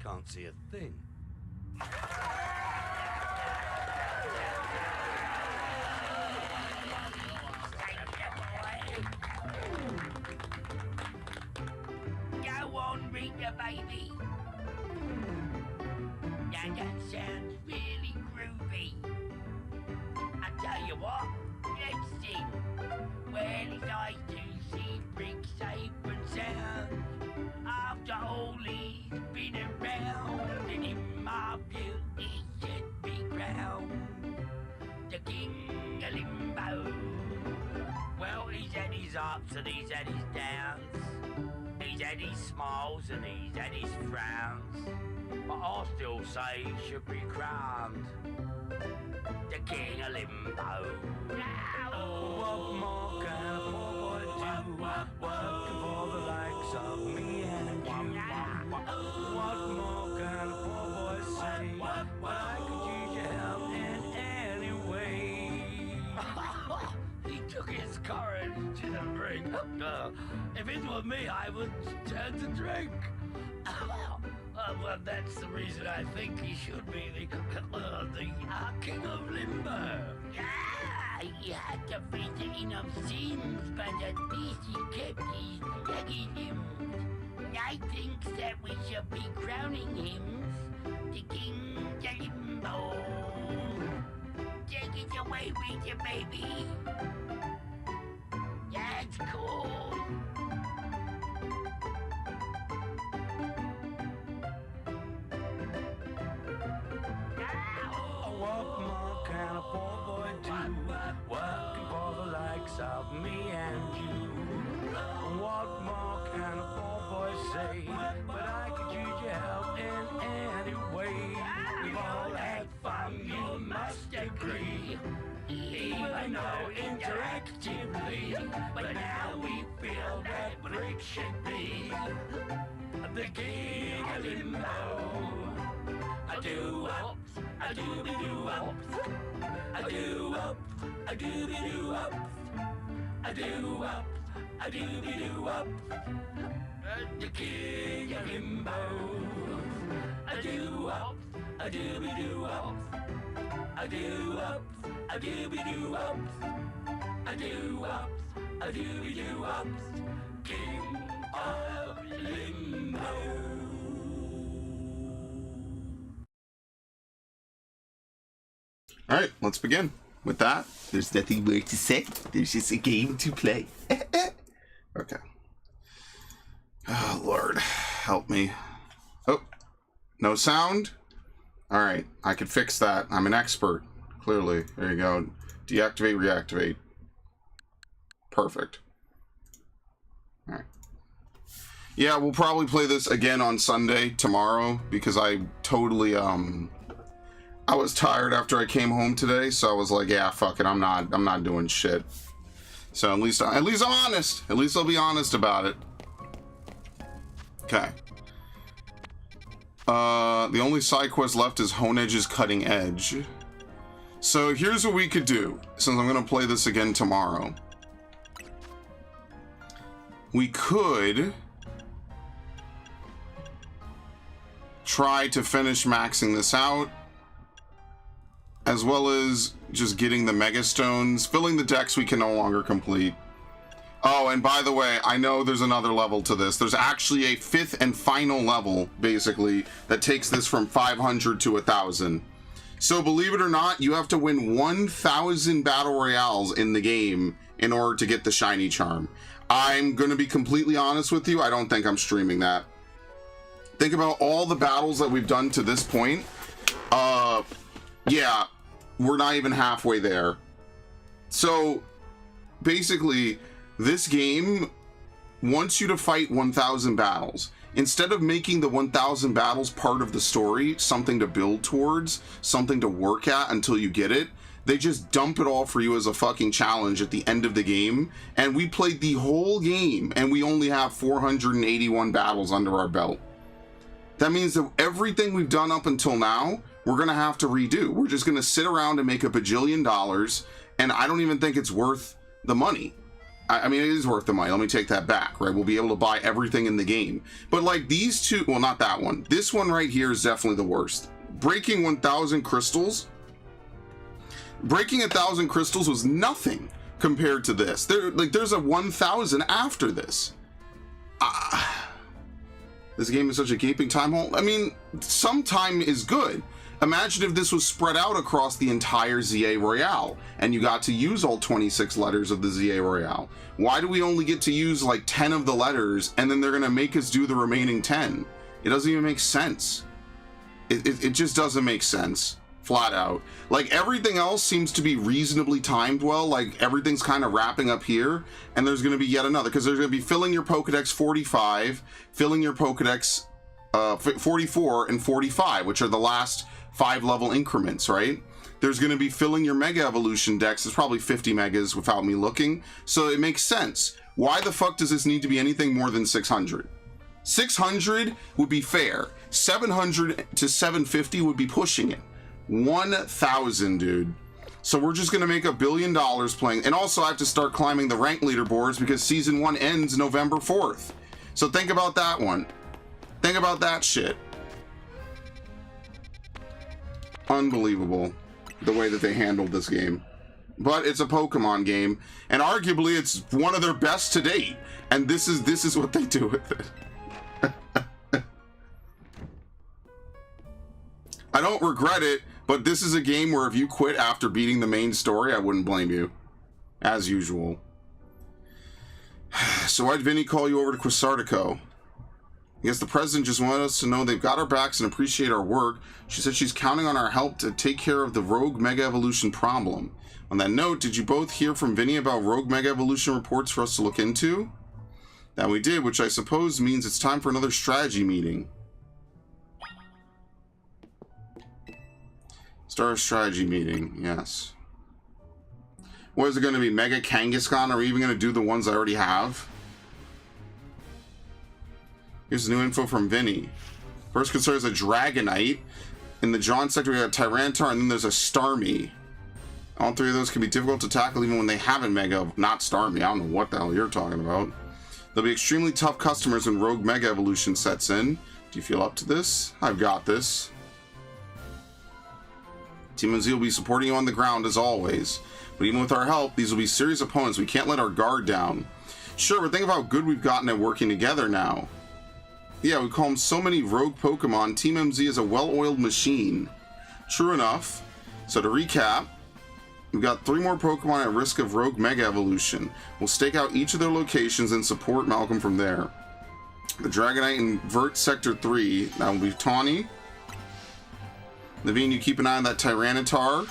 can't see a thing. Go on, Rita, baby. Now that sounds really groovy. I tell you what, let's sing. Well, his eyes to see bricks safe and sound. After all he's been around, and in my beauty should be crowned. The king of limbo. Well, he's had his ups and he's had his downs. He's had his smiles and he's had his frowns. But I still say he should be crowned the king of limbo. Oh, what more can a poor boy do? Working for the likes of me and you. What more can a poor boy say? But I could use your help in any way. He took his courage to the brink. If it were me, I would turn to drink. Well, that's the reason I think he should be the king of limbo. Yeah, he had to fit it in of sins, but at least he kept his leggy limbs. I think that we should be crowning him the king of limbo. Take it away, Rita, baby. That's cool. What more can a poor boy do? Working for the likes of me and you. What more can a poor boy say? But I could use your help in any way. We've all had fun, you must agree. Even though interactively, but now we feel that Brick should be the king of limbo. I do ups, I do be do ups, I do ups, I do be do ups, I do ups, I do be do ups, the king of limbo. I do ups, I do be do ups, I do ups, I do be do ups, I do ups, I do be do ups, king of limbo. All right, let's begin. With that, there's nothing more to say. There's just a game to play. Okay. Oh, Lord, help me. Oh, no sound? All right, I can fix that. I'm an expert, clearly. There you go. Deactivate, reactivate. Perfect. All right. Yeah, we'll probably play this again on Sunday, tomorrow, because I totally, I was tired after I came home today, so I was like, yeah, fuck it, I'm not doing shit. So at least I'm honest. At least I'll be honest about it. Okay. The only side quest left is Honedge's Cutting Edge. So here's what we could do, since I'm gonna play this again tomorrow. We could try to finish maxing this out, as well as just getting the Mega Stones, filling the decks we can no longer complete. Oh, and by the way, I know there's another level to this. There's actually a 5th and final level, basically, that takes this from 500 to 1,000. So believe it or not, you have to win 1,000 Battle Royales in the game in order to get the Shiny Charm. I'm going to be completely honest with you, I don't think I'm streaming that. Think about all the battles that we've done to this point. Yeah, we're not even halfway there. So basically, this game wants you to fight 1,000 battles. Instead of making the 1,000 battles part of the story, something to build towards, something to work at until you get it, they just dump it all for you as a fucking challenge at the end of the game. And we played the whole game and we only have 481 battles under our belt. That means that everything we've done up until now, we're gonna have to redo. We're just gonna sit around and make $1 bajillion, and I don't even think it's worth the money. I mean, it is worth the money. Let me take that back, right? We'll be able to buy everything in the game. But like these two, well, not that one. This one right here is definitely the worst. Breaking 1,000 crystals. Breaking 1,000 crystals was nothing compared to this. There's a 1,000 after this. This game is such a gaping time hole. I mean, some time is good. Imagine if this was spread out across the entire ZA Royale and you got to use all 26 letters of the ZA Royale. Why do we only get to use like 10 of the letters and then they're going to make us do the remaining 10? It doesn't even make sense. It just doesn't make sense. Flat out. Like everything else seems to be reasonably timed well. Like everything's kind of wrapping up here and there's going to be yet another because there's going to be filling your Pokedex 45, filling your Pokedex 44 and 45, which are the last 5 level increments, right? There's going to be filling your Mega Evolution Dex. It's probably 50 megas without me looking. So it makes sense. Why the fuck does this need to be anything more than 600? 600 would be fair. 700 to 750 would be pushing it. 1,000, dude. So we're just going to make $1 billion playing. And also I have to start climbing the rank leaderboards because season 1 ends November 4th. So think about that one. Think about that shit. Unbelievable the way that they handled this game. But it's a Pokemon game and arguably it's one of their best to date, and this is what they do with it. I don't regret it, but this is a game where if you quit after beating the main story, I wouldn't blame you, as usual. So why'd Vinny call you over to Quasartico? I guess the president just wanted us to know they've got our backs and appreciate our work. She said she's counting on our help to take care of the Rogue Mega Evolution problem. On that note, did you both hear from Vinny about Rogue Mega Evolution reports for us to look into? That we did, which I suppose means it's time for another strategy meeting. Start a strategy meeting, yes. What is it going to be? Mega Kangaskhan? Are we even going to do the ones I already have? Here's new info from Vinny. First concern is a Dragonite. In the John sector, we got Tyranitar, and then there's a Starmie. All 3 of those can be difficult to tackle even when they haven't Mega. Not Starmie. I don't know what the hell you're talking about. They'll be extremely tough customers when Rogue Mega Evolution sets in. Do you feel up to this? I've got this. Team MZ will be supporting you on the ground as always. But even with our help, these will be serious opponents. We can't let our guard down. Sure, but think of how good we've gotten at working together now. Yeah, we call them so many rogue Pokemon. Team MZ is a well-oiled machine. True enough. So to recap, we've got 3 more Pokemon at risk of Rogue Mega Evolution. We'll stake out each of their locations and support Malcolm from there. The Dragonite in Vert Sector 3. That will be Tawny. Naveen, you keep an eye on that Tyranitar.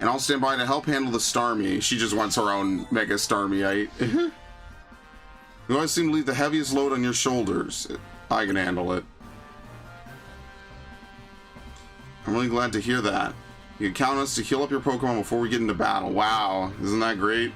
And I'll stand by to help handle the Starmie. She just wants her own Mega Starmie. You always seem to leave the heaviest load on your shoulders. I can handle it. I'm really glad to hear that. You can count on us to heal up your Pokemon before we get into battle. Wow, isn't that great?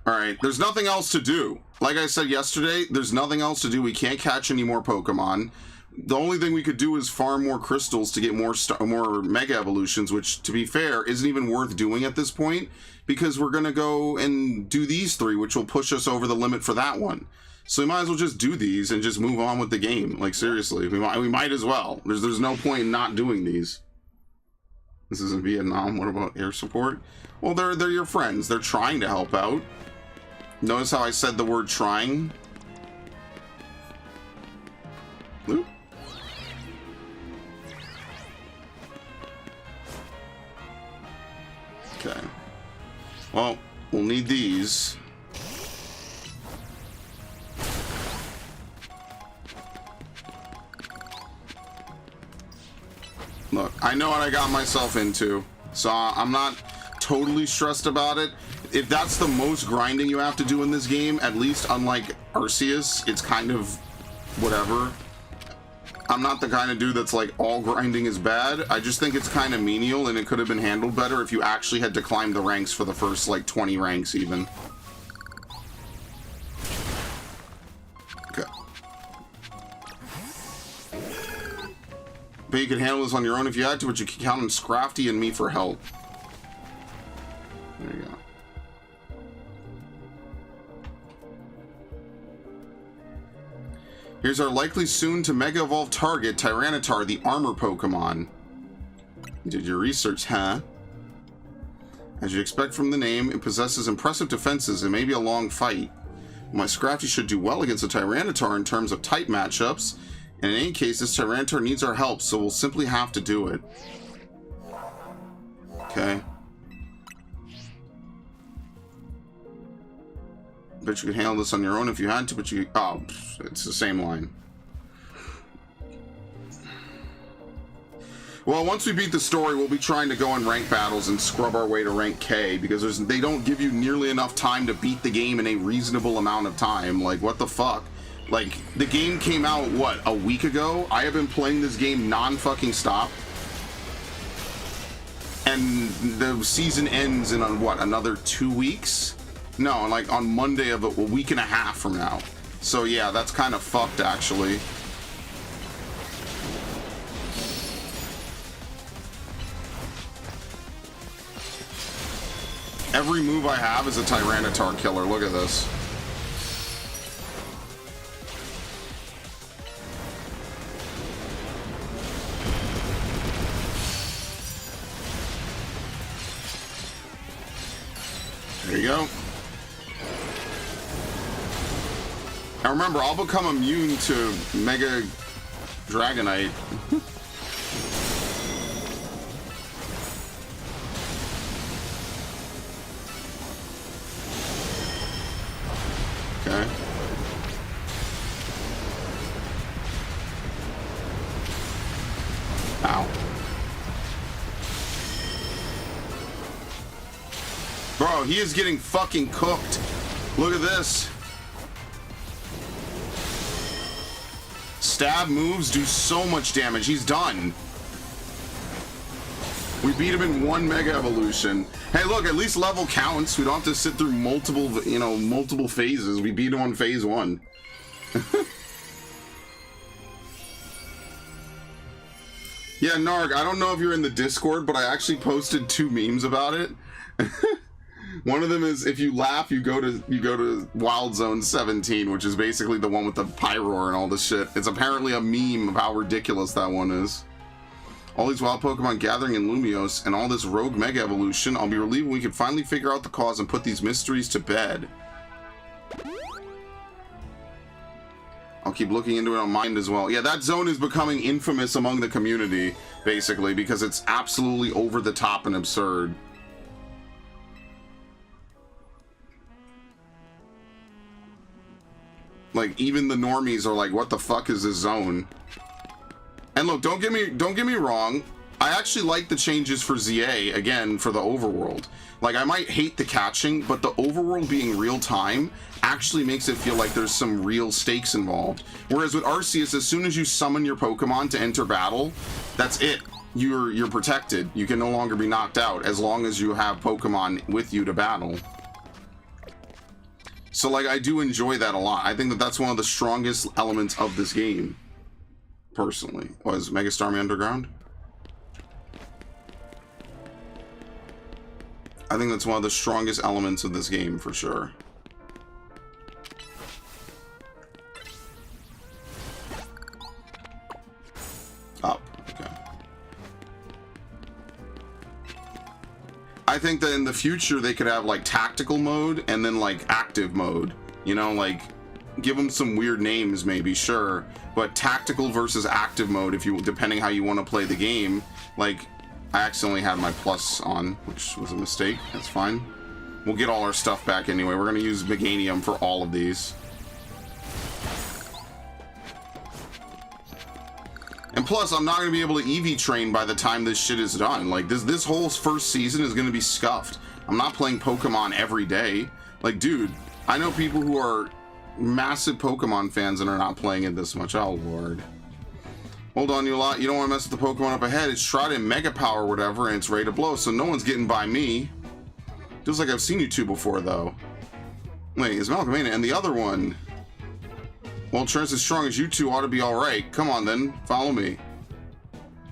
Alright, there's nothing else to do. Like I said yesterday, there's nothing else to do. We can't catch any more Pokemon. The only thing we could do is farm more crystals to get more Mega Evolutions, which, to be fair, isn't even worth doing at this point, because we're going to go and do these 3, which will push us over the limit for that one. So we might as well just do these and just move on with the game. Like, seriously, we might as well. There's no point in not doing these. This isn't Vietnam. What about air support? Well, they're your friends. They're trying to help out. Notice how I said the word trying? Oop. Okay. Well, we'll need these. Look, I know what I got myself into, so I'm not totally stressed about it. If that's the most grinding you have to do in this game, at least unlike Arceus, it's kind of whatever. I'm not the kind of dude that's like all grinding is bad. I just think it's kind of menial and it could have been handled better if you actually had to climb the ranks for the first like 20 ranks even. Okay. But you can handle this on your own if you had to, but you can count on Scrafty and me for help. Here's our likely soon to Mega Evolve target, Tyranitar, the armor Pokemon. You did your research, huh? As you'd expect from the name, it possesses impressive defenses and may be a long fight. My Scrafty should do well against a Tyranitar in terms of type matchups, and in any case, this Tyranitar needs our help, so we'll simply have to do it. Okay. Bet you could handle this on your own if you had to, but you... Oh, it's the same line. Well, once we beat the story, we'll be trying to go in rank battles and scrub our way to rank K, because they don't give you nearly enough time to beat the game in a reasonable amount of time. Like, what the fuck? Like, the game came out, what, a week ago? I have been playing this game non-fucking stop. And the season ends in, what, another 2 weeks? No, like on Monday of a week and a half from now. So yeah, that's kind of fucked, actually. Every move I have is a Tyranitar killer. Look at this. There you go. Now remember, I'll become immune to Mega Dragonite. Okay. Ow. Bro, he is getting fucking cooked. Look at this. Stab moves do so much damage. He's done. We beat him in one Mega Evolution. Hey, look, at least level counts. We don't have to sit through multiple, multiple phases. We beat him on phase 1. Yeah, Narg, I don't know if you're in the Discord, but I actually posted 2 memes about it. One of them is, if you laugh, you go to Wild Zone 17, which is basically the one with the Pyroar and all this shit. It's apparently a meme of how ridiculous that one is. All these wild Pokemon gathering in Lumiose and all this rogue Mega Evolution, I'll be relieved when we can finally figure out the cause and put these mysteries to bed. I'll keep looking into it on Mind as well. Yeah, that zone is becoming infamous among the community, basically, because it's absolutely over the top and absurd. Like, even the normies are like, what the fuck is this zone? And look, don't get me wrong, I actually like the changes for ZA, again, for the overworld. Like, I might hate the catching, but the overworld being real time actually makes it feel like there's some real stakes involved. Whereas with Arceus, as soon as you summon your Pokemon to enter battle, that's it. You're protected. You can no longer be knocked out as long as you have Pokemon with you to battle. So, like, I do enjoy that a lot. I think that that's one of the strongest elements of this game, personally. Was Mega Starmie Underground? I think that's one of the strongest elements of this game, for sure. Up, okay. I think that in the future they could have like tactical mode and then like active mode, you know, like give them some weird names maybe, sure, but tactical versus active mode, if you, depending how you want to play the game. Like, I accidentally had my plus on, which was a mistake. That's fine. We'll get all our stuff back anyway. We're gonna use Meganium for all of these. And plus, I'm not going to be able to EV train by the time this shit is done. Like, this whole first season is going to be scuffed. I'm not playing Pokemon every day. Like, dude, I know people who are massive Pokemon fans and are not playing it this much. Oh, Lord. Hold on, you lot. You don't want to mess with the Pokemon up ahead. It's shrouded in Mega Power or whatever, and it's ready to blow, so no one's getting by me. Feels like I've seen you two before, though. Wait, is Malcolmania and the other one? Well, Trent's as strong as you two ought to be alright. Come on, then. Follow me.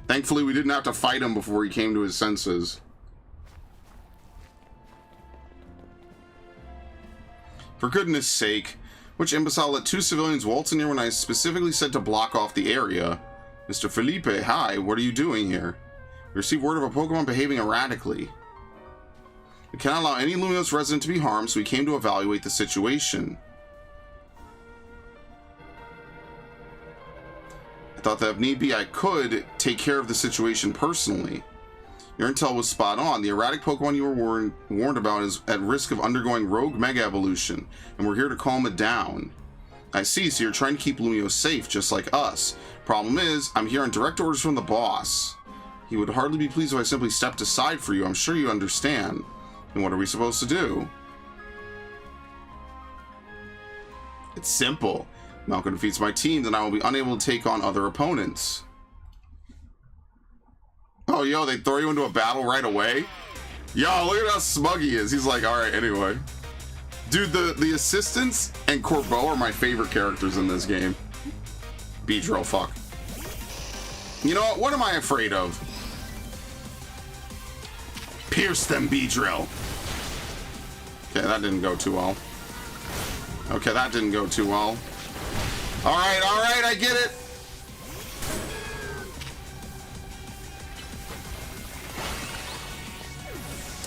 Thankfully, we didn't have to fight him before he came to his senses. For goodness sake, Which imbecile let 2 civilians waltz in here when I specifically said to block off the area? Mr. Felipe, hi, what are you doing here? We received word of a Pokemon behaving erratically. We cannot allow any Lumiose resident to be harmed, so we came to evaluate the situation. I thought that if need be, I could take care of the situation personally. Your intel was spot on. The erratic Pokemon you were warned about is at risk of undergoing rogue Mega Evolution, and we're here to calm it down. I see, so you're trying to keep Lumiose safe, just like us. Problem is, I'm here on direct orders from the boss. He would hardly be pleased if I simply stepped aside for you. I'm sure you understand. And what are we supposed to do? It's simple. If Malcolm defeats my team, then I will be unable to take on other opponents. Oh, yo, they throw you into a battle right away? Yo, look at how smug he is. He's like, alright, anyway. Dude, the assistants and Corbeau are my favorite characters in this game. Beedrill, fuck. You know what am I afraid of? Pierce them, Beedrill. Okay, that didn't go too well. Okay, that didn't go too well. Alright, I get it.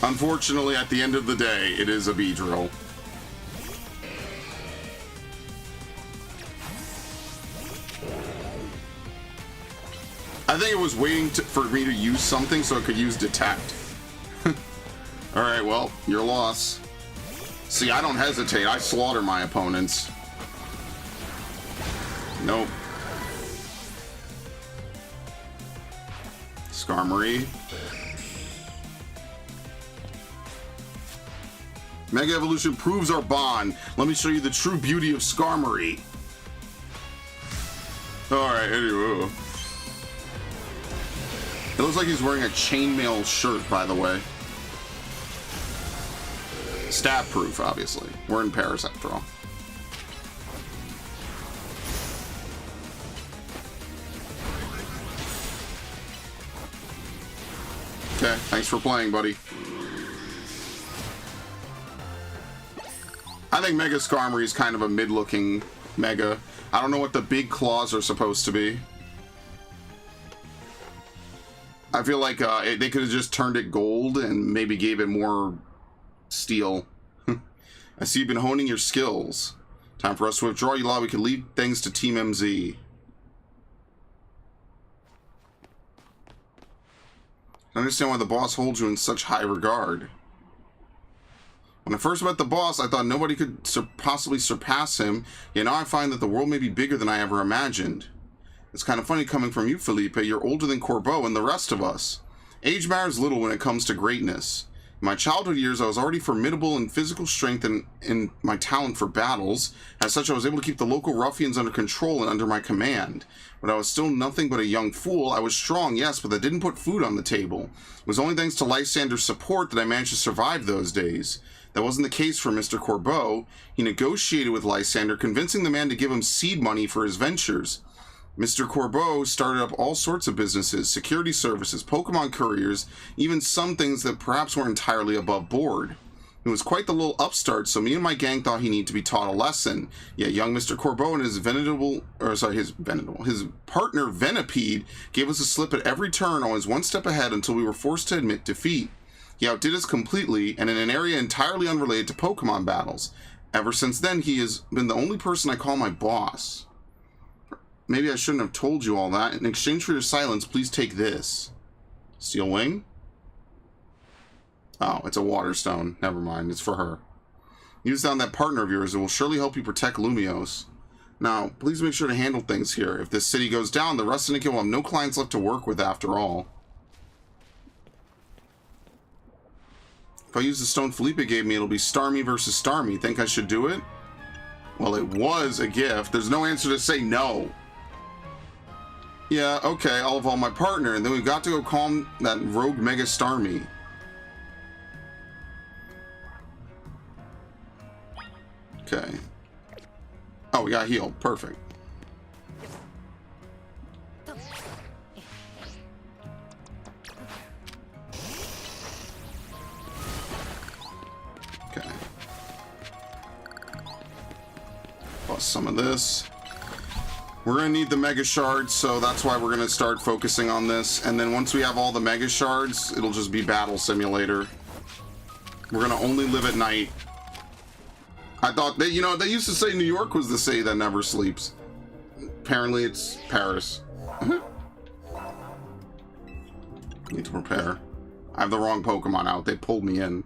Unfortunately, at the end of the day, it is a Beedrill. I think it was waiting for me to use something so it could use Detect. Alright, well, your loss. See, I don't hesitate. I slaughter my opponents. Nope. Skarmory. Mega Evolution proves our bond. Let me show you the true beauty of Skarmory. Alright, anyway. It looks like he's wearing a chainmail shirt, by the way. Stab proof, obviously. We're in Paris after all. Okay, thanks for playing, buddy. I think Mega Skarmory is kind of a mid-looking Mega. I don't know what the big claws are supposed to be. I feel like they could have just turned it gold and maybe gave it more steel. I see you've been honing your skills. Time for us to withdraw. You lot, we can leave things to Team MZ. I understand why the boss holds you in such high regard. When I first met the boss, I thought nobody could possibly surpass him, yet now I find that the world may be bigger than I ever imagined. It's kind of funny coming from you, Felipe. You're older than Corbeau and the rest of us. Age matters little when it comes to greatness. In my childhood years, I was already formidable in physical strength and in my talent for battles. As such, I was able to keep the local ruffians under control and under my command. But I was still nothing but a young fool. I was strong, yes, but that didn't put food on the table. It was only thanks to Lysander's support that I managed to survive those days. That wasn't the case for Mr. Corbeau. He negotiated with Lysander, convincing the man to give him seed money for his ventures. Mr. Corbeau started up all sorts of businesses, security services, Pokemon couriers, even some things that perhaps weren't entirely above board. He was quite the little upstart, so me and my gang thought he needed to be taught a lesson. Yet young Mr. Corbeau and his partner Venipede gave us a slip at every turn, always one step ahead until we were forced to admit defeat. He outdid us completely, and in an area entirely unrelated to Pokemon battles. Ever since then, he has been the only person I call my boss. Maybe I shouldn't have told you all that. In exchange for your silence, please take this. Steel Wing? Oh, it's a water stone. Never mind, it's for her. Use down that partner of yours. It will surely help you protect Lumiose. Now, please make sure to handle things here. If this city goes down, the rest of Syndicate will have no clients left to work with after all. If I use the stone Felipe gave me, it'll be Starmie versus Starmie. Think I should do it? Well, it was a gift. There's no answer to say no. Yeah, okay, I'll evolve my partner, and then we've got to go calm that rogue Mega Starmie. Okay. Oh, we got healed. Perfect. Okay. some of this. We're gonna need the Mega Shards, so that's why we're gonna start focusing on this. And then once we have all the Mega Shards, it'll just be Battle Simulator. We're gonna only live at night. I thought that, you know, they used to say New York was the city that never sleeps. Apparently it's Paris. Need to prepare. I have the wrong Pokemon out. They pulled me in.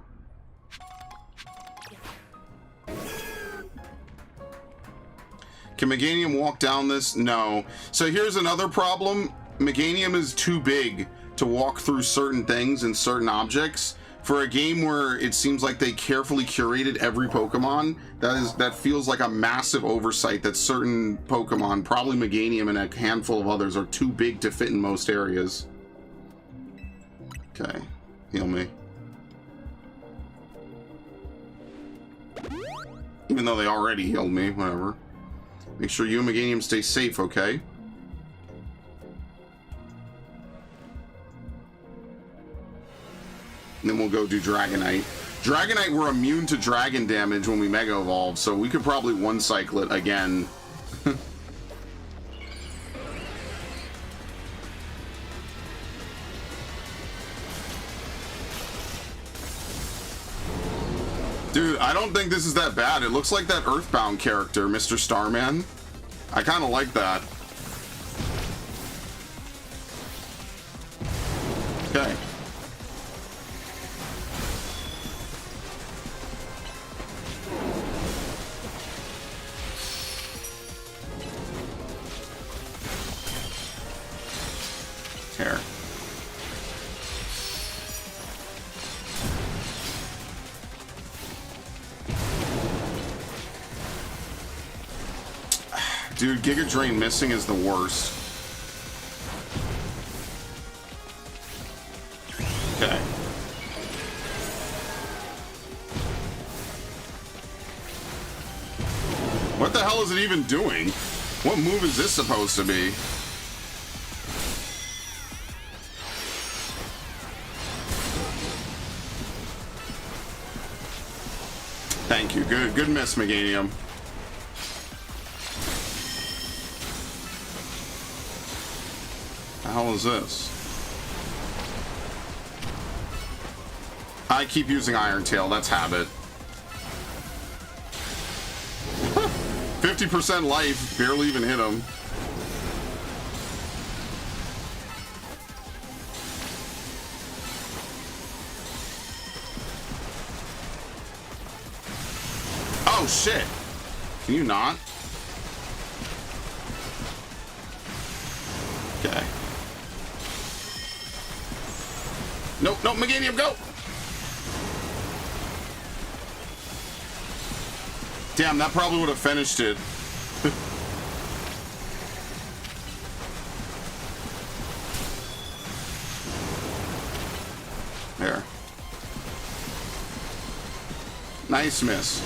Can Meganium walk down this? No. So here's another problem. Meganium is too big to walk through certain things and certain objects. For a game where it seems like they carefully curated every Pokemon, that feels like a massive oversight that certain Pokemon, probably Meganium and a handful of others, are too big to fit in most areas. Okay. Heal me. Even though they already healed me, whatever. Make sure you and Meganium stay safe, okay? And then we'll go do Dragonite. Dragonite, we're immune to dragon damage when we Mega Evolve, so we could probably one-cycle it again. Dude, I don't think this is that bad. It looks like that Earthbound character, Mr. Starman. I kind of like that. Okay. Here. Dude, Giga Drain missing is the worst. Okay. What the hell is it even doing? What move is this supposed to be? Thank you. Good miss, Meganium. The hell is this? I keep using Iron Tail, that's habit. 50% life, barely even hit him. Oh shit! Can you not? Okay. Nope, nope, Meganium, go! Damn, that probably would have finished it. There. Nice miss.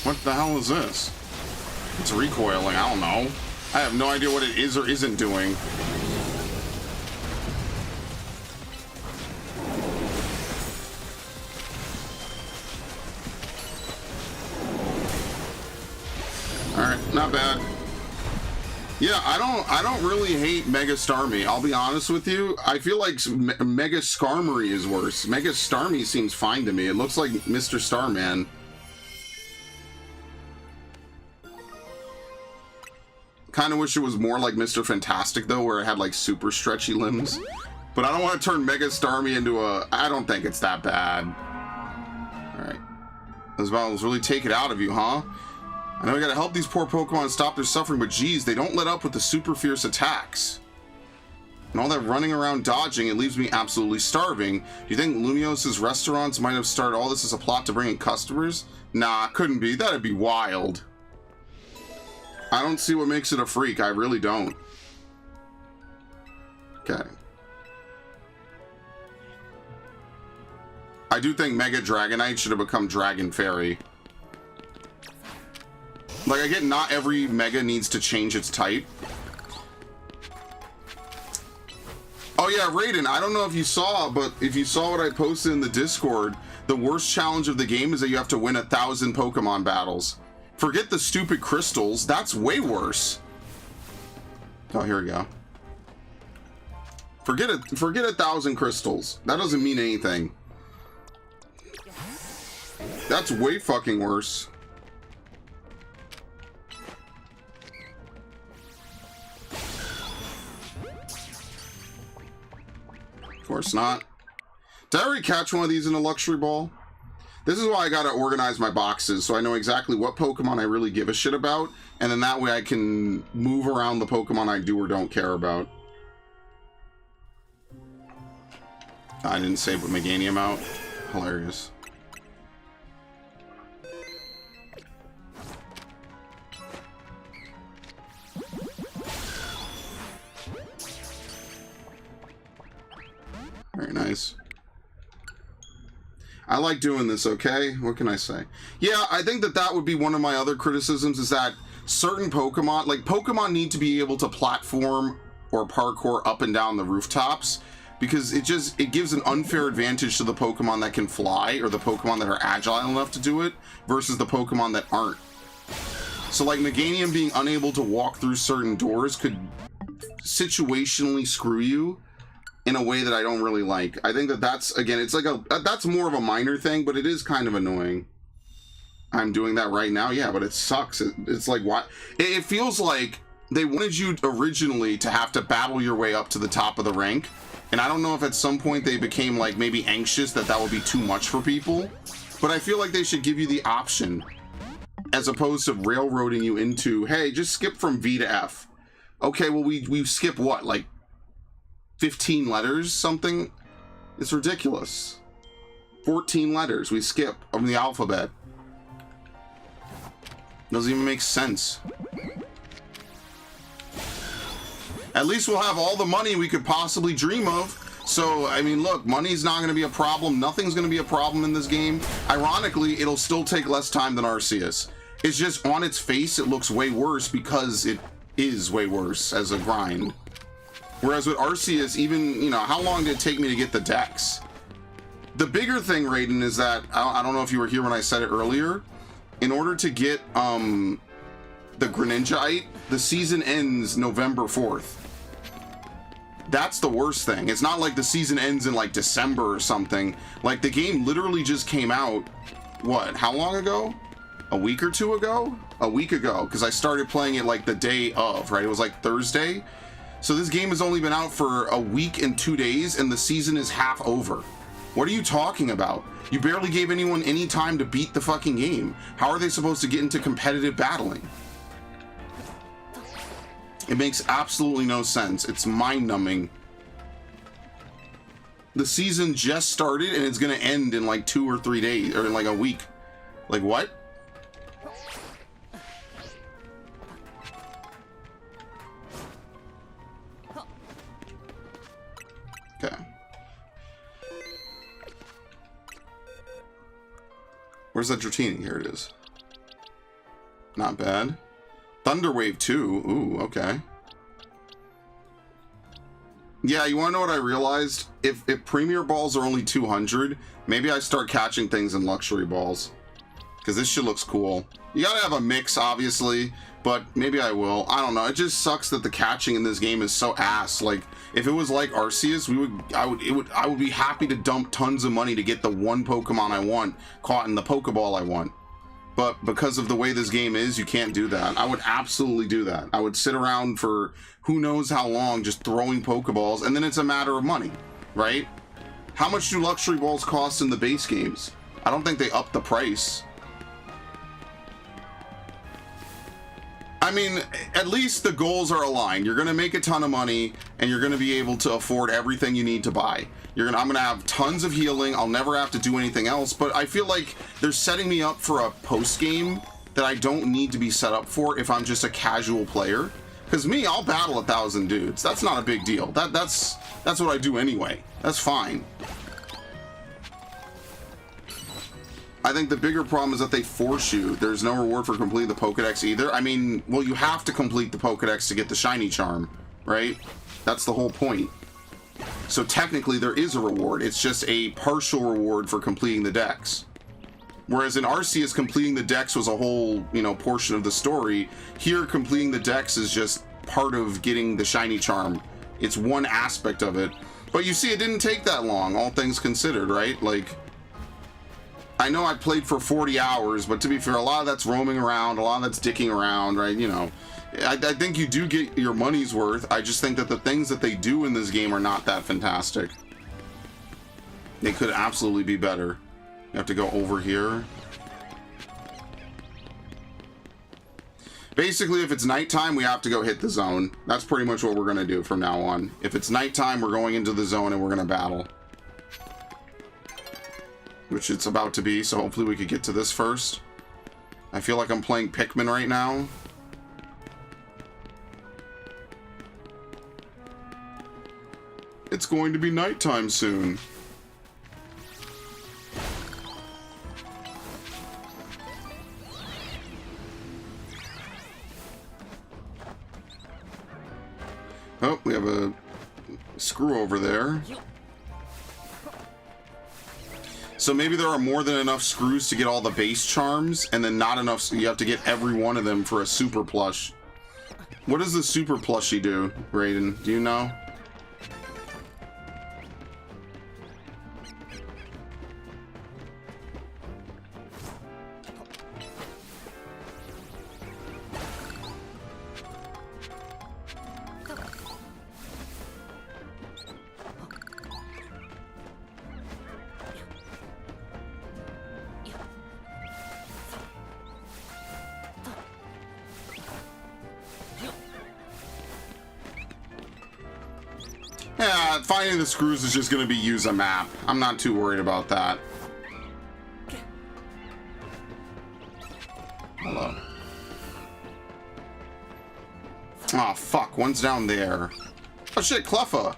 What the hell is this? It's recoiling, I don't know. I have no idea what it is or isn't doing. Alright, not bad. Yeah, I don't really hate Mega Starmie. I'll be honest with you. I feel like Mega Skarmory is worse. Mega Starmie seems fine to me. It looks like Mr. Starman. Kind of wish it was more like Mr. Fantastic, though, where it had, like, super stretchy limbs. But I don't want to turn Mega Starmie into a... I don't think it's that bad. Alright. Those battles really take it out of you, huh? I know we gotta help these poor Pokemon stop their suffering, but geez, they don't let up with the super fierce attacks. And all that running around dodging, it leaves me absolutely starving. Do you think Lumios's restaurants might have started all this as a plot to bring in customers? Nah, couldn't be. That'd be wild. I don't see what makes it a freak. I really don't. Okay. I do think Mega Dragonite should have become Dragon Fairy. Like, I get not every Mega needs to change its type, yeah, Raiden, I don't know if you saw, but if you saw what I posted in the Discord, the worst challenge of the game is that you have to win 1,000 Pokemon battles. Forget the stupid crystals, that's way worse. Oh, here we go. Forget 1,000 crystals. That doesn't mean anything. That's way fucking worse. Of course not. Did I already catch one of these in a luxury ball? This is why I gotta organize my boxes, so I know exactly what Pokemon I really give a shit about, and then that way I can move around the Pokemon I do or don't care about. I didn't save with Meganium out. Hilarious. Very nice. I like doing this, okay? What can I say? Yeah, I think that would be one of my other criticisms, is that certain Pokemon, like Pokemon need to be able to platform or parkour up and down the rooftops, because it gives an unfair advantage to the Pokemon that can fly, or the Pokemon that are agile enough to do it, versus the Pokemon that aren't. So like Meganium being unable to walk through certain doors could situationally screw you in a way that I don't really like. I think that's, again, it's like that's more of a minor thing, but it is kind of annoying. I'm doing that right now, yeah, but it sucks. It's like, what? It feels like they wanted you originally to have to battle your way up to the top of the rank, and I don't know if at some point they became like maybe anxious that would be too much for people, but I feel like they should give you the option, as opposed to railroading you into, hey, just skip from V to F. Okay, well, we skip what, like 15 letters, something? It's ridiculous. 14 letters we skip from the alphabet. Doesn't even make sense. At least we'll have all the money we could possibly dream of. So, I mean, look, money's not going to be a problem. Nothing's going to be a problem in this game. Ironically, it'll still take less time than Arceus. It's just on its face, it looks way worse because it is way worse as a grind. Whereas with Arceus, even, you know, how long did it take me to get the dex? The bigger thing, Raiden, is that, I don't know if you were here when I said it earlier, in order to get the Greninjaite, the season ends November 4th. That's the worst thing. It's not like the season ends in like December or something. Like, the game literally just came out, what, how long ago? A week or two ago? A week ago, because I started playing it like the day of, right? It was like Thursday. So this game has only been out for a week and 2 days, and the season is half over. What are you talking about? You barely gave anyone any time to beat the fucking game. How are they supposed to get into competitive battling? It makes absolutely no sense. It's mind-numbing. The season just started, and it's gonna end in like 2 or 3 days, or in like a week. Like, what? Okay. Where's that Dratini? Here it is. Not bad. Thunderwave 2. Ooh, okay. Yeah, you want to know what I realized? If Premier Balls are only 200, maybe I start catching things in Luxury Balls. Because this shit looks cool. You gotta have a mix, obviously, but maybe I will. I don't know. It just sucks that the catching in this game is so ass. Like, if it was like Arceus, I would be happy to dump tons of money to get the one Pokemon I want caught in the Pokeball I want. But because of the way this game is, you can't do that. I would absolutely do that. I would sit around for who knows how long just throwing Pokeballs, and then it's a matter of money, right? How much do Luxury Balls cost in the base games? I don't think they upped the price. I mean, at least the goals are aligned. You're gonna make a ton of money, and you're gonna be able to afford everything you need to buy. I'm gonna have tons of healing. I'll never have to do anything else, but I feel like they're setting me up for a post game that I don't need to be set up for if I'm just a casual player. Because me, I'll battle 1,000 dudes. That's not a big deal. That's what I do anyway. That's fine. I think the bigger problem is that they force you. There's no reward for completing the Pokedex either. I mean, well, you have to complete the Pokedex to get the shiny charm, right? That's the whole point. So technically there is a reward. It's just a partial reward for completing the decks. Whereas in Arceus, completing the decks was a whole, you know, portion of the story. Here, completing the decks is just part of getting the shiny charm. It's one aspect of it. But you see, it didn't take that long, all things considered, right? Like, I know I played for 40 hours, but to be fair, a lot of that's roaming around, a lot of that's dicking around, right? You know, I think you do get your money's worth. I just think that the things that they do in this game are not that fantastic. They could absolutely be better. You have to go over here. Basically, if it's nighttime, we have to go hit the zone. That's pretty much what we're going to do from now on. If it's nighttime, we're going into the zone and we're going to battle. Which it's about to be, so hopefully we could get to this first. I feel like I'm playing Pikmin right now. It's going to be nighttime soon. Oh, we have a screw over there. So maybe there are more than enough screws to get all the base charms, and then not enough, so you have to get every one of them for a super plush. What does the super plushie do, Raiden? Do you know? Yeah, finding the screws is just going to be use a map. I'm not too worried about that. Hello. Oh, fuck. One's down there. Oh, shit, Cleffa.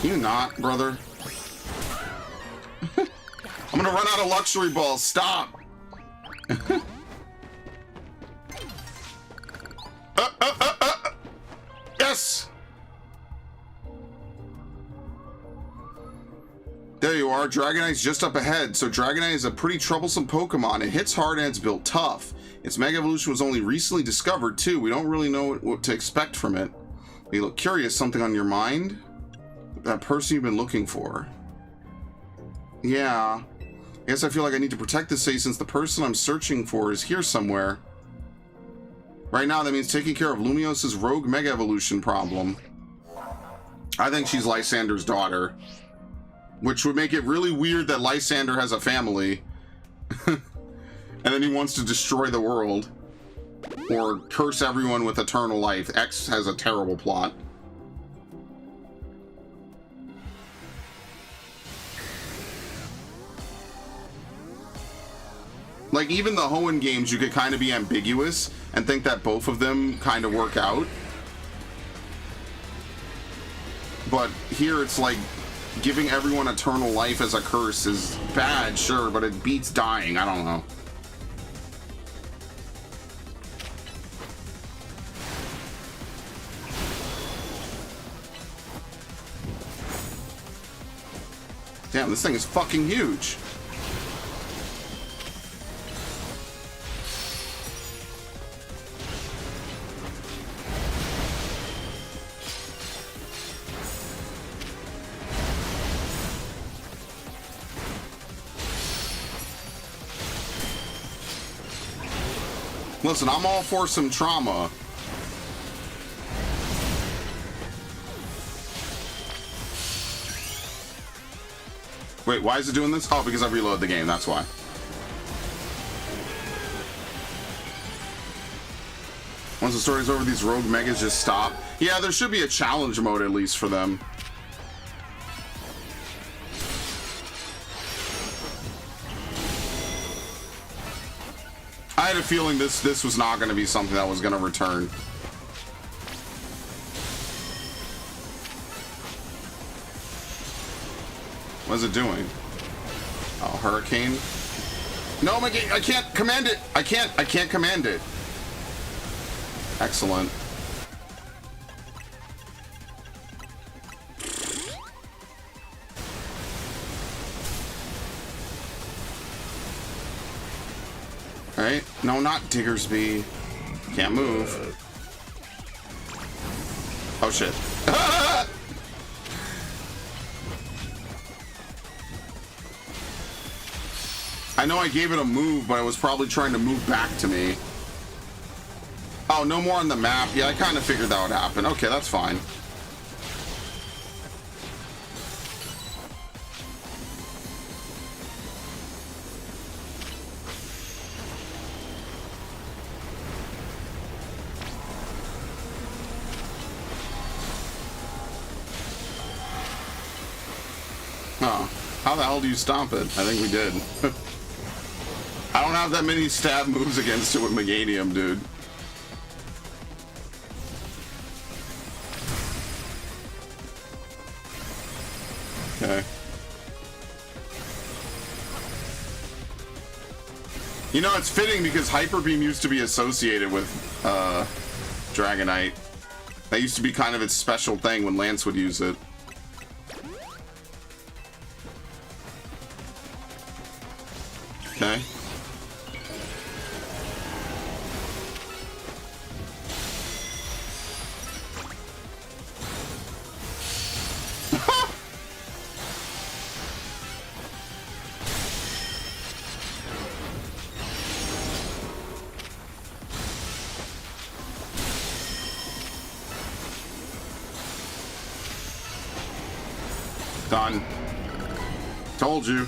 Can you not, brother? I'm gonna run out of luxury balls. Stop. Yes. There you are. Dragonite's just up ahead. So Dragonite is a pretty troublesome Pokemon. It hits hard and it's built tough. Its Mega Evolution was only recently discovered too. We don't really know what to expect from it. You look curious. Something on your mind? That person you've been looking for. Yeah. I guess I feel like I need to protect this city since the person I'm searching for is here somewhere. Right now, that means taking care of Lumios's rogue Mega Evolution problem. I think she's Lysander's daughter. Which would make it really weird that Lysander has a family. And then he wants to destroy the world. Or curse everyone with eternal life. X has a terrible plot. Like, even the Hoenn games, you could kind of be ambiguous and think that both of them kind of work out. But here it's like, giving everyone eternal life as a curse is bad, sure, but it beats dying. I don't know. Damn, this thing is fucking huge. Listen, I'm all for some trauma. Wait, why is it doing this? Oh, because I reloaded the game, that's why. Once the story's over, these rogue megas just stop. Yeah, there should be a challenge mode at least for them. I had a feeling this was not going to be something that was going to return. What is it doing? Oh, hurricane. No, I can't command it. I can't command it. Excellent. Alright. No, not Diggersby. Can't move. Oh, shit. I know I gave it a move, but I was probably trying to move back to me. Oh, no more on the map. Yeah, I kind of figured that would happen. Okay, that's fine. Huh. How the hell do you stomp it? I think we did. I don't have that many stab moves against it with Meganium, dude. Okay. You know, it's fitting because Hyper Beam used to be associated with Dragonite. That used to be kind of its special thing when Lance would use it. Okay. Done. Told you.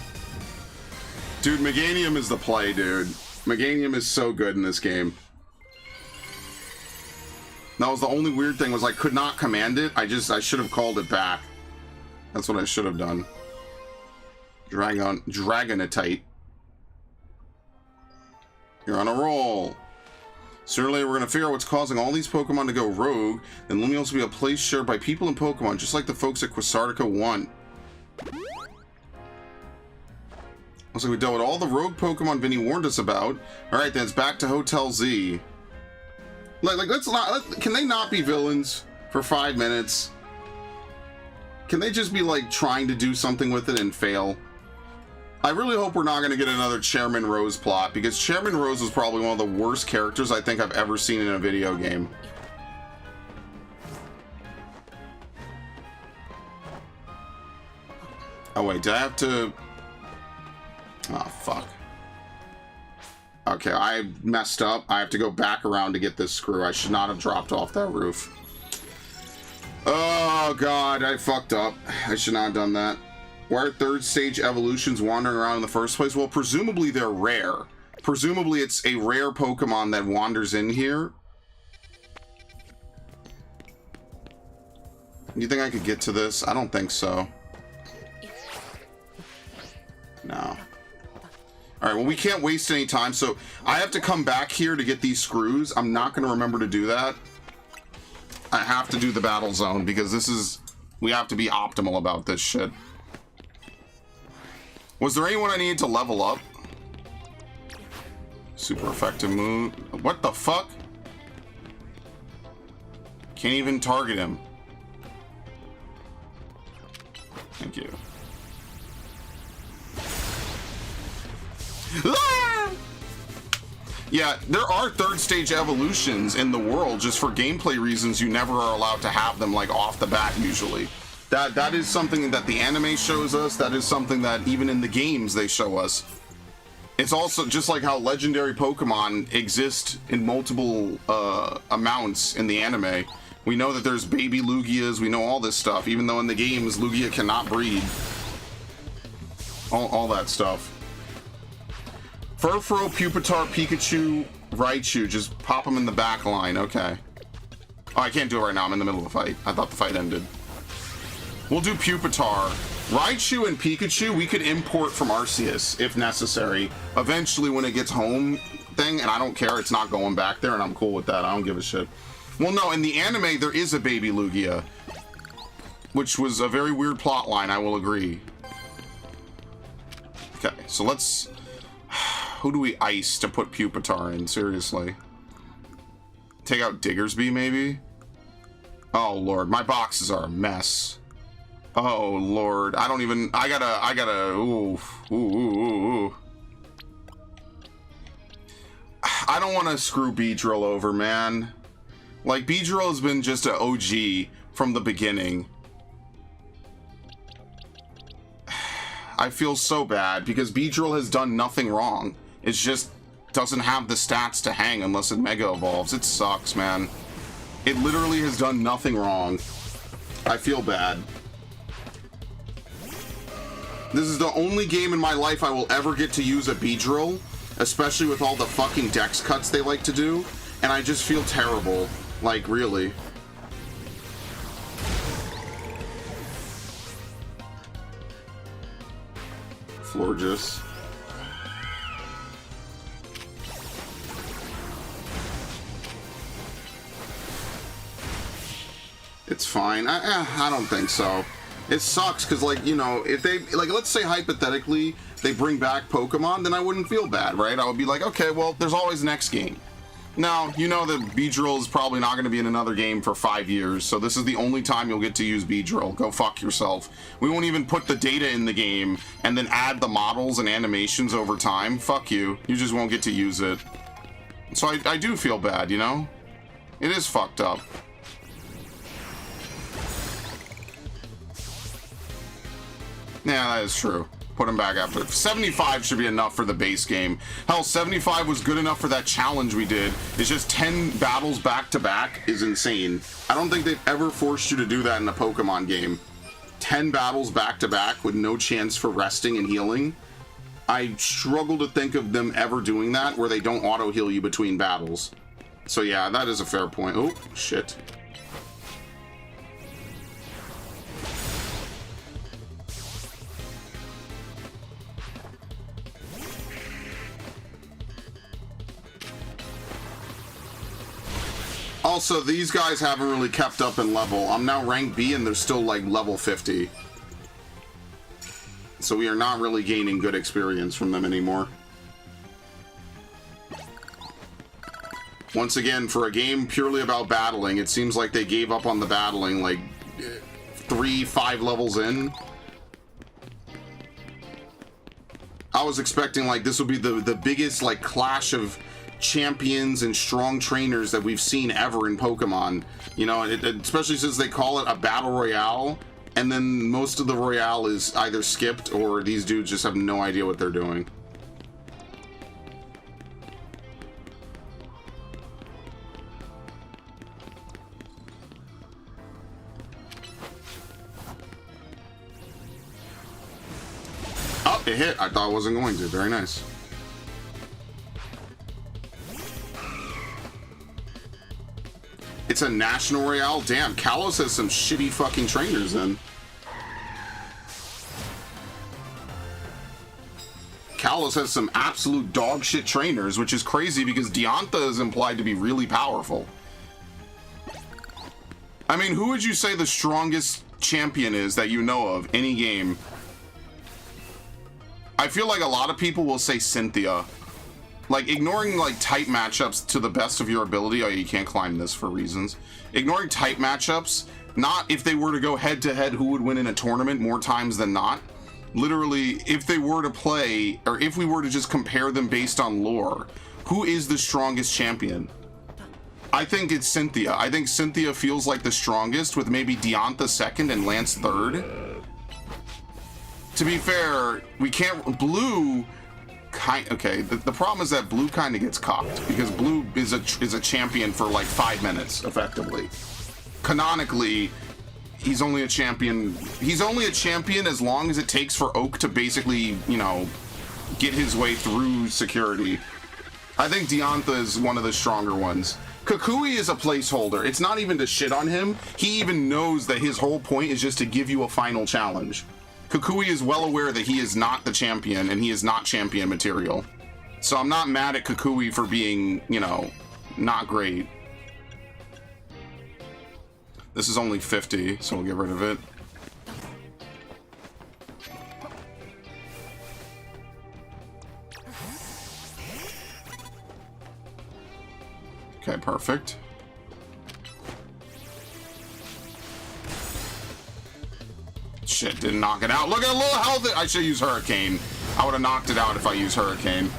Dude, Meganium is the play, dude. Meganium is so good in this game. That was the only weird thing, was I could not command it. I should have called it back. That's what I should have done. Dragonite. You're on a roll. Sooner or later, we're going to figure out what's causing all these Pokemon to go rogue, and Lumiose will be a place shared by people and Pokemon, just like the folks at Quasartica want. Looks like we dealt with all the rogue Pokemon Vinny warned us about. Alright, then it's back to Hotel Z. Let's not... Can they not be villains for 5 minutes? Can they just be, like, trying to do something with it and fail? I really hope we're not going to get another Chairman Rose plot, because Chairman Rose was probably one of the worst characters I think I've ever seen in a video game. Oh, wait, do I have to... Oh, fuck. Okay, I messed up. I have to go back around to get this screw. I should not have dropped off that roof. Oh, God, I fucked up. I should not have done that. Why are third stage evolutions wandering around in the first place? Well, presumably they're rare. Presumably it's a rare Pokemon that wanders in here. Do you think I could get to this? I don't think so. No. Alright, well, we can't waste any time, so I have to come back here to get these screws. I'm not going to remember to do that. I have to do the battle zone, because this is... We have to be optimal about this shit. Was there anyone I needed to level up? Super effective move. What the fuck? Can't even target him. Thank you. Ah! Yeah, there are third stage evolutions in the world. Just for gameplay reasons, you never are allowed to have them like off the bat usually. That is something that the anime shows us. That is something that even in the games they show us. It's also just like how legendary Pokemon exist in multiple amounts in the anime. We know that there's baby Lugias. We know all this stuff, even though in the games Lugia cannot breed. All that stuff. Furfrou, Pupitar, Pikachu, Raichu. Just pop them in the back line. Okay. Oh, I can't do it right now. I'm in the middle of a fight. I thought the fight ended. We'll do Pupitar. Raichu and Pikachu, we could import from Arceus if necessary. Eventually, when it gets home thing, and I don't care, it's not going back there, and I'm cool with that. I don't give a shit. Well, no, in the anime, there is a baby Lugia, which was a very weird plot line, I will agree. Okay, so let's... Who do we ice to put Pupitar in? Seriously. Take out Diggersby, maybe? Oh, Lord. My boxes are a mess. Oh, Lord. I gotta, ooh. I don't want to screw Beedrill over, man. Like, Beedrill has been just an OG from the beginning. I feel so bad because Beedrill has done nothing wrong. It's just doesn't have the stats to hang unless it Mega Evolves. It sucks, man. It literally has done nothing wrong. I feel bad. This is the only game in my life I will ever get to use a Beedrill, especially with all the fucking dex cuts they like to do, and I just feel terrible. Like, really. Florges. It's fine. I don't think so. It sucks because, like, you know, if they, like, let's say hypothetically they bring back Pokemon, then I wouldn't feel bad, right? I would be like, okay, well, there's always next game. Now, you know that Beedrill is probably not going to be in another game for 5 years, so this is the only time you'll get to use Beedrill. Go fuck yourself. We won't even put the data in the game and then add the models and animations over time. Fuck you. You just won't get to use it. So I do feel bad, you know? It is fucked up. Yeah, that is true. Put him back after. 75 should be enough for the base game. Hell, 75 was good enough for that challenge we did. It's just 10 battles back to back is insane. I don't think they've ever forced you to do that in a Pokemon game. 10 battles back to back with no chance for resting and healing. I struggle to think of them ever doing that where they don't auto heal you between battles. So yeah, that is a fair point. Oh, shit. Also, these guys haven't really kept up in level. I'm now rank B and they're still like level 50. So we are not really gaining good experience from them anymore. Once again, for a game purely about battling, it seems like they gave up on the battling like 3-5 levels in. I was expecting like this would be the biggest like clash of champions and strong trainers that we've seen ever in Pokemon, you know, especially since they call it a battle royale, and then most of the royale is either skipped or these dudes just have no idea what they're doing. Oh, it hit. I thought it wasn't going to. Very nice. It's a national royale? Damn, Kalos has some shitty fucking trainers then. Kalos has some absolute dog shit trainers, which is crazy because Diantha is implied to be really powerful. I mean, who would you say the strongest champion is that you know of, any game? I feel like a lot of people will say Cynthia. Like, ignoring, like, type matchups to the best of your ability. Oh, you can't climb this for reasons. Ignoring type matchups, not if they were to go head-to-head who would win in a tournament more times than not. Literally, if they were to play, or if we were to just compare them based on lore, who is the strongest champion? I think it's Cynthia. I think Cynthia feels like the strongest, with maybe Diantha second and Lance third. To be fair, we can't... Blue... Okay, the problem is that Blue kind of gets cocked because Blue is a champion for like 5 minutes, effectively. Canonically, he's only a champion. He's only a champion as long as it takes for Oak to basically, you know, get his way through security. I think Diantha is one of the stronger ones. Kukui is a placeholder. It's not even to shit on him. He even knows that his whole point is just to give you a final challenge. Kukui is well aware that he is not the champion and he is not champion material. So I'm not mad at Kukui for being, you know, not great. This is only 50, so we'll get rid of it. Okay, perfect. shit, didn't knock it out. Look at a little health. I should use Hurricane. I would have knocked it out if I used Hurricane.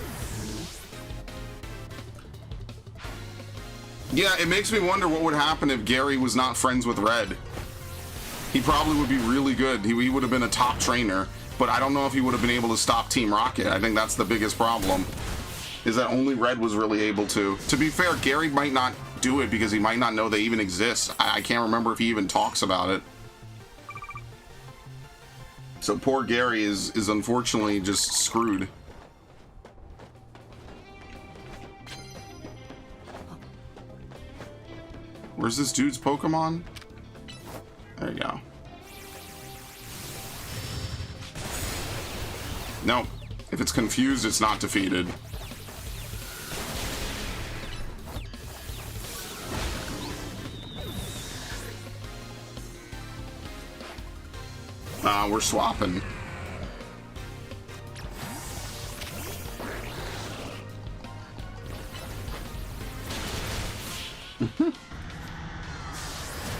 Yeah, it makes me wonder what would happen if Gary was not friends with Red. He probably would be really good. He would have been a top trainer, but I don't know if he would have been able to stop Team Rocket. I think that's the biggest problem, is that only Red was really able to. To be fair, Gary might not do it because he might not know they even exist. I can't remember if he even talks about it. So poor Gary is unfortunately just screwed. Where's this dude's Pokemon? There you go. Nope. If it's confused, it's not defeated. We're swapping.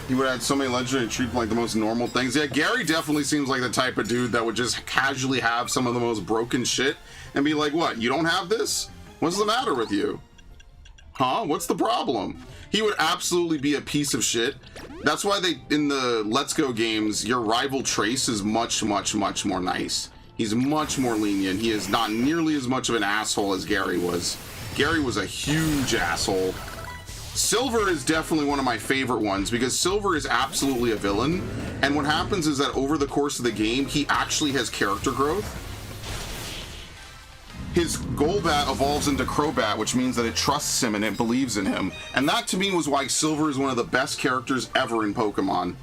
He would have had so many legendary treat like the most normal things. Yeah, Gary definitely seems like the type of dude that would just casually have some of the most broken shit and be like, what, you don't have this? What's the matter with you? Huh? What's the problem? He would absolutely be a piece of shit. That's why they, in the Let's Go games, your rival Trace is much, much, much more nice. He's much more lenient. He is not nearly as much of an asshole as Gary was. Gary was a huge asshole. Silver is definitely one of my favorite ones because Silver is absolutely a villain. And what happens is that over the course of the game, he actually has character growth. His Golbat evolves into Crobat, which means that it trusts him and it believes in him. And that to me was why Silver is one of the best characters ever in Pokemon.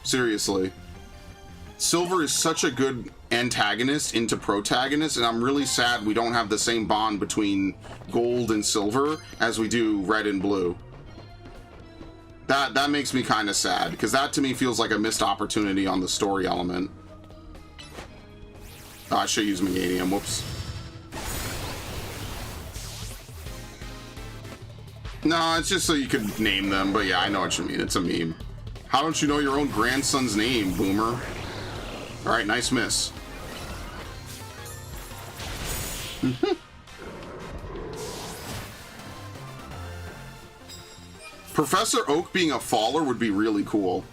Seriously. Silver is such a good antagonist into protagonist, and I'm really sad we don't have the same bond between Gold and Silver as we do Red and Blue. That makes me kind of sad, because that to me feels like a missed opportunity on the story element. Oh, I should use Meganium, whoops. No, it's just so you could name them, but yeah, I know what you mean. It's a meme. How don't you know your own grandson's name, Boomer? Alright, nice miss. Professor Oak being a faller would be really cool.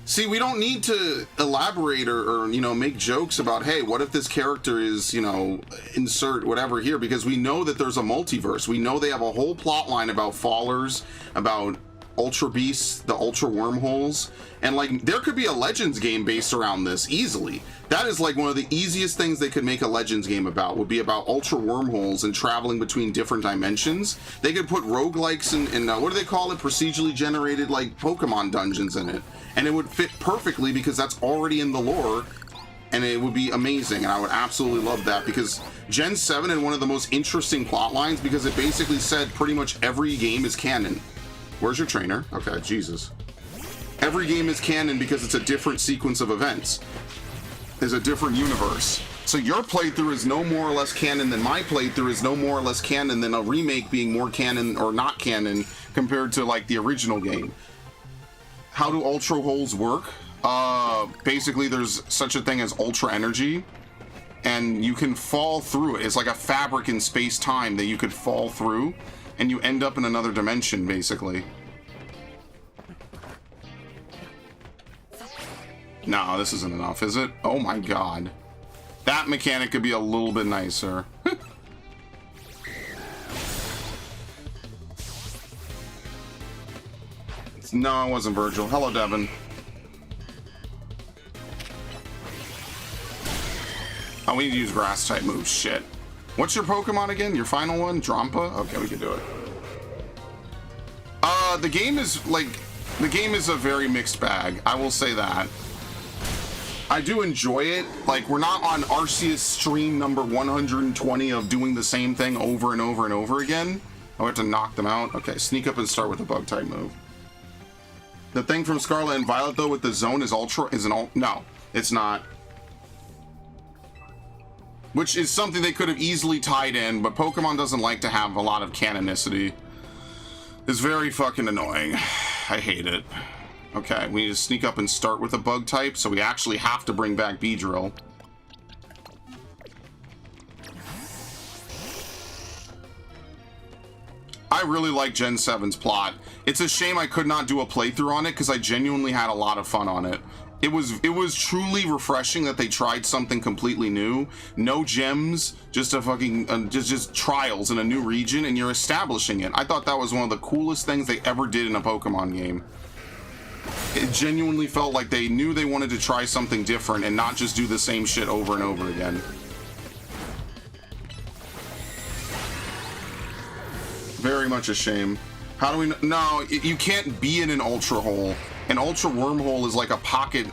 See, we don't need to elaborate or you know, make jokes about, hey, what if this character is, you know, insert whatever here, because we know that there's a multiverse. We know they have a whole plot line about fallers, about Ultra Beasts, the Ultra Wormholes, and like there could be a Legends game based around this easily. That is like one of the easiest things they could make a Legends game about, would be about Ultra Wormholes and traveling between different dimensions. They could put roguelikes and what do they call it? Procedurally generated like Pokemon dungeons in it. And it would fit perfectly because that's already in the lore, and it would be amazing, and I would absolutely love that, because Gen 7 had one of the most interesting plot lines because it basically said pretty much every game is canon. Where's your trainer? Okay, Jesus. Every game is canon because it's a different sequence of events. There's a different universe. So your playthrough is no more or less canon than my playthrough is no more or less canon than a remake being more canon or not canon compared to like the original game. How do Ultra Holes work? Basically there's such a thing as Ultra Energy, and you can fall through it. It's like a fabric in space-time that you could fall through, and you end up in another dimension, basically. No, this isn't enough, is it? Oh my god. That mechanic could be a little bit nicer. No, it wasn't Virgil. Hello, Devin. Oh, we need to use grass-type moves. Shit. What's your Pokemon again? Your final one? Drampa? Okay, we can do it. The game is, like... The game is a very mixed bag. I will say that. I do enjoy it. Like, we're not on Arceus stream number 120 of doing the same thing over and over and over again. I have to knock them out. Okay, sneak up and start with a Bug-type move. The thing from Scarlet and Violet, though, with the zone is no, it's not. Which is something they could have easily tied in, but Pokemon doesn't like to have a lot of canonicity. It's very fucking annoying. I hate it. Okay, we need to sneak up and start with a bug type, so we actually have to bring back Beedrill. I really like Gen 7's plot. It's a shame I could not do a playthrough on it because I genuinely had a lot of fun on it. It was truly refreshing that they tried something completely new. No gems, just a fucking just trials in a new region, and you're establishing it. I thought that was one of the coolest things they ever did in a Pokemon game. It genuinely felt like they knew they wanted to try something different and not just do the same shit over and over again. Very much a shame. How do we know? No, you can't be in an ultra hole. An ultra wormhole is like a pocket,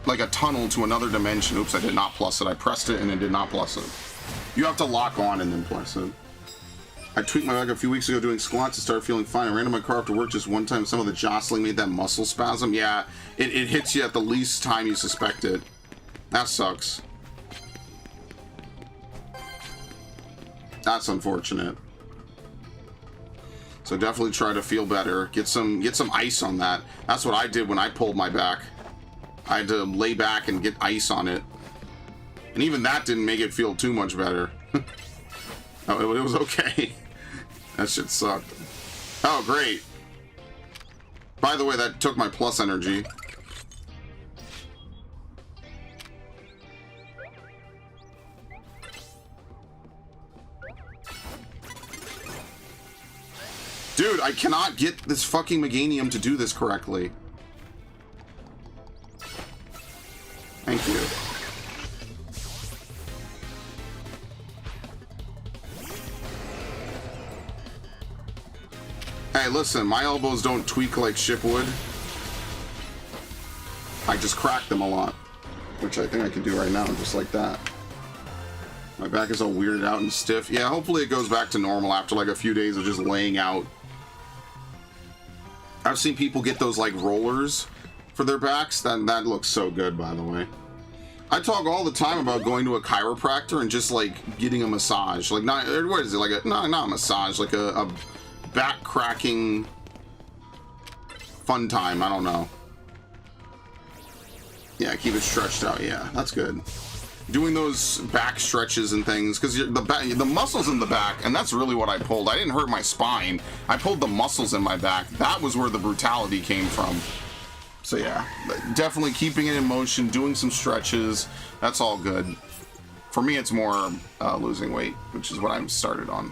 like a tunnel to another dimension. Oops, I did not plus it. I pressed it and it did not plus it. You have to lock on and then plus it. I tweaked my leg a few weeks ago doing squats and started feeling fine. I ran to my car after work just one time. Some of the jostling made that muscle spasm. Yeah, it hits you at the least time you suspect it. That sucks. That's unfortunate. So definitely try to feel better. Get some ice on that. That's what I did when I pulled my back. I had to lay back and get ice on it. And even that didn't make it feel too much better. Oh, it was okay. That shit sucked. Oh, great. By the way, that took my plus energy. Dude, I cannot get this fucking Meganium to do this correctly. Thank you. Hey, listen, my elbows don't tweak like ship would. I just crack them a lot, which I think I can do right now, just like that. My back is all weirded out and stiff. Yeah, hopefully it goes back to normal after like a few days of just laying out. I've seen people get those like rollers for their backs. That looks so good, by the way. I talk all the time about going to a chiropractor and just like getting a massage. Like, not, what is it? Like a, no, not a massage, like a back cracking fun time. I don't know. Yeah, keep it stretched out. Yeah, that's good. Doing those back stretches and things, because the muscles in the back, and that's really what I pulled. I didn't hurt my spine. I pulled the muscles in my back. That was where the brutality came from. So yeah, definitely keeping it in motion, doing some stretches. That's all good. For me, it's more losing weight, which is what I'm started on.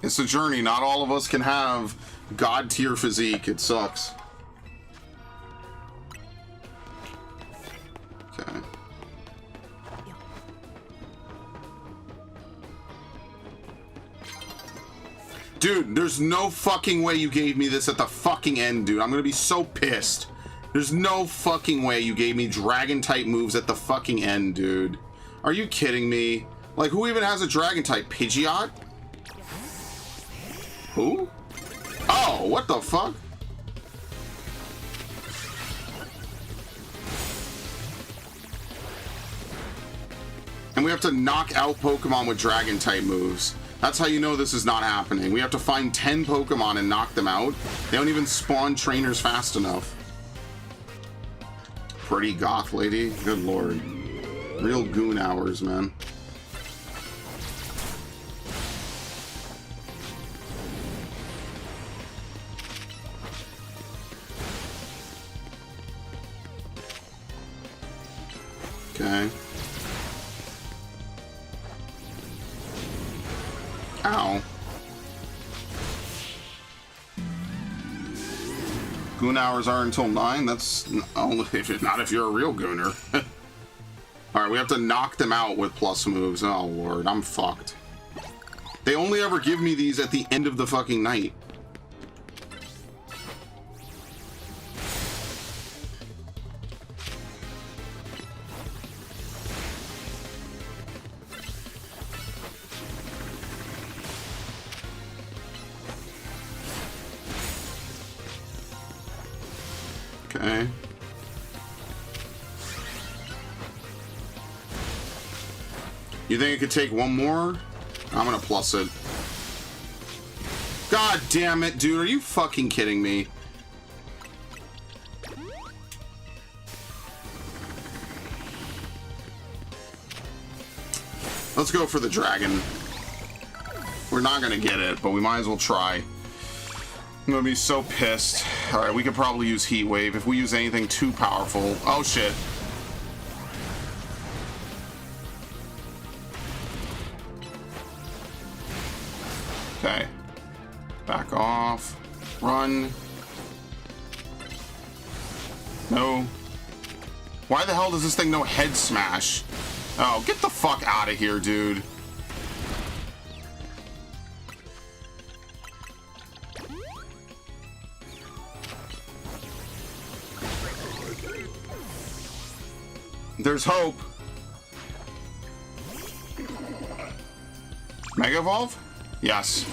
It's a journey. Not all of us can have God tier physique. It sucks. Okay. Dude, there's no fucking way you gave me this at the fucking end, dude. I'm gonna be so pissed. There's no fucking way you gave me dragon type moves at the fucking end, dude. Are you kidding me? Like, who even has a dragon type? Pidgeot? Who? Oh, what the fuck? And we have to knock out Pokemon with dragon type moves. That's how you know this is not happening. We have to find 10 Pokemon and knock them out. They don't even spawn trainers fast enough. Pretty goth lady. Good lord. Real goon hours, man. Okay. Ow. Goon hours are until 9. That's only if not if you're a real gooner. Alright, we have to knock them out with plus moves. Oh lord, I'm fucked. They only ever give me these at the end of the fucking night. Okay. You think it could take one more? I'm gonna plus it. God damn it, dude. Are you fucking kidding me? Let's go for the dragon. We're not gonna get it, but we might as well try. I'm gonna be so pissed. Alright, we could probably use Heat Wave if we use anything too powerful. Oh shit. Okay. Back off. Run. No. Why the hell does this thing know head smash? Oh, get the fuck out of here, dude. There's hope. Mega Evolve? Yes.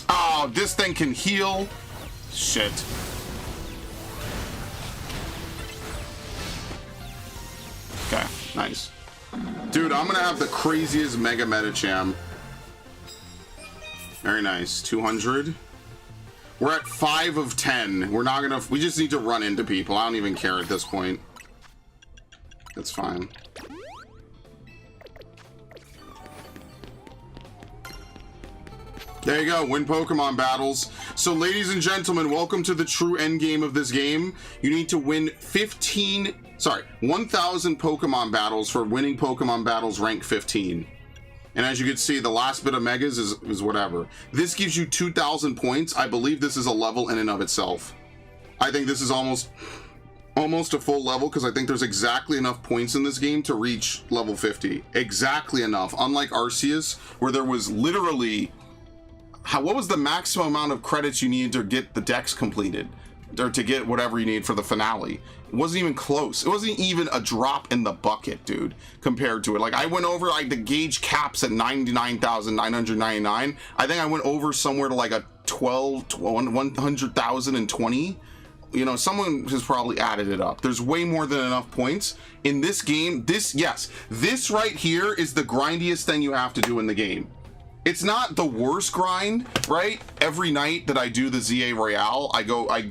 Oh, this thing can heal. Shit. Okay, nice. Dude, I'm gonna have the craziest Mega Medicham. Very nice. 200. We're at 5 of 10. We're not gonna... We just need to run into people. I don't even care at this point. That's fine. There you go, win Pokemon battles. So ladies and gentlemen, welcome to the true end game of this game. You need to win 1,000 Pokemon battles for winning Pokemon battles rank 15. And as you can see, the last bit of Megas is whatever. This gives you 2,000 points. I believe this is a level in and of itself. I think this is almost a full level because I think there's exactly enough points in this game to reach level 50. Exactly enough. Unlike Arceus, where there was literally... what was the maximum amount of credits you needed to get the decks completed? Or to get whatever you need for the finale? It wasn't even close. It wasn't even a drop in the bucket, dude, compared to it. Like, I went over, like, the gauge caps at 99,999. I think I went over somewhere to, like, a 100,020. You know, someone has probably added it up. There's way more than enough points. In this game, this right here is the grindiest thing you have to do in the game. It's not the worst grind, right? Every night that I do the ZA Royale, I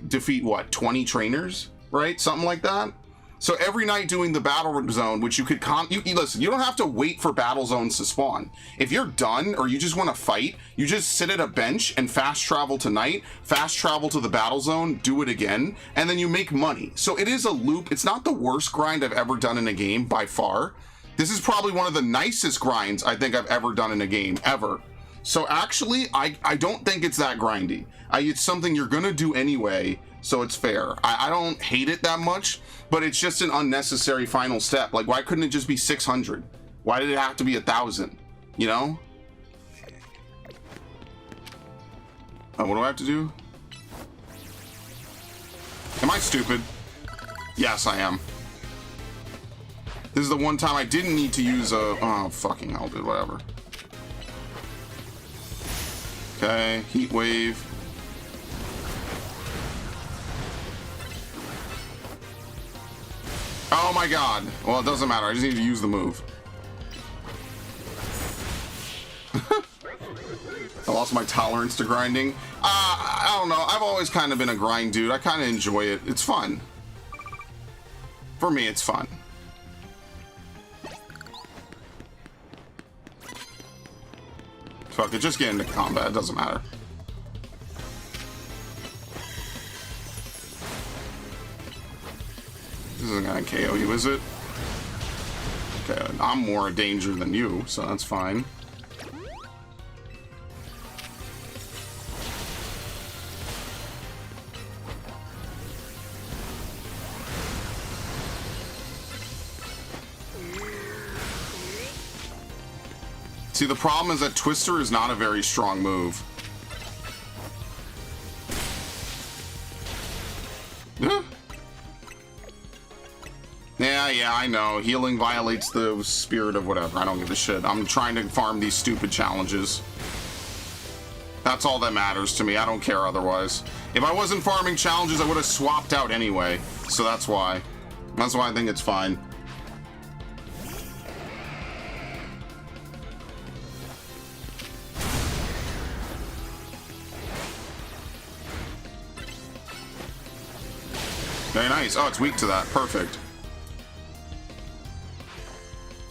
defeat, what, 20 trainers, right? Something like that. So every night doing the battle zone, which you could listen, you don't have to wait for battle zones to spawn. If you're done or you just want to fight, you just sit at a bench and fast travel to night, fast travel to the battle zone, do it again, and then you make money. So it is a loop. It's not the worst grind I've ever done in a game by far. This is probably one of the nicest grinds I think I've ever done in a game, ever. So actually, I don't think it's that grindy. It's something you're gonna do anyway, so it's fair. I don't hate it that much, but it's just an unnecessary final step. Like, why couldn't it just be 600? Why did it have to be 1,000? You know? What do I have to do? Am I stupid? Yes, I am. This is the one time I didn't need to use a... Oh, fucking hell, dude, whatever. Okay, Heat Wave. Oh my god. Well, it doesn't matter. I just need to use the move. I lost my tolerance to grinding. I don't know. I've always kind of been a grind dude. I kind of enjoy it. It's fun. For me, it's fun. Fuck it, just get into combat, it doesn't matter. This isn't gonna KO you, is it? Okay, I'm more a danger than you, so that's fine. See, the problem is that Twister is not a very strong move. Yeah, I know. Healing violates the spirit of whatever. I don't give a shit. I'm trying to farm these stupid challenges. That's all that matters to me. I don't care otherwise. If I wasn't farming challenges, I would have swapped out anyway. So that's why. That's why I think it's fine. Very nice. Oh, it's weak to that. Perfect.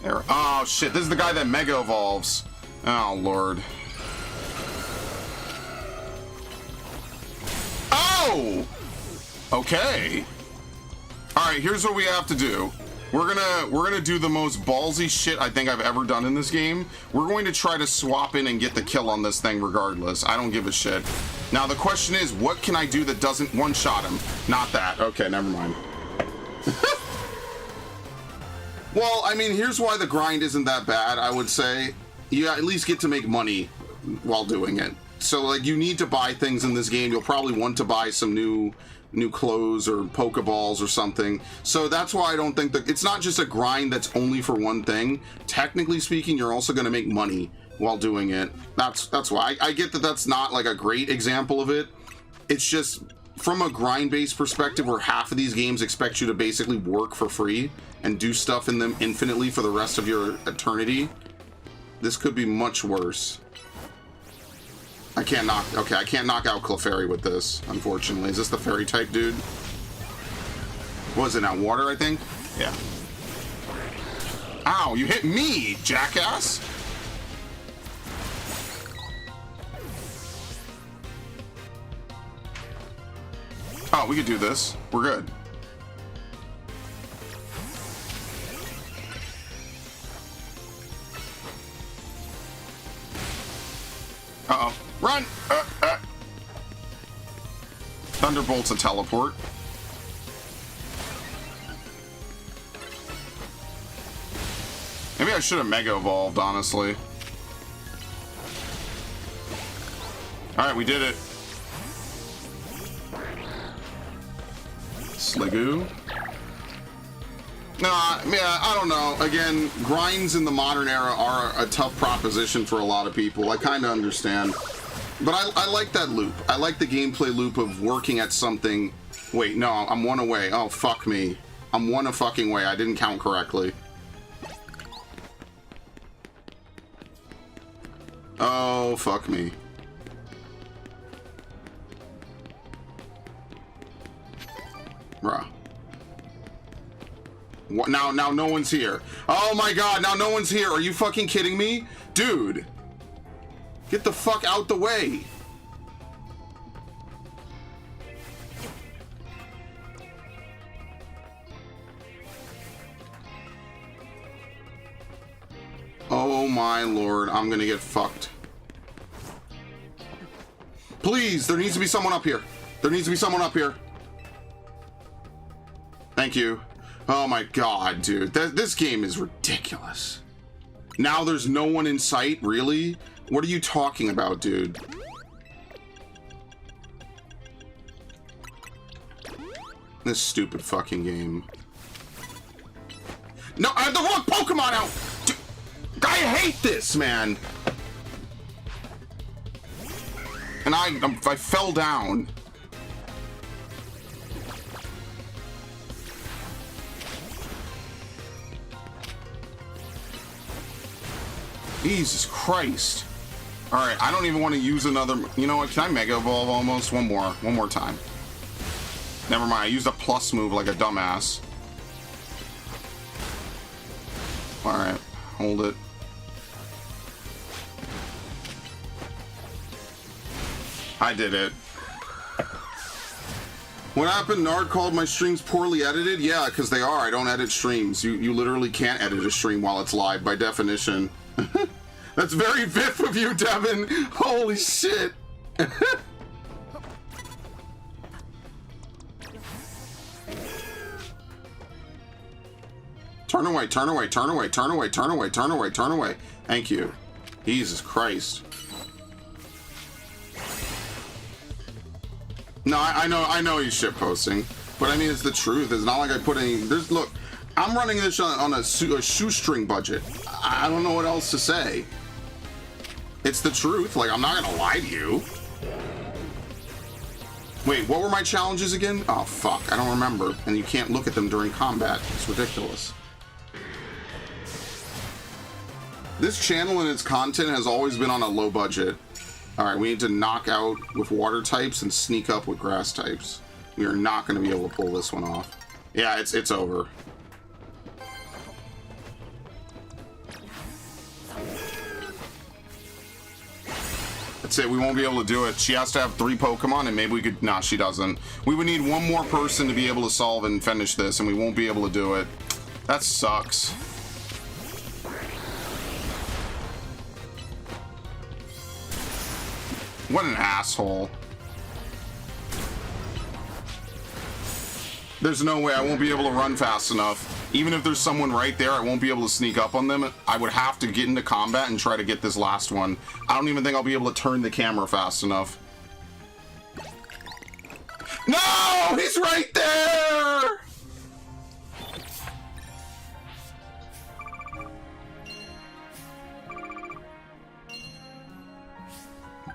There. Oh, shit. This is the guy that Mega Evolves. Oh, Lord. Oh! Okay. Alright, here's what we have to do. We're gonna do the most ballsy shit I think I've ever done in this game. We're going to try to swap in and get the kill on this thing regardless. I don't give a shit. Now the question is, what can I do that doesn't one-shot him? Not that. Okay, never mind. Well, I mean, here's why the grind isn't that bad, I would say. You at least get to make money while doing it. So, like, you need to buy things in this game. You'll probably want to buy some new clothes or Pokeballs or something. So that's why I don't think that it's not just a grind that's only for one thing. Technically speaking, you're also going to make money while doing it. That's why I get that that's not like a great example of it. It's just from a grind-based perspective where half of these games expect you to basically work for free and do stuff in them infinitely for the rest of your eternity. This could be much worse. I can't knock out Clefairy with this, unfortunately. Is this the fairy type dude? What is it now? Water, I think? Yeah. Ow, you hit me, jackass! Oh, we could do this. We're good. Uh-oh. Run! Thunderbolt's a teleport. Maybe I should have Mega Evolved, honestly. Alright, we did it. Sligoo. Nah, yeah, I don't know. Again, grinds in the modern era are a tough proposition for a lot of people. I kind of understand. But I like that loop. I like the gameplay loop of working at something. Wait, no, I'm one away. Oh, fuck me. I'm one a fucking way. I didn't count correctly. Oh, fuck me. Bruh. What, now no one's here. Oh my god, now no one's here. Are you fucking kidding me? Dude. Get the fuck out the way. Oh my lord, I'm gonna get fucked. Please, there needs to be someone up here. There needs to be someone up here. Thank you. Oh my god, dude. This game is ridiculous. Now there's no one in sight? Really? What are you talking about, dude? This stupid fucking game. No, I have the wrong Pokemon out! Dude, I hate this, man! And I fell down. Jesus Christ. Alright, I don't even want to use another... You know what? Can I Mega Evolve almost? One more time. Never mind. I used a plus move like a dumbass. Alright. Hold it. I did it. What happened? Nard called my streams poorly edited? Yeah, because they are. I don't edit streams. You literally can't edit a stream while it's live, by definition. That's very Vip of you, Devin. Holy shit. Turn away, turn away, turn away, turn away, turn away, turn away, turn away. Thank you. Jesus Christ. No, I know he's shitposting, but I mean, it's the truth. It's not like I put any... Look, I'm running this on a shoestring budget. I don't know what else to say. It's the truth. Like, I'm not gonna lie to you. Wait, what were my challenges again? Oh, fuck. I don't remember. And you can't look at them during combat. It's ridiculous. This channel and its content has always been on a low budget. Alright, we need to knock out with water types and sneak up with grass types. We are not going to be able to pull this one off. Yeah, it's over. That's it, we won't be able to do it. She has to have 3 Pokemon and maybe we could... Nah, she doesn't. We would need one more person to be able to solve and finish this and we won't be able to do it. That sucks. What an asshole. There's no way I won't be able to run fast enough. Even if there's someone right there, I won't be able to sneak up on them. I would have to get into combat and try to get this last one. I don't even think I'll be able to turn the camera fast enough. No! He's right there!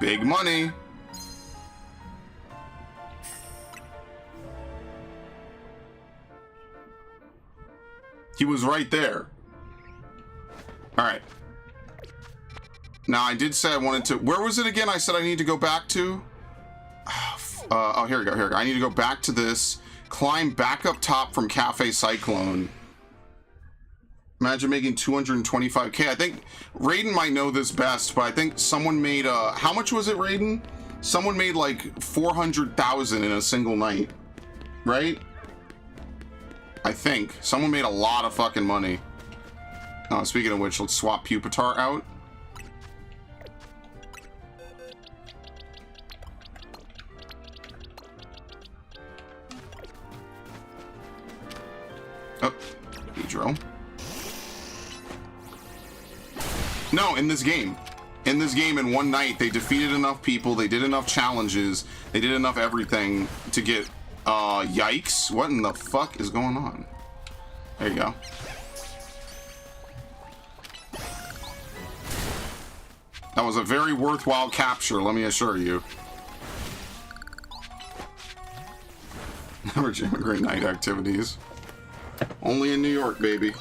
Big money. He was right there. All right. Now, I did say I wanted to... Where was it again? I said I need to go back to... oh, here we go, here we go. I need to go back to this. Climb back up top from Cafe Cyclone. Imagine making 225k. I think Raiden might know this best, but I think someone made... how much was it, Raiden? Someone made like 400,000 in a single night. Right? I think. Someone made a lot of fucking money. Oh, speaking of which, let's swap Pupitar out. Oh, Pedro. No, in this game. In this game, in one night, they defeated enough people, they did enough challenges, they did enough everything to get... yikes. What in the fuck is going on? There you go. That was a very worthwhile capture, let me assure you. Never immigrant night activities. Only in New York, baby.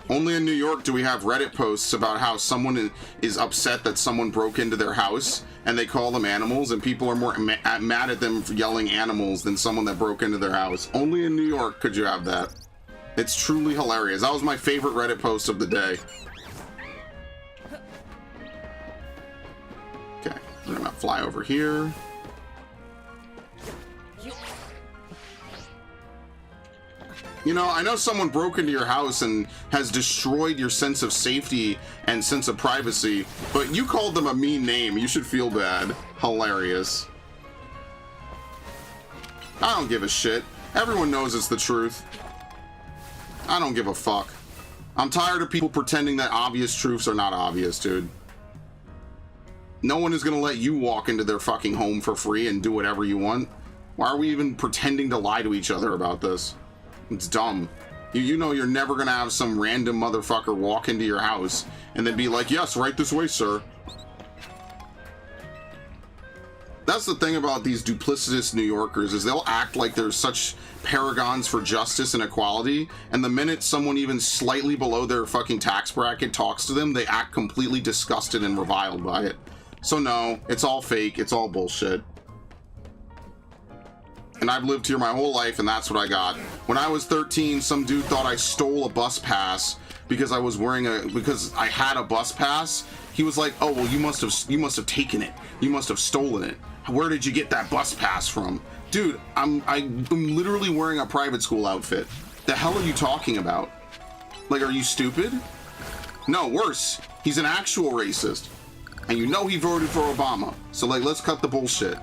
Only in New York do we have Reddit posts about how someone is upset that someone broke into their house and they call them animals, and people are more mad at them for yelling animals than someone that broke into their house. Only in New York could you have that. It's truly hilarious. That was my favorite Reddit post of the day. Okay, we're gonna fly over here. You know, I know someone broke into your house and has destroyed your sense of safety and sense of privacy, but you called them a mean name. You should feel bad. Hilarious. I don't give a shit. Everyone knows it's the truth. I don't give a fuck. I'm tired of people pretending that obvious truths are not obvious, dude. No one is gonna let you walk into their fucking home for free and do whatever you want. Why are we even pretending to lie to each other about this? It's dumb. You know you're never gonna have some random motherfucker walk into your house and then be like, yes, right this way, sir. That's the thing about these duplicitous New Yorkers, is they'll act like they're such paragons for justice and equality, and the minute someone even slightly below their fucking tax bracket talks to them, they act completely disgusted and reviled by it. So no, it's all fake, it's all bullshit. And I've lived here my whole life, and that's what I got. When I was 13, some dude thought I stole a bus pass because I was wearing because I had a bus pass. He was like, "Oh, well, you must have taken it. You must have stolen it. Where did you get that bus pass from?" Dude, I'm literally wearing a private school outfit. The hell are you talking about? Like, are you stupid? No, worse. He's an actual racist. And you know he voted for Obama. So, like, let's cut the bullshit.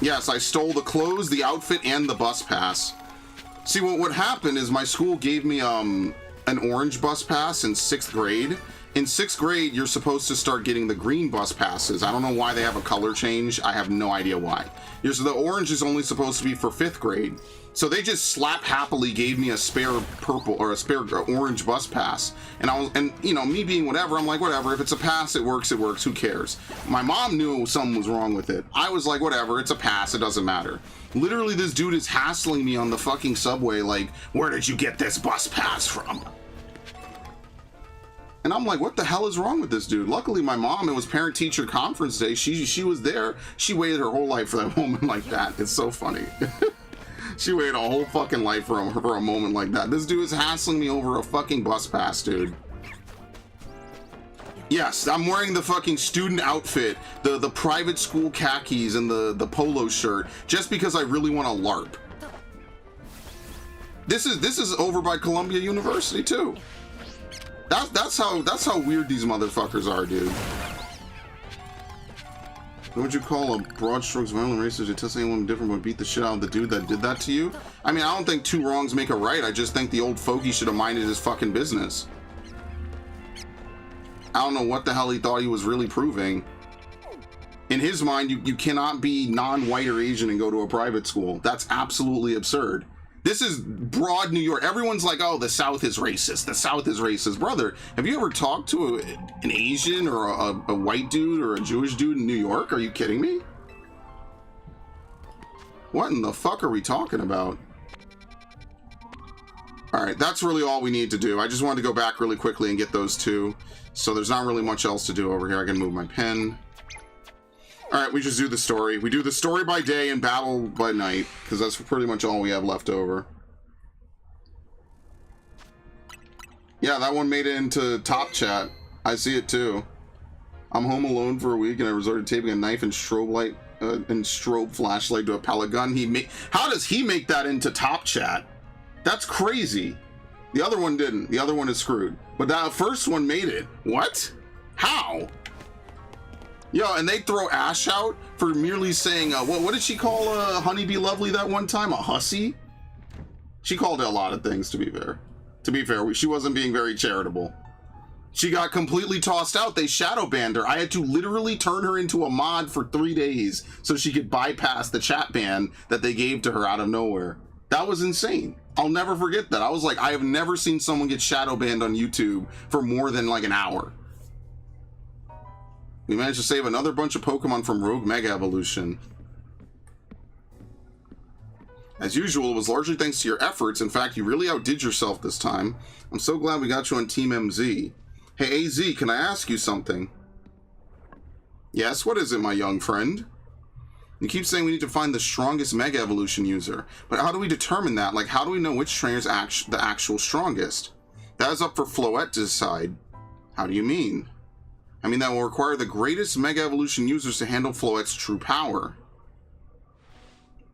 Yes, I stole the clothes, the outfit, and the bus pass. See, what happened is my school gave me an orange bus pass in 6th grade, in 6th grade, you're supposed to start getting the green bus passes. I don't know why they have a color change. I have no idea why. The orange is only supposed to be for 5th grade. So they just slap happily gave me a spare purple or a spare orange bus pass. And you know, me being whatever, I'm like, whatever. If it's a pass, it works, who cares? My mom knew something was wrong with it. I was like, whatever, it's a pass, it doesn't matter. Literally, this dude is hassling me on the fucking subway like, where did you get this bus pass from? And I'm like, what the hell is wrong with this dude? Luckily, my mom, it was parent-teacher conference day. She was there. She waited her whole life for that moment like that. It's so funny. She waited a whole fucking life for a moment like that. This dude is hassling me over a fucking bus pass, dude. Yes, I'm wearing the fucking student outfit, the private school khakis and the polo shirt, just because I really want to LARP. This is over by Columbia University too. That's how weird these motherfuckers are, dude. What would you call a broad strokes violent racist who tells anyone different but beat the shit out of the dude that did that to you? I mean, I don't think 2 wrongs make a right. I just think the old fogey should have minded his fucking business. I don't know what the hell he thought he was really proving. In his mind, you cannot be non-white or Asian and go to a private school. That's absolutely absurd. This is broad New York. Everyone's like, oh, the South is racist. The South is racist. Brother, have you ever talked to an Asian or a white dude or a Jewish dude in New York? Are you kidding me? What in the fuck are we talking about? All right, that's really all we need to do. I just wanted to go back really quickly and get those 2. So there's not really much else to do over here. I can move my pen. All right, we just do the story. We do the story by day and battle by night, because that's pretty much all we have left over. Yeah, that one made it into top chat. I see it too. I'm home alone for a week and I resorted to taping a knife and strobe flashlight to a pellet gun. How does he make that into top chat? That's crazy. The other one didn't. The other one is screwed. But that first one made it. What? How? Yo, and they throw Ash out for merely saying, what did she call Honeybee Lovely that one time? A hussy? She called it a lot of things, to be fair. To be fair, she wasn't being very charitable. She got completely tossed out. They shadow banned her. I had to literally turn her into a mod for 3 days so she could bypass the chat ban that they gave to her out of nowhere. That was insane. I'll never forget that. I was like, I have never seen someone get shadow banned on YouTube for more than like an hour. We managed to save another bunch of Pokemon from Rogue Mega Evolution. As usual, it was largely thanks to your efforts. In fact, you really outdid yourself this time. I'm so glad we got you on Team MZ. Hey, AZ, can I ask you something? Yes, what is it, my young friend? You keep saying we need to find the strongest Mega Evolution user. But how do we determine that? Like, how do we know which trainer's the actual strongest? That is up for Floette to decide. How do you mean? I mean, that will require the greatest Mega Evolution users to handle Floette's true power.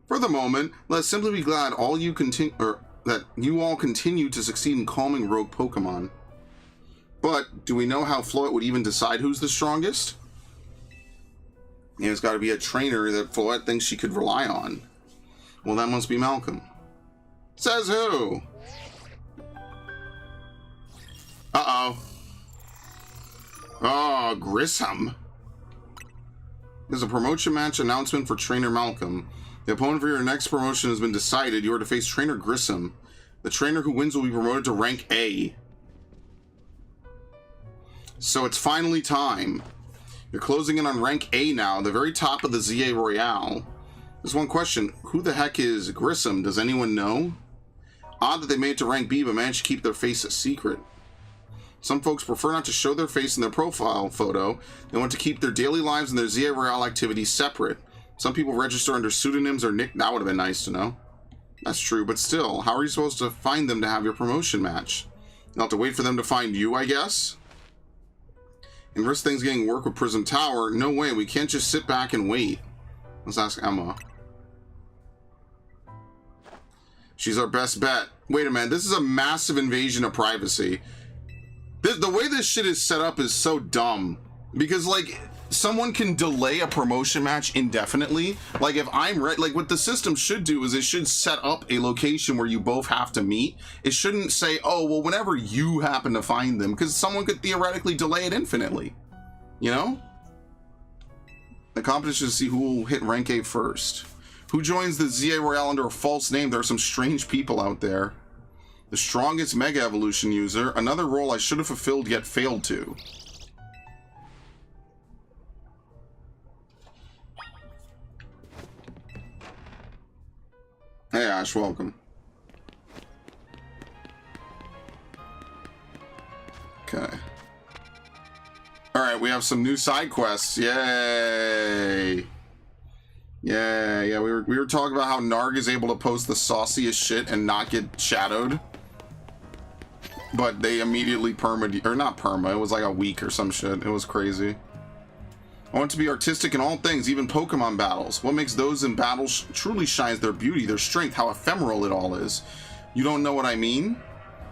For the moment, let's simply be glad that you all continue to succeed in calming rogue Pokemon. But, do we know how Floette would even decide who's the strongest? It's got to be a trainer that Floette thinks she could rely on. Well, that must be Malcolm. Says who? Uh-oh. Oh, Grissom. There's a promotion match announcement for Trainer Malcolm. The opponent for your next promotion has been decided. You are to face Trainer Grissom. The trainer who wins will be promoted to rank A. So it's finally time. You're closing in on rank A now, the very top of the ZA Royale. There's one question. Who the heck is Grissom? Does anyone know? Odd that they made it to rank B but managed to keep their face a secret. Some folks prefer not to show their face in their profile photo. They want to keep their daily lives and their ZA Royale activities separate. Some people register under pseudonyms or nick. That would have been nice to know. That's true, but still, how are you supposed to find them to have your promotion match? You'll have to wait for them to find you, I guess? And risk things getting work with Prism Tower? No way, we can't just sit back and wait. Let's ask Emma. She's our best bet. Wait a minute, this is a massive invasion of privacy. The way this shit is set up is so dumb. Because, like, someone can delay a promotion match indefinitely. Like, if I'm like, what the system should do is it should set up a location where you both have to meet. It shouldn't say, oh, well, whenever you happen to find them, because someone could theoretically delay it infinitely. You know? The competition to see who will hit rank 8 first. Who joins the ZA Royale under a false name? There are some strange people out there. The strongest Mega Evolution user. Another role I should have fulfilled yet failed to. Hey Ash, welcome. Okay. Alright, we have some new side quests. Yay! Yeah, we were talking about how Narg is able to post the sauciest shit and not get shadowed. But they immediately perma, or not perma, it was like a week or some shit. It was crazy. I want to be artistic in all things, even Pokemon battles. What makes those in battles truly shines their beauty, their strength, how ephemeral it all is. You don't know what I mean?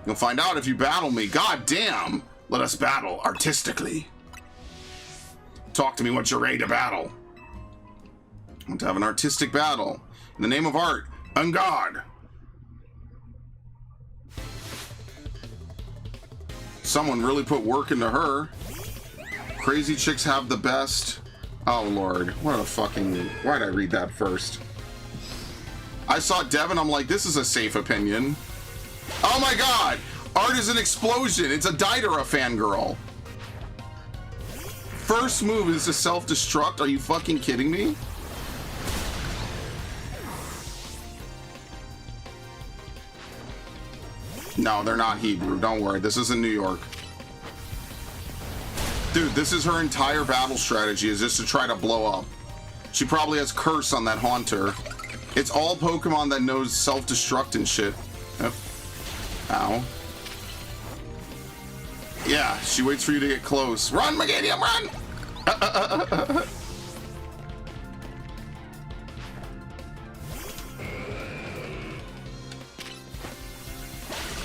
You'll find out if you battle me. God damn! Let us battle artistically. Talk to me once you're ready to battle. I want to have an artistic battle. In the name of art, on God. Someone really put work into her. Crazy chicks have the best. Oh lord, what a fucking... Why'd I read that first? I saw Devin, I'm like, this is a safe opinion. Oh my god! Art is an explosion! It's a Daidara fangirl! First move is to self-destruct? Are you fucking kidding me? No, they're not Hebrew. Don't worry. This isn't New York. Dude, this is her entire battle strategy, is just to try to blow up. She probably has Curse on that Haunter. It's all Pokemon that knows self-destruct and shit. Yep. Ow. Yeah, she waits for you to get close. Run, Meganium, run!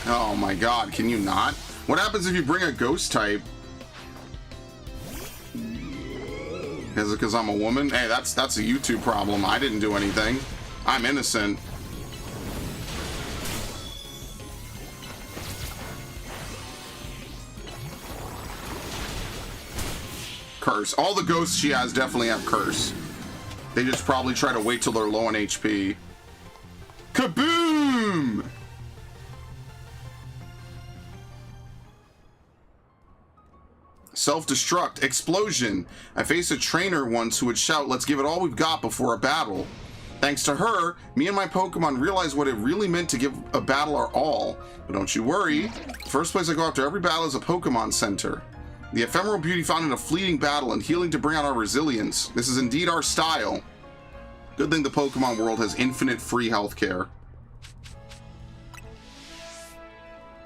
Oh my god, can you not? What happens if you bring a ghost type? Is it because I'm a woman? Hey, that's a YouTube problem. I didn't do anything. I'm innocent. Curse. All the ghosts she has definitely have Curse. They just probably try to wait till they're low on HP. Kaboom! Self-destruct. Explosion. I faced a trainer once who would shout, "Let's give it all we've got before a battle." Thanks to her, me and my Pokemon realized what it really meant to give a battle our all. But don't you worry. The first place I go after every battle is a Pokemon Center. The ephemeral beauty found in a fleeting battle and healing to bring out our resilience. This is indeed our style. Good thing the Pokemon world has infinite free healthcare.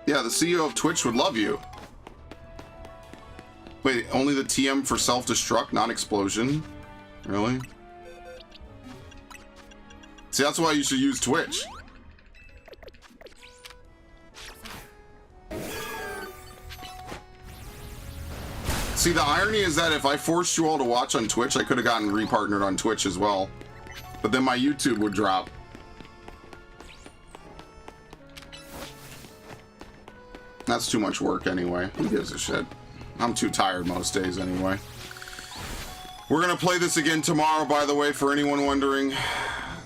Yeah, the CEO of Twitch would love you. Wait, only the TM for self-destruct, not explosion? Really? See, that's why you should use Twitch. See, the irony is that if I forced you all to watch on Twitch, I could have gotten repartnered on Twitch as well. But then my YouTube would drop. That's too much work anyway. Who gives a shit? I'm too tired most days anyway. We're gonna play this again tomorrow, by the way, for anyone wondering.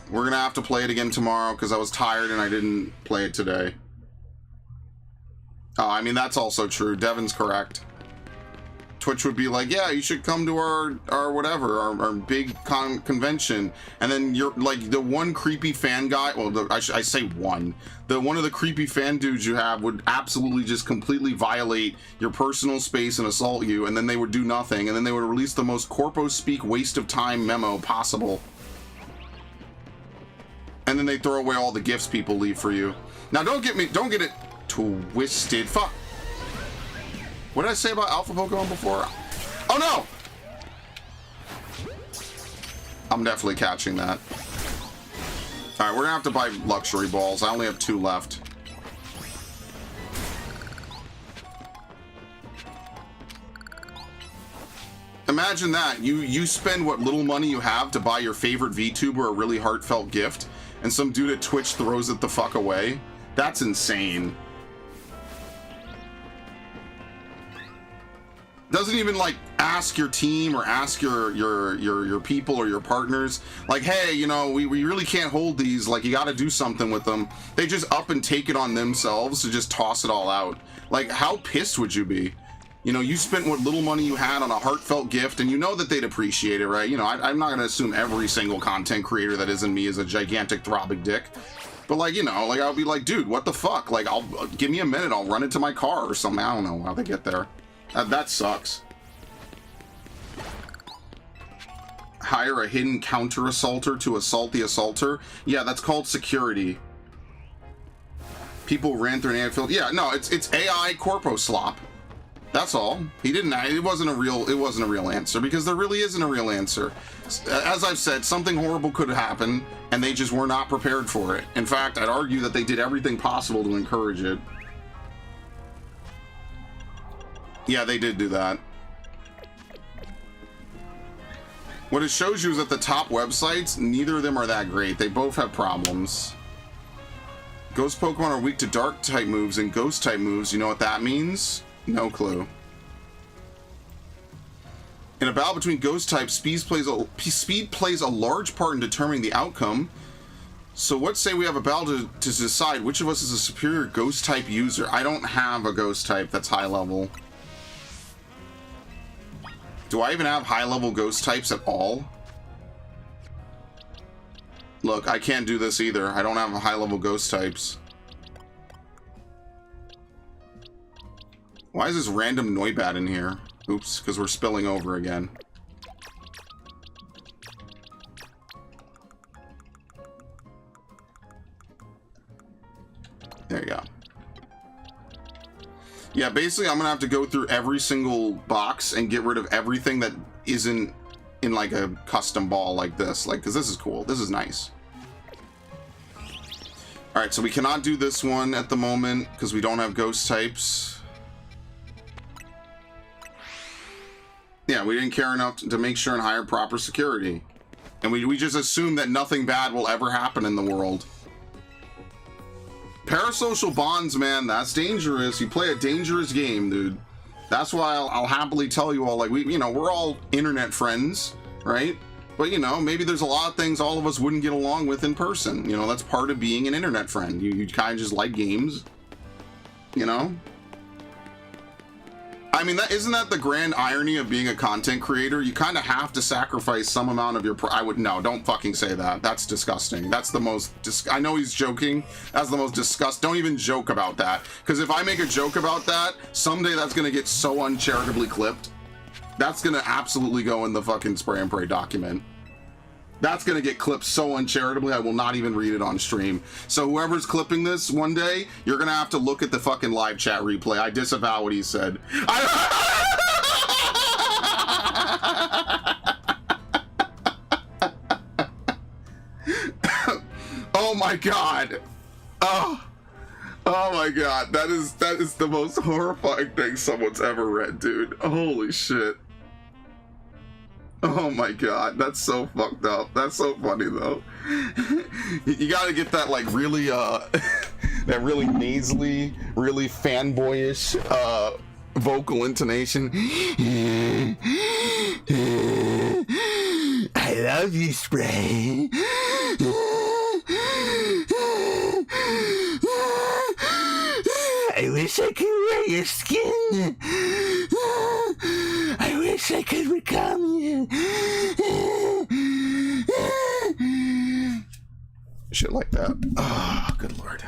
We're gonna have to play it again tomorrow because I was tired and I didn't play it today. Oh, I mean, that's also true. Devin's correct. Twitch would be like, yeah, you should come to our whatever, our big convention. And then you're like the one creepy fan guy. Well, I say one. One of the creepy fan dudes you have would absolutely just completely violate your personal space and assault you. And then they would do nothing. And then they would release the most corpo speak waste of time memo possible. And then they throw away all the gifts people leave for you. Now, don't get it twisted. Fuck. What did I say about Alpha Pokemon before? Oh no! I'm definitely catching that. Alright, we're gonna have to buy luxury balls. I only have 2 left. Imagine that. You spend what little money you have to buy your favorite VTuber a really heartfelt gift, and some dude at Twitch throws it the fuck away. That's insane. Doesn't even like ask your team or ask your people or your partners, like, hey, you know, we really can't hold these, like, you got to do something with them. They just up and take it on themselves to just toss it all out. Like, how pissed would you be? You know, you spent what little money you had on a heartfelt gift, and you know that they'd appreciate it, right? You know, I'm not gonna assume every single content creator that isn't me is a gigantic throbbing dick, but like, you know, like, I'll be like, dude, what the fuck? Like, give me a minute, I'll run it to my car or something. I don't know how they get there. That sucks. Hire a hidden counter assaulter to assault the assaulter. Yeah, that's called security. People ran through an airfield. Yeah, no, it's AI corpo slop. That's all. He didn't. It wasn't a real answer, because there really isn't a real answer. As I've said, something horrible could happen, and they just were not prepared for it. In fact, I'd argue that they did everything possible to encourage it. Yeah, they did do that. What it shows you is that the top websites, neither of them are that great. They both have problems. Ghost Pokemon are weak to dark type moves and ghost type moves. You know what that means? No clue. In a battle between ghost types, speed plays a large part in determining the outcome. So let's say we have a battle to decide which of us is a superior ghost type user. I don't have a ghost type that's high level. Do I even have high-level ghost types at all? Look, I can't do this either. I don't have high-level ghost types. Why is this random Noibat in here? Oops, because we're spilling over again. There you go. Yeah, basically I'm gonna have to go through every single box and get rid of everything that isn't in like a custom ball like this, like, because this is cool, this is nice. All right, so we cannot do this one at the moment because we don't have ghost types. Yeah, we didn't care enough to make sure and hire proper security, and we just assume that nothing bad will ever happen in the world. Parasocial bonds, man, that's dangerous. You play a dangerous game, dude. That's why I'll happily tell you all, like, we're all internet friends, right? But, you know, maybe there's a lot of things all of us wouldn't get along with in person. You know, that's part of being an internet friend. You kind of just like games, you know? I mean, isn't that the grand irony of being a content creator? You kind of have to sacrifice some amount of your... No, don't fucking say that. That's disgusting. That's the most... I know he's joking. That's the most disgusting. Don't even joke about that. Because if I make a joke about that, someday that's going to get so uncharitably clipped. That's going to absolutely go in the fucking Spray and Pray document. That's going to get clipped so uncharitably, I will not even read it on stream. So whoever's clipping this one day, you're going to have to look at the fucking live chat replay. I disavow what he said. Oh my god. Oh my god. That is the most horrifying thing someone's ever read, dude. Holy shit. Oh my god, that's so fucked up. That's so funny though. You gotta get that like really that really nasally, really fanboyish vocal intonation. I love you, Spray. I wish I could wear your skin. I wish I could become you. Shit like that. Oh, good lord.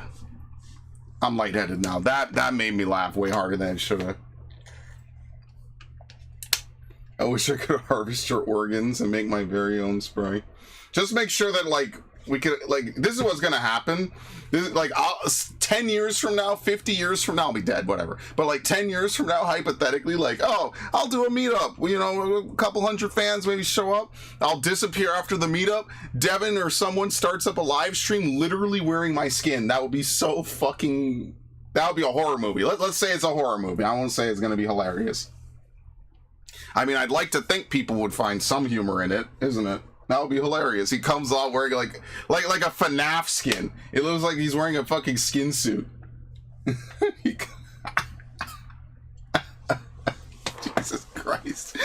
I'm lightheaded now. That made me laugh way harder than it should have. I wish I could harvest your organs and make my very own spray. Just make sure that, like, we could, like, this is what's gonna happen. This is, like, 10 years from now, 50 years from now, I'll be dead, whatever. But, like, 10 years from now, hypothetically, like, oh, I'll do a meetup. You know, a couple hundred fans maybe show up. I'll disappear after the meetup. Devin or someone starts up a live stream literally wearing my skin. That would be so fucking... That would be a horror movie. Let's say it's a horror movie. I won't say it's gonna be hilarious. I mean, I'd like to think people would find some humor in it, isn't it? That would be hilarious. He comes out wearing like a FNAF skin. It looks like he's wearing a fucking skin suit. Jesus Christ.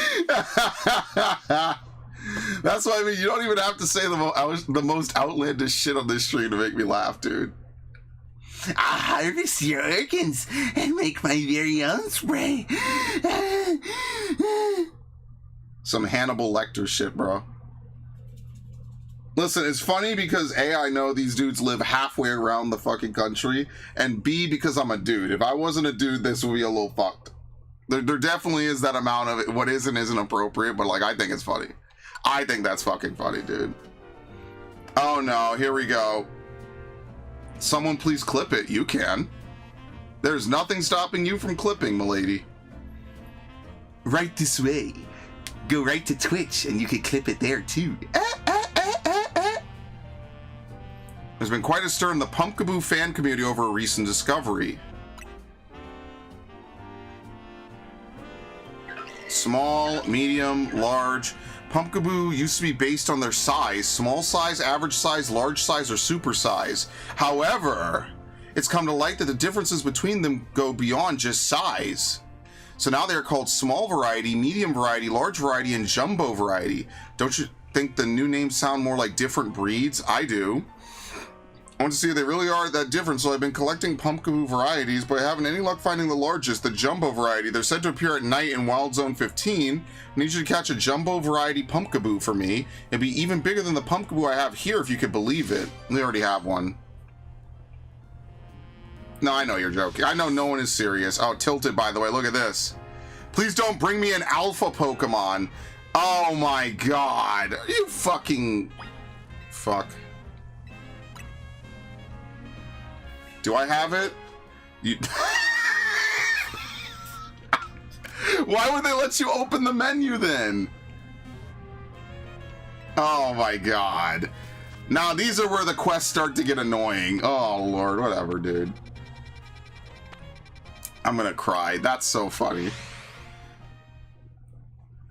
That's why I mean, you don't even have to say the most outlandish shit on this stream to make me laugh, dude. I'll harvest your organs and make my very own spray. Some Hannibal Lecter shit, bro. Listen, it's funny because A, I know these dudes live halfway around the fucking country, and B, because I'm a dude. If I wasn't a dude, this would be a little fucked. There definitely is that amount of it. What is and isn't appropriate, but like, I think it's funny. I think that's fucking funny, dude. Oh no, here we go. Someone please clip it. You can. There's nothing stopping you from clipping, milady. Right this way. Go right to Twitch and you can clip it there too. There's been quite a stir in the Pumpkaboo fan community over a recent discovery. Small, medium, large. Pumpkaboo used to be based on their size. Small size, average size, large size, or super size. However, it's come to light that the differences between them go beyond just size. So now they're called small variety, medium variety, large variety, and jumbo variety. Don't you think the new names sound more like different breeds? I do. I want to see if they really are that different, so I've been collecting Pumpkaboo varieties, but I haven't any luck finding the largest, the jumbo variety. They're said to appear at night in Wild Zone 15. I need you to catch a jumbo variety Pumpkaboo for me. It'd be even bigger than the Pumpkaboo I have here, if you could believe it. We already have one. No, I know you're joking. I know no one is serious. Oh, Tilted, by the way. Look at this. Please don't bring me an alpha Pokemon. Oh my god. You fucking... Fuck. Do I have it? You... Why would they let you open the menu then? Oh my god. Now these are where the quests start to get annoying. Oh lord, whatever, dude. I'm gonna cry. That's so funny.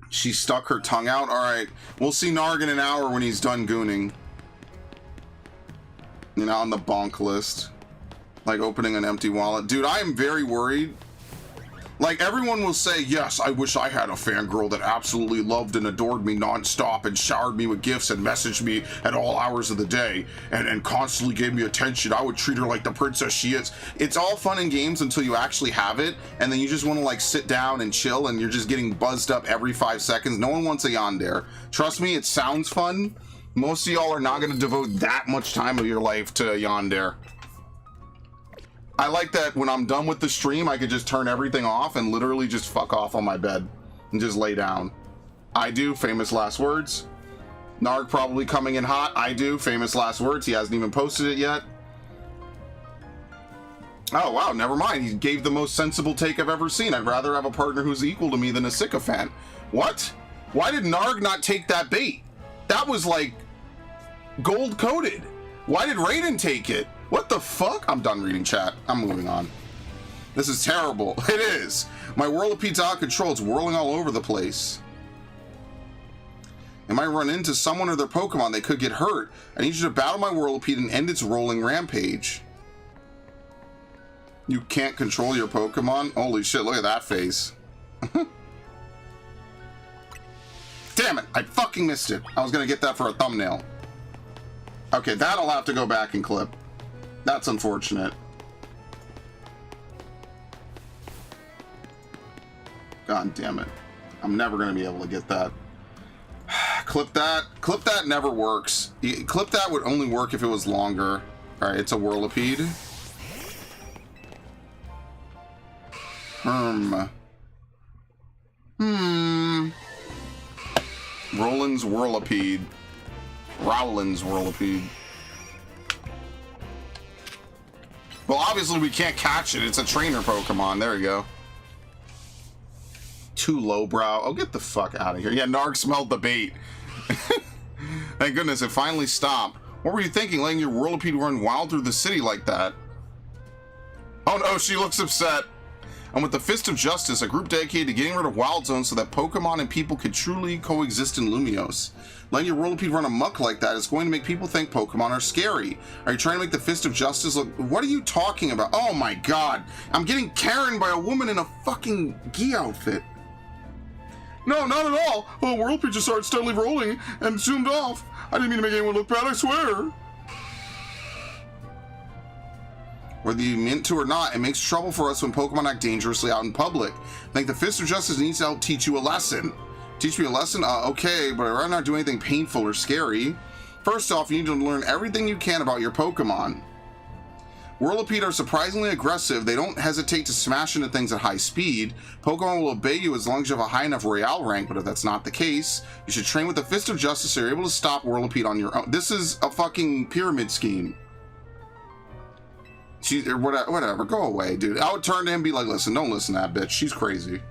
She stuck her tongue out? Alright. We'll see Narg in an hour when he's done gooning. You know, on the bonk list. Like opening an empty wallet. Dude, I am very worried. Like, everyone will say, yes, I wish I had a fangirl that absolutely loved and adored me nonstop and showered me with gifts and messaged me at all hours of the day and constantly gave me attention. I would treat her like the princess she is. It's all fun and games until you actually have it, and then you just want to, like, sit down and chill, and you're just getting buzzed up every 5 seconds. No one wants a yandere. Trust me, it sounds fun. Most of y'all are not going to devote that much time of your life to a yandere. I like that when I'm done with the stream, I could just turn everything off and literally just fuck off on my bed and just lay down. I do, famous last words. Narg probably coming in hot. I do, famous last words. He hasn't even posted it yet. Oh, wow, never mind. He gave the most sensible take I've ever seen. I'd rather have a partner who's equal to me than a sycophant. What? Why did Narg not take that bait? That was like gold-coated. Why did Raiden take it? What the fuck? I'm done reading chat. I'm moving on. This is terrible. It is. My Whirlipede's out of control. It's whirling all over the place. It might run into someone or their Pokemon. They could get hurt. I need you to battle my Whirlipede and end its rolling rampage. You can't control your Pokemon? Holy shit, look at that face. Damn it, I fucking missed it. I was gonna get that for a thumbnail. Okay, that I'll have to go back and clip. That's unfortunate. God damn it. I'm never going to be able to get that. Clip that. Clip that never works. Clip that would only work if it was longer. Alright, it's a Whirlipede. Roland's Whirlipede. Rowland's Whirlipede. Well, obviously we can't catch it. It's a trainer Pokemon. There you go. Too lowbrow. Oh, get the fuck out of here. Yeah, Narg smelled the bait. Thank goodness, it finally stopped. What were you thinking, letting your Whirlipede run wild through the city like that? Oh no, she looks upset. and with the Fist of Justice, a group dedicated to getting rid of wild zones so that Pokemon and people could truly coexist in Lumiose. Letting your Whirlipede run amok like that is going to make people think Pokemon are scary. Are you trying to make the Fist of Justice look... What are you talking about? Oh my god. I'm getting Karen by a woman in a fucking gi outfit. No, not at all. Well, Whirlipede just started steadily rolling and zoomed off. I didn't mean to make anyone look bad, I swear. Whether you meant to or not, it makes trouble for us when Pokemon act dangerously out in public. I think the Fist of Justice needs to help teach you a lesson. Teach me a lesson? Okay, but I'd rather not do anything painful or scary. First off, you need to learn everything you can about your Pokemon. Whirlipede are surprisingly aggressive. They don't hesitate to smash into things at high speed. Pokemon will obey you as long as you have a high enough Royale rank, but if that's not the case, you should train with the Fist of Justice so you're able to stop Whirlipede on your own. This is a fucking pyramid scheme. Whatever, go away, dude. I would turn to him and be like, listen, don't listen to that bitch. She's crazy.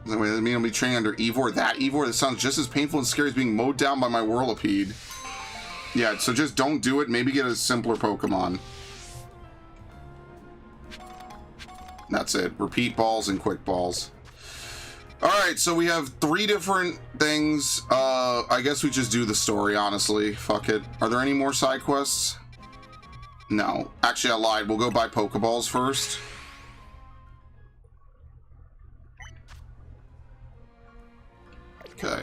Does that mean I'll be training under Eivor? That Eivor? That sounds just as painful and scary as being mowed down by my Whirlipede. Yeah, so just don't do it. Maybe get a simpler Pokemon. That's it. Repeat balls and quick balls. Alright, so we have 3 different things. I guess we just do the story, honestly. Fuck it. Are there any more side quests? No. Actually, I lied. We'll go buy Pokeballs first. Okay.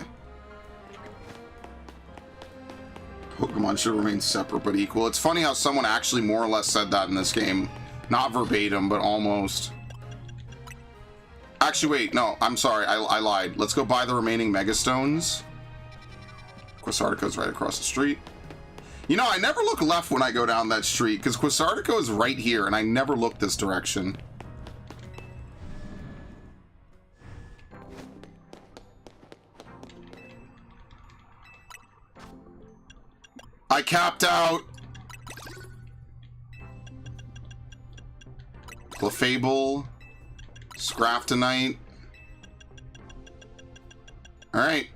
Pokemon should remain separate but equal. It's funny how someone actually more or less said that in this game. Not verbatim, but almost. Actually, wait. No, I'm sorry. I lied. Let's go buy the remaining Megastones. Quasartico's right across the street. You know, I never look left when I go down that street, because Quasartico is right here, and I never look this direction. I capped out. Clefable. Scraftonite. Alright.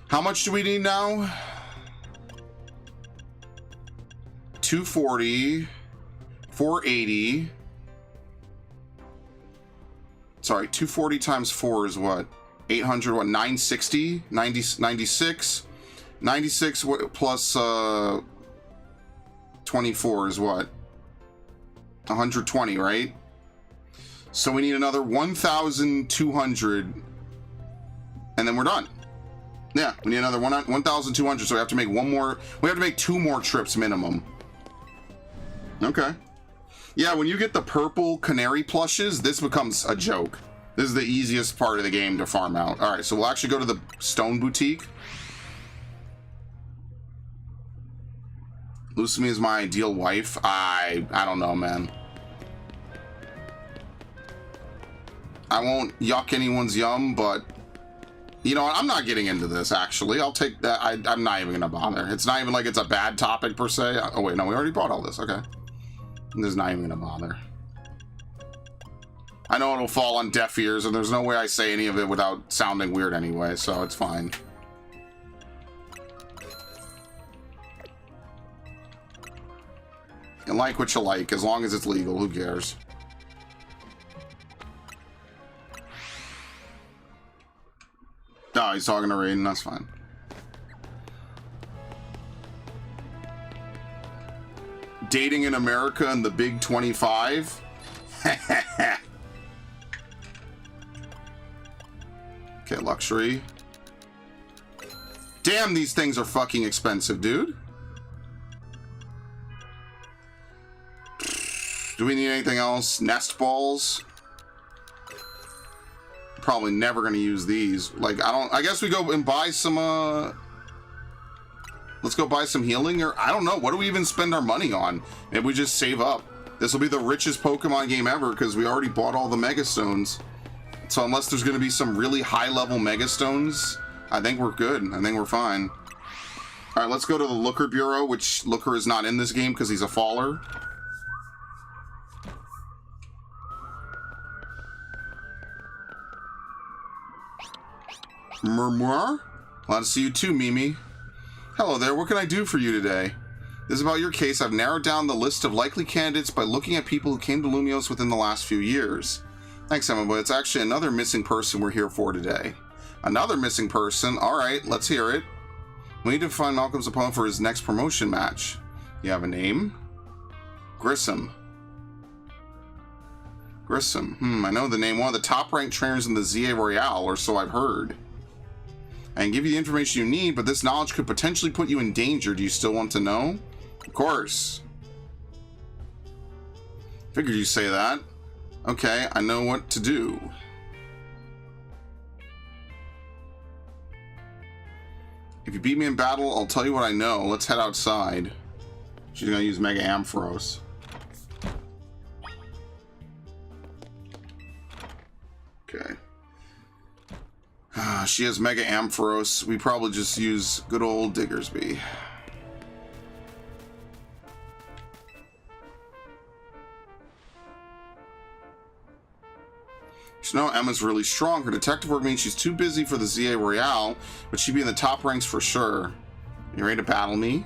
How much do we need now? 240. 480. Sorry, 240 times 4 is what? 800, what? 960? 96? 96 plus 24 is what? 120, right? So we need another 1,200 and then we're done. Yeah, we need another 1,200, so we have to make we have to make 2 more trips minimum. Okay. Yeah, when you get the purple canary plushes, this becomes a joke. This is the easiest part of the game to farm out. All right, so we'll actually go to the Stone Boutique. Lucimi is my ideal wife. I don't know, man. I won't yuck anyone's yum, but you know what? I'm not getting into this, actually. I'll take that. I'm not even gonna bother. It's not even like it's a bad topic per se. Oh wait, no, we already bought all this. Okay. I'm just not even gonna bother. I know it'll fall on deaf ears, and there's no way I say any of it without sounding weird anyway, so it's fine. You like what you like, as long as it's legal, who cares? Oh, he's talking to Raiden, that's fine. Dating in America and the Big 25? Okay, luxury. Damn, these things are fucking expensive, dude. Do we need anything else? Nest balls? Probably never gonna use these. Like, I guess we go and buy some, let's go buy some healing, or I don't know. What do we even spend our money on? Maybe we just save up. This will be the richest Pokemon game ever because we already bought all the Megastones. So unless there's gonna be some really high-level Megastones, I think we're good. I think we're fine. All right, let's go to the Looker Bureau, which Looker is not in this game because he's a faller. Murmur? Glad to see you too, Mimi. Hello there, what can I do for you today? This is about your case. I've narrowed down the list of likely candidates by looking at people who came to Lumiose within the last few years. Thanks, Emma, but it's actually another missing person we're here for today. Another missing person? Alright, let's hear it. We need to find Malcolm's opponent for his next promotion match. You have a name? Grissom. Grissom. I know the name. One of the top-ranked trainers in the ZA Royale, or so I've heard. I can give you the information you need, but this knowledge could potentially put you in danger. Do you still want to know? Of course. Figured you say that. Okay, I know what to do. If you beat me in battle, I'll tell you what I know. Let's head outside. She's gonna use Mega Ampharos. Okay. She has Mega Ampharos. We probably just use good old Diggersby. You know Emma's really strong. Her detective work means she's too busy for the ZA Royale, but she'd be in the top ranks for sure. You ready to battle me?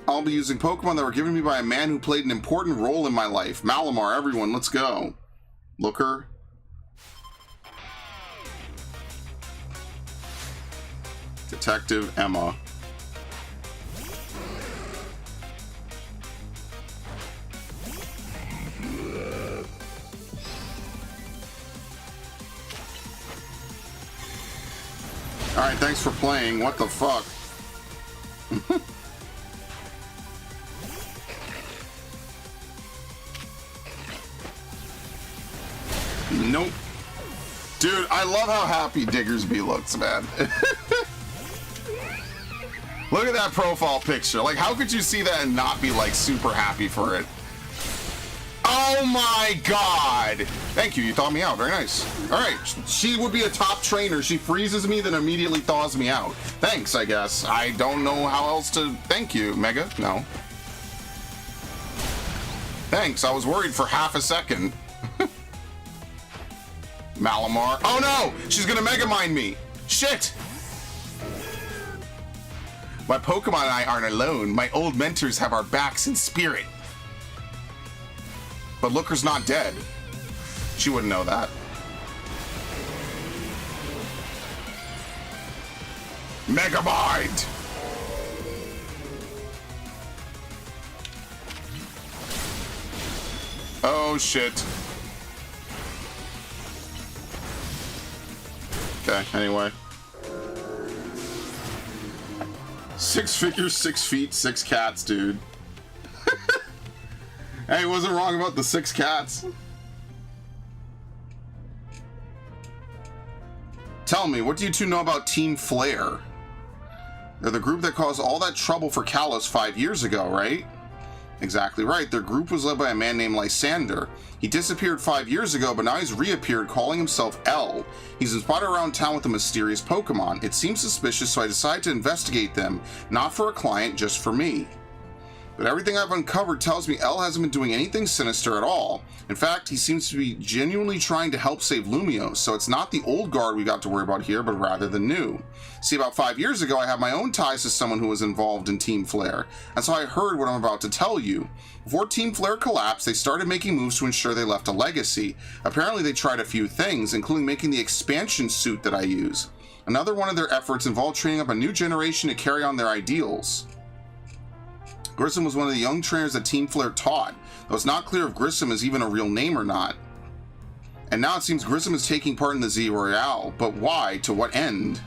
I'll be using Pokemon that were given me by a man who played an important role in my life. Malamar, everyone, let's go. Looker. Detective Emma. Alright, thanks for playing. What the fuck? Nope. Dude, I love how happy Diggersby looks, man. Look at that profile picture. Like, how could you see that and not be, like, super happy for it? Oh my god! Thank you, you thawed me out. Very nice. Alright, she would be a top trainer. She freezes me, then immediately thaws me out. Thanks, I guess. I don't know how else to thank you, Mega. No. Thanks, I was worried for half a second. Malamar. Oh no! She's gonna Mega Mind me! Shit! My Pokemon and I aren't alone. My old mentors have our backs in spirit. But Looker's not dead. She wouldn't know that. Mega Mind! Oh shit. Okay, anyway. 6 figures, 6 feet, 6 cats, dude. Hey, wasn't wrong about the 6 cats. Tell me, what do you two know about Team Flare? They're the group that caused all that trouble for Kalos 5 years ago, right? Exactly right. Their group was led by a man named Lysander. He disappeared 5 years ago, but now he's reappeared calling himself L. He's been spotted around town with a mysterious Pokemon. It seems suspicious, so I decided to investigate them. Not for a client, just for me. But everything I've uncovered tells me L hasn't been doing anything sinister at all. In fact, he seems to be genuinely trying to help save Lumiose, so it's not the old guard we got to worry about here, but rather the new. See, about 5 years ago, I had my own ties to someone who was involved in Team Flare, and so I heard what I'm about to tell you. Before Team Flare collapsed, they started making moves to ensure they left a legacy. Apparently, they tried a few things, including making the expansion suit that I use. Another one of their efforts involved training up a new generation to carry on their ideals. Grissom was one of the young trainers that Team Flare taught, though it's not clear if Grissom is even a real name or not. And now it seems Grissom is taking part in the Z Royale, but why? To what end?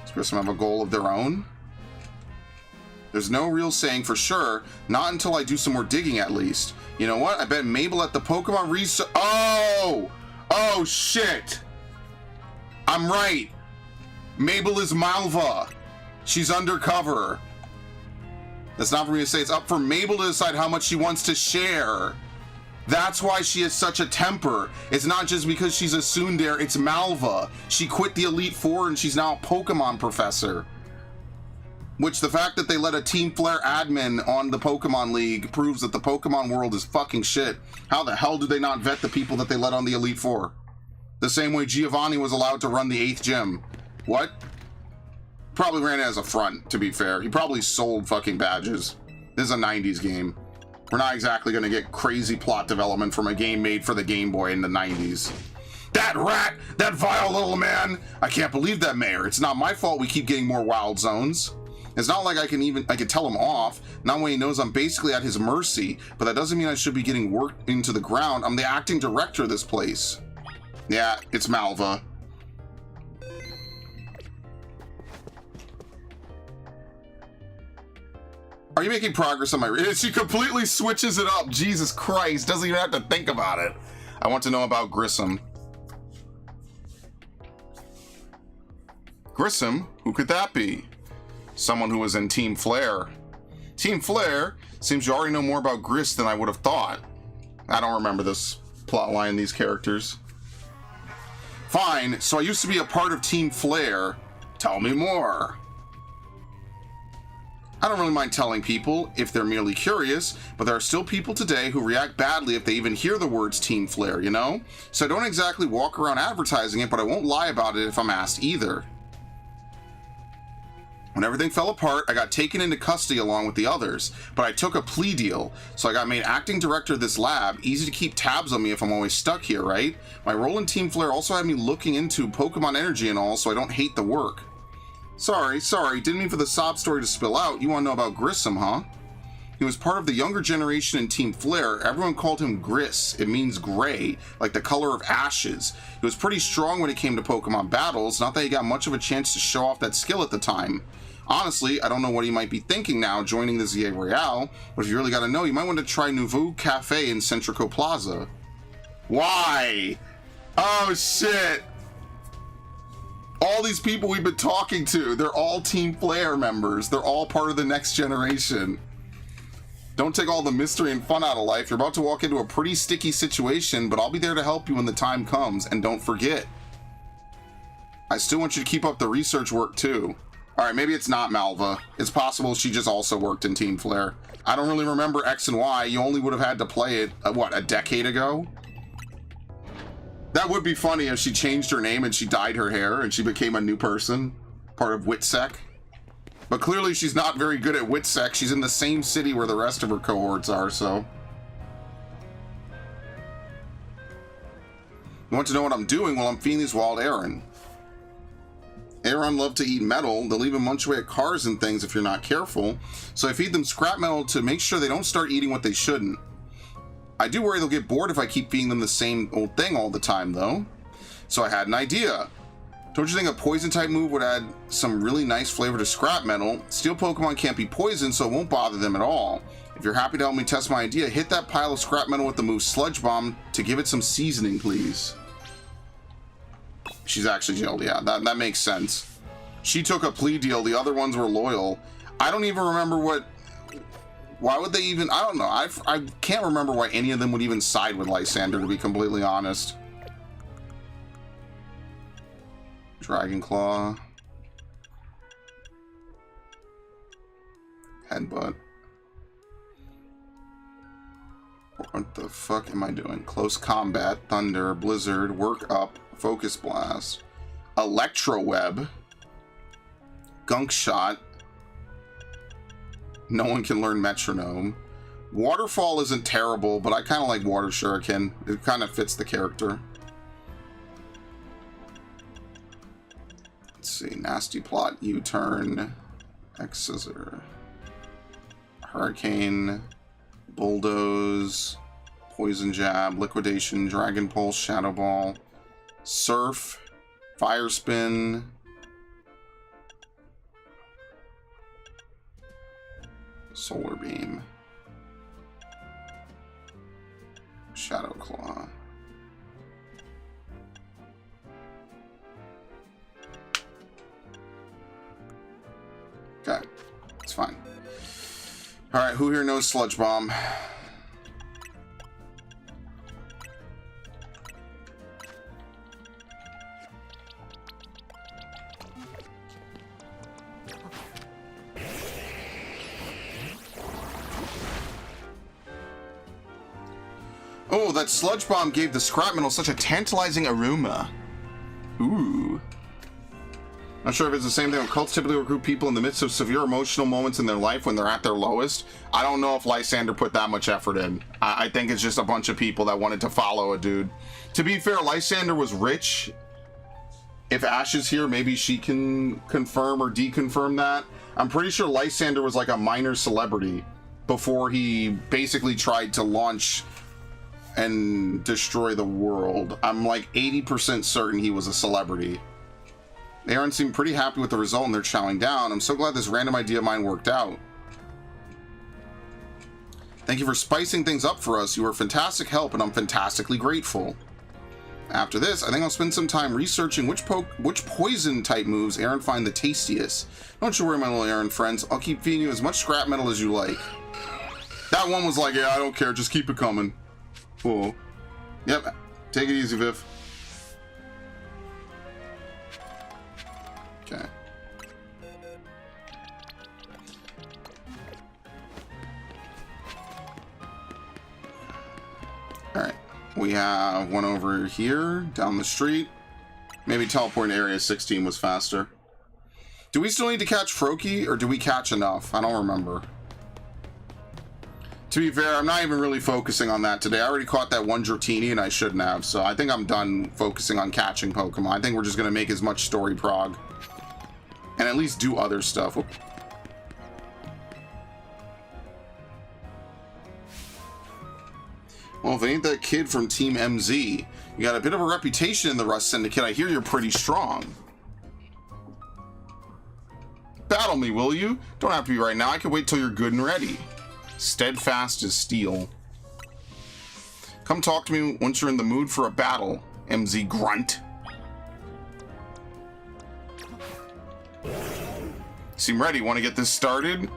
Does Grissom have a goal of their own? There's no real saying for sure, not until I do some more digging at least. You know what? I bet Mabel at the Pokemon Research... Oh! Oh, shit! I'm right! Mabel is Malva! She's undercover. That's not for me to say. It's up for Mabel to decide how much she wants to share. That's why she has such a temper. It's not just because she's a tsundere, it's Malva. She quit the Elite Four and she's now a Pokemon professor. Which the fact that they let a Team Flare admin on the Pokemon League proves that the Pokemon world is fucking shit. How the hell did they not vet the people that they let on the Elite Four? The same way Giovanni was allowed to run the 8th gym. What? Probably ran it as a front, to be fair. He probably sold fucking badges. This is a 90s game. We're not exactly going to get crazy plot development from a game made for the Game Boy in the 90s. That rat! That vile little man! I can't believe that, Mayor. It's not my fault we keep getting more wild zones. It's not like I can tell him off. Not when he knows I'm basically at his mercy, but that doesn't mean I should be getting worked into the ground. I'm the acting director of this place. Yeah, it's Malva. Are you making progress on my... She completely switches it up. Jesus Christ. Doesn't even have to think about it. I want to know about Grissom. Grissom? Who could that be? Someone who was in Team Flare. Team Flare? Seems you already know more about Gris than I would have thought. I don't remember this plotline, these characters. Fine, so I used to be a part of Team Flare. Tell me more. I don't really mind telling people if they're merely curious, but there are still people today who react badly if they even hear the words Team Flare, you know? So I don't exactly walk around advertising it, but I won't lie about it if I'm asked either. When everything fell apart, I got taken into custody along with the others, but I took a plea deal, so I got made acting director of this lab. Easy to keep tabs on me if I'm always stuck here, right? My role in Team Flare also had me looking into Pokemon energy and all, so I don't hate the work. Sorry, didn't mean for the sob story to spill out. You want to know about Grissom, huh? He was part of the younger generation in Team Flare. Everyone called him Gris. It means gray, like the color of ashes. He was pretty strong when it came to Pokemon battles, not that he got much of a chance to show off that skill at the time. Honestly, I don't know what he might be thinking now joining the ZA Royale, but if you really gotta know, you might want to try Nouveau Cafe in Centrico Plaza. Why? Oh shit! All these people we've been talking to, they're all Team Flare members. They're all part of the next generation. Don't take all the mystery and fun out of life. You're about to walk into a pretty sticky situation, but I'll be there to help you when the time comes. And don't forget, I still want you to keep up the research work too. Alright, maybe it's not Malva. It's possible she just also worked in Team Flare. I don't really remember X and Y. You only would have had to play it, what, a decade ago? That would be funny if she changed her name and she dyed her hair and she became a new person, part of Witsec. But clearly she's not very good at Witsec. She's in the same city where the rest of her cohorts are, so. You want to know what I'm doing? Well, I'm feeding these wild Aaron. Aaron love to eat metal. They'll even munch away at cars and things if you're not careful. So I feed them scrap metal to make sure they don't start eating what they shouldn't. I do worry they'll get bored if I keep feeding them the same old thing all the time, though. So I had an idea. Don't you think a poison type move would add some really nice flavor to scrap metal? Steel Pokemon can't be poisoned, so it won't bother them at all. If you're happy to help me test my idea, hit that pile of scrap metal with the move Sludge Bomb to give it some seasoning, please. She's actually jailed, yeah, that makes sense. She took a plea deal, the other ones were loyal. I don't even remember what... Why would they even... I don't know. I can't remember why any of them would even side with Lysander, to be completely honest. Dragon Claw. Headbutt. What the fuck am I doing? Close Combat, Thunder, Blizzard, Work Up, Focus Blast, Electro Web, Gunk Shot. No one can learn Metronome. Waterfall isn't terrible, but I kind of like Water Shuriken. It kind of fits the character. Let's see. Nasty Plot, U-Turn, X-Scissor, Hurricane, Bulldoze, Poison Jab, Liquidation, Dragon Pulse, Shadow Ball, Surf, Fire Spin, Solar Beam, Shadow Claw. Okay, it's fine. Alright, who here knows Sludge Bomb? Oh, that Sludge Bomb gave the scrap metal such a tantalizing aroma. Ooh. Not sure if it's the same thing. Cults typically recruit people in the midst of severe emotional moments in their life when they're at their lowest. I don't know if Lysander put that much effort in. I think it's just a bunch of people that wanted to follow a dude. To be fair, Lysander was rich. If Ash is here, maybe she can confirm or deconfirm that. I'm pretty sure Lysander was like a minor celebrity before he basically tried to launch and destroy the world. I'm like 80% certain he was a celebrity. Aaron seemed pretty happy with the result and they're chowing down. I'm so glad this random idea of mine worked out. Thank you for spicing things up for us. You were fantastic help and I'm fantastically grateful. After this, I think I'll spend some time researching which poison type moves Aaron find the tastiest. Don't you worry, my little Aaron friends. I'll keep feeding you as much scrap metal as you like. That one was like, yeah, I don't care. Just keep it coming. Cool. Yep. Take it easy, Viv. Okay. Alright. We have one over here, down the street. Maybe teleporting to Area 16 was faster. Do we still need to catch Froakie, or do we catch enough? I don't remember. To be fair, I'm not even really focusing on that today. I already caught that one Dratini, and I shouldn't have, so I think I'm done focusing on catching Pokemon. I think we're just going to make as much story prog. And at least do other stuff. Well, if it ain't that kid from Team MZ, you got a bit of a reputation in the Rust Syndicate. I hear you're pretty strong. Battle me, will you? Don't have to be right now. I can wait till you're good and ready. Steadfast as steel. Come talk to me once you're in the mood for a battle, MZ Grunt. Seem ready? Want to get this started?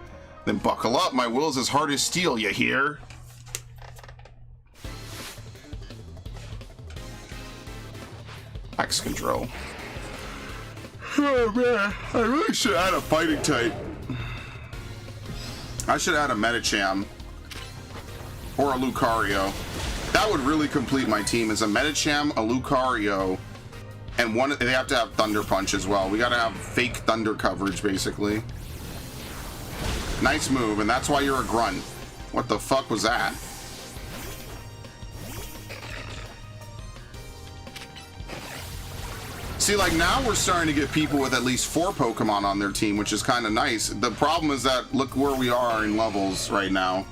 Then buckle up. My will's as hard as steel, you hear? X control. Oh man, I really should add a fighting type. I should add a Medicham or a Lucario. That would really complete my team. As a Medicham, a Lucario, and one. They have to have Thunder Punch as well. We got to have fake Thunder coverage, basically. Nice move, and that's why you're a grunt. What the fuck was that? See, like, now we're starting to get people with at least 4 Pokemon on their team, which is kind of nice. The problem is that, look where we are in levels right now.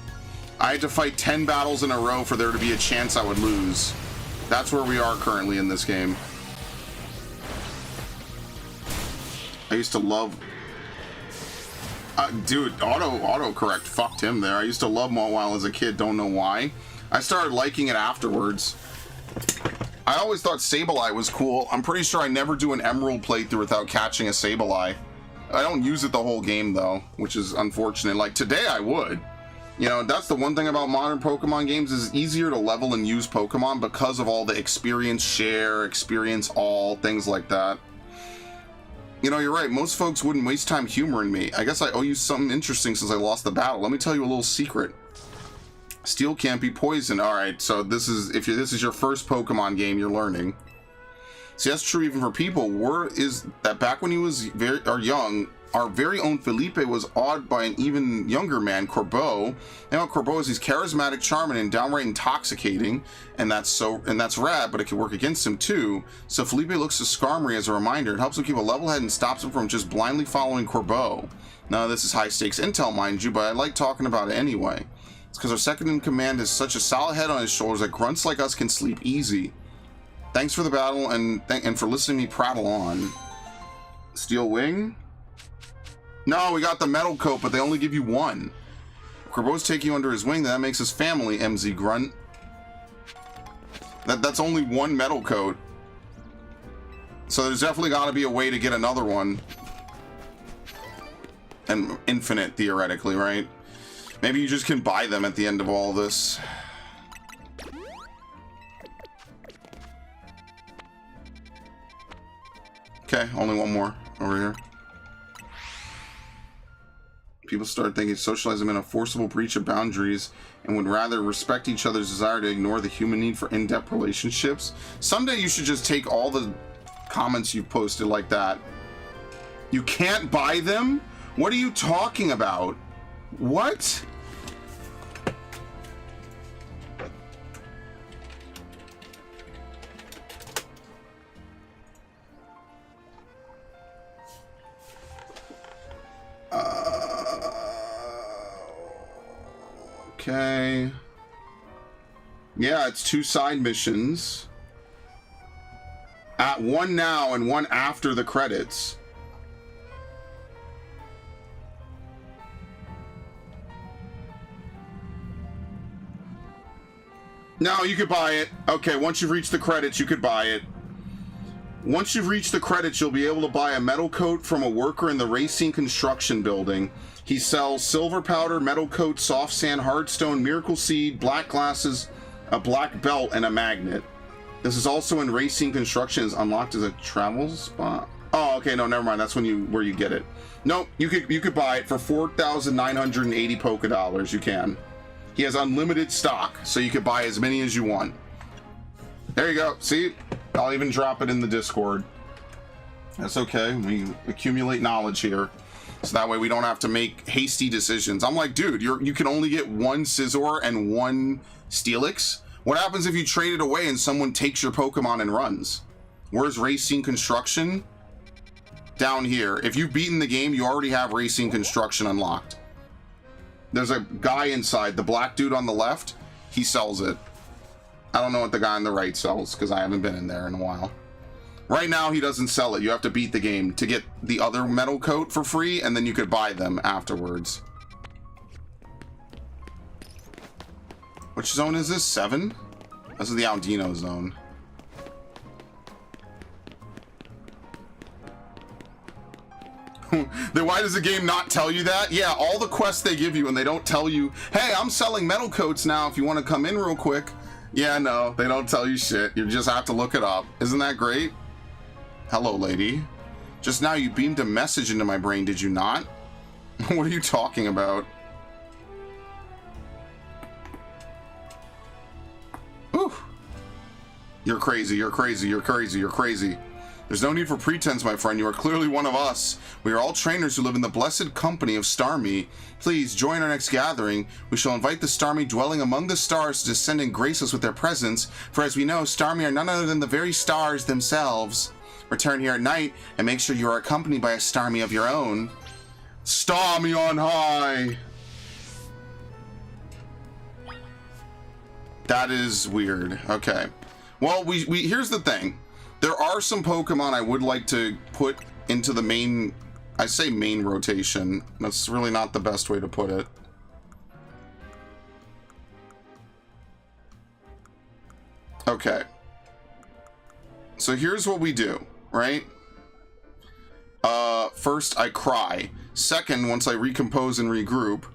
I had to fight 10 battles in a row for there to be a chance I would lose. That's where we are currently in this game. I used to love... dude, autocorrect fucked him there. I used to love Mawile as a kid, don't know why. I started liking it afterwards. I always thought Sableye was cool. I'm pretty sure I never do an Emerald playthrough without catching a Sableye. I don't use it the whole game, though, which is unfortunate. Like, today I would. You know, that's the one thing about modern Pokemon games, is it's easier to level and use Pokemon because of all the experience share, experience all, things like that. You know, you're right. Most folks wouldn't waste time humoring me. I guess I owe you something interesting since I lost the battle. Let me tell you a little secret. Steel can't be poisoned. Alright, so this is your first Pokemon game you're learning. See, that's true even for people. Word is that back when he was young, our very own Felipe was awed by an even younger man, Corbeau. Now Corbeau is he's charismatic, charming, and downright intoxicating, and that's rad, but it can work against him too. So Felipe looks to Skarmory as a reminder. It helps him keep a level head and stops him from just blindly following Corbeau. Now this is high stakes intel, mind you, but I like talking about it anyway. It's because our second in command has such a solid head on his shoulders that grunts like us can sleep easy. Thanks for the battle and for listening to me prattle on. Steel Wing? No, we got the Metal Coat, but they only give you 1. Corbeau's taking you under his wing, that makes us family, MZ Grunt. That's only 1 Metal Coat. So there's definitely got to be a way to get another one. And infinite, theoretically, right? Maybe you just can buy them at the end of all this. Okay, only 1 more over here. People start thinking socialize them in a forcible breach of boundaries and would rather respect each other's desire to ignore the human need for in-depth relationships. Someday you should just take all the comments you've posted like that You can't buy them? What are you talking about? What? Okay. Yeah, it's 2 side missions. At one now and one after the credits. No, you could buy it. Okay, once you've reached the credits, you could buy it. Once you've reached the credits, you'll be able to buy a metal coat from a worker in the Racing Construction Building. He sells silver powder, metal coat, soft sand, hardstone, miracle seed, black glasses, a black belt, and a magnet. This is also in Racing Construction. Is unlocked as a travel spot. Oh, okay, no, never mind. That's where you get it. Nope, you could buy it for 4,980 polka dollars. You can. He has unlimited stock, so you could buy as many as you want. There you go. See? I'll even drop it in the Discord. That's okay. We accumulate knowledge here. So that way we don't have to make hasty decisions. I'm like, dude, you can only get 1 Scizor and 1 Steelix. What happens if you trade it away and someone takes your Pokemon and runs? Where's Racing Construction? Down here. If you've beaten the game, you already have Racing Construction unlocked. There's a guy inside, the black dude on the left, he sells it. I don't know what the guy on the right sells, because I haven't been in there in a while. Right now, he doesn't sell it. You have to beat the game to get the other metal coat for free, and then you could buy them afterwards. Which zone is this? 7? This is the Aldino zone. Then why does the game not tell you that? Yeah, all the quests they give you and they don't tell you, hey, I'm selling metal coats now if you want to come in real quick. Yeah, no, they don't tell you shit. You just have to look it up. Isn't that great? Hello, lady. Just now you beamed a message into my brain, did you not? What are you talking about? Whew. You're crazy, you're crazy, you're crazy, you're crazy. There's no need for pretense, my friend. You are clearly one of us. We are all trainers who live in the blessed company of Starmie. Please join our next gathering. We shall invite the Starmie dwelling among the stars to descend and grace us with their presence. For as we know, Starmie are none other than the very stars themselves. Return here at night and make sure you are accompanied by a Starmie of your own. Starmie on high! That is weird. Okay. Well, we here's the thing. There are some Pokemon I would like to put into the main, I say main rotation. That's really not the best way to put it. Okay. So here's what we do, right? First, I cry. Second, once I recompose and regroup.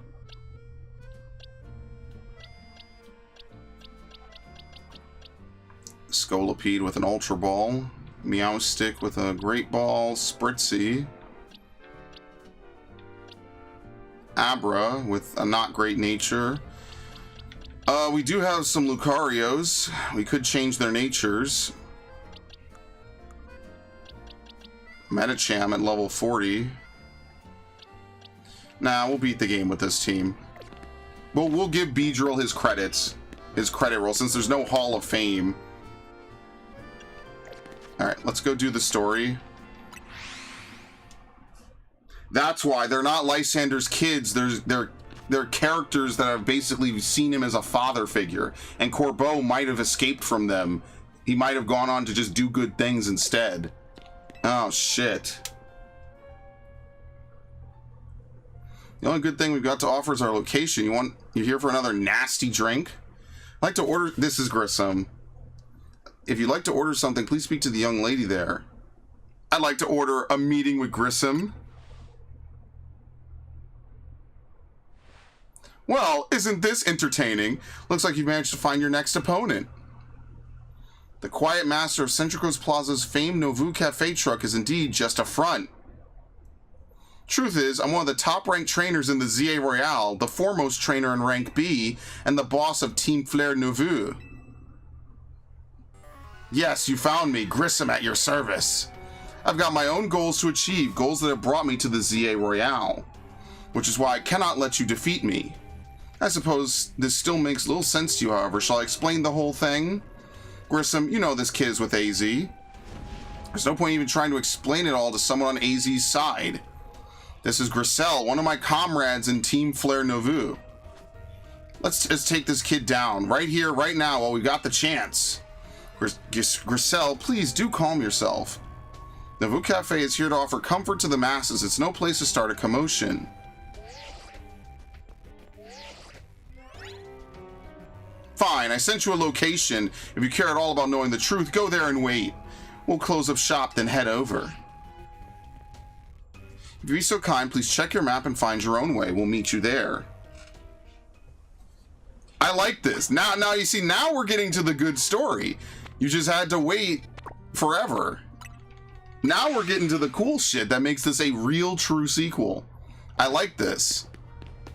Scolipede with an Ultra Ball, Meowstick with a Great Ball, Spritzy, Abra with a not great nature. We do have some Lucarios. We could change their natures. Metacham at level 40. Nah, we'll beat the game with this team. Well, we'll give Beedrill his credits, his credit roll, since there's no Hall of Fame. Alright, let's go do the story. That's why they're not Lysander's kids. They're characters that have basically seen him as a father figure. And Corbeau might have escaped from them. He might have gone on to just do good things instead. Oh, shit. The only good thing we've got to offer is our location. You're here for another nasty drink? I'd like to order... This is Grissom. If you'd like to order something, please speak to the young lady there. I'd like to order a meeting with Grissom. Well, isn't this entertaining? Looks like you've managed to find your next opponent. The quiet master of Centricos Plaza's famed Novu Cafe truck is indeed just a front. Truth is, I'm one of the top-ranked trainers in the ZA Royale, the foremost trainer in rank B, and the boss of Team Flair Novu. Yes, you found me, Grissom at your service. I've got my own goals to achieve, goals that have brought me to the ZA Royale, which is why I cannot let you defeat me. I suppose this still makes little sense to you, however. Shall I explain the whole thing? Grissom, you know this kid is with AZ. There's no point even trying to explain it all to someone on AZ's side. This is Grissel, one of my comrades in Team Flare Nouveau. Let's just take this kid down, right here, right now, while we've got the chance. Grissel, please do calm yourself. Nouveau Cafe is here to offer comfort to the masses. It's no place to start a commotion. Fine, I sent you a location. If you care at all about knowing the truth, go there and wait. We'll close up shop, then head over. If you'd be so kind, please check your map and find your own way. We'll meet you there. I like this. Now you see, now we're getting to the good story. You just had to wait forever. Now we're getting to the cool shit that makes this a real true sequel. I like this.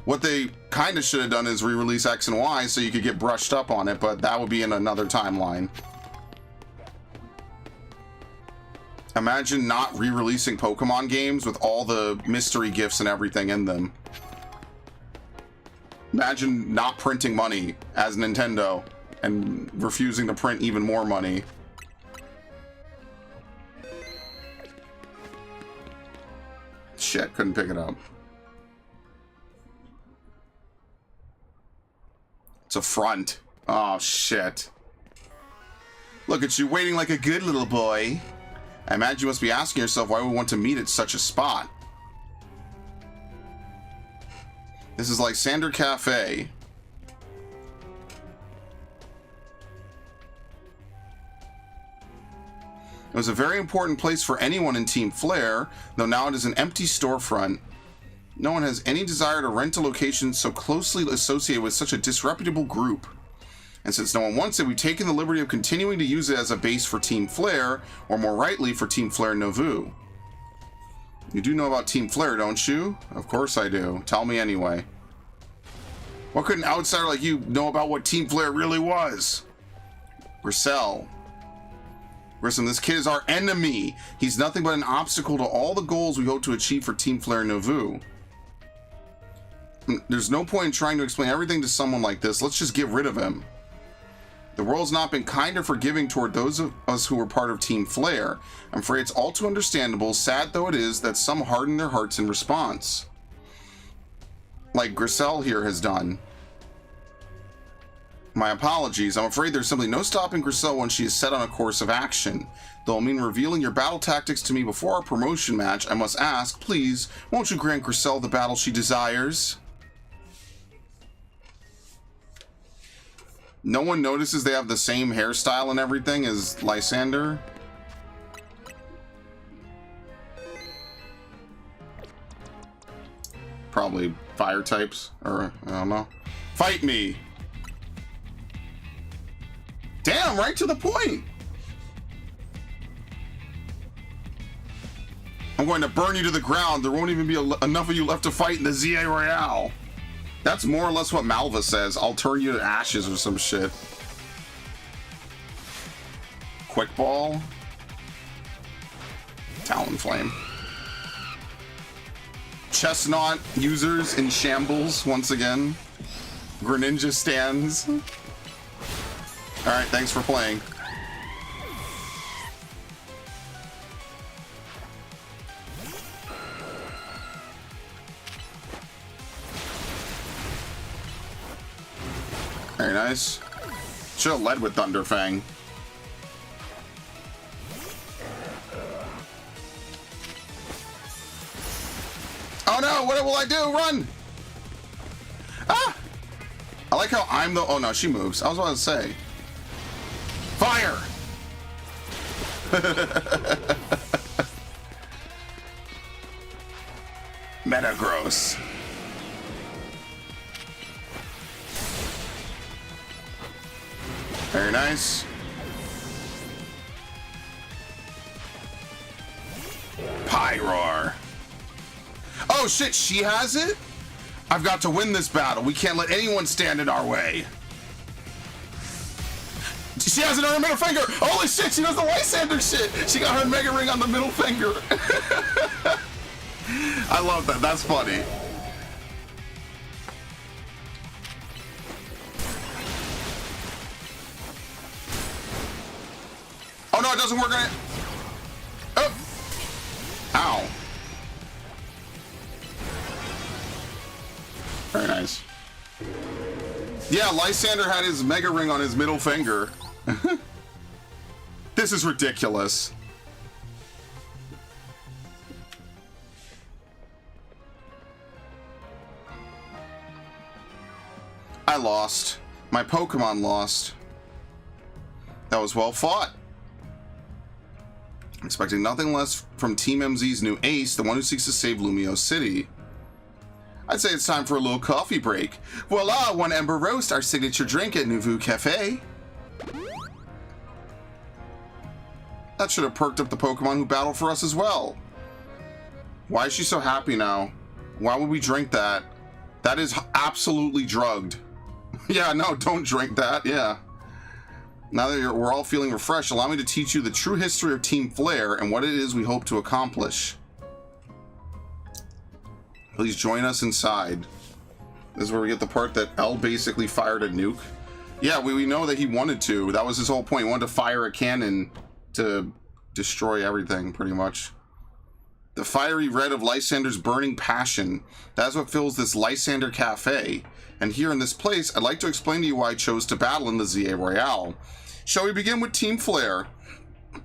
What they kind of should have done is re-release X and Y so you could get brushed up on it, but that would be in another timeline. Imagine not re-releasing Pokemon games with all the mystery gifts and everything in them. Imagine not printing money as Nintendo and refusing to print even more money. Shit, couldn't pick it up. It's a front. Oh, shit. Look at you waiting like a good little boy. I imagine you must be asking yourself why we want to meet at such a spot. This is Lysander Cafe. It was a very important place for anyone in Team Flare, though now it is an empty storefront. No one has any desire to rent a location so closely associated with such a disreputable group. And since no one wants it, we've taken the liberty of continuing to use it as a base for Team Flare, or more rightly, for Team Flare Nouveau. You do know about Team Flare, don't you? Of course I do. Tell me anyway. What could an outsider like you know about what Team Flare really was? Grissel. Grissom, this kid is our enemy. He's nothing but an obstacle to all the goals we hope to achieve for Team Flare Nouveau. There's no point in trying to explain everything to someone like this. Let's just get rid of him. The world's not been kind or forgiving toward those of us who were part of Team Flare. I'm afraid it's all too understandable, sad though it is, that some harden their hearts in response. Like Grissel here has done. My apologies. I'm afraid there's simply no stopping Grissel when she is set on a course of action. Though I mean revealing your battle tactics to me before our promotion match, I must ask, please, won't you grant Grissel the battle she desires? No one notices they have the same hairstyle and everything as Lysander? Probably fire types, or I don't know. Fight me! Damn, right to the point! I'm going to burn you to the ground. There won't even be enough of you left to fight in the ZA Royale. That's more or less what Malva says. I'll turn you to ashes or some shit. Quick Ball. Talonflame. Chestnut users in shambles once again. Greninja stands. Alright, thanks for playing. Very nice. Should have led with Thunderfang. Oh no, what will I do? Run! Ah! I like how I'm the... Oh no, she moves. I was about to say. Fire! Metagross. Very nice. Pyroar. Oh shit, she has it? I've got to win this battle. We can't let anyone stand in our way. She has another middle finger! Holy shit, she does the Lysander shit! She got her Mega Ring on the middle finger! I love that, that's funny. Oh no, it doesn't work on it! Oh! Ow. Very nice. Yeah, Lysander had his Mega Ring on his middle finger. This is ridiculous. I lost. My Pokemon lost. That was well fought. Expecting nothing less from Team MZ's new ace, the one who seeks to save Lumio City. I'd say it's time for a little coffee break. Voila, one Ember Roast, our signature drink at Nouveau Cafe. That should have perked up the Pokemon who battled for us as well. Why is she so happy now? Why would we drink that? That is absolutely drugged. Yeah, no, don't drink that, yeah. Now that we're all feeling refreshed, allow me to teach you the true history of Team Flare and what it is we hope to accomplish. Please join us inside. This is where we get the part that L basically fired a nuke. Yeah, we know that he wanted to. That was his whole point. He wanted to fire a cannon to destroy everything, pretty much. The fiery red of Lysander's burning passion. That's what fills this Lysander Cafe. And here in this place, I'd like to explain to you why I chose to battle in the ZA Royale. Shall we begin with Team Flare?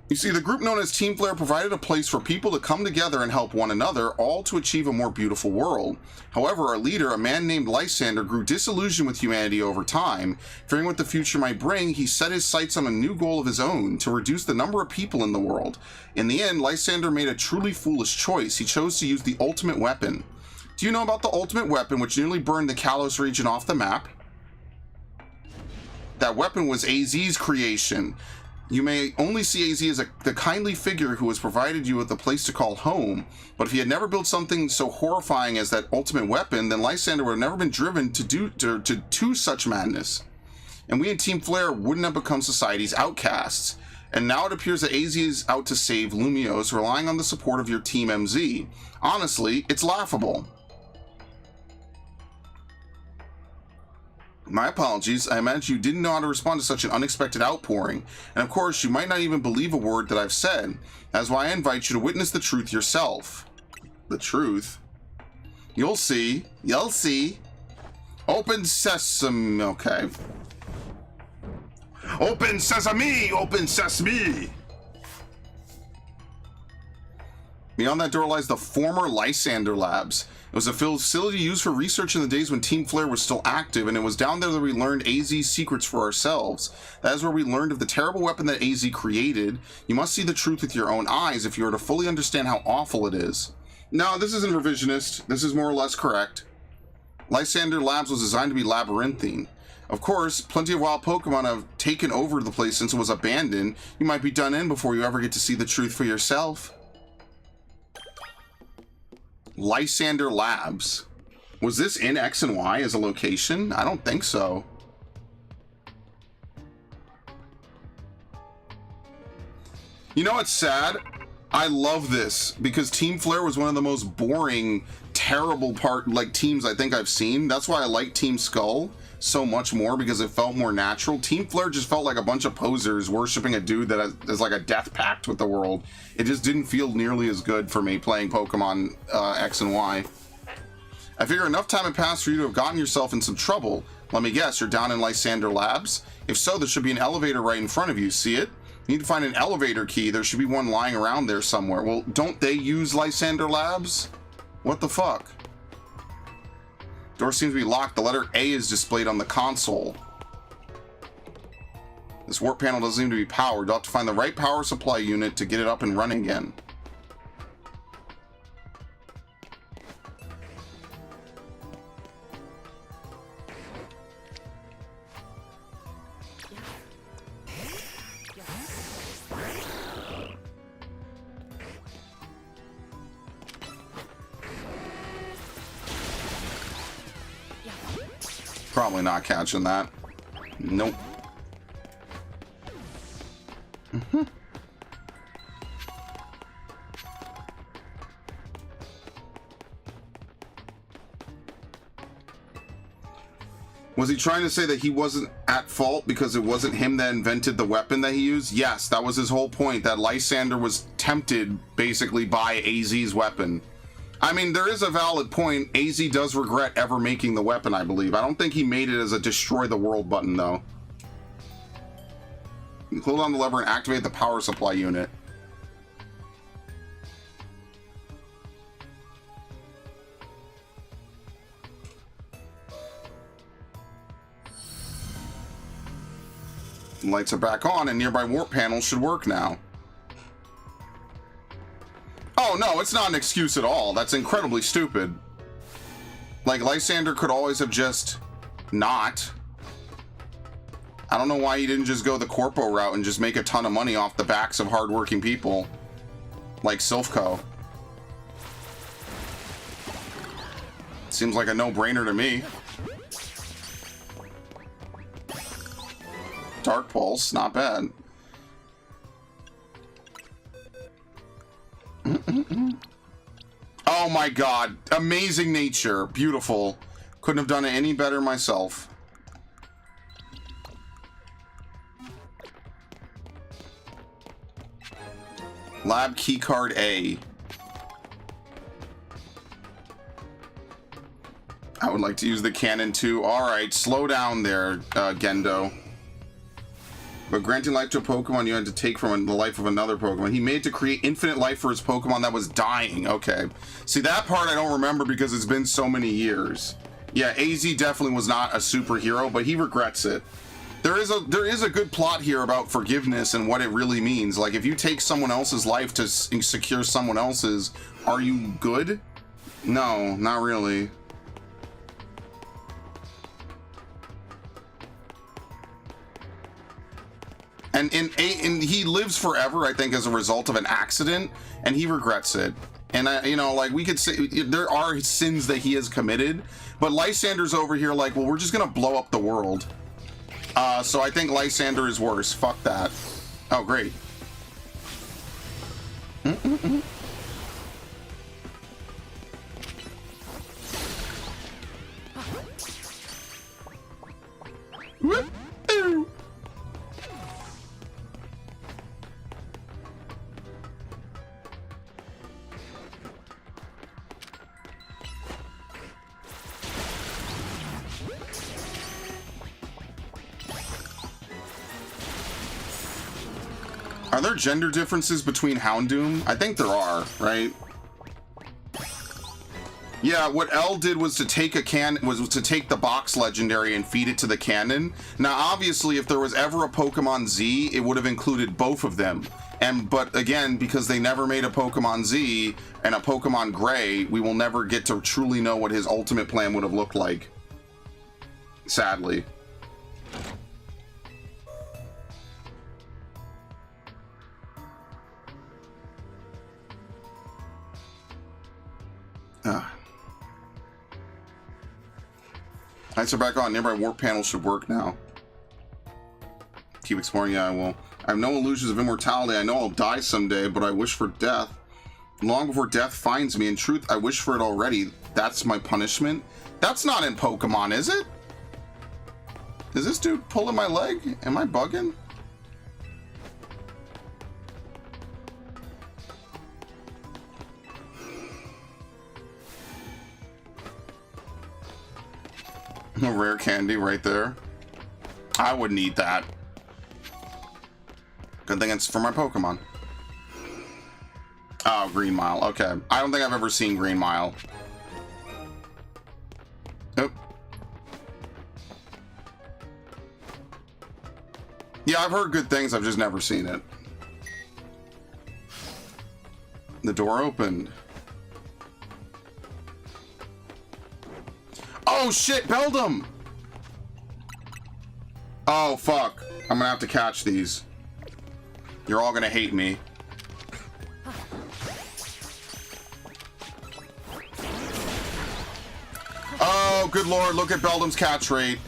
You see, the group known as Team Flare provided a place for people to come together and help one another, all to achieve a more beautiful world. However, our leader, a man named Lysander, grew disillusioned with humanity over time. Fearing what the future might bring, he set his sights on a new goal of his own, to reduce the number of people in the world. In the end, Lysander made a truly foolish choice. He chose to use the ultimate weapon. Do you know about the ultimate weapon which nearly burned the Kalos region off the map? That weapon was AZ's creation. You may only see AZ as the kindly figure who has provided you with a place to call home, but if he had never built something so horrifying as that ultimate weapon, then Lysander would have never been driven to do such madness. And we in Team Flare wouldn't have become society's outcasts. And now it appears that AZ is out to save Lumiose, relying on the support of your Team MZ. Honestly, it's laughable. My apologies, I imagine you didn't know how to respond to such an unexpected outpouring, and of course you might not even believe a word that I've said. That's why I invite you to witness the truth yourself. The truth? You'll see. You'll see. Open sesame. Okay. Open sesame! Open sesame! Beyond that door lies the former Lysander Labs. It was a facility used for research in the days when Team Flare was still active, and it was down there that we learned AZ's secrets for ourselves. That is where we learned of the terrible weapon that AZ created. You must see the truth with your own eyes if you are to fully understand how awful it is. No, this isn't revisionist. This is more or less correct. Lysander Labs was designed to be labyrinthine. Of course, plenty of wild Pokemon have taken over the place since it was abandoned. You might be done in before you ever get to see the truth for yourself. Lysander Labs. Was this in X and Y as a location? I don't think so. You know what's sad? I love this because Team Flare was one of the most boring, terrible teams I think I've seen. That's why I like Team Skull so much more, because it felt more natural. Team Flare just felt like a bunch of posers worshiping a dude that has like a death pact with the world. It just didn't feel nearly as good for me playing Pokemon X and Y. I figure enough time had passed for you to have gotten yourself in some trouble. Let me guess, you're down in Lysander Labs? If so, there should be an elevator right in front of you. See it? You need to find an elevator key. There should be one lying around there somewhere. Well, don't they use Lysander Labs? What the fuck? Door seems to be locked. The letter A is displayed on the console. This warp panel doesn't seem to be powered. You'll have to find the right power supply unit to get it up and running again. Probably not catching that. Nope. Was he trying to say that he wasn't at fault because it wasn't him that invented the weapon that he used? Yes, that was his whole point, that Lysander was tempted basically by AZ's weapon. I mean, there is a valid point. AZ does regret ever making the weapon, I believe. I don't think he made it as a destroy the world button, though. Hold on the lever and activate the power supply unit. Lights are back on and nearby warp panels should work now. Oh no, it's not an excuse at all. That's incredibly stupid. Like, Lysander could always have just not. I don't know why he didn't just go the corpo route and just make a ton of money off the backs of hardworking people like Silphco. Seems like a no-brainer to me. Dark Pulse, not bad. Oh my god, amazing nature, beautiful. Couldn't have done it any better myself. Lab keycard A. I would like to use the cannon too. Alright, slow down there, Gendo. But granting life to a Pokemon, you had to take from the life of another Pokemon. He made to create infinite life for his Pokemon that was dying. Okay. See, that part I don't remember because it's been so many years. Yeah, AZ definitely was not a superhero, but he regrets it. There is a good plot here about forgiveness and what it really means. Like, if you take someone else's life to secure someone else's, are you good? No, not really. And he lives forever, I think, as a result of an accident, and he regrets it. And you know, like, we could say there are sins that he has committed, but Lysander's over here like, well, we're just gonna blow up the world. So I think Lysander is worse. Fuck that. Oh, great. Whoop. Are there gender differences between Houndoom? I think there are, right? Yeah, what L did was to take the box legendary and feed it to the cannon. Now, obviously, if there was ever a Pokemon Z, it would have included both of them. But again, because they never made a Pokemon Z and a Pokemon Gray, we will never get to truly know what his ultimate plan would have looked like. Sadly. Lights are back on. Nearby warp panels should work now. Keep exploring. Yeah, I will. I have no illusions of immortality. I know I'll die someday, but I wish for death. Long before death finds me. In truth, I wish for it already. That's my punishment. That's not in Pokemon, is it? Is this dude pulling my leg? Am I bugging? A rare candy right there. I wouldn't eat that. Good thing it's for my Pokemon. Oh, Green Mile. Okay. I don't think I've ever seen Green Mile. Nope. Yeah, I've heard good things. I've just never seen it. The door opened. Oh shit, Beldum! Oh fuck. I'm gonna have to catch these. You're all gonna hate me. Oh, good lord, look at Beldum's catch rate.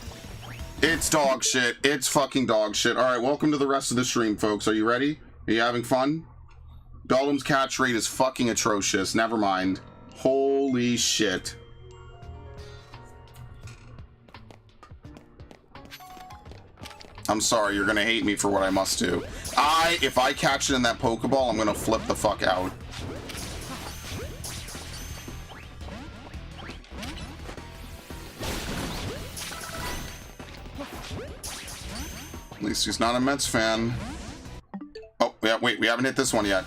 It's dog shit. It's fucking dog shit. All right, welcome to the rest of the stream, folks. Are you ready? Are you having fun? Beldum's catch rate is fucking atrocious. Never mind. Holy shit. I'm sorry, you're gonna hate me for what I must do. If I catch it in that Pokeball, I'm gonna flip the fuck out. At least he's not a Mets fan. Oh, yeah, wait, we haven't hit this one yet.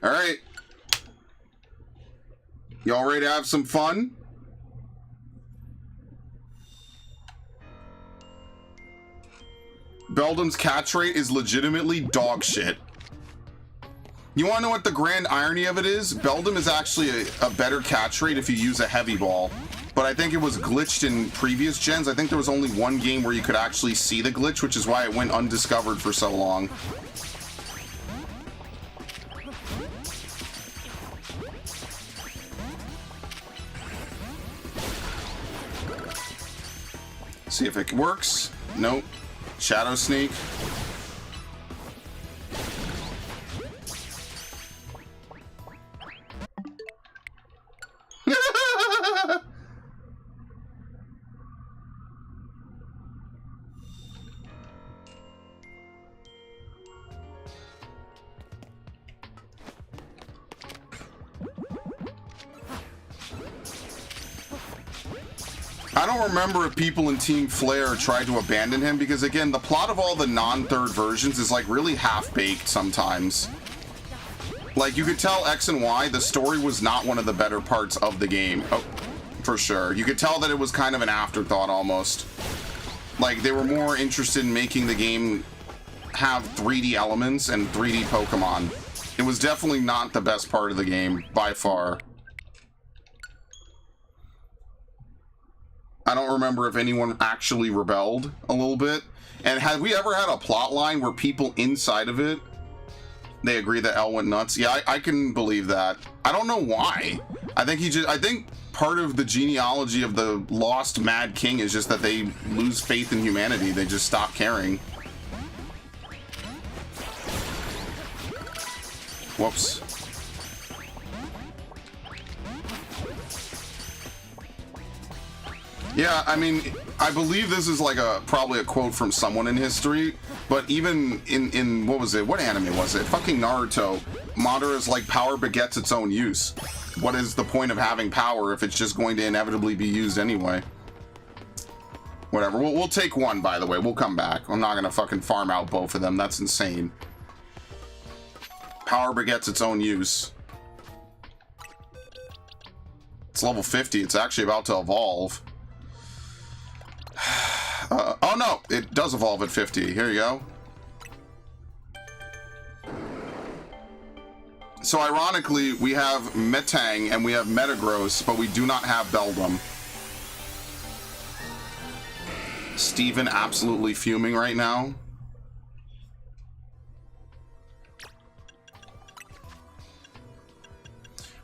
All right. Y'all ready to have some fun? Beldum's catch rate is legitimately dog shit. You want to know what the grand irony of it is? Beldum is actually a better catch rate if you use a heavy ball. But I think it was glitched in previous gens. I think there was only one game where you could actually see the glitch, which is why it went undiscovered for so long. See if it works. Nope. Shadow Sneak. I don't remember if people in Team Flare tried to abandon him because, again, the plot of all the non-third versions is like really half-baked sometimes. Like, you could tell X and Y, the story was not one of the better parts of the game. Oh, for sure. You could tell that it was kind of an afterthought almost. Like, they were more interested in making the game have 3D elements and 3D Pokemon. It was definitely not the best part of the game, by far. I don't remember if anyone actually rebelled a little bit. And had we ever had a plot line where people inside of it, they agree that L went nuts? Yeah, I can believe that. I don't know why. I think part of the genealogy of the lost Mad King is just that they lose faith in humanity. They just stop caring. Whoops. Yeah, I mean, I believe this is like probably a quote from someone in history, but even in what was it? What anime was it? Fucking Naruto. Madara's like, power begets its own use. What is the point of having power if it's just going to inevitably be used anyway? Whatever. We'll take one, by the way. We'll come back. I'm not gonna fucking farm out both of them. That's insane. Power begets its own use. It's level 50. It's actually about to evolve. Oh no, it does evolve at 50. Here you go. So ironically, we have Metang and we have Metagross, but we do not have Beldum. Steven absolutely fuming right now.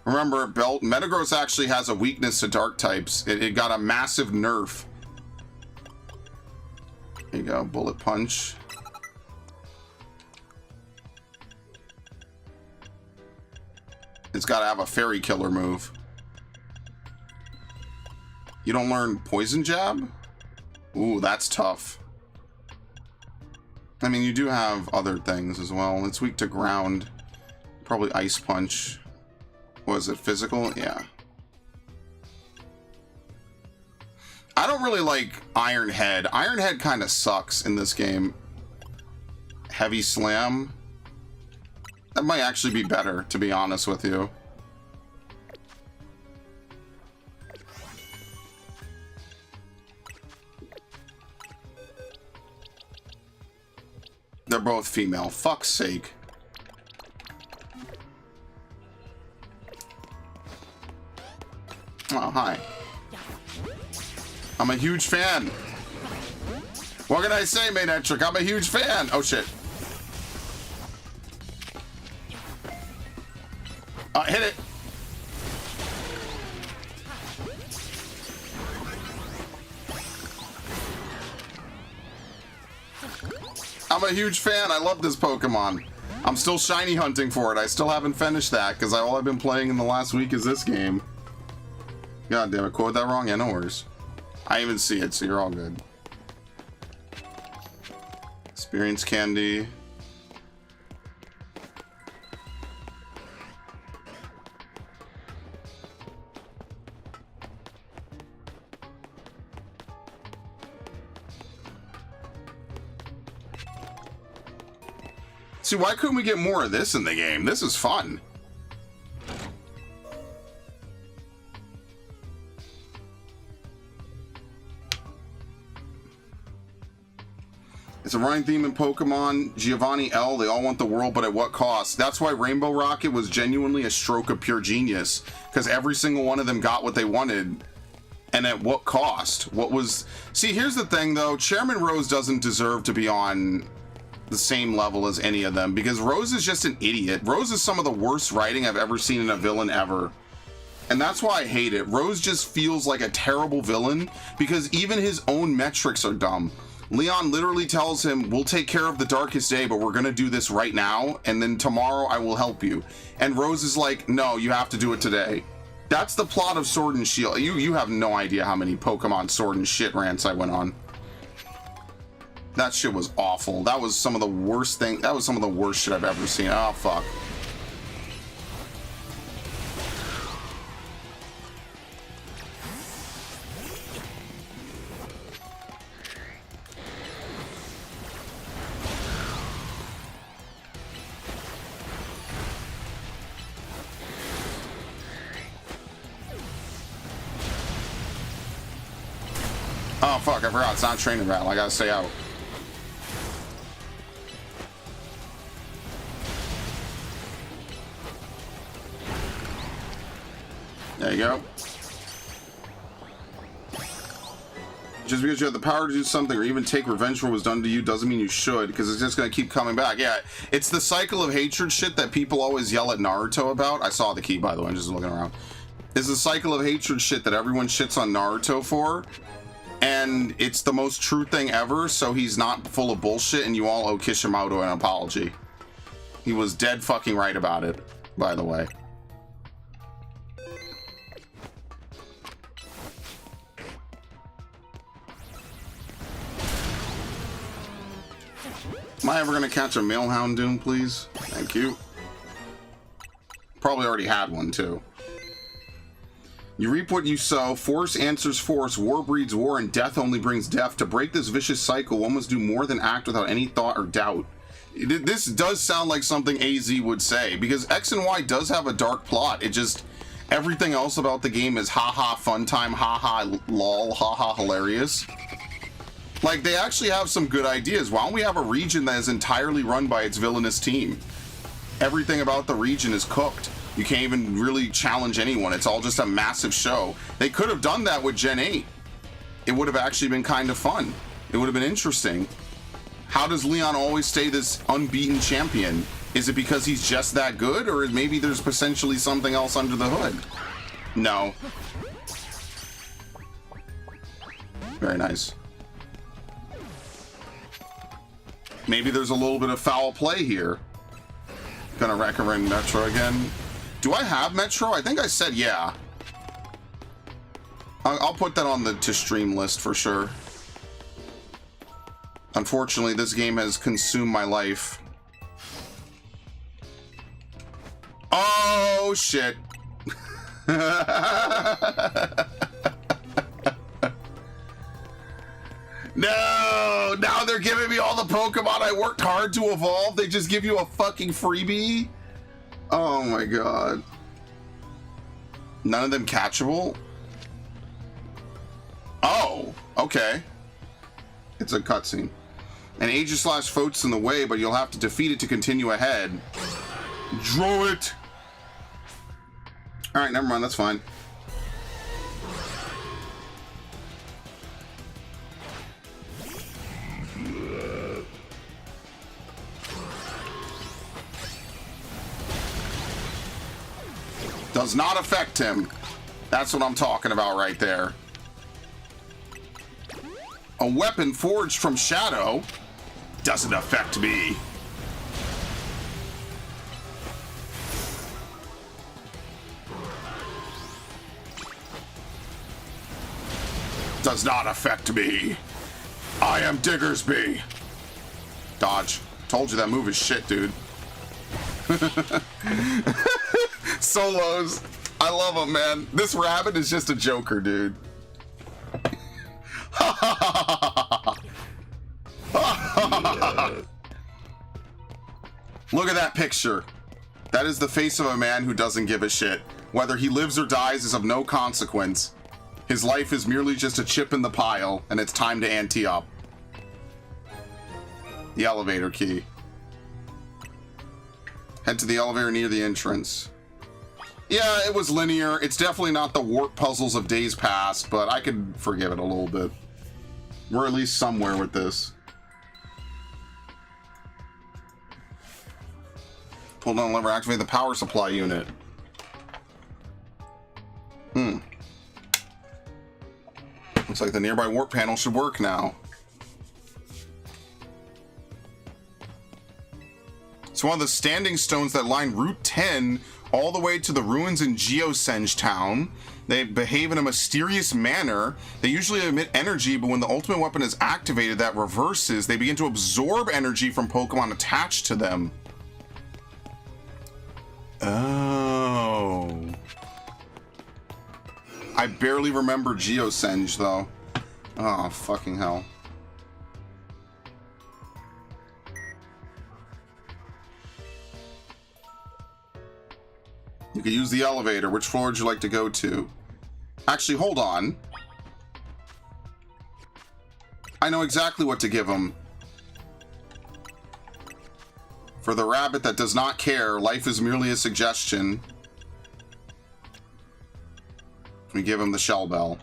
Remember, Metagross actually has a weakness to dark types. It got a massive nerf. There you go, Bullet Punch. It's got to have a Fairy Killer move. You don't learn Poison Jab? Ooh, that's tough. I mean, you do have other things as well. It's weak to ground. Probably Ice Punch. Was it physical? Yeah. I don't really like Iron Head. Iron Head kind of sucks in this game. Heavy Slam. That might actually be better, to be honest with you. They're both female. Fuck's sake. Oh, hi. I'm a huge fan. What can I say, Manetric? I'm a huge fan. Oh, shit. Hit it. I'm a huge fan. I love this Pokemon. I'm still shiny hunting for it. I still haven't finished that because all I've been playing in the last week is this game. God damn it, quoted that wrong? Yeah, no worries. I even see it, so you're all good. Experience candy. See, why couldn't we get more of this in the game? This is fun. It's a running theme in Pokemon. Giovanni L. They all want the world, but at what cost? That's why Rainbow Rocket was genuinely a stroke of pure genius, because every single one of them got what they wanted. And at what cost? What was... See, here's the thing, though. Chairman Rose doesn't deserve to be on the same level as any of them, because Rose is just an idiot. Rose is some of the worst writing I've ever seen in a villain ever. And that's why I hate it. Rose just feels like a terrible villain, because even his own metrics are dumb. Leon literally tells him, we'll take care of the darkest day, but we're gonna do this right now, and then tomorrow I will help you. And Rose is like, no, you have to do it today. That's the plot of Sword and Shield. You have no idea how many Pokemon Sword and shit rants I went on. That shit was awful. That was some of the worst thing. That was some of the worst shit I've ever seen. Oh, fuck. Oh, fuck, I forgot. It's not a training battle. I gotta stay out. There you go. Just because you have the power to do something or even take revenge for what was done to you doesn't mean you should, because it's just going to keep coming back. Yeah, it's the cycle of hatred shit that people always yell at Naruto about. I saw the key, by the way. I'm just looking around. It's the cycle of hatred shit that everyone shits on Naruto for. And it's the most true thing ever, so he's not full of bullshit, and you all owe Kishimoto an apology. He was dead fucking right about it, by the way. Am I ever gonna catch a male Houndoom, please? Thank you. Probably already had one, too. You reap what you sow, force answers force, war breeds war, and death only brings death. To break this vicious cycle, one must do more than act without any thought or doubt. This does sound like something AZ would say, because X and Y does have a dark plot. It just, everything else about the game is haha fun time, haha lol, haha hilarious. Like, they actually have some good ideas. Why don't we have a region that is entirely run by its villainous team? Everything about the region is cooked. You can't even really challenge anyone. It's all just a massive show. They could have done that with Gen 8. It would have actually been kind of fun. It would have been interesting. How does Leon always stay this unbeaten champion? Is it because he's just that good? Or maybe there's potentially something else under the hood? No. Very nice. Maybe there's a little bit of foul play here. Gonna recommend Metro again. Do I have Metro? I think I said yeah. I'll put that on the to stream list for sure. Unfortunately, this game has consumed my life. Oh, shit. No! Now they're giving me all the Pokemon I worked hard to evolve. They just give you a fucking freebie? Oh my god. None of them catchable? Oh, okay. It's a cutscene. An Aegislash floats in the way, but you'll have to defeat it to continue ahead. Draw it! Alright, never mind, that's fine. Does not affect him. That's what I'm talking about right there. A weapon forged from Shadow. Doesn't affect me. Does not affect me. I am Diggersby. Dodge. Told you that move is shit, dude. Solos. I love him, man. This rabbit is just a joker, dude. Look at that picture. That is the face of a man who doesn't give a shit. Whether he lives or dies is of no consequence. His life is merely just a chip in the pile, and it's time to ante up. The elevator key. Head to the elevator near the entrance. Yeah, it was linear. It's definitely not the warp puzzles of days past, but I could forgive it a little bit. We're at least somewhere with this. Pull down lever, activate the power supply unit. Looks like the nearby warp panel should work now. It's one of the standing stones that line Route 10 all the way to the ruins in Geosenge Town. They behave in a mysterious manner. They usually emit energy, but when the ultimate weapon is activated, that reverses. They begin to absorb energy from Pokemon attached to them. Oh. I barely remember Geosenge, though. Oh, fucking hell. You could use the elevator. Which floor would you like to go to? Actually, hold on. I know exactly what to give him. For the rabbit that does not care, life is merely a suggestion. We give him the shell bell.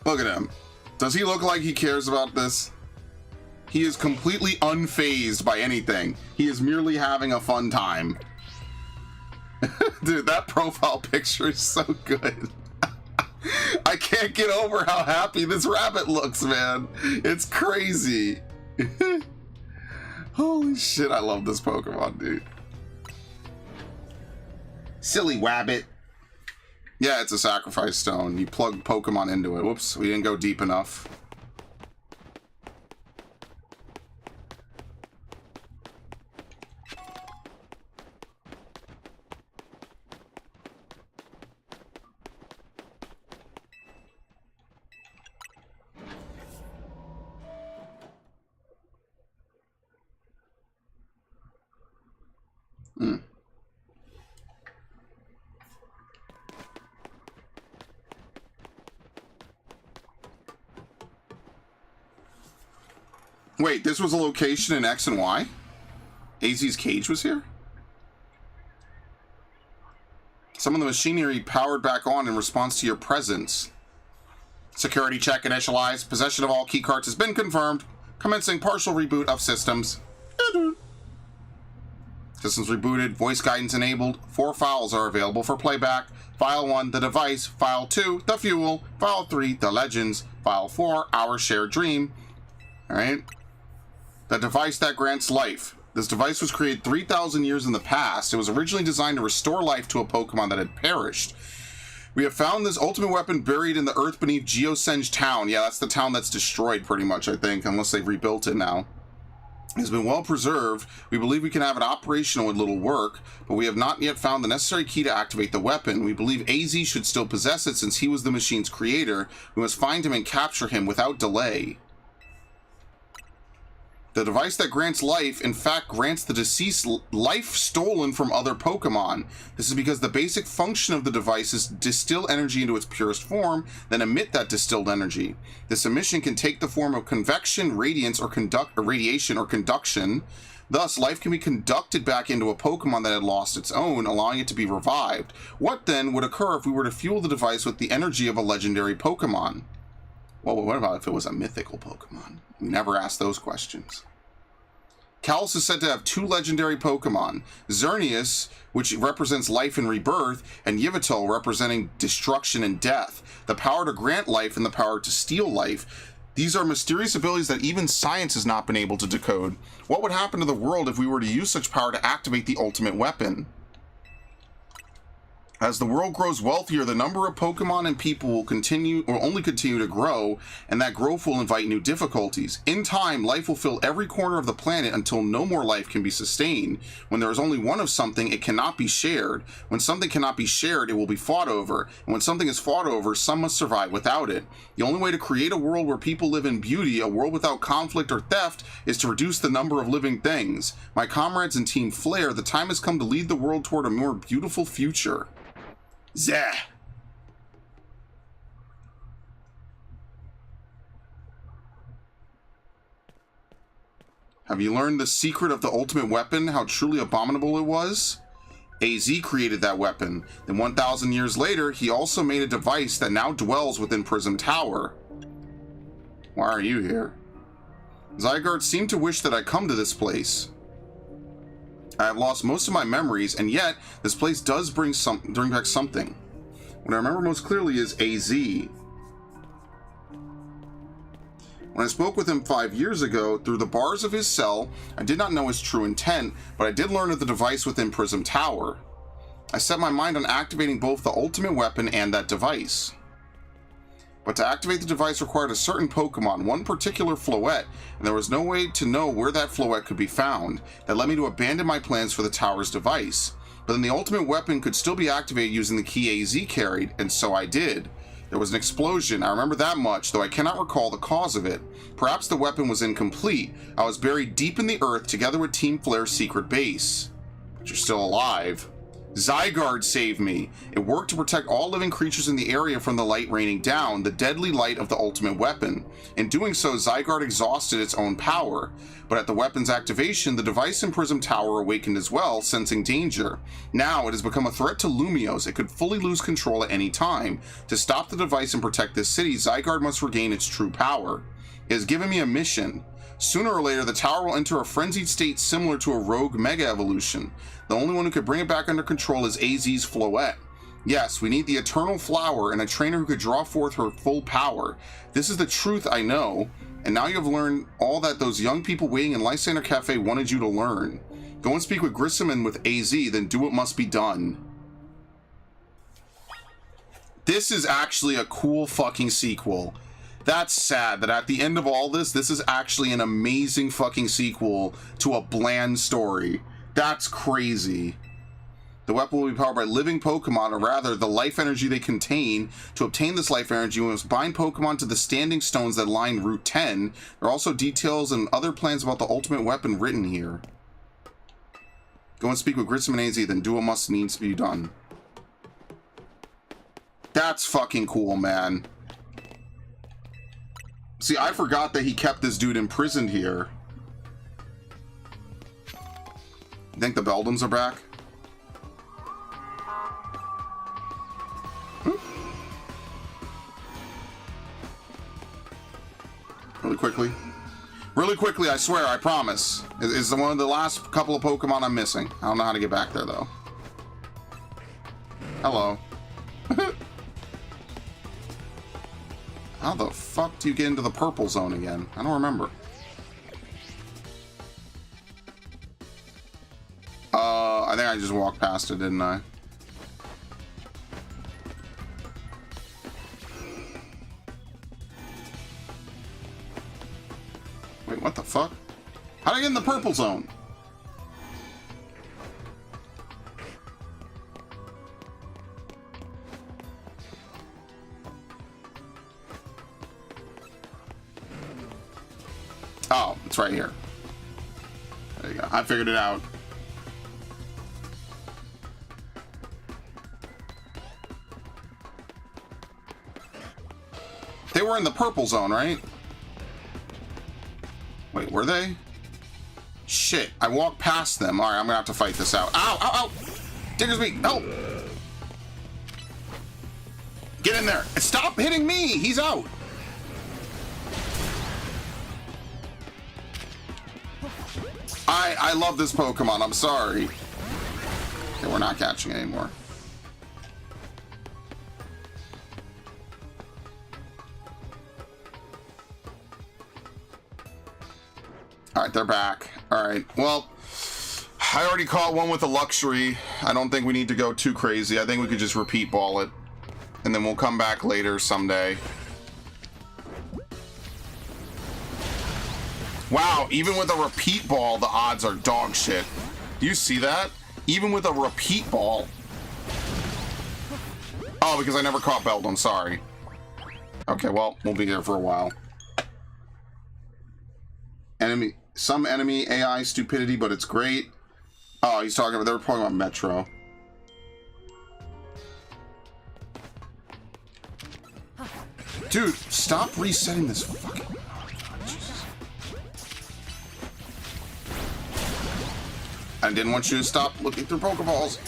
Look at him. Does he look like he cares about this? He is completely unfazed by anything. He is merely having a fun time. Dude, that profile picture is so good. I can't get over how happy this rabbit looks, man. It's crazy. Holy shit, I love this Pokemon, dude. Silly wabbit. Yeah, it's a sacrifice stone. You plug Pokemon into it. Whoops, we didn't go deep enough. Wait, this was a location in X and Y? AZ's cage was here? Some of the machinery powered back on in response to your presence. Security check initialized. Possession of all key cards has been confirmed. Commencing partial reboot of systems. Systems rebooted. Voice guidance enabled. 4 files are available for playback. File 1, the device. File 2, the fuel. File 3, the legends. File 4, our shared dream. Alright. The device that grants life. This device was created 3,000 years in the past. It was originally designed to restore life to a Pokemon that had perished. We have found this ultimate weapon buried in the earth beneath Geosenge Town. Yeah, that's the town that's destroyed pretty much, I think, unless they've rebuilt it now. It has been well preserved. We believe we can have it operational with little work, but we have not yet found the necessary key to activate the weapon. We believe AZ should still possess it since he was the machine's creator. We must find him and capture him without delay. The device that grants life, in fact, grants the deceased life stolen from other Pokemon. This is because the basic function of the device is distill energy into its purest form, then emit that distilled energy. This emission can take the form of convection, radiance, or radiation or conduction. Thus, life can be conducted back into a Pokemon that had lost its own, allowing it to be revived. What then would occur if we were to fuel the device with the energy of a legendary Pokemon? Well, what about if it was a mythical Pokemon? We never asked those questions. Kalos is said to have 2 legendary Pokemon, Xerneas, which represents life and rebirth, and Yveltal, representing destruction and death, the power to grant life and the power to steal life. These are mysterious abilities that even science has not been able to decode. What would happen to the world if we were to use such power to activate the ultimate weapon? As the world grows wealthier, the number of Pokemon and people will only continue to grow, and that growth will invite new difficulties. In time, life will fill every corner of the planet until no more life can be sustained. When there is only one of something, it cannot be shared. When something cannot be shared, it will be fought over. And when something is fought over, some must survive without it. The only way to create a world where people live in beauty, a world without conflict or theft, is to reduce the number of living things. My comrades in Team Flare, the time has come to lead the world toward a more beautiful future. Zah! Have you learned the secret of the ultimate weapon, how truly abominable it was? AZ created that weapon. Then 1,000 years later, he also made a device that now dwells within Prism Tower. Why are you here? Zygarde seemed to wish that I come to this place. I have lost most of my memories, and yet this place does bring back something. What I remember most clearly is AZ. When I spoke with him 5 years ago, through the bars of his cell, I did not know his true intent, but I did learn of the device within Prism Tower. I set my mind on activating both the ultimate weapon and that device. But to activate the device required a certain Pokemon, one particular Floette, and there was no way to know where that Floette could be found. That led me to abandon my plans for the tower's device. But then the ultimate weapon could still be activated using the key AZ carried, and so I did. There was an explosion, I remember that much, though I cannot recall the cause of it. Perhaps the weapon was incomplete. I was buried deep in the earth together with Team Flare's secret base. But you're still alive. Zygarde saved me. It worked to protect all living creatures in the area from the light raining down, the deadly light of the ultimate weapon. In doing so, Zygarde exhausted its own power. But at the weapon's activation, the device in Prism Tower awakened as well, sensing danger. Now it has become a threat to Lumiose. It could fully lose control at any time. To stop the device and protect this city, Zygarde must regain its true power. It has given me a mission. Sooner or later, the tower will enter a frenzied state similar to a rogue mega evolution. The only one who could bring it back under control is AZ's Floette. Yes, we need the Eternal Flower and a trainer who could draw forth her full power. This is the truth I know, and now you have learned all that those young people waiting in Lysander Cafe wanted you to learn. Go and speak with Grissom and with AZ, then do what must be done. This is actually a cool fucking sequel. That's sad that at the end of all this is actually an amazing fucking sequel to a bland story. That's crazy. The weapon will be powered by living Pokemon, or rather, the life energy they contain. To obtain this life energy, we must bind Pokemon to the standing stones that line Route 10. There are also details and other plans about the ultimate weapon written here. Go and speak with Grissom and AZ, then do what must needs to be done. That's fucking cool, man. See, I forgot that he kept this dude imprisoned here. You think the Beldums are back? Really quickly. Really quickly, I swear, I promise. Is one of the last couple of Pokemon I'm missing. I don't know how to get back there, though. Hello. How the fuck do you get into the purple zone again? I don't remember. I think I just walked past it, didn't I? Wait, what the fuck? How'd I get in the purple zone? Oh, it's right here. There you go. I figured it out. They were in the purple zone, right? Wait, were they? Shit, I walked past them. Alright, I'm gonna have to fight this out. Ow, ow, ow! Diggersby, help! Get in there! Stop hitting me! He's out! I love this Pokemon. I'm sorry. Okay, we're not catching it anymore. All right, they're back. All right, well, I already caught one with a luxury. I don't think we need to go too crazy. I think we could just repeat ball it, and then we'll come back later someday. Wow, even with a repeat ball, the odds are dog shit. Do you see that? Even with a repeat ball. Oh, because I never caught Beldum, sorry. Okay, well, we'll be here for a while. Some enemy AI stupidity, but it's great. Oh, he's talking about, they were talking about Metro. Dude, stop resetting this fucking... Jesus. I didn't want you to stop looking through Pokeballs.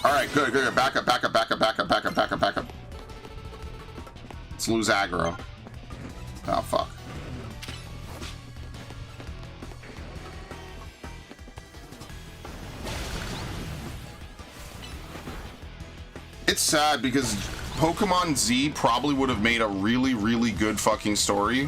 Alright, good, good. Back up, back up, back up, back up, back up, back up, back up. Let's lose aggro. Oh, fuck. It's sad because Pokemon Z probably would have made a really, really good fucking story.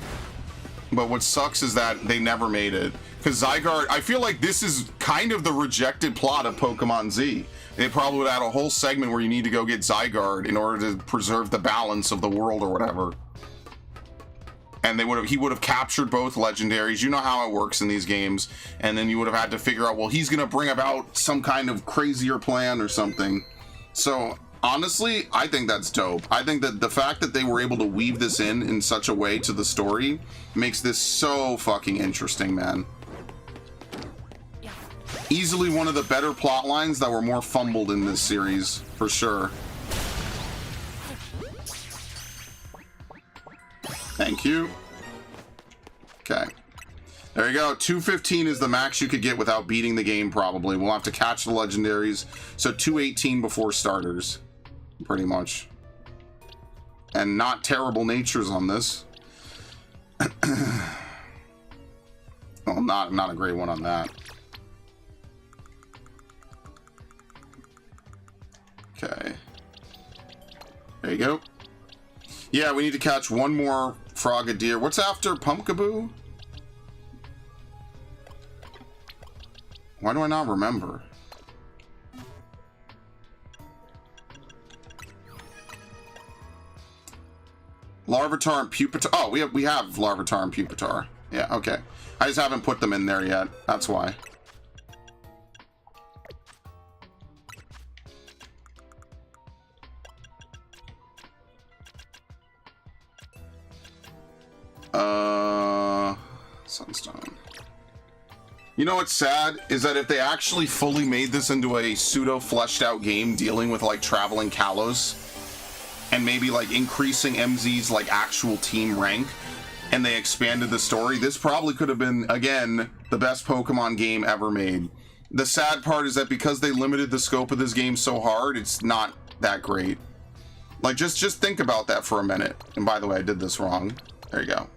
But what sucks is that they never made it. Because Zygarde, I feel like this is kind of the rejected plot of Pokemon Z. They probably would add a whole segment where you need to go get Zygarde in order to preserve the balance of the world or whatever. And he would have captured both legendaries. You know how it works in these games. And then you would have had to figure out, well, he's going to bring about some kind of crazier plan or something. So... honestly, I think that's dope. I think that the fact that they were able to weave this in such a way to the story makes this so fucking interesting, man. Easily one of the better plot lines that were more fumbled in this series, for sure. Thank you. Okay. There you go. 215 is the max you could get without beating the game, probably. We'll have to catch the legendaries. So 218 before starters. Pretty much. And not terrible natures on this. Well, not a great one on that. Okay. There you go. Yeah, we need to catch one more Frogadier. What's after Pumpkaboo? Why do I not remember? Larvitar and Pupitar. Oh, we have Larvitar and Pupitar. Yeah, okay. I just haven't put them in there yet. That's why. Sunstone. You know what's sad is that if they actually fully made this into a pseudo fleshed out game dealing with like traveling Kalos and maybe like increasing MZ's like actual team rank and they expanded the story, this probably could have been, again, the best Pokemon game ever made. The sad part is that because they limited the scope of this game so hard, it's not that great. Like, just think about that for a minute. And by the way, I did this wrong. There you go.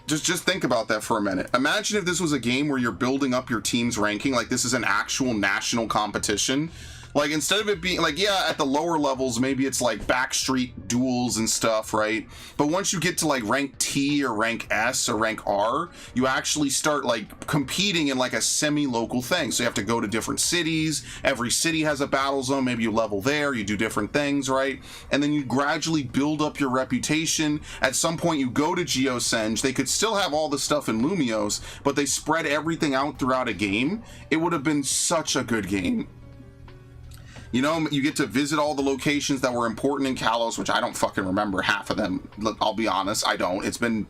Just think about that for a minute. Imagine if this was a game where you're building up your team's ranking, like this is an actual national competition. Like, instead of it being, like, yeah, at the lower levels, maybe it's like backstreet duels and stuff, right? But once you get to like rank T or rank S or rank R, you actually start like competing in like a semi-local thing. So you have to go to different cities. Every city has a battle zone. Maybe you level there, you do different things, right? And then you gradually build up your reputation. At some point, you go to Geosenge. They could still have all the stuff in Lumiose, but they spread everything out throughout a game. It would have been such a good game. You know, you get to visit all the locations that were important in Kalos, which I don't fucking remember half of them. Look, I'll be honest, I don't. It's been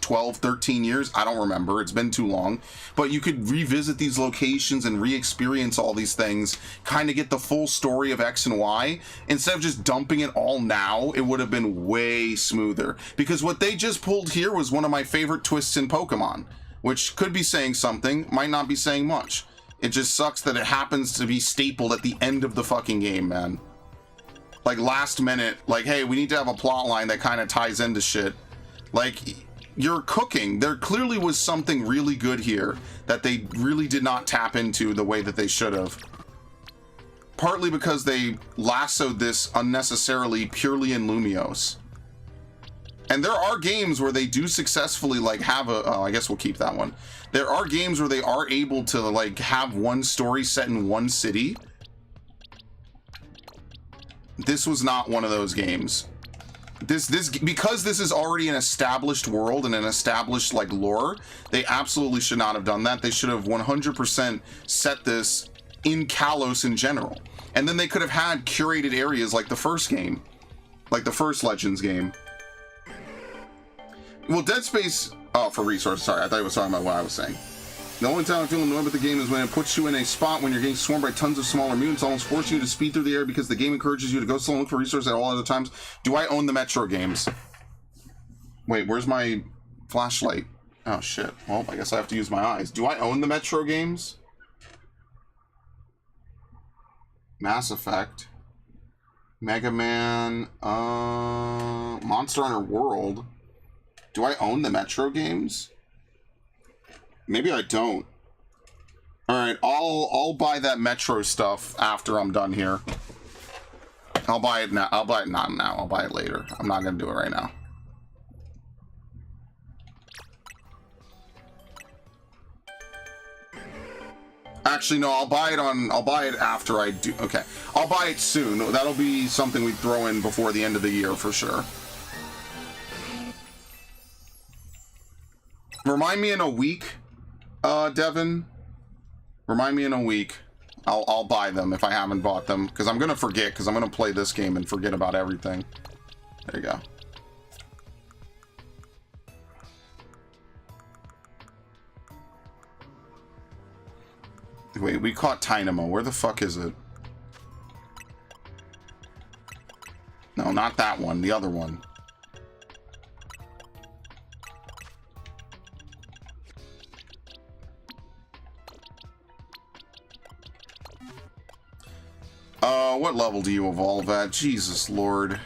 12, 13 years? I don't remember. It's been too long. But you could revisit these locations and re-experience all these things, kind of get the full story of X and Y. Instead of just dumping it all now, it would have been way smoother. Because what they just pulled here was one of my favorite twists in Pokemon, which could be saying something, might not be saying much. It just sucks that it happens to be stapled at the end of the fucking game, man. Like, last minute, like, hey, we need to have a plot line that kind of ties into shit. Like, you're cooking. There clearly was something really good here that they really did not tap into the way that they should have. Partly because they lassoed this unnecessarily purely in Lumios. And there are games where they do successfully, like, have a... Oh, I guess we'll keep that one. There are games where they are able to, like, have one story set in one city. This was not one of those games. Because this is already an established world and an established, like, lore, they absolutely should not have done that. They should have 100% set this in Kalos in general. And then they could have had curated areas like the first game. Like the first Legends game. Well, Dead Space... Oh, for resources. Sorry, I thought you were talking about what I was saying. The only time I feel annoyed with the game is when it puts you in a spot when you're getting swarmed by tons of smaller mutants, almost forcing you to speed through the air because the game encourages you to go slow and look for resources at all other times. Do I own the Metro games? Wait, where's my flashlight? Oh, shit. Well, I guess I have to use my eyes. Do I own the Metro games? Mass Effect. Mega Man. Monster Hunter World. Do I own the Metro games? Maybe I don't. Alright, I'll buy that Metro stuff after I'm done here. I'll buy it now. I'll buy it not now. I'll buy it later. I'm not gonna do it right now. Actually, no, I'll buy it after I do. Okay. I'll buy it soon. That'll be something we throw in before the end of the year for sure. Remind me in a week, Devin. Remind me in a week. I'll buy them if I haven't bought them, because I'm gonna forget, because I'm gonna play this game and forget about everything. There you go. Wait, we caught Tynamo. Where the fuck is it? No, not that one. The other one. What level do you evolve at? Jesus Lord.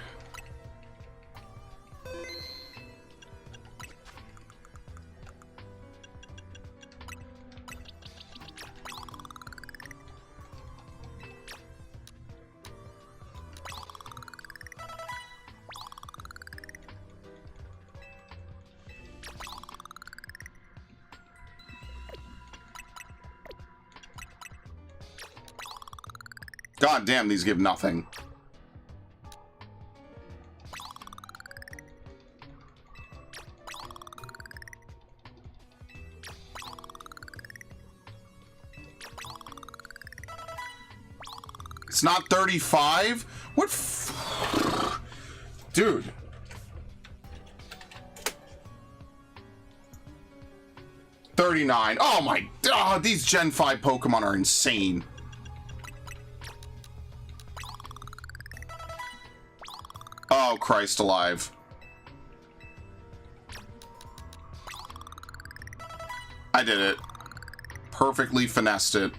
God damn, these give nothing. It's not 35? What dude. $39. Oh my god, these Gen 5 Pokemon are insane. Oh, Christ alive. I did it. Perfectly finessed it.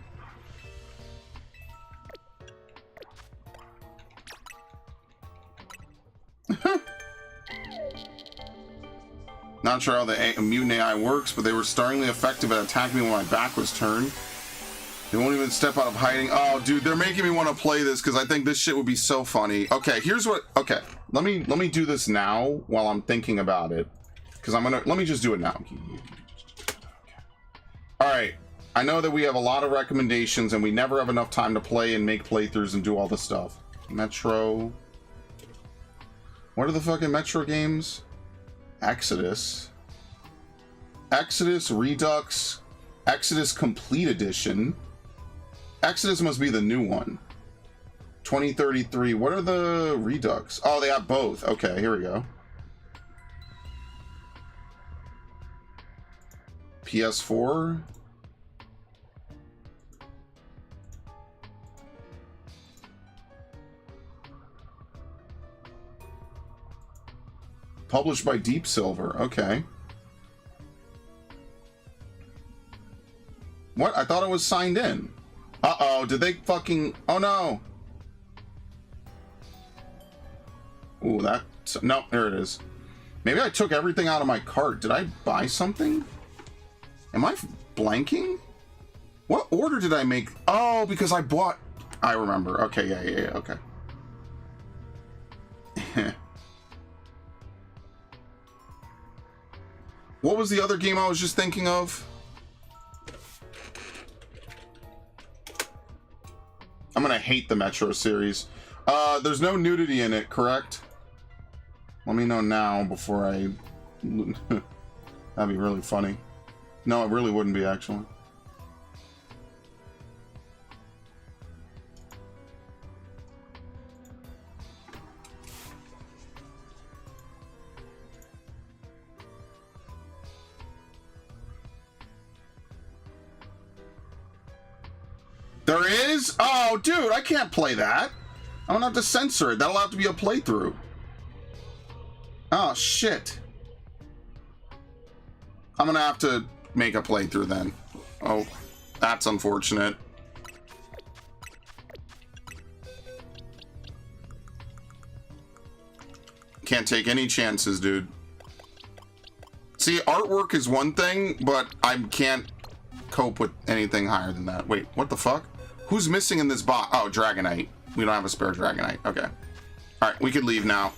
Not sure how the mutant AI works, but they were startlingly effective at attacking me when my back was turned. They won't even step out of hiding. Oh, dude, they're making me want to play this because I think this shit would be so funny. Okay, here's what... Okay, let me do this now while I'm thinking about it. Because I'm gonna... Let me just do it now. Alright, I know that we have a lot of recommendations and we never have enough time to play and make playthroughs and do all this stuff. Metro... What are the fucking Metro games? Exodus. Exodus, Redux, Exodus Complete Edition. Exodus must be the new one. 2033. What are the Redux? Oh, they have both. Okay, here we go. PS4. Published by Deep Silver. Okay. What? I thought it was signed in. Uh-oh, did they fucking... Oh, no. Ooh, that... No, there it is. Maybe I took everything out of my cart. Did I buy something? Am I blanking? What order did I make? Oh, because I bought... I remember. Okay, yeah, okay. What was the other game I was just thinking of? I'm gonna hate the Metro series. There's no nudity in it, correct? Let me know now before I... That'd be really funny. No, it really wouldn't be, actually. There is? Oh, dude, I can't play that. I'm gonna have to censor it. That'll have to be a playthrough. Oh, shit. I'm gonna have to make a playthrough then. Oh, that's unfortunate. Can't take any chances, dude. See, artwork is one thing, but I can't cope with anything higher than that. Wait, what the fuck? Who's missing in this box? Oh, Dragonite. We don't have a spare Dragonite. Okay. Alright, we could leave now.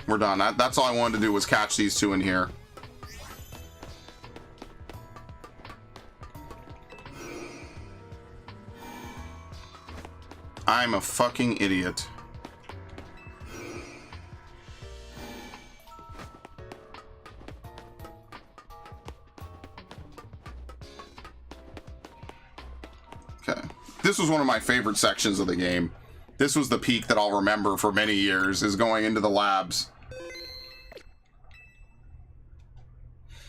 We're done. That's all I wanted to do was catch these two in here. I'm a fucking idiot. Okay. This was one of my favorite sections of the game. This was the peak that I'll remember for many years, is going into the labs.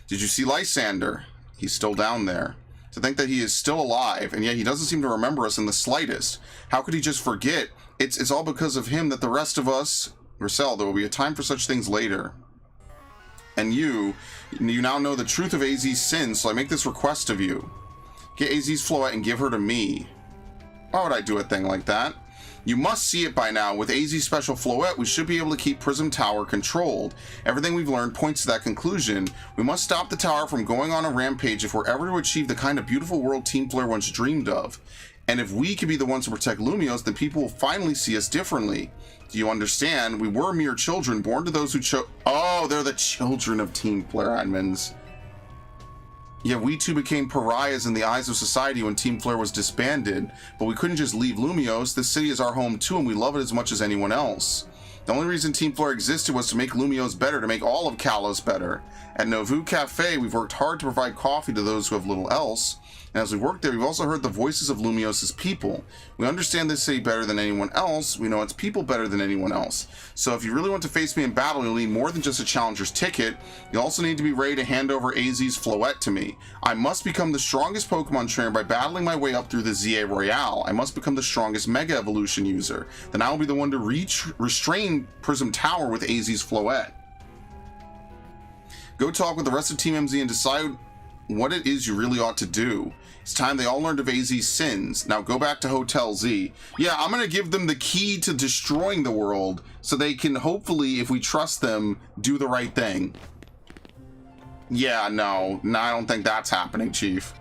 Did you see Lysander? He's still down there. To think that he is still alive, and yet he doesn't seem to remember us in the slightest. How could he just forget? It's all because of him that the rest of us... Marcel, there will be a time for such things later. And you now know the truth of AZ's sins, so I make this request of you. Get AZ's Floette and give her to me. Why would I do a thing like that? You must see it by now. With AZ's special Floette, we should be able to keep Prism Tower controlled. Everything we've learned points to that conclusion. We must stop the tower from going on a rampage if we're ever to achieve the kind of beautiful world Team Flare once dreamed of. And if we can be the ones to protect Lumios, then people will finally see us differently. Do you understand? We were mere children, born to those who chose... Oh, they're the children of Team Flare admins. Yeah, we too became pariahs in the eyes of society when Team Flare was disbanded, but we couldn't just leave Lumios. This city is our home too, and we love it as much as anyone else. The only reason Team Flare existed was to make Lumios better, to make all of Kalos better. At Novu Cafe, we've worked hard to provide coffee to those who have little else. And as we work there, we've also heard the voices of Lumios' people. We understand this city better than anyone else. We know its people better than anyone else. So if you really want to face me in battle, you'll need more than just a challenger's ticket. You also need to be ready to hand over AZ's Floette to me. I must become the strongest Pokemon trainer by battling my way up through the ZA Royale. I must become the strongest Mega Evolution user. Then I will be the one to restrain Prism Tower with AZ's Floette. Go talk with the rest of Team MZ and decide what it is you really ought to do. It's time they all learned of AZ's sins. Now go back to Hotel Z. Yeah, I'm gonna give them the key to destroying the world so they can hopefully, if we trust them, do the right thing. Yeah, no, I don't think that's happening, Chief.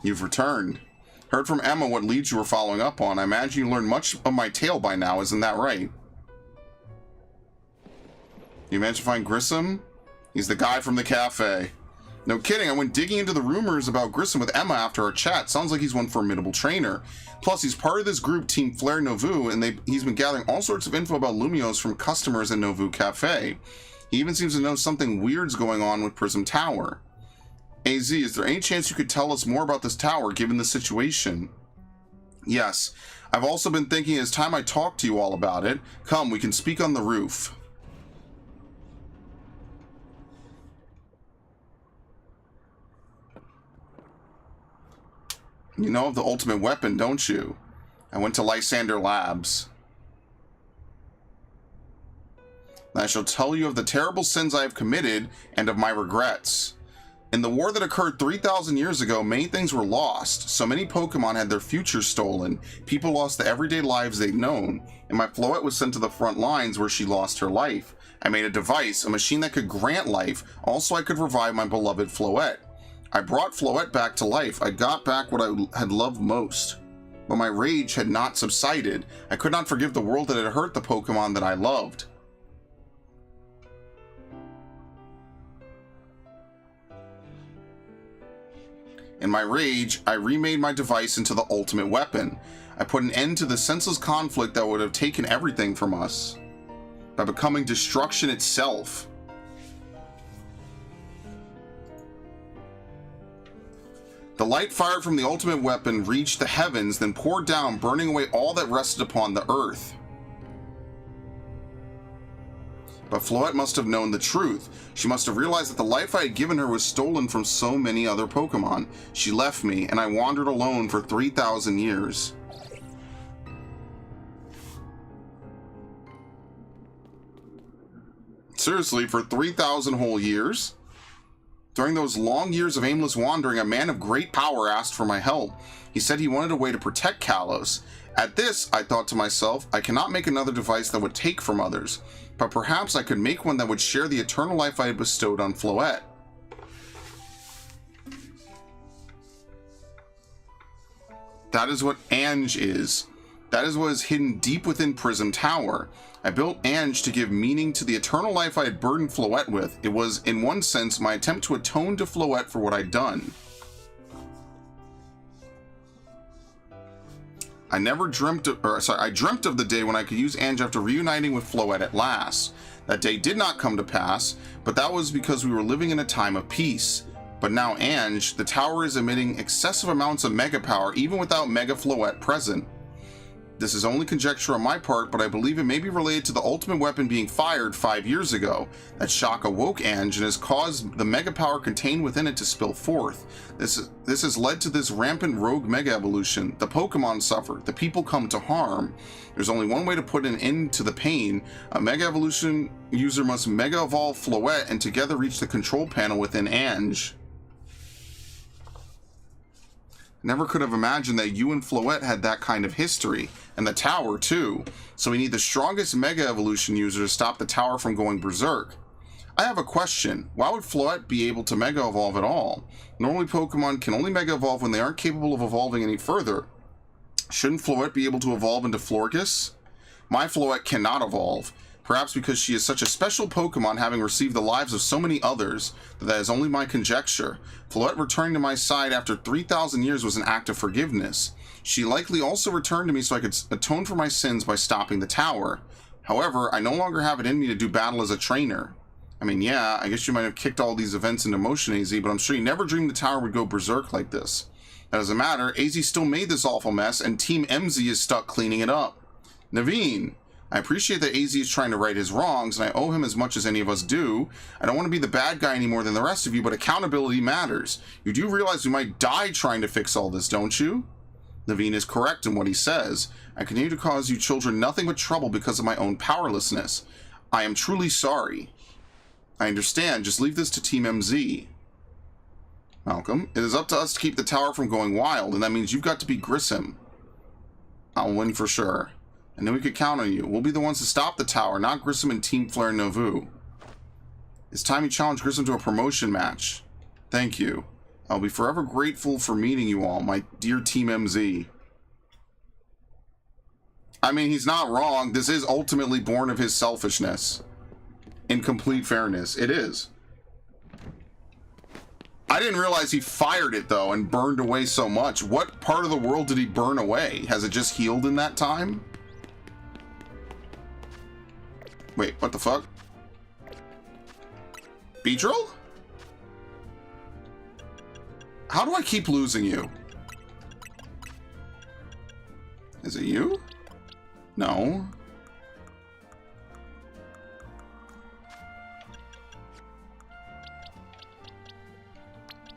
You've returned. Heard from Emma what leads you were following up on. I imagine you learned much of my tale by now, isn't that right? You managed to find Grissom? He's the guy from the cafe. No kidding, I went digging into the rumors about Grissom with Emma after our chat. Sounds like he's one formidable trainer. Plus, he's part of this group, Team Flare Novu, and he's been gathering all sorts of info about Lumios from customers at Novu Cafe. He even seems to know something weird's going on with Prism Tower. AZ, is there any chance you could tell us more about this tower, given the situation? Yes. I've also been thinking it's time I talk to you all about it. Come, we can speak on the roof. You know of the ultimate weapon, don't you? I went to Lysander Labs. I shall tell you of the terrible sins I have committed and of my regrets. In the war that occurred 3,000 years ago, many things were lost. So many Pokemon had their futures stolen. People lost the everyday lives they'd known. And my Floette was sent to the front lines where she lost her life. I made a device, a machine that could grant life. Also, I could revive my beloved Floette. I brought Floette back to life. I got back what I had loved most. But my rage had not subsided. I could not forgive the world that had hurt the Pokemon that I loved. In my rage, I remade my device into the ultimate weapon. I put an end to the senseless conflict that would have taken everything from us by becoming destruction itself. The light fired from the ultimate weapon reached the heavens, then poured down, burning away all that rested upon the earth. But Floette must have known the truth. She must have realized that the life I had given her was stolen from so many other Pokemon. She left me, and I wandered alone for 3,000 years. Seriously, for 3,000 whole years? During those long years of aimless wandering, a man of great power asked for my help. He said he wanted a way to protect Kalos. At this, I thought to myself, I cannot make another device that would take from others, but perhaps I could make one that would share the eternal life I had bestowed on Floette. That is what Ange is. That is what is hidden deep within Prism Tower. I built Ange to give meaning to the eternal life I had burdened Floette with. It was, in one sense, my attempt to atone to Floette for what I'd done. I dreamt of the day when I could use Ange after reuniting with Floette at last. That day did not come to pass, but that was because we were living in a time of peace. But now Ange, the tower is emitting excessive amounts of Mega Power even without Mega Floette present. This is only conjecture on my part, but I believe it may be related to the ultimate weapon being fired 5 years ago. That shock awoke Ange and has caused the Mega Power contained within it to spill forth. This has led to this rampant rogue Mega Evolution. The Pokemon suffer, the people come to harm. There's only one way to put an end to the pain. A Mega Evolution user must Mega Evolve Floette and together reach the control panel within Ange. Never could have imagined that you and Floette had that kind of history. And the tower, too. So we need the strongest Mega Evolution user to stop the tower from going berserk. I have a question. Why would Floette be able to Mega Evolve at all? Normally Pokemon can only Mega Evolve when they aren't capable of evolving any further. Shouldn't Floette be able to evolve into Florges? My Floette cannot evolve. Perhaps because she is such a special Pokemon, having received the lives of so many others, that is only my conjecture. Floette returning to my side after 3,000 years was an act of forgiveness. She likely also returned to me so I could atone for my sins by stopping the tower. However, I no longer have it in me to do battle as a trainer. I mean, yeah, I guess you might have kicked all these events into motion, AZ, but I'm sure you never dreamed the tower would go berserk like this. That doesn't matter, AZ still made this awful mess, and Team MZ is stuck cleaning it up. Naveen, I appreciate that AZ is trying to right his wrongs, and I owe him as much as any of us do. I don't want to be the bad guy any more than the rest of you, but accountability matters. You do realize we might die trying to fix all this, don't you? Naveen is correct in what he says. I continue to cause you children nothing but trouble because of my own powerlessness. I am truly sorry. I understand. Just leave this to Team MZ. Malcolm, it is up to us to keep the tower from going wild, and that means you've got to be Grissom. I'll win for sure. And then we could count on you. We'll be the ones to stop the tower, not Grissom and Team Flare Novu. It's time you challenge Grissom to a promotion match. Thank you. I'll be forever grateful for meeting you all, my dear Team MZ. I mean, he's not wrong. This is ultimately born of his selfishness. In complete fairness, it is. I didn't realize he fired it, though, and burned away so much. What part of the world did he burn away? Has it just healed in that time? Wait, what the fuck? Beedrill? How do I keep losing you? Is it you? No.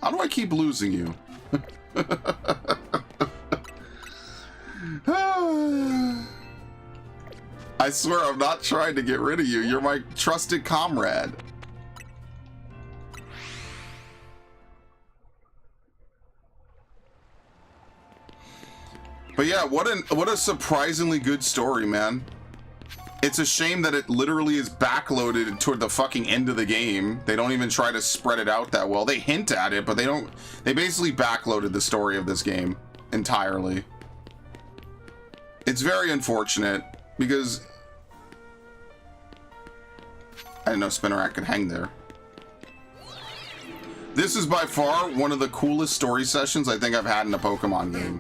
How do I keep losing you? I I swear I'm not trying to get rid of you. You're my trusted comrade. But yeah, what a surprisingly good story, man. It's a shame that it literally is backloaded toward the fucking end of the game. They don't even try to spread it out that well. They hint at it, but they basically backloaded the story of this game entirely. It's very unfortunate because I didn't know Spinnerack could hang there. This is by far one of the coolest story sessions I think I've had in a Pokemon game.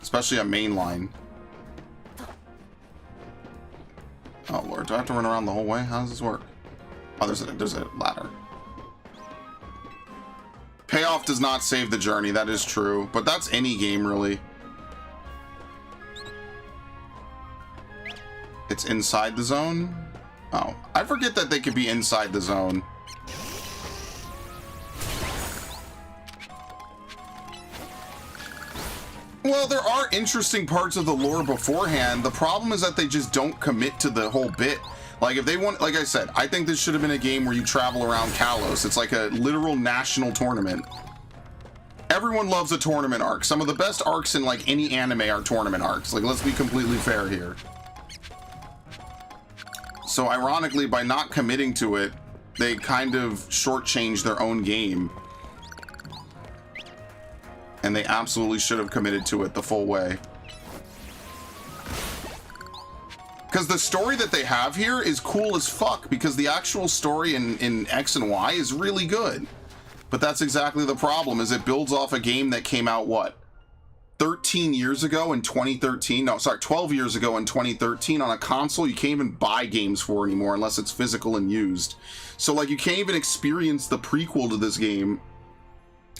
Especially a mainline. Oh lord, do I have to run around the whole way? How does this work? Oh, there's a ladder. Payoff does not save the journey, that is true. But that's any game, really. It's inside the zone? Oh, I forget that they could be inside the zone. Well, there are interesting parts of the lore beforehand. The problem is that they just don't commit to the whole bit. Like, if they want, like I said, I think this should have been a game where you travel around Kalos. It's like a literal national tournament. Everyone loves a tournament arc. Some of the best arcs in, like, any anime are tournament arcs. Like, let's be completely fair here. So, ironically, by not committing to it, they kind of shortchange their own game. And they absolutely should have committed to it the full way. Because the story that they have here is cool as fuck, because the actual story in X and Y is really good. But that's exactly the problem, is it builds off a game that came out, what? 13 years ago in 2013? No, sorry, 12 years ago in 2013 on a console you can't even buy games for anymore unless it's physical and used. So, like, you can't even experience the prequel to this game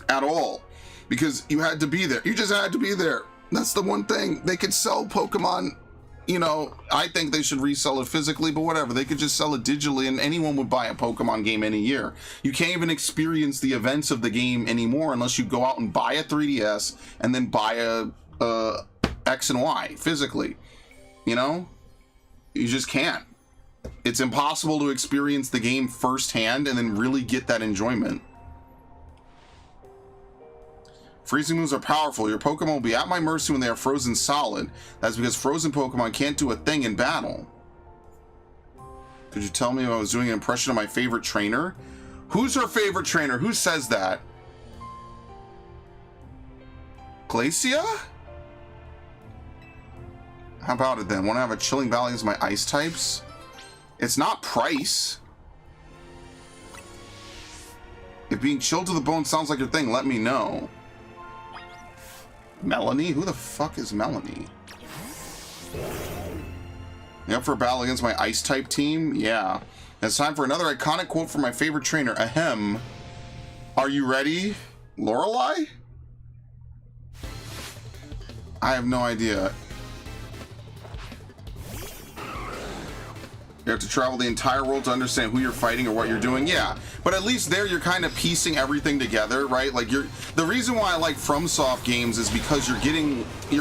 at all. Because you had to be there. You just had to be there. That's the one thing. They could sell Pokemon, you know, I think they should resell it physically, but whatever. They could just sell it digitally and anyone would buy a Pokemon game any year. You can't even experience the events of the game anymore unless you go out and buy a 3DS and then buy a X and Y physically. You know? You just can't. It's impossible to experience the game firsthand and then really get that enjoyment. Freezing moves are powerful. Your Pokemon will be at my mercy when they are frozen solid. That's because frozen Pokemon can't do a thing in battle. Could you tell me if I was doing an impression of my favorite trainer? Who's her favorite trainer? Who says that? Glacia? How about it then? Want to have a chilling battle against my ice types? It's not Price. If being chilled to the bone sounds like your thing, let me know. Melanie? Who the fuck is Melanie? You up for a battle against my ice-type team? Yeah. It's time for another iconic quote from my favorite trainer. Ahem. Are you ready, Lorelei? I have no idea. You have to travel the entire world to understand who you're fighting or what you're doing. Yeah, but at least there you're kind of piecing everything together, right? Like the reason why I like FromSoft games is because you're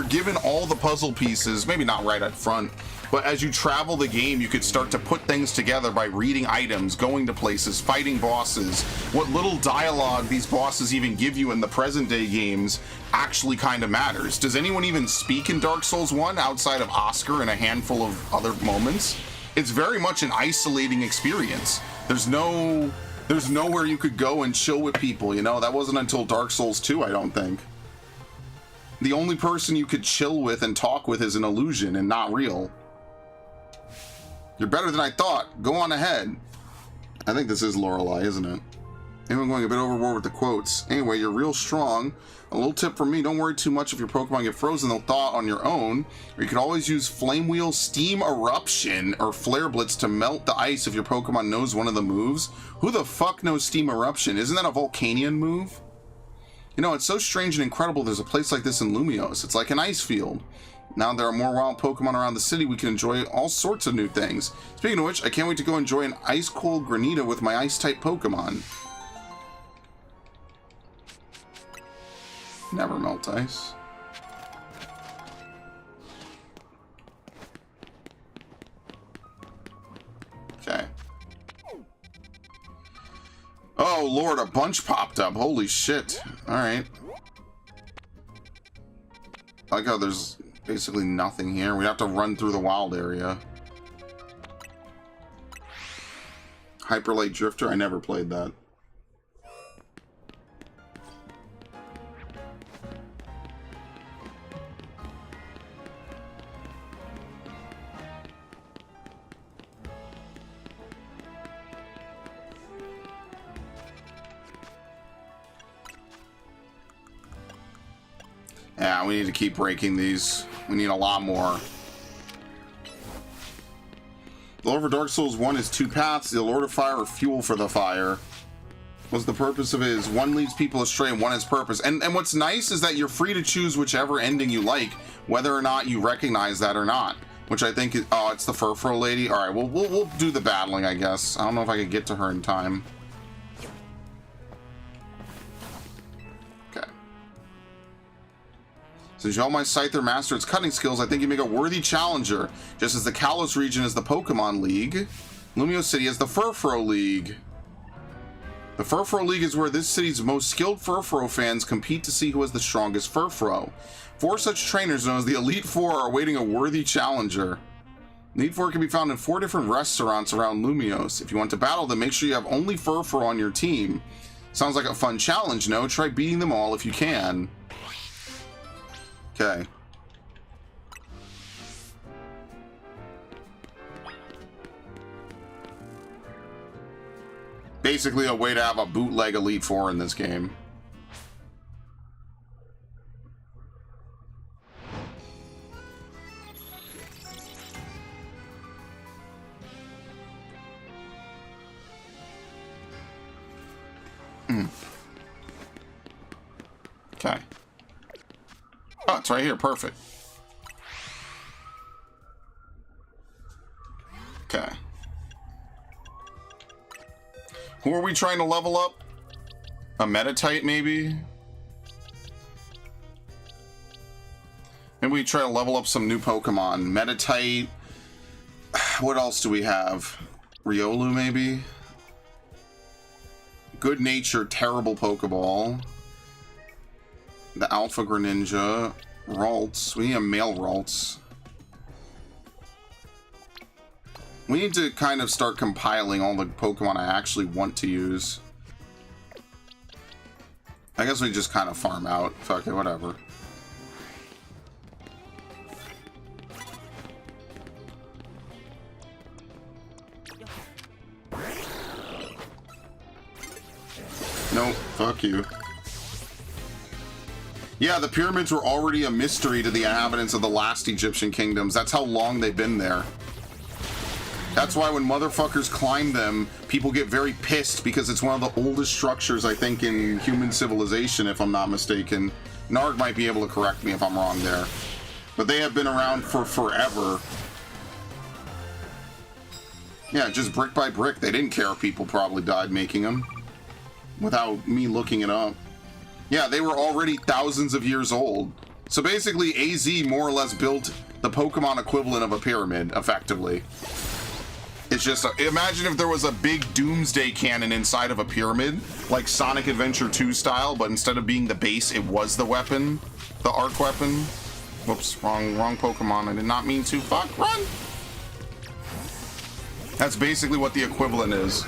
given all the puzzle pieces, maybe not right up front, but as you travel the game, you could start to put things together by reading items, going to places, fighting bosses. What little dialogue these bosses even give you in the present day games actually kind of matters. Does anyone even speak in Dark Souls 1 outside of Oscar and a handful of other moments? It's very much an isolating experience. There's nowhere you could go and chill with people, you know? That wasn't until Dark Souls 2, I don't think. The only person you could chill with and talk with is an illusion and not real. You're better than I thought. Go on ahead. I think this is Lorelei, isn't it? Maybe I'm going a bit overboard with the quotes. Anyway, you're real strong. A little tip from me, don't worry too much if your Pokemon get frozen, they'll thaw on your own. Or you could always use Flame Wheel, Steam Eruption, or Flare Blitz to melt the ice if your Pokemon knows one of the moves. Who the fuck knows Steam Eruption? Isn't that a Volcanion move? You know, it's so strange and incredible there's a place like this in Lumiose. It's like an ice field. Now there are more wild Pokemon around the city, we can enjoy all sorts of new things. Speaking of which, I can't wait to go enjoy an ice-cold Granita with my Ice-type Pokemon. Never melt ice. lord, a bunch popped up. Holy shit. Alright. I like how there's basically nothing here. We have to run through the wild area. Hyperlight Drifter, I never played that. Yeah, we need to keep breaking these. We need a lot more. The Lord of Dark Souls 1 is 2 paths, the Lord of Fire or fuel for the fire. What's the purpose of it is one leads people astray and one has purpose. And what's nice is that you're free to choose whichever ending you like, whether or not you recognize that or not. Which I think is, oh, it's the Furfuro lady. Alright, we'll do the battling, I guess. I don't know if I can get to her in time. Since you help my Scyther master its cutting skills, I think you make a worthy challenger, just as the Kalos region is the Pokemon League. Lumio City is the Furfuro League. The Furfuro League is where this city's most skilled Furfuro fans compete to see who has the strongest Furfuro. 4 such trainers, known as the Elite Four, are awaiting a worthy challenger. Elite Four can be found in 4 different restaurants around Lumios. If you want to battle them, make sure you have only Furfuro on your team. Sounds like a fun challenge, no? Try beating them all if you can. Okay. Basically a way to have a bootleg Elite Four in this game. Okay. Oh, it's right here. Perfect. Okay. Who are we trying to level up? A Metatite, maybe? Maybe we try to level up some new Pokemon. Metatite. What else do we have? Riolu, maybe? Good Nature, terrible Pokeball. The Alpha Greninja. Ralts. We need a male Ralts. We need to kind of start compiling all the Pokemon I actually want to use. I guess we just kind of farm out. Fuck it, whatever. Nope, fuck you. Yeah, the pyramids were already a mystery to the inhabitants of the last Egyptian kingdoms. That's how long they've been there. That's why when motherfuckers climb them, people get very pissed because it's one of the oldest structures, I think, in human civilization, if I'm not mistaken. Narg might be able to correct me if I'm wrong there. But they have been around for forever. Yeah, just brick by brick. They didn't care if people probably died making them. Without me looking it up. Yeah, they were already thousands of years old. So basically, AZ more or less built the Pokemon equivalent of a pyramid, effectively. It's just, imagine if there was a big doomsday cannon inside of a pyramid, like Sonic Adventure 2 style, but instead of being the base, it was the weapon, the arc weapon. Whoops, wrong Pokemon. I did not mean to. Fuck, run! That's basically what the equivalent is.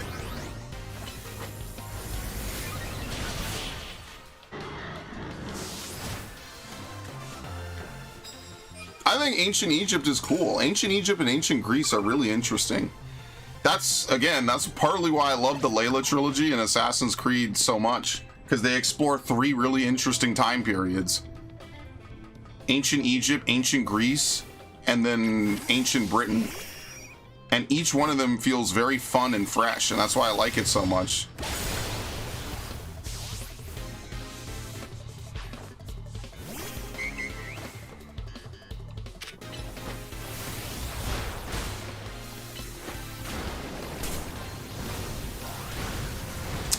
I think Ancient Egypt is cool. Ancient Egypt and Ancient Greece are really interesting. That's partly why I love the Layla trilogy and Assassin's Creed so much, because they explore 3 really interesting time periods. Ancient Egypt, Ancient Greece, and then Ancient Britain. And each one of them feels very fun and fresh, and that's why I like it so much.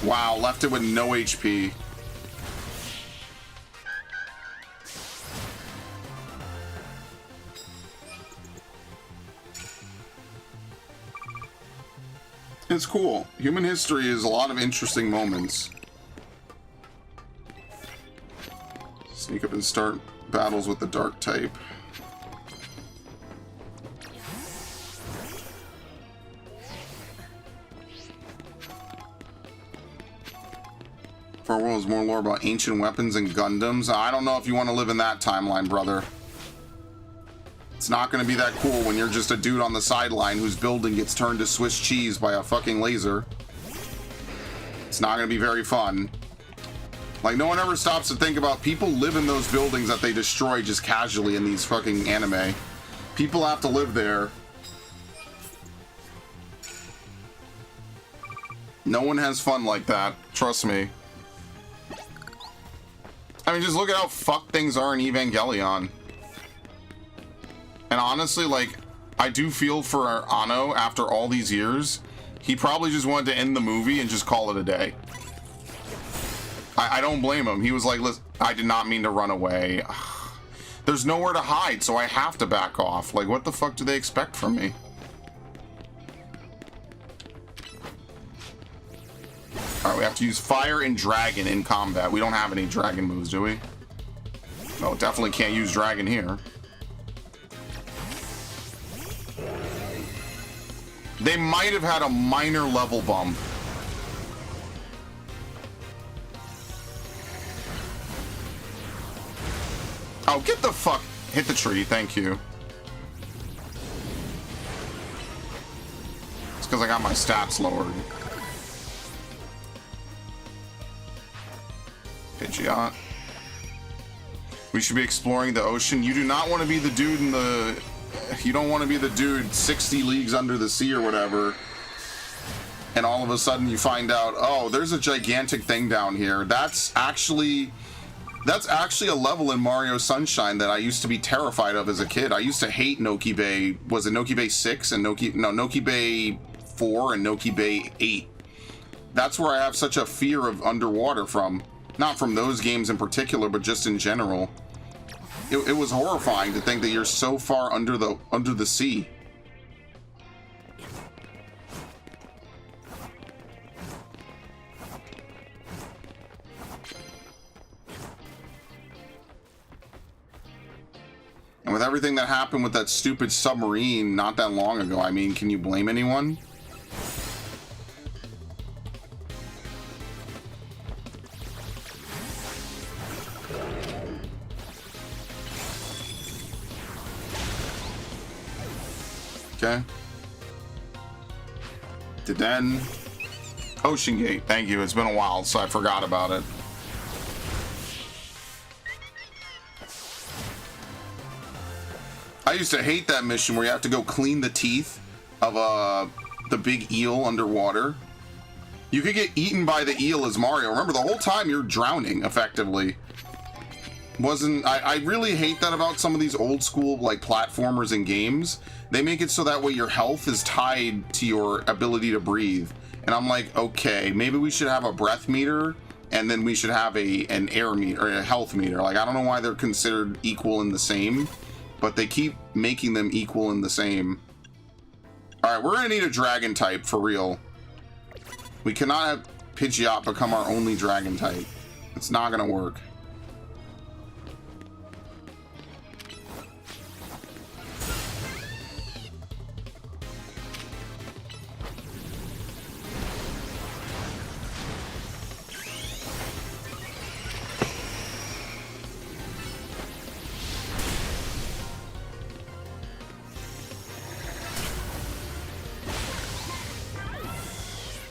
Wow, left it with no HP. It's cool. Human history is a lot of interesting moments. Sneak up and start battles with the dark type. Far World is more lore about ancient weapons and Gundams. I don't know if you want to live in that timeline, brother. It's not going to be that cool when you're just a dude on the sideline whose building gets turned to Swiss cheese by a fucking laser. It's not going to be very fun. Like, no one ever stops to think about people live in those buildings that they destroy just casually in these fucking anime. People have to live there. No one has fun like that. Trust me. I mean, just look at how fucked things are in Evangelion. And honestly, like, I do feel for Anno after all these years. He probably just wanted to end the movie and just call it a day. I don't blame him. He was like, listen, I did not mean to run away. There's nowhere to hide, so I have to back off. Like, what the fuck do they expect from me? Alright, we have to use fire and dragon in combat. We don't have any dragon moves, do we? No, definitely can't use dragon here. They might have had a minor level bump. Oh, get the fuck... Hit the tree, thank you. It's because I got my stats lowered. Pidgeot. We should be exploring the ocean. You do not want to be the dude in the... You don't want to be the dude 60 leagues under the sea or whatever. And all of a sudden you find out, oh, there's a gigantic thing down here. That's actually a level in Mario Sunshine that I used to be terrified of as a kid. I used to hate Noki Bay. Was it Noki Bay 6 and Noki Bay 4 and Noki Bay 8? That's where I have such a fear of underwater from. Not from those games in particular, but just in general. It was horrifying to think that you're so far under the sea. And with everything that happened with that stupid submarine not that long ago, I mean, can you blame anyone? Okay. Then Ocean Gate. Thank you. It's been a while, so I forgot about it. I used to hate that mission where you have to go clean the teeth of the big eel underwater. You could get eaten by the eel as Mario. Remember, the whole time you're drowning, effectively. I really hate that about some of these old school, like, platformers and games. They make it so that way your health is tied to your ability to breathe. And I'm like, okay, maybe we should have a breath meter, and then we should have an air meter, or a health meter. Like, I don't know why they're considered equal and the same, but they keep making them equal and the same. Alright, we're gonna need a dragon type, for real. We cannot have Pidgeot become our only dragon type. It's not gonna work.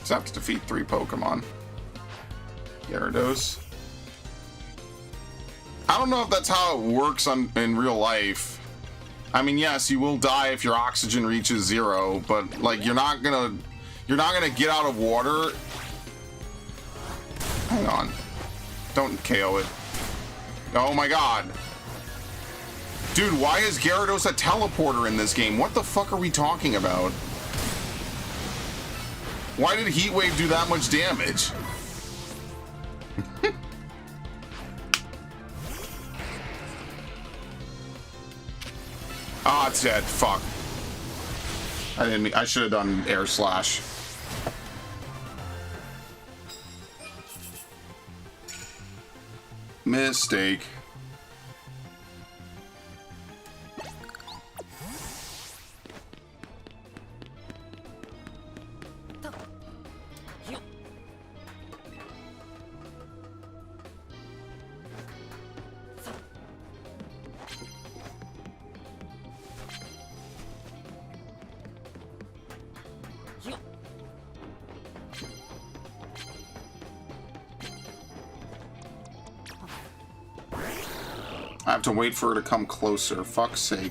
Just have to defeat 3 Pokemon. Gyarados. I don't know if that's how it works in real life. I mean, yes, you will die if your oxygen reaches 0, but like you're not gonna get out of water. Hang on. Don't KO it. Oh my god. Dude, why is Gyarados a teleporter in this game? What the fuck are we talking about? Why did Heat Wave do that much damage? Ah, it's dead. Fuck. I should have done Air Slash. Mistake. I have to wait for her to come closer. Fuck's sake.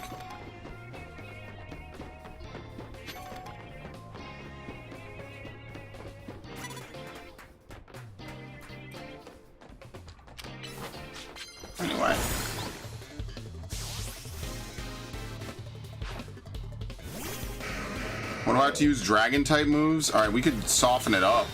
Anyway. What do I have to use? Dragon type moves? Alright, we could soften it up.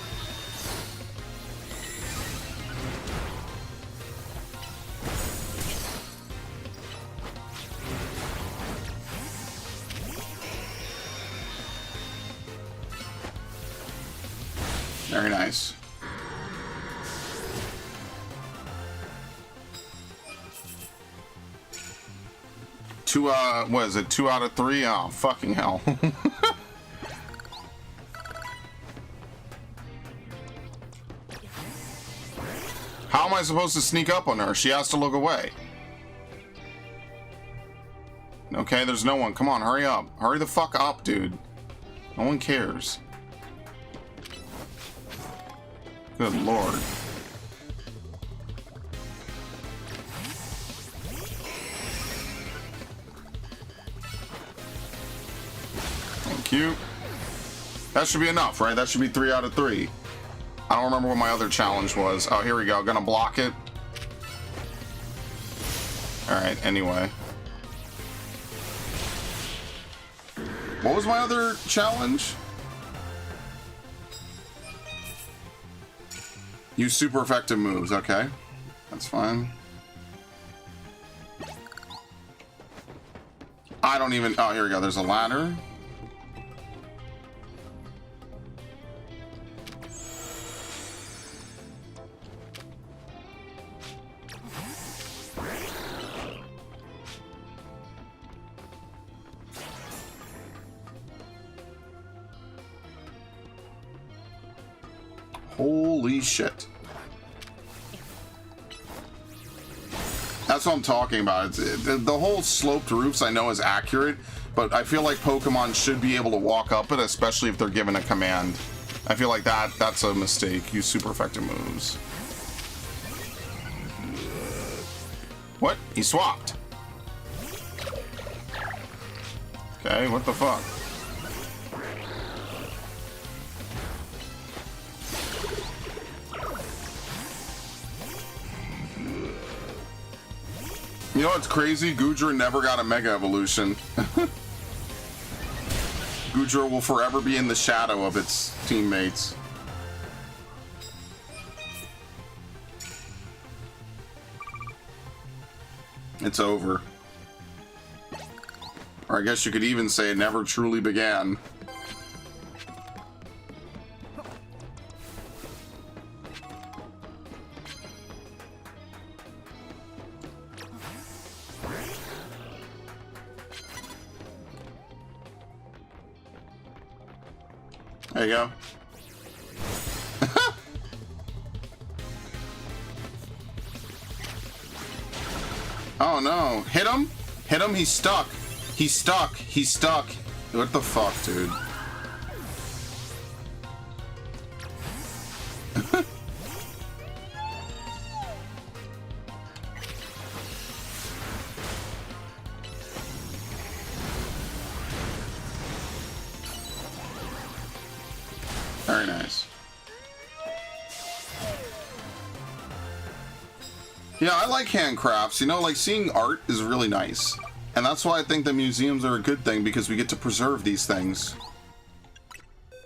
Very nice. What is it? 2 out of 3? Oh, fucking hell. How am I supposed to sneak up on her? She has to look away. Okay, there's no one. Come on, hurry up. Hurry the fuck up, dude. No one cares. Good lord. Thank you. That should be enough, right? That should be 3 out of 3. I don't remember what my other challenge was. Oh, here we go. Gonna block it. Alright, anyway. What was my other challenge? Use super effective moves. Okay. That's fine. I don't even... Oh, here we go. There's a ladder. Holy shit. That's what I'm talking about. The whole sloped roofs I know is accurate, but I feel like Pokemon should be able to walk up it, especially if they're given a command. I feel like that's a mistake. Use super effective moves. What? He swapped. Okay, what the fuck? You know what's crazy? Goodra never got a Mega Evolution. Goodra will forever be in the shadow of its teammates. It's over. Or I guess you could even say it never truly began. There you go. Oh no. Hit him? Hit him? He's stuck. He's stuck. He's stuck. What the fuck, dude? Very nice. Yeah, I like handcrafts. You know, like seeing art is really nice. And that's why I think the museums are a good thing, because we get to preserve these things.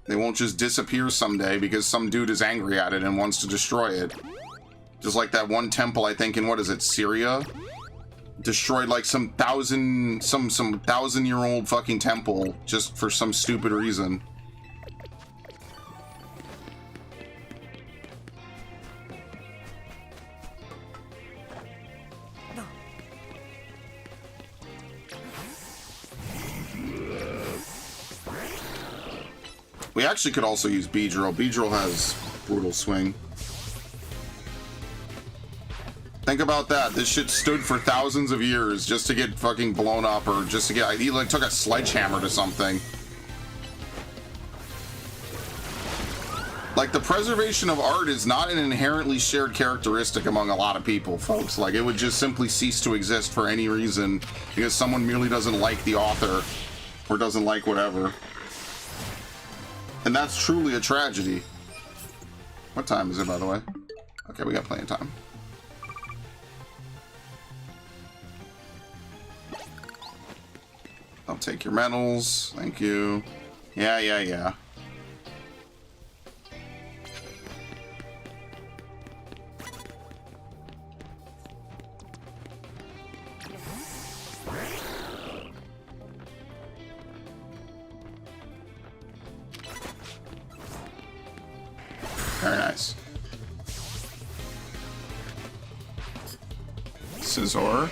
They won't just disappear someday because some dude is angry at it and wants to destroy it. Just like that one temple, I think, in what is it, Syria? Destroyed like some thousand-year-old fucking temple just for some stupid reason. We actually could also use Beedrill. Beedrill has brutal swing. Think about that. This shit stood for thousands of years just to get fucking blown up, or just to get... He like took a sledgehammer to something. Like, the preservation of art is not an inherently shared characteristic among a lot of people, folks. Like, it would just simply cease to exist for any reason because someone merely doesn't like the author or doesn't like whatever. And that's truly a tragedy. What time is it, by the way? Okay, we got plenty of time. I'll take your medals. Thank you. Yeah. Very nice. Scizor.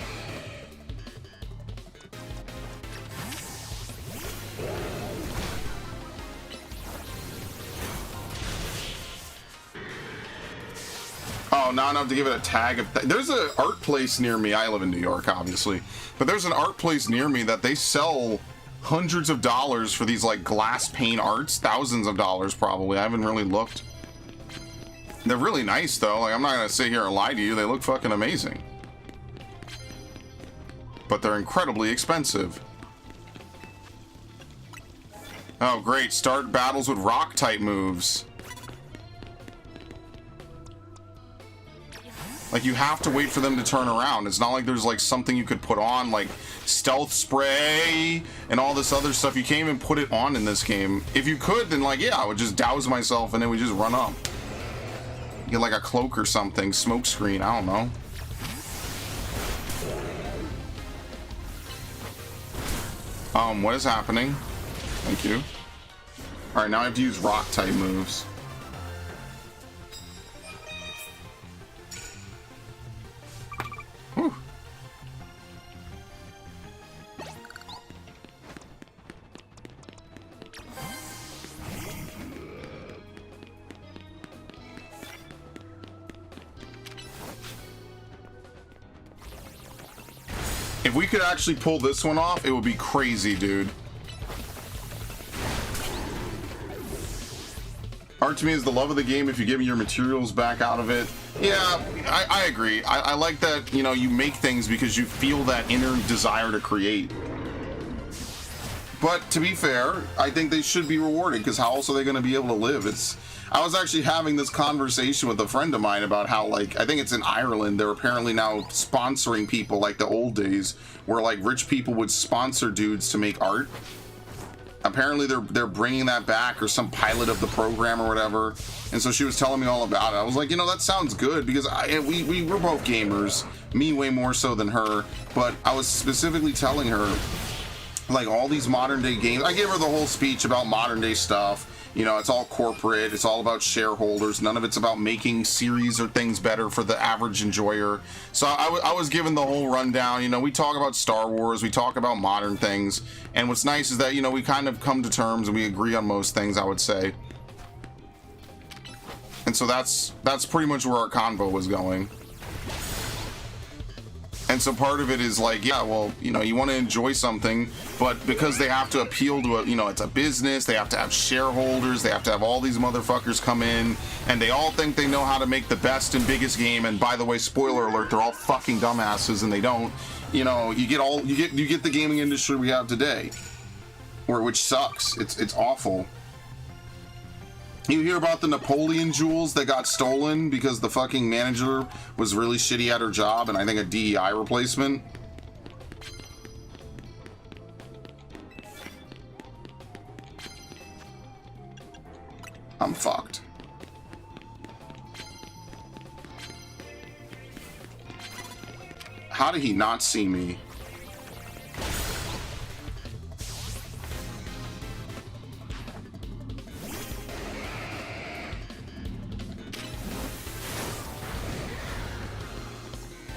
Oh, not enough to give it a tag. There's an art place near me. I live in New York, obviously. But there's an art place near me that they sell hundreds of dollars for these, like, glass paint arts. Thousands of dollars, probably. I haven't really looked. They're really nice, though. Like, I'm not gonna sit here and lie to you. They look fucking amazing. But they're incredibly expensive. Oh, great. Start battles with rock-type moves. Like, you have to wait for them to turn around. It's not like there's, like, something you could put on, like stealth spray and all this other stuff. You can't even put it on in this game. If you could, then, like, yeah, I would just douse myself and then we just run up. Get like a cloak or something, smoke screen, I don't know. What is happening? Thank you. Alright, now I have to use rock type moves. Whew. If we could actually pull this one off, it would be crazy, dude. Art to me is the love of the game if you give me your materials back out of it. Yeah, I agree. I like that, you know, you make things because you feel that inner desire to create. But to be fair, I think they should be rewarded because how else are they going to be able to live? I was actually having this conversation with a friend of mine about how, like, I think it's in Ireland, they're apparently now sponsoring people like the old days where, like, rich people would sponsor dudes to make art. Apparently they're bringing that back, or some pilot of the program or whatever. And so she was telling me all about it. I was like, you know, that sounds good because we were both gamers, me way more so than her. But I was specifically telling her, like, all these modern day games. I gave her the whole speech about modern day stuff. You know, it's all corporate, it's all about shareholders, none of it's about making series or things better for the average enjoyer. So I was given the whole rundown. You know, we talk about Star Wars, we talk about modern things, and what's nice is that, you know, we kind of come to terms and we agree on most things, I would say. And so that's pretty much where our convo was going. And so part of it is like, yeah, well, you know, you want to enjoy something, but because they have to appeal to a, you know, it's a business, they have to have shareholders, they have to have all these motherfuckers come in, and they all think they know how to make the best and biggest game. And by the way, spoiler alert, they're all fucking dumbasses and they don't. You know, you get the gaming industry we have today, which sucks. It's awful. You hear about the Napoleon jewels that got stolen because the fucking manager was really shitty at her job, and I think a DEI replacement. I'm fucked. How did he not see me?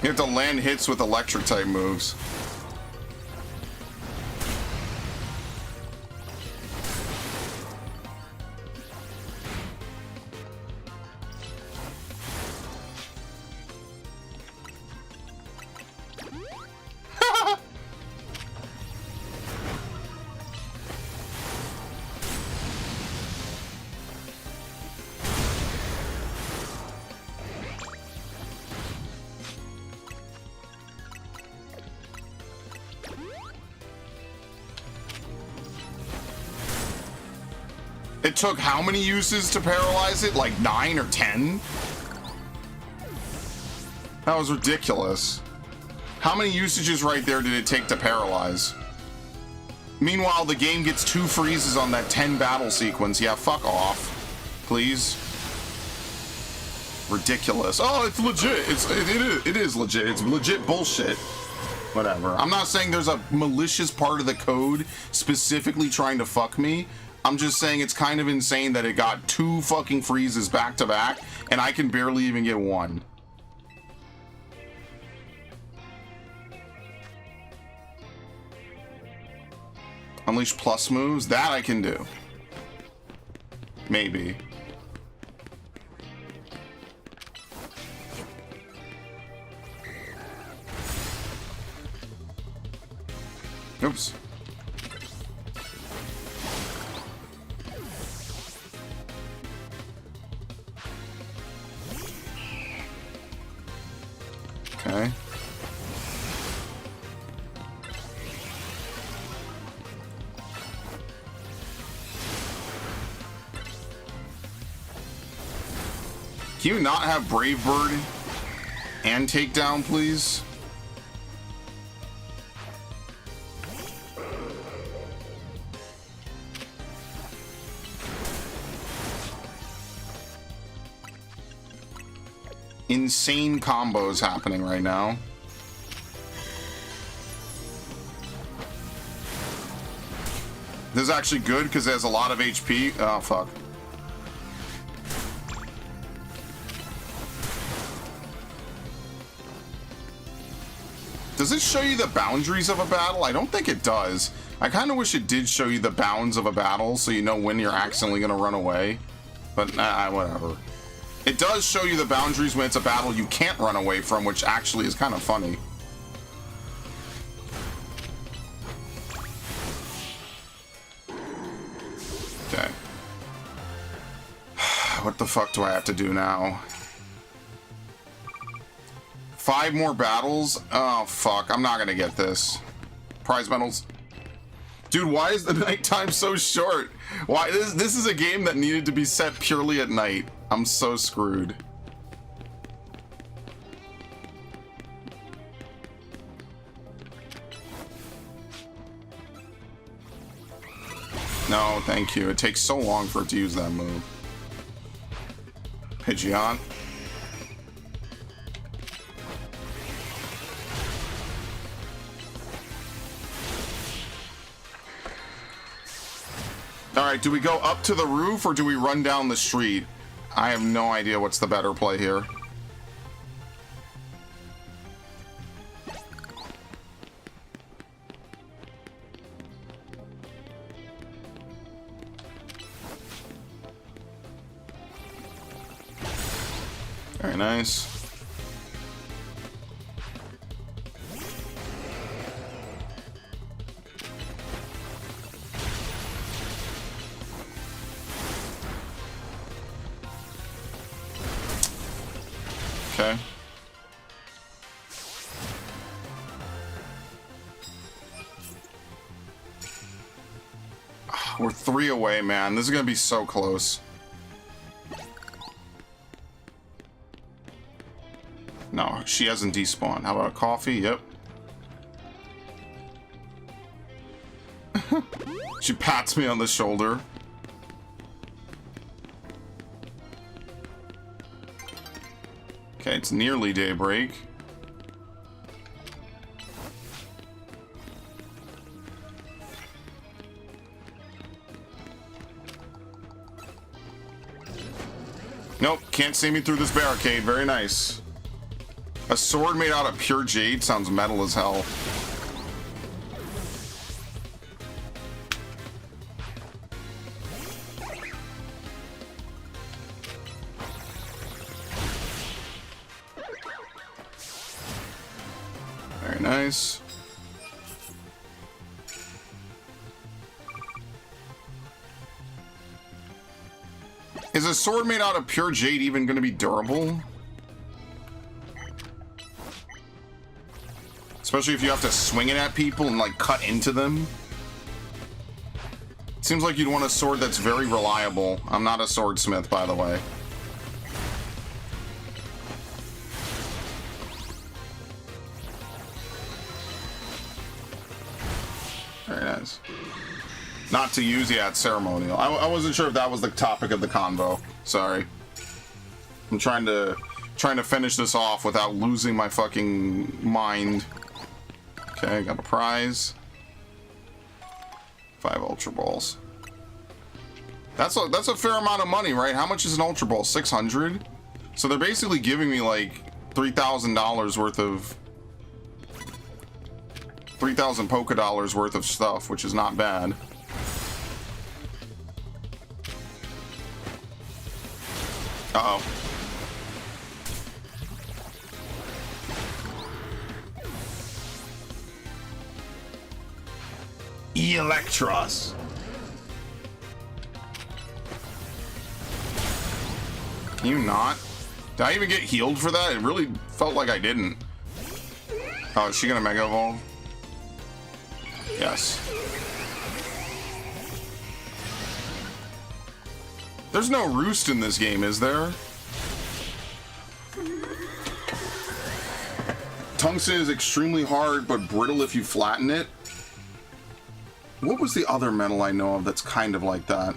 You have to land hits with electric type moves. It took how many uses to paralyze it? Like 9 or 10? That was ridiculous. How many usages right there did it take to paralyze? Meanwhile, the game gets 2 freezes on that 10 battle sequence. Yeah, fuck off. Please. Ridiculous. Oh, it's legit. It is legit. It's legit bullshit. Whatever. I'm not saying there's a malicious part of the code specifically trying to fuck me. I'm just saying it's kind of insane that it got 2 fucking freezes back to back, and I can barely even get 1. Unleash plus moves? That I can do. Maybe. Oops. Okay. Can you not have Brave Bird and Takedown, please? Insane combos happening right now. This is actually good because it has a lot of HP. Oh, fuck. Does it show you the boundaries of a battle? I don't think it does. I kind of wish it did show you the bounds of a battle so you know when you're accidentally going to run away. But, whatever. It does show you the boundaries when it's a battle you can't run away from, which actually is kind of funny. Okay. What the fuck do I have to do now? 5 more battles? Oh, fuck. I'm not gonna get this. Prize medals. Dude, why is the nighttime so short? Why? This is a game that needed to be set purely at night. I'm so screwed. No, thank you. It takes so long for it to use that move. Pidgeot. Alright, do we go up to the roof or do we run down the street? I have no idea what's the better play here. Very nice. Okay. We're 3 away, man. This is gonna be so close. No, she hasn't despawned. How about a coffee? Yep. She pats me on the shoulder. Okay, it's nearly daybreak. Nope, can't see me through this barricade. Very nice. A sword made out of pure jade sounds metal as hell. Very nice. Is a sword made out of pure jade even going to be durable? Especially if you have to swing it at people and like cut into them. Seems like you'd want a sword that's very reliable. I'm not a swordsmith, by the way. Very nice. Not to use, yeah, it's ceremonial. I wasn't sure if that was the topic of the convo. Sorry. I'm trying to finish this off without losing my fucking mind. Okay, got a prize. 5 Ultra Balls. That's a fair amount of money, right? How much is an Ultra Ball? 600? So they're basically giving me like $3,000 worth of 3,000 polka dollars worth of stuff, which is not bad. Uh-oh. Electros. Can you not? Did I even get healed for that? It really felt like I didn't. Oh, is she gonna Mega Evolve? Yes. There's no roost in this game, is there? Tungsten is extremely hard, but brittle if you flatten it. What was the other metal I know of that's kind of like that?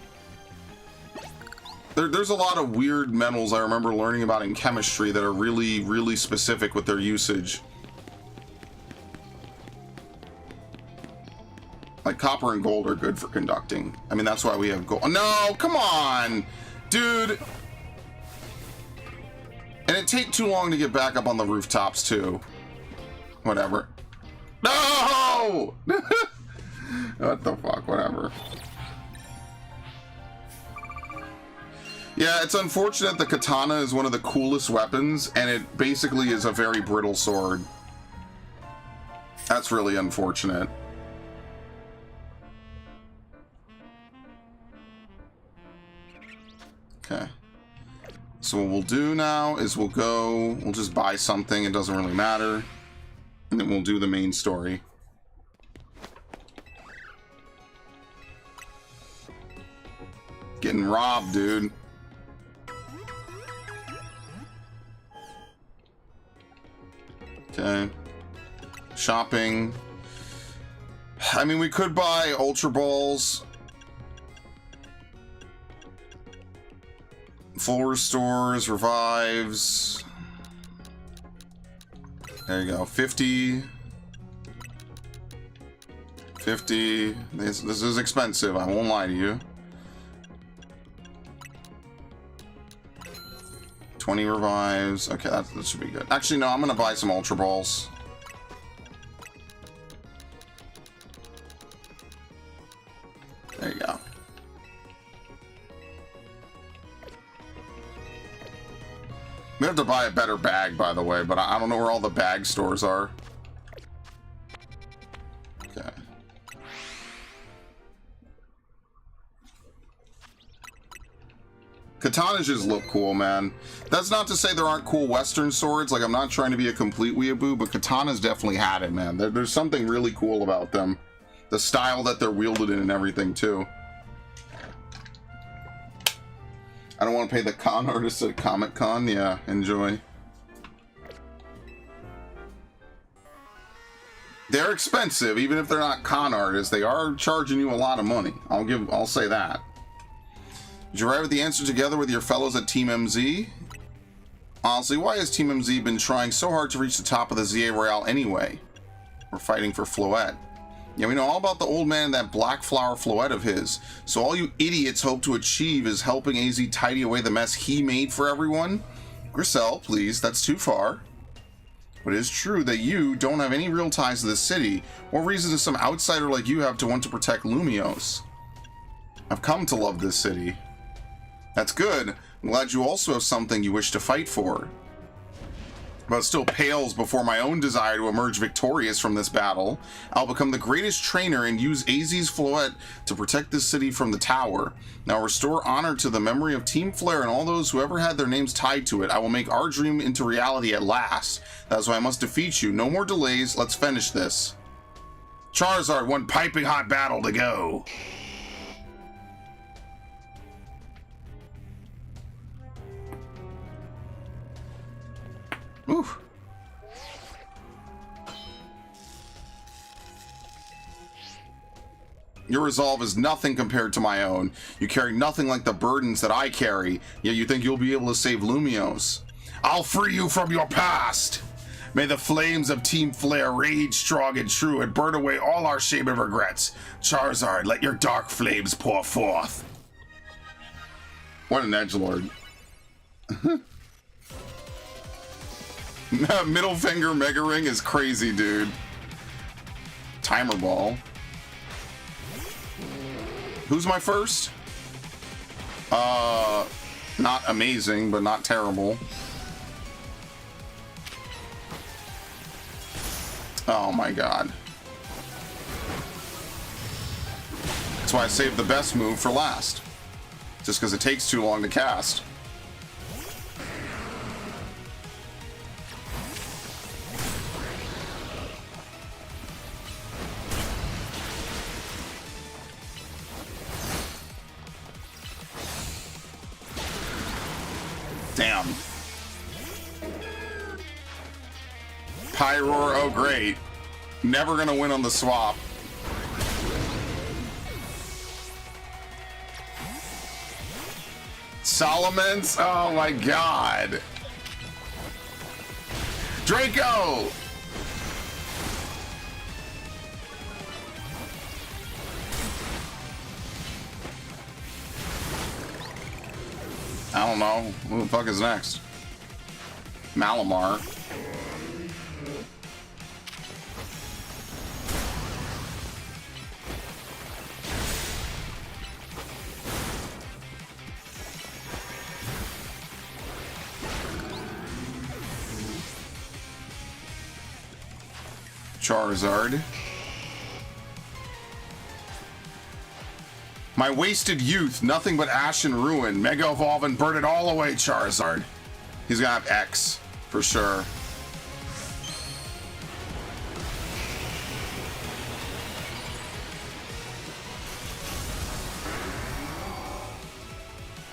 There's a lot of weird metals I remember learning about in chemistry that are really, really specific with their usage. Like copper and gold are good for conducting. I mean, that's why we have gold. No, come on, dude. And it take too long to get back up on the rooftops too. Whatever. No! What the fuck, whatever. Yeah, it's unfortunate the katana is one of the coolest weapons, and it basically is a very brittle sword. That's really unfortunate. Okay. So what we'll do now is we'll just buy something, it doesn't really matter. And then we'll do the main story. Getting robbed, dude. Okay. Shopping. I mean, we could buy Ultra Balls. Full restores, revives. There you go. 50. 50. This is expensive, I won't lie to you. 20 revives. Okay, that should be good. Actually, no, I'm gonna buy some Ultra Balls. There you go. We have to buy a better bag, by the way, but I don't know where all the bag stores are. Okay. Katanas just look cool, man. That's not to say there aren't cool Western swords. Like, I'm not trying to be a complete weeaboo, but katanas definitely had it, man. There's something really cool about them. The style that they're wielded in and everything, too. I don't want to pay the con artist at Comic Con. Yeah, enjoy. They're expensive, even if they're not con artists. They are charging you a lot of money. I'll say that. Did you arrive at the answer together with your fellows at Team MZ? Honestly, why has Team MZ been trying so hard to reach the top of the ZA Royale anyway? We're fighting for Floette. Yeah, we know all about the old man and that black flower Floette of his. So all you idiots hope to achieve is helping AZ tidy away the mess he made for everyone? Griselle, please, that's too far. But it is true that you don't have any real ties to the city. What reason does some outsider like you have to want to protect Lumios? I've come to love this city. That's good. I'm glad you also have something you wish to fight for. But it still pales before my own desire to emerge victorious from this battle. I'll become the greatest trainer and use AZ's Floette to protect this city from the tower. Now restore honor to the memory of Team Flare and all those who ever had their names tied to it. I will make our dream into reality at last. That's why I must defeat you. No more delays. Let's finish this. Charizard, one piping hot battle to go. Ooh. Your resolve is nothing compared to my own. You carry nothing like the burdens that I carry, yet you think you'll be able to save Lumios. I'll free you from your past! May the flames of Team Flare rage strong and true and burn away all our shame and regrets. Charizard, let your dark flames pour forth. What an edgelord. Middle finger Mega Ring is crazy, dude. Timer Ball. Who's my first? Not amazing, but not terrible. Oh my god. That's why I saved the best move for last. Just because it takes too long to cast. Damn. Pyroar, oh great. Never gonna win on the swap. Solomon's? Oh my god. Draco! I don't know. Who the fuck is next? Malamar. Charizard. My wasted youth, nothing but ash and ruin. Mega Evolve and burn it all away, Charizard. He's gonna have X, for sure.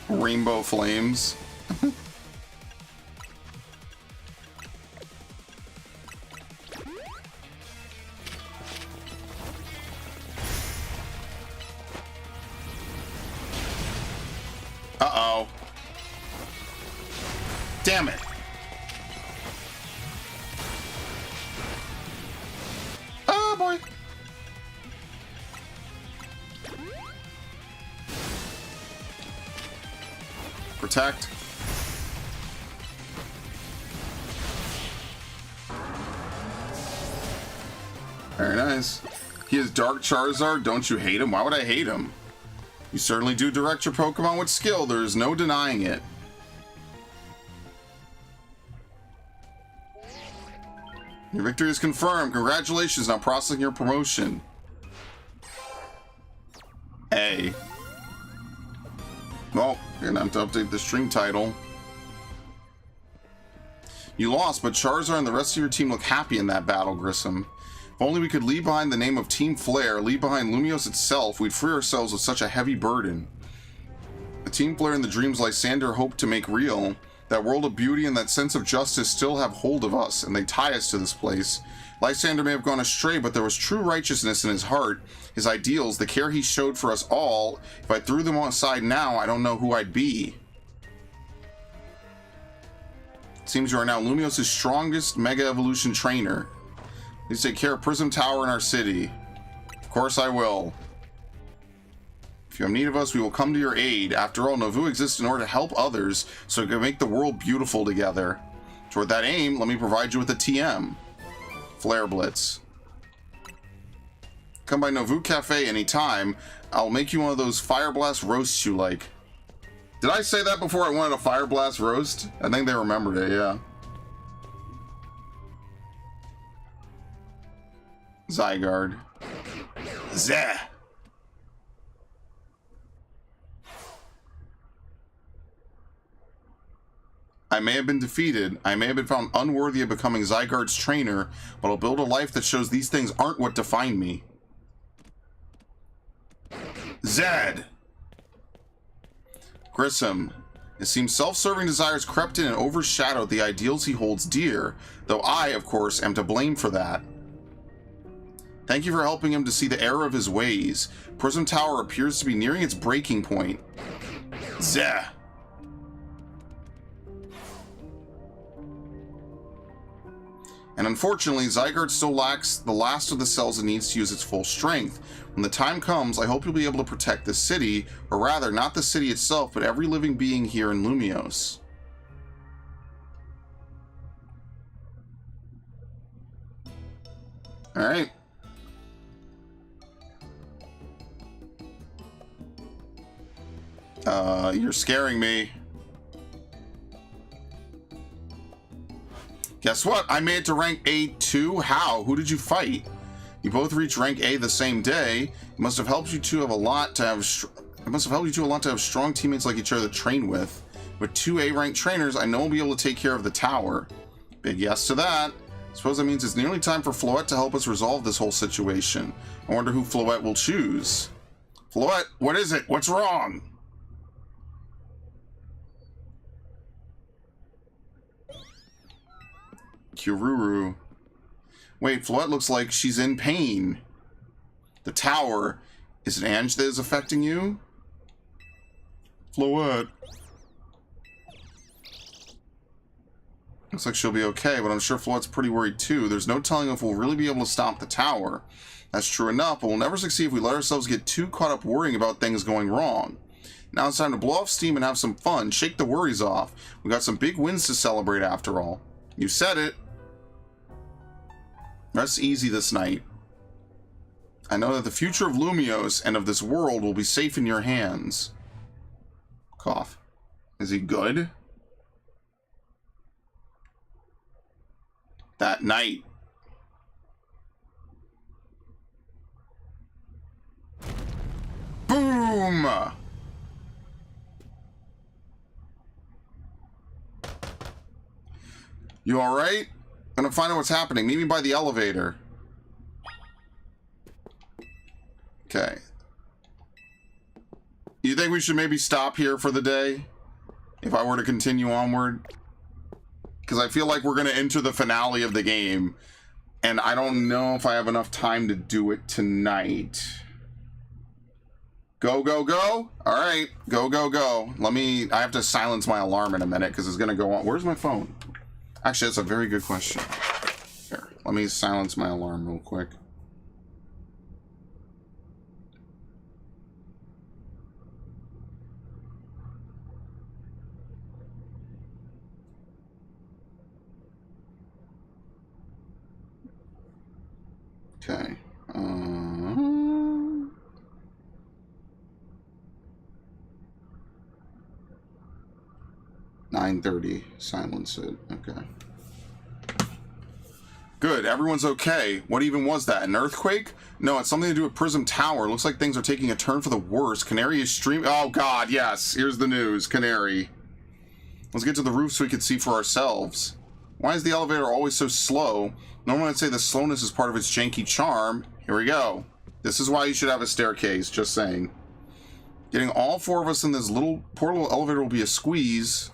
Rainbow Flames. Uh-oh. Damn it. Oh, boy. Protect. Very nice. He is Dark Charizard. Don't you hate him? Why would I hate him? You certainly do direct your Pokemon with skill. There is no denying it. Your victory is confirmed. Congratulations. Now processing your promotion. A. Well, you're gonna have to update the stream title. You lost, but Charizard and the rest of your team look happy in that battle, Grissom. If only we could leave behind the name of Team Flare, leave behind Lumios itself, we'd free ourselves of such a heavy burden. The Team Flare and the dreams Lysander hoped to make real, that world of beauty and that sense of justice still have hold of us, and they tie us to this place. Lysander may have gone astray, but there was true righteousness in his heart, his ideals, the care he showed for us all. If I threw them aside now, I don't know who I'd be. It seems you are now Lumios' strongest Mega Evolution trainer. Please take care of Prism Tower in our city. Of course I will. If you have need of us, we will come to your aid. After all, Nauvoo exists in order to help others, so we can make the world beautiful together. Toward that aim, let me provide you with a TM. Flare Blitz. Come by Nauvoo Cafe anytime. I'll make you one of those Fire Blast roasts you like. Did I say that before I wanted a Fire Blast roast? I think they remembered it, yeah. Zygarde. Zah! I may have been defeated, I may have been found unworthy of becoming Zygarde's trainer, but I'll build a life that shows these things aren't what define me. Zed! Grissom, It seems self-serving desires crept in and overshadowed the ideals he holds dear, though I, of course, am to blame for that. Thank you for helping him to see the error of his ways. Prism Tower appears to be nearing its breaking point. Zeh! And unfortunately, Zygarde still lacks the last of the cells it needs to use its full strength. When the time comes, I hope you'll be able to protect this city, or rather, not the city itself, but every living being here in Lumiose. Alright. You're scaring me. Guess what? I made it to rank A too. How? Who did you fight? You both reached rank A the same day. It must have helped you to have a lot to have. It must have helped you to a lot to have strong teammates like each other to train with. With 2 A ranked trainers, I know we'll be able to take care of the tower. Big yes to that. Suppose that means it's nearly time for Floette to help us resolve this whole situation. I wonder who Floette will choose. Floette, what is it? What's wrong? Kururu. Wait, Floette looks like she's in pain. The tower. Is it Ange that is affecting you? Floette. Looks like she'll be okay, but I'm sure Floette's pretty worried too. There's no telling if we'll really be able to stop the tower. That's true enough, but we'll never succeed if we let ourselves get too caught up worrying about things going wrong. Now it's time to blow off steam and have some fun. Shake the worries off. We got some big wins to celebrate after all. You said it. Rest easy this night. I know that the future of Lumiose and of this world will be safe in your hands. Cough. Is he good? That night. Boom! You alright? I'm gonna find out what's happening. Meet me by the elevator. Okay. You think we should maybe stop here for the day? If I were to continue onward? Because I feel like we're gonna enter the finale of the game. And I don't know if I have enough time to do it tonight. Go, go, go? Alright. Go, go, go. I have to silence my alarm in a minute because it's gonna go on. Where's my phone? Actually, that's a very good question. Here, let me silence my alarm real quick. Okay. 9:30. Silence it. Okay. Good. Everyone's okay. What even was that? An earthquake? No, it's something to do with Prism Tower. Looks like things are taking a turn for the worse. Canary is streaming. Oh, God. Yes. Here's the news. Canary. Let's get to the roof so we can see for ourselves. Why is the elevator always so slow? Normally I'd say the slowness is part of its janky charm. Here we go. This is why you should have a staircase. Just saying. Getting all 4 of us in this poor little elevator will be a squeeze.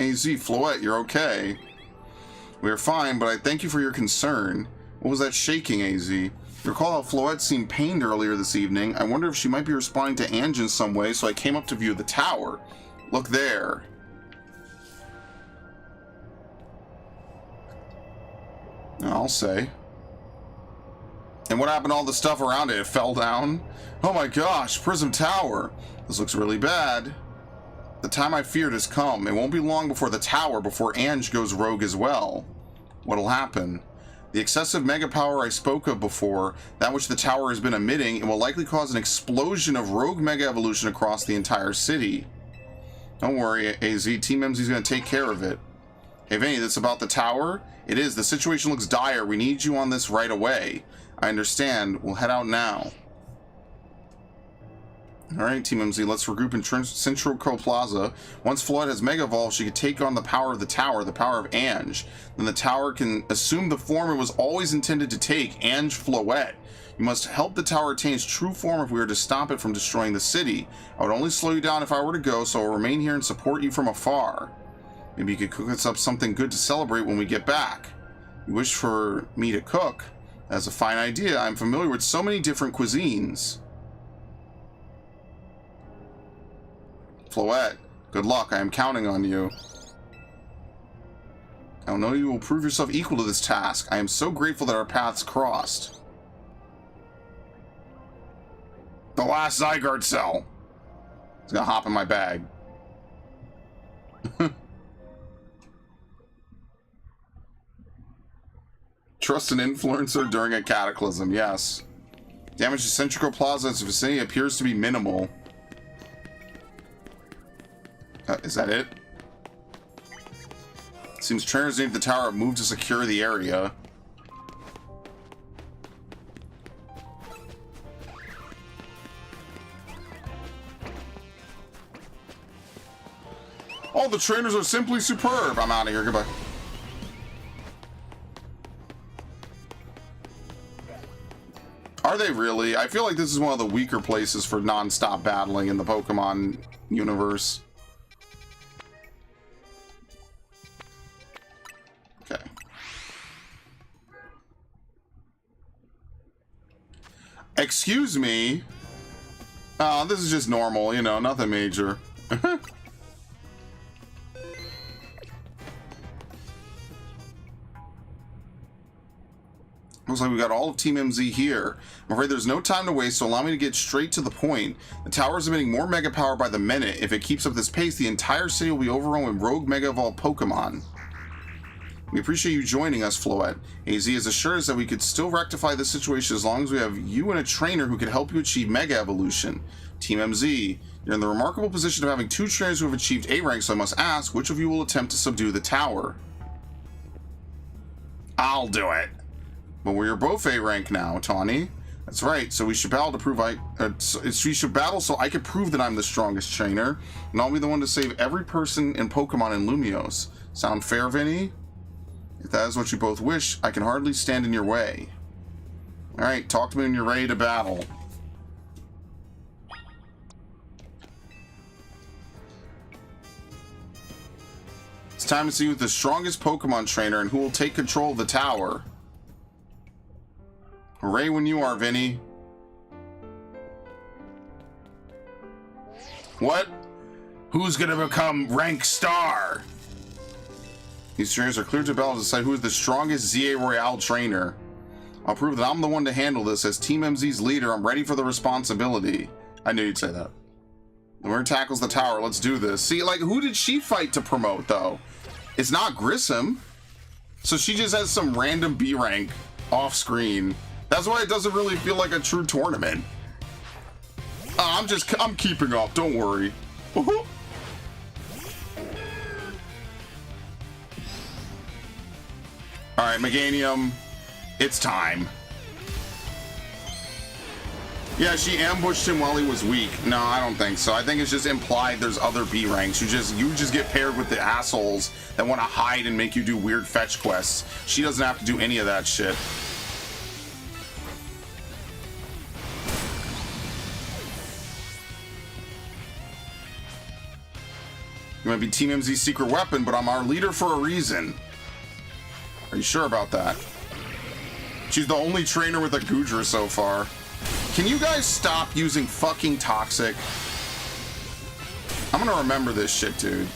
AZ, Floette, you're okay. We are fine, but I thank you for your concern. What was that shaking, AZ? You recall how Floette seemed pained earlier this evening. I wonder if she might be responding to Ange in some way, so I came up to view the tower. Look there. I'll say. And what happened to all the stuff around it? It fell down? Oh my gosh, Prism Tower. This looks really bad. The time I feared has come. It won't be long before Ange goes rogue as well. What'll happen? The excessive mega power I spoke of before, that which the tower has been emitting, it will likely cause an explosion of rogue mega evolution across the entire city. Don't worry, AZ. Team MZ's gonna take care of it. Hey, Vinny, this about the tower? It is. The situation looks dire. We need you on this right away. I understand. We'll head out now. Alright, Team MZ, let's regroup in Central Co Plaza. Once Flood has Mega Evolved, she can take on the power of the tower, the power of Ange. Then the tower can assume the form it was always intended to take, Ange Floette. You must help the tower attain its true form if we are to stop it from destroying the city. I would only slow you down if I were to go, so I'll remain here and support you from afar. Maybe you could cook us up something good to celebrate when we get back. You wish for me to cook? That's a fine idea. I'm familiar with so many different cuisines. Floette, good luck. I am counting on you. I know you will prove yourself equal to this task. I am so grateful that our paths crossed. The last Zygarde cell. It's gonna hop in my bag. Trust an influencer during a cataclysm, yes. Damage to Centrico Plaza and its vicinity appears to be minimal. Is that it? Seems trainers need the tower have moved to secure the area. All the trainers are simply superb. I'm out of here. Goodbye. Are they really? I feel like this is one of the weaker places for non-stop battling in the Pokemon universe. Okay. Excuse me? This is just normal, you know, nothing major. Looks like we got all of Team MZ here. I'm afraid there's no time to waste, so allow me to get straight to the point. The tower is emitting more Mega Power by the minute. If it keeps up this pace, the entire city will be overrun with rogue Mega Evolved Pokemon. We appreciate you joining us, Floette. AZ has assured us that we could still rectify this situation as long as we have you and a trainer who can help you achieve Mega Evolution. Team MZ, you're in the remarkable position of having 2 trainers who have achieved A rank, so I must ask, which of you will attempt to subdue the tower? I'll do it. But we're both A rank now, Tawny. That's right. So we should battle to prove we should battle so I can prove that I'm the strongest trainer, and I'll be the one to save every person and Pokemon in Lumiose. Sound fair, Vinny? If that is what you both wish, I can hardly stand in your way. All right, talk to me when you're ready to battle. It's time to see who's the strongest Pokemon trainer and who will take control of the tower. Hooray when you are, Vinny. What? Who's gonna become rank star? These trainers are clear to battle to decide who is the strongest ZA Royale trainer. I'll prove that I'm the one to handle this. As Team MZ's leader, I'm ready for the responsibility. I knew you'd say that. The winner tackles the tower. Let's do this. See, like, who did she fight to promote, though? It's not Grissom. So she just has some random B rank off screen. That's why it doesn't really feel like a true tournament. I'm keeping up, don't worry. Alright, Meganium, it's time. Yeah, she ambushed him while he was weak. No, I don't think so. I think it's just implied there's other B ranks. You just get paired with the assholes that want to hide and make you do weird fetch quests. She doesn't have to do any of that shit. You might be Team MZ's secret weapon, but I'm our leader for a reason. Are you sure about that? She's the only trainer with a Goodra so far. Can you guys stop using fucking Toxic? I'm gonna remember this shit, dude.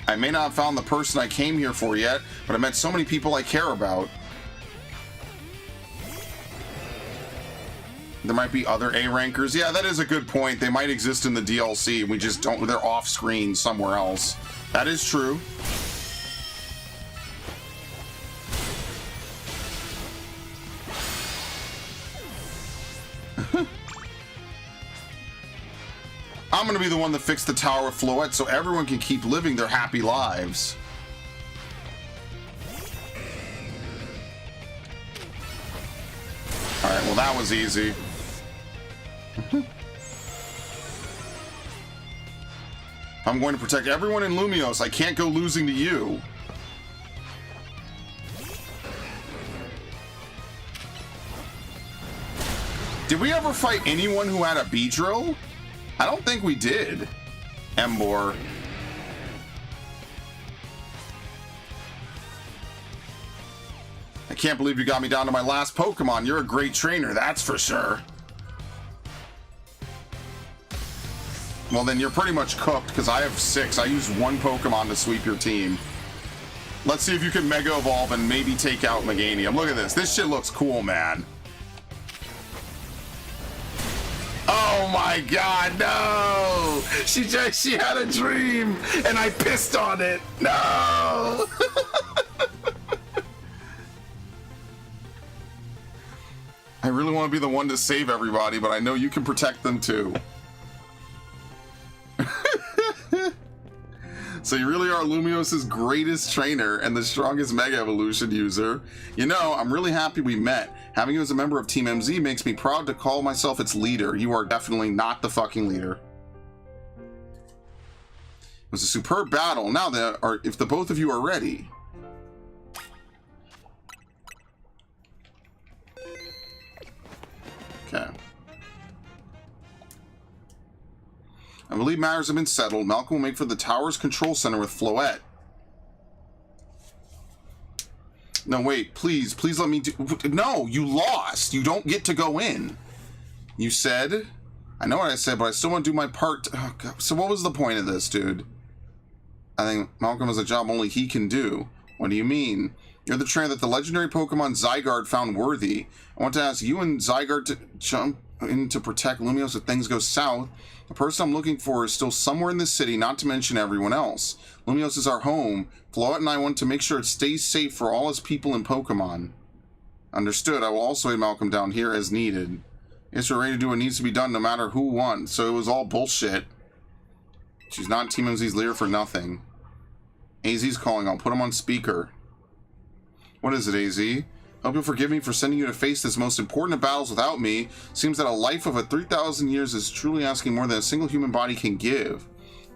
I may not have found the person I came here for yet, but I met so many people I care about. There might be other A rankers. Yeah, that is a good point. They might exist in the DLC. We just don't. They're off screen somewhere else. That is true. I'm gonna be the one that fixed the tower with Floette so everyone can keep living their happy lives. that was easy. I'm going to protect everyone in Lumios. I can't go losing to you. Did we ever fight anyone who had a Beedrill? I don't think we did. Embor. I can't believe you got me down to my last Pokemon. You're a great trainer, that's for sure. Well, then you're pretty much cooked, because I have 6. I used 1 Pokemon to sweep your team. Let's see if you can Mega Evolve and maybe take out Meganium. Look at this. This shit looks cool, man. Oh my god, no! She had a dream, and I pissed on it. No! I really want to be the one to save everybody, but I know you can protect them too. So you really are Lumios's greatest trainer and the strongest Mega Evolution user. You know, I'm really happy we met. Having you as a member of Team MZ makes me proud to call myself its leader. You are definitely not the fucking leader. It was a superb battle. Now, if the both of you are ready. Okay. I believe matters have been settled. Malcolm will make for the tower's control center with Floette. No, wait, please let me do... No, you lost. You don't get to go in. You said... I know what I said, but I still want to do my part. Oh, God. So what was the point of this, dude? I think Malcolm has a job only he can do. What do you mean? You're the trainer that the legendary Pokemon Zygarde found worthy. I want to ask you and Zygarde to jump in to protect Lumios if things go south. The person I'm looking for is still somewhere in this city, not to mention everyone else. Lumios is our home. Floette and I want to make sure it stays safe for all its people and Pokemon. Understood. I will also aid Malcolm down here as needed. Yes, we're ready to do what needs to be done no matter who won. So it was all bullshit. She's not Team MZ's leader for nothing. AZ's calling. I'll put him on speaker. What is it, AZ? Hope you'll forgive me for sending you to face this most important of battles without me. Seems that a life of 3,000 years is truly asking more than a single human body can give.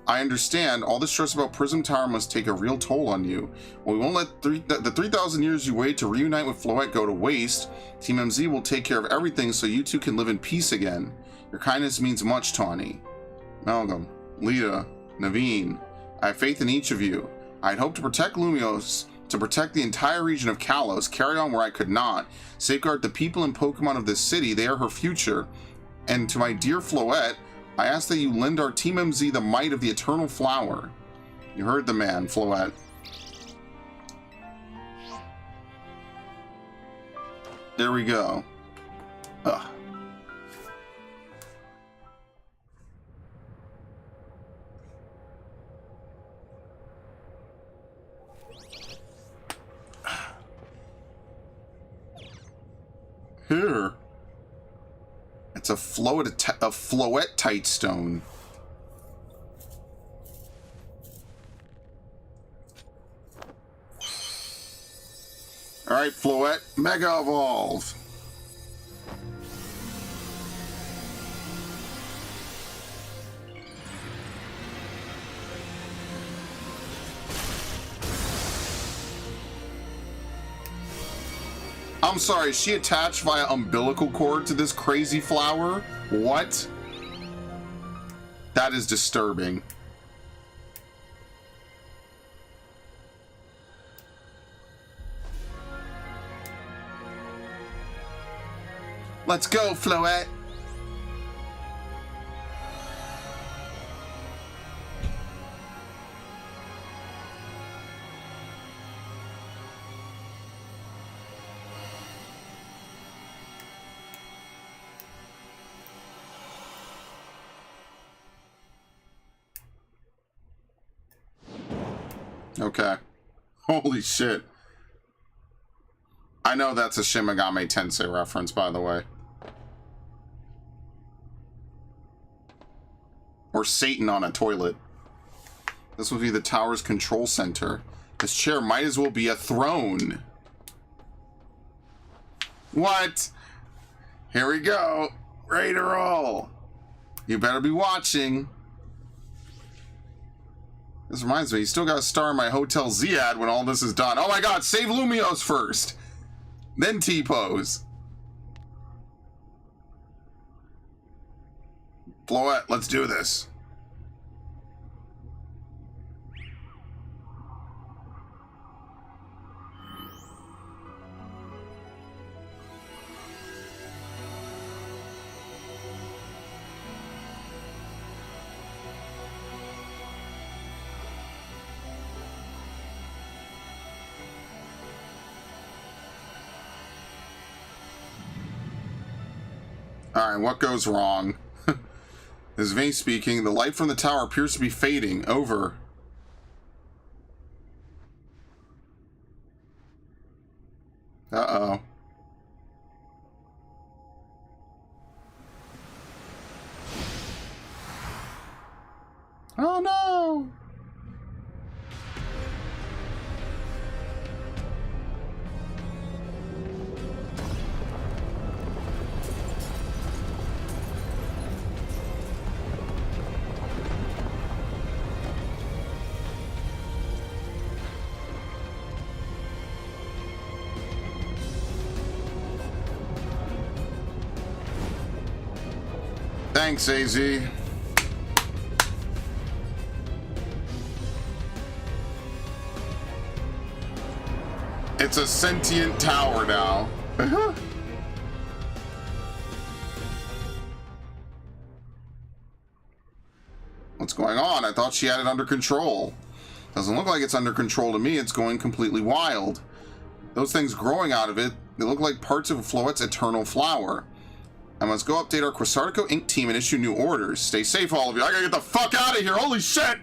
I understand. All this stress about Prism Tower must take a real toll on you. Well, we won't let the 3,000 years you wait to reunite with Floette go to waste. Team MZ will take care of everything so you two can live in peace again. Your kindness means much, Tawny. Malcolm, Lita, Naveen, I have faith in each of you. I'd hoped to protect Lumios, to protect the entire region of Kalos, carry on where I could not, safeguard the people and Pokemon of this city, they are her future. And to my dear Floette, I ask that you lend our Team MZ the might of the Eternal Flower. You heard the man, Floette. There we go. Ugh. Here. It's a Floette-tite stone. Alright, Floette, Mega Evolve. I'm sorry, is she attached via umbilical cord to this crazy flower? What? That is disturbing. Let's go, Floette. Okay. Holy shit. I know that's a Shin Megami Tensei reference, by the way. Or Satan on a toilet. This would be the tower's control center. This chair might as well be a throne. What? Here we go. Ready to roll. You better be watching. This reminds me, you still got to star in my Hotel Z ad when all this is done. Oh my god, save Lumios first. Then T-pose. Floette, let's do this. Alright, what goes wrong? This is Vane speaking. The light from the tower appears to be fading. Over. Uh-oh. Oh no! Thanks, AZ. It's a sentient tower now. What's going on? I thought she had it under control. Doesn't look like it's under control to me. It's going completely wild. Those things growing out of it, they look like parts of Floette's eternal flower. I must go update our Quasartico Inc. team and issue new orders. Stay safe, all of you. I gotta get the fuck out of here. Holy shit!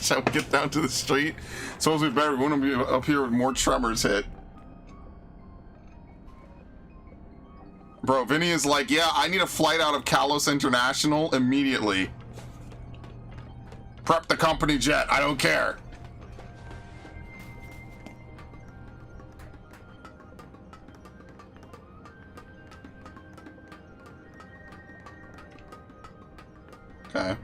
Shall we get down to the street? Supposed to be better. We want to be up here with more tremors hit. Bro, Vinny is like, yeah, I need a flight out of Kalos International immediately. Prep the company jet. I don't care. Okay.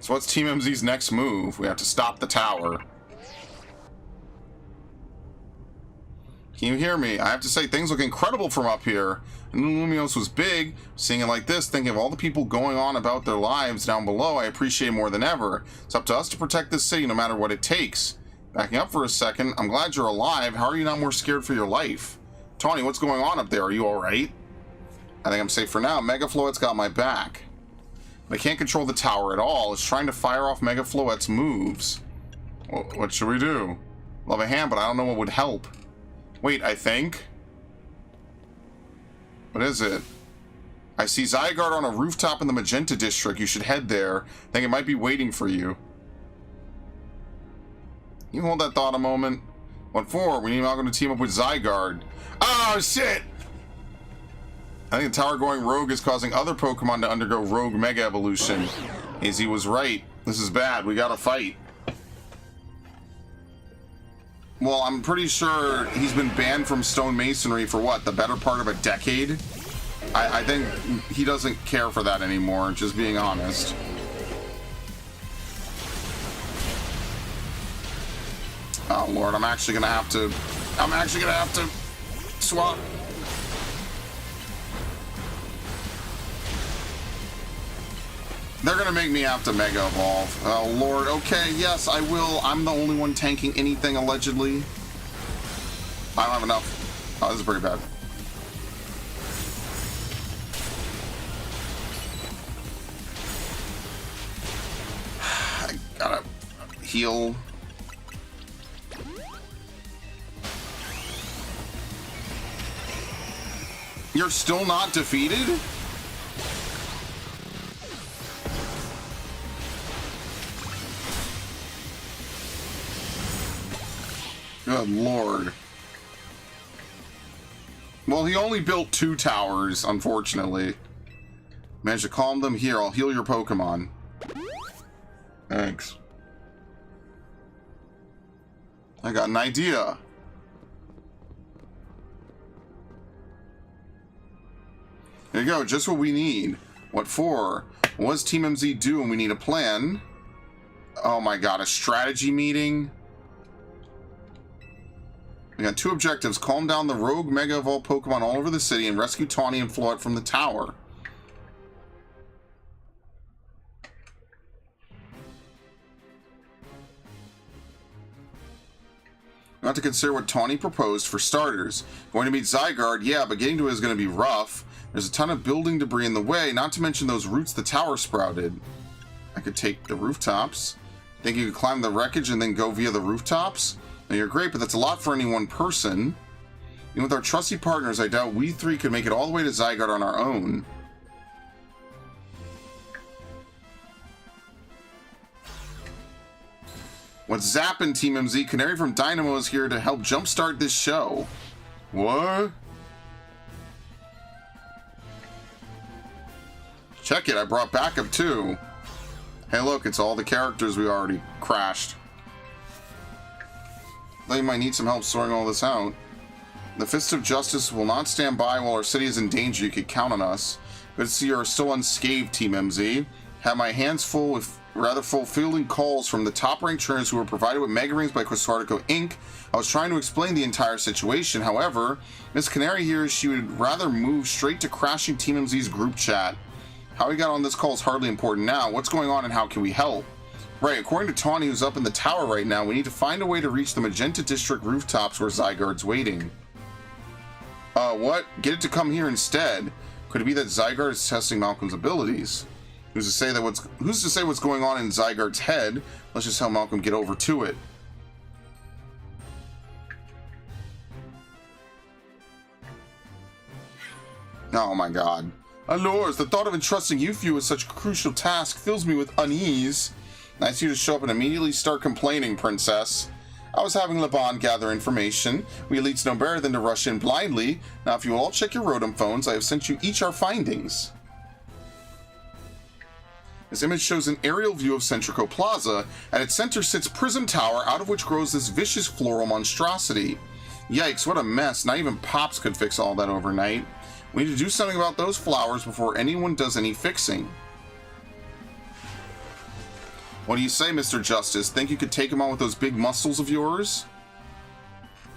So what's Team MZ's next move? We have to stop the tower. Can you hear me? I have to say, things look incredible from up here. And Lumios was big. Seeing it like this, thinking of all the people going on about their lives down below, I appreciate more than ever. It's up to us to protect this city no matter what it takes. Backing up for a second, I'm glad you're alive. How are you not more scared for your life? Tawny, what's going on up there? Are you alright? I think I'm safe for now. Mega Floette's got my back. But I can't control the tower at all. It's trying to fire off Mega Floette's moves. Well, what should we do? Love a hand, but I don't know what would help. Wait, I think? What is it? I see Zygarde on a rooftop in the Magenta District. You should head there. I think it might be waiting for you. You hold that thought a moment. What for? We need Malcolm to team up with Zygarde. Oh, shit! I think the tower going rogue is causing other Pokemon to undergo rogue Mega Evolution. AZ was right. This is bad. We gotta fight. Well, I'm pretty sure he's been banned from stone masonry for what, the better part of a decade? I think he doesn't care for that anymore, just being honest. Oh Lord, I'm actually gonna have to swap. They're gonna make me have to Mega Evolve. Oh Lord, okay, yes, I will. I'm the only one tanking anything, allegedly. I don't have enough. Oh, this is pretty bad. I gotta heal. You're still not defeated? Good Lord. Well, he only built 2 towers, unfortunately. Managed to calm them. Here, I'll heal your Pokemon. Thanks. I got an idea. There you go, just what we need. What for? What does Team MZ do when we need a plan? Oh my god, a strategy meeting? We got 2 objectives. Calm down the rogue Mega Evolved Pokemon all over the city and rescue Tawny and Floette from the tower. Not to consider what Tawny proposed for starters. Going to meet Zygarde, yeah, but getting to it is going to be rough. There's a ton of building debris in the way, not to mention those roots the tower sprouted. I could take the rooftops. Think you could climb the wreckage and then go via the rooftops? Now you're great, but that's a lot for any one person. Even with our trusty partners, I doubt we 3 could make it all the way to Zygarde on our own. What's zappin', Team MZ? Canary from Dynamo is here to help jumpstart this show. What? Check it, I brought backup too. Hey look, it's all the characters we already crashed. Thought you might need some help sorting all this out. The Fist of Justice will not stand by while our city is in danger. You could count on us. Good to see you are still unscathed, Team MZ. Have my hands full with fielding calls from the top-ranked trainers who were provided with Mega Rings by Quasartico Inc. I was trying to explain the entire situation. However, Miss Canary here, she would rather move straight to crashing Team MZ's group chat. How we got on this call is hardly important now. What's going on and how can we help? Right, according to Tawny, who's up in the tower right now, we need to find a way to reach the Magenta District rooftops where Zygarde's waiting. What? Get it to come here instead. Could it be that Zygarde is testing Malcolm's abilities? Who's to say what's going on in Zygarde's head? Let's just help Malcolm get over to it. Oh my god. Allures, the thought of entrusting you few with such a crucial task fills me with unease. Nice of you to show up and immediately start complaining, Princess. I was having Laban gather information. We elites know better than to rush in blindly. Now if you will all check your Rotom phones, I have sent you each our findings. This image shows an aerial view of Centrico Plaza. At its center sits Prism Tower, out of which grows this vicious floral monstrosity. Yikes, what a mess. Not even Pops could fix all that overnight. We need to do something about those flowers before anyone does any fixing. What do you say, Mr. Justice? Think you could take him on with those big muscles of yours?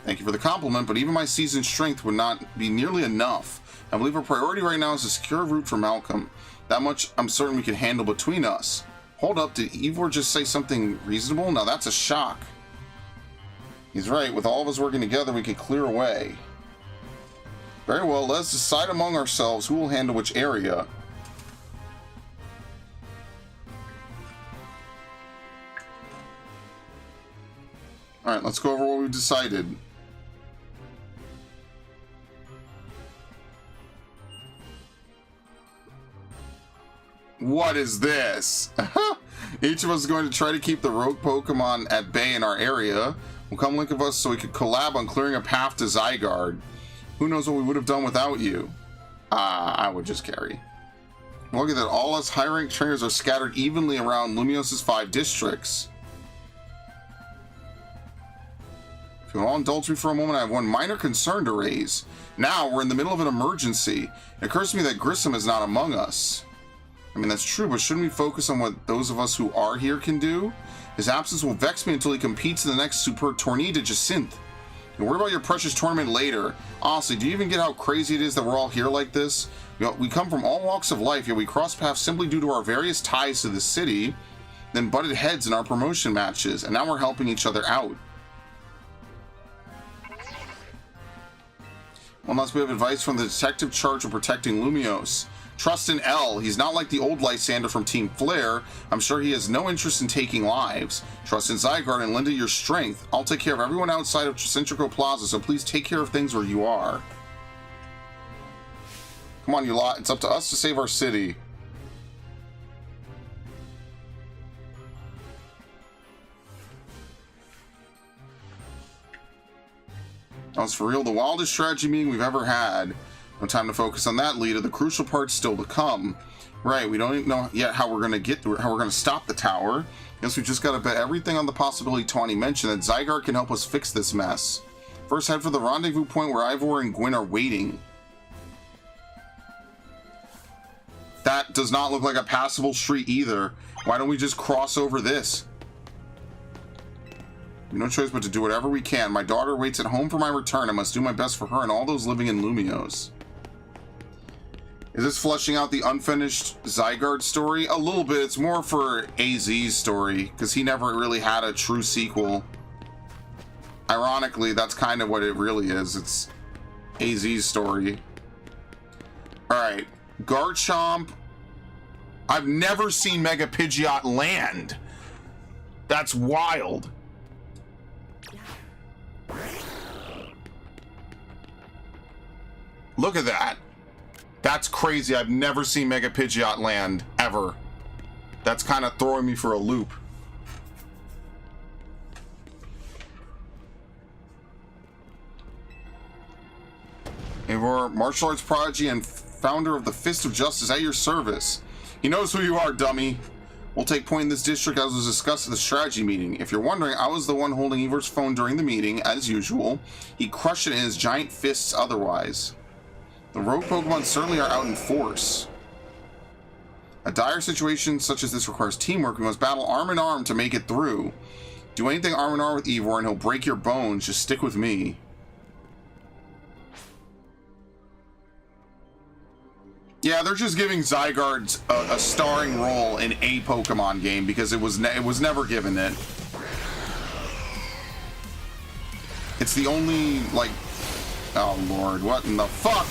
Thank you for the compliment, but even my seasoned strength would not be nearly enough. I believe our priority right now is to secure a route for Malcolm. That much I'm certain we can handle between us. Hold up, did Ivor just say something reasonable? Now that's a shock. He's right, with all of us working together we can clear a way. Very well, let's decide among ourselves who will handle which area. Alright, let's go over what we've decided. What is this? Each of us is going to try to keep the rogue Pokemon at bay in our area. Will come link of us so we could collab on clearing a path to Zygarde. Who knows what we would have done without you? I would just carry. Look at that, all us high-ranked trainers are scattered evenly around Lumios's 5 districts. If you'll all indulge me for a moment, I have one minor concern to raise. Now, we're in the middle of an emergency. It occurs to me that Grissom is not among us. I mean, that's true, but shouldn't we focus on what those of us who are here can do? His absence will vex me until he competes in the next Super Tournée de Jacinthe. And worry about your precious tournament later. Honestly, do you even get how crazy it is that we're all here like this? We come from all walks of life, yet we cross paths simply due to our various ties to the city, then butted heads in our promotion matches, and now we're helping each other out. Unless we have advice from the detective charged with protecting Lumiose. Trust in L. He's not like the old Lysander from Team Flare. I'm sure he has no interest in taking lives. Trust in Zygarde and lend it your strength. I'll take care of everyone outside of Centrico Plaza, so please take care of things where you are. Come on, you lot. It's up to us to save our city. That was for real the wildest strategy meeting we've ever had. No time to focus on that, Lita. The crucial part's still to come. Right, we don't even know yet how we're gonna stop the tower. Guess we just gotta bet everything on the possibility Tawny mentioned that Zygarde can help us fix this mess. First, head for the rendezvous point where Ivor and Gwyn are waiting. That does not look like a passable street either. Why don't we just cross over this? We have no choice but to do whatever we can. My daughter waits at home for my return. I must do my best for her and all those living in Lumiose. Is this fleshing out the unfinished Zygarde story? A little bit. It's more for AZ's story, because he never really had a true sequel. Ironically, that's kind of what it really is. It's AZ's story. Alright. Garchomp. I've never seen Mega Pidgeot land. That's wild. Look at that. That's crazy. I've never seen Mega Pidgeot land, ever. That's kind of throwing me for a loop. Ivor, martial arts prodigy and founder of the Fist of Justice, at your service. He knows who you are, dummy. We'll take point in this district as was discussed at the strategy meeting. If you're wondering, I was the one holding Ivor's phone during the meeting, as usual. He crushed it in his giant fists otherwise. The rogue Pokemon certainly are out in force. A dire situation such as this requires teamwork. We must battle arm in arm to make it through. Do anything arm in arm with Ivor and he'll break your bones. Just stick with me. Yeah, they're just giving Zygarde a starring role in a Pokemon game because it was never given it. It's the only, like... Oh, Lord. What in the fuck?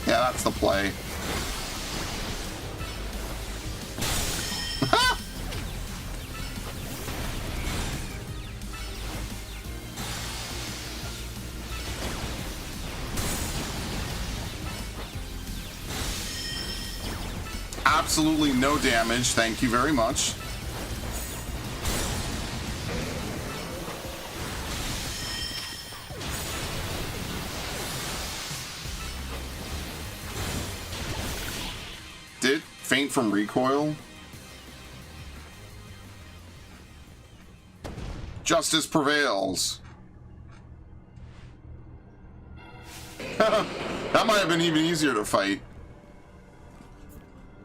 Yeah, that's the play. Absolutely no damage. Thank you very much. Did faint from recoil? Justice prevails. That might have been even easier to fight.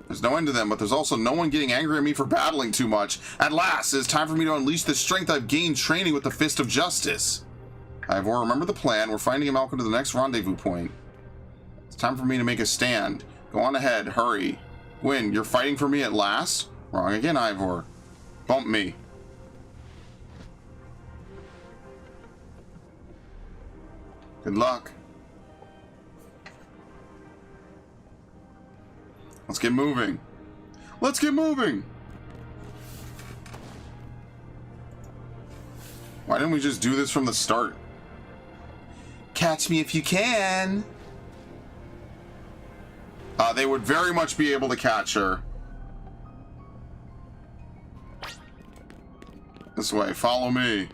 There's no end to them, but there's also no one getting angry at me for battling too much. At last, it is time for me to unleash the strength I've gained training with the Fist of Justice. Ivor, remember the plan. We're finding Malcolm to the next rendezvous point. It's time for me to make a stand. Go on ahead. Hurry. Gwyn, you're fighting for me at last? Wrong again, Ivor. Bump me. Good luck. Let's get moving. Let's get moving! Why didn't we just do this from the start? Catch me if you can! They would very much be able to catch her. This way, follow me.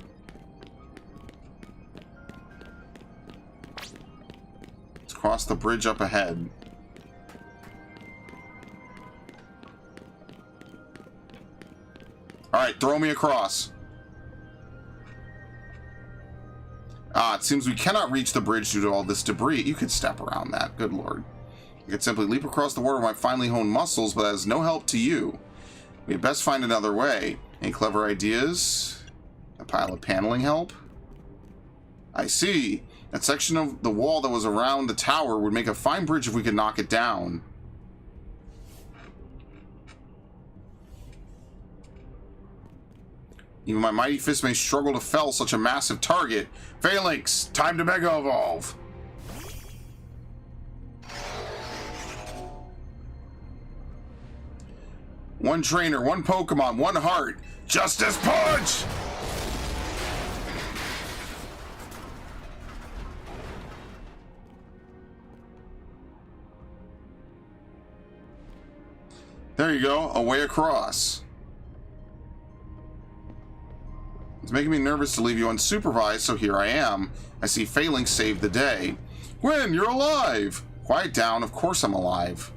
Let's cross the bridge up ahead. Alright, throw me across. It seems we cannot reach the bridge due to all this debris. You could step around that, good lord. I could simply leap across the water with my finely honed muscles, but that is no help to you. We had best find another way. Any clever ideas? A pile of paneling help? I see. That section of the wall that was around the tower would make a fine bridge if we could knock it down. Even my mighty fist may struggle to fell such a massive target. Phalanx, time to Mega Evolve. One trainer, one Pokemon, one heart. Justice Punch! There you go, a way across. It's making me nervous to leave you unsupervised, so here I am. I see Phalanx saved the day. Gwen, you're alive! Quiet down, of course I'm alive.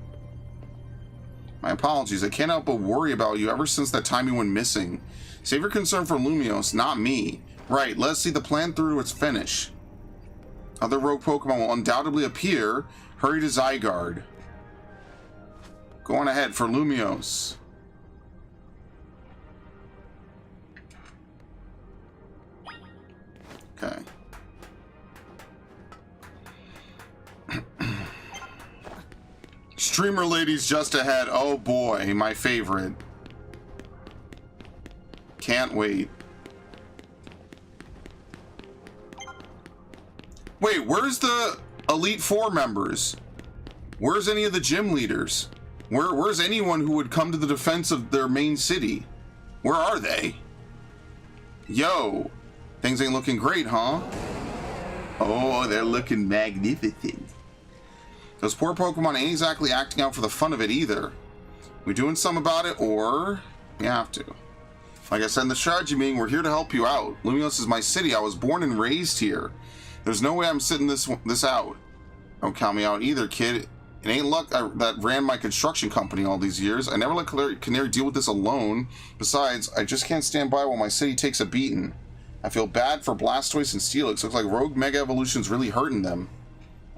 My apologies, I can't help but worry about you ever since that time you went missing. Save your concern for Lumios, not me. Right, let's see the plan through to its finish. Other rogue Pokemon will undoubtedly appear. Hurry to Zygarde. Go on ahead for Lumios. Okay. Streamer ladies just ahead. Oh boy, my favorite. Can't wait. Wait, where's the Elite Four members? Where's any of the gym leaders? Where's anyone who would come to the defense of their main city? Where are they? Yo, things ain't looking great, huh? Oh, they're looking magnificent. Those poor Pokemon ain't exactly acting out for the fun of it either. We doing something about it, or we have to. Like I said in the strategy meeting, we're here to help you out. Luminos is my city. I was born and raised here. There's no way I'm sitting this out. Don't count me out either, kid. It ain't luck that ran my construction company all these years. I never let Canary deal with this alone. Besides, I just can't stand by while my city takes a beating. I feel bad for Blastoise and Steelix. Looks like Rogue Mega Evolution's really hurting them.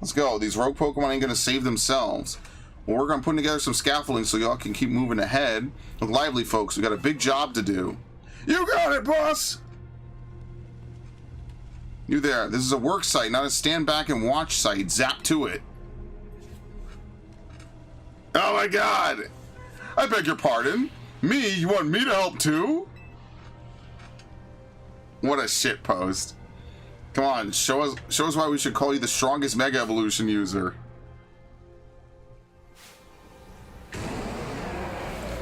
Let's go. These rogue Pokemon ain't gonna save themselves. We'll work on putting together some scaffolding so y'all can keep moving ahead. Look lively, folks. We got a big job to do. You got it, boss! You there. This is a work site, not a stand back and watch site. Zap to it. Oh my god! I beg your pardon? Me? You want me to help too? What a shit post. Come on, show us why we should call you the strongest Mega Evolution user.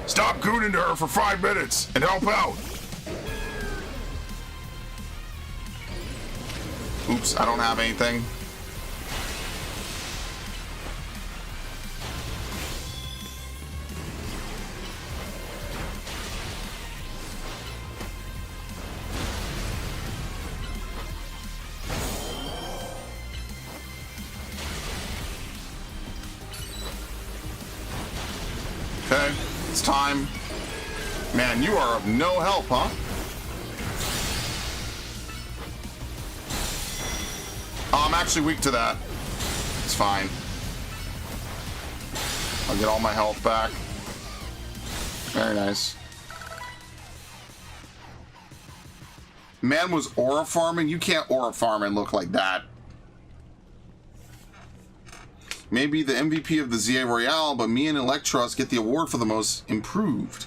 Stop gooning to her for 5 minutes and help out. Oops, I don't have anything. Okay, it's time. Man, you are of no help, huh? Oh, I'm actually weak to that. It's fine. I'll get all my health back. Very nice. Man was aura farming? You can't aura farm and look like that. Maybe the MVP of the ZA Royale, but me and Electros get the award for the most improved.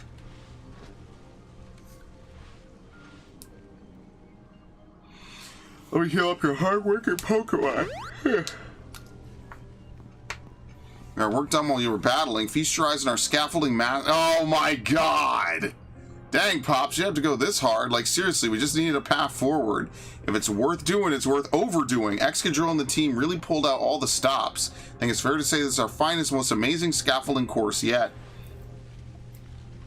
Let me heal up your hard-working Pokemon. Our work done while you were battling. Feast your eyes on our scaffolding mat. Oh my god! Dang, Pops, you have to go this hard. Like, seriously, we just needed a path forward. If it's worth doing, it's worth overdoing. Excadrill and the team really pulled out all the stops. I think it's fair to say this is our finest, most amazing scaffolding course yet.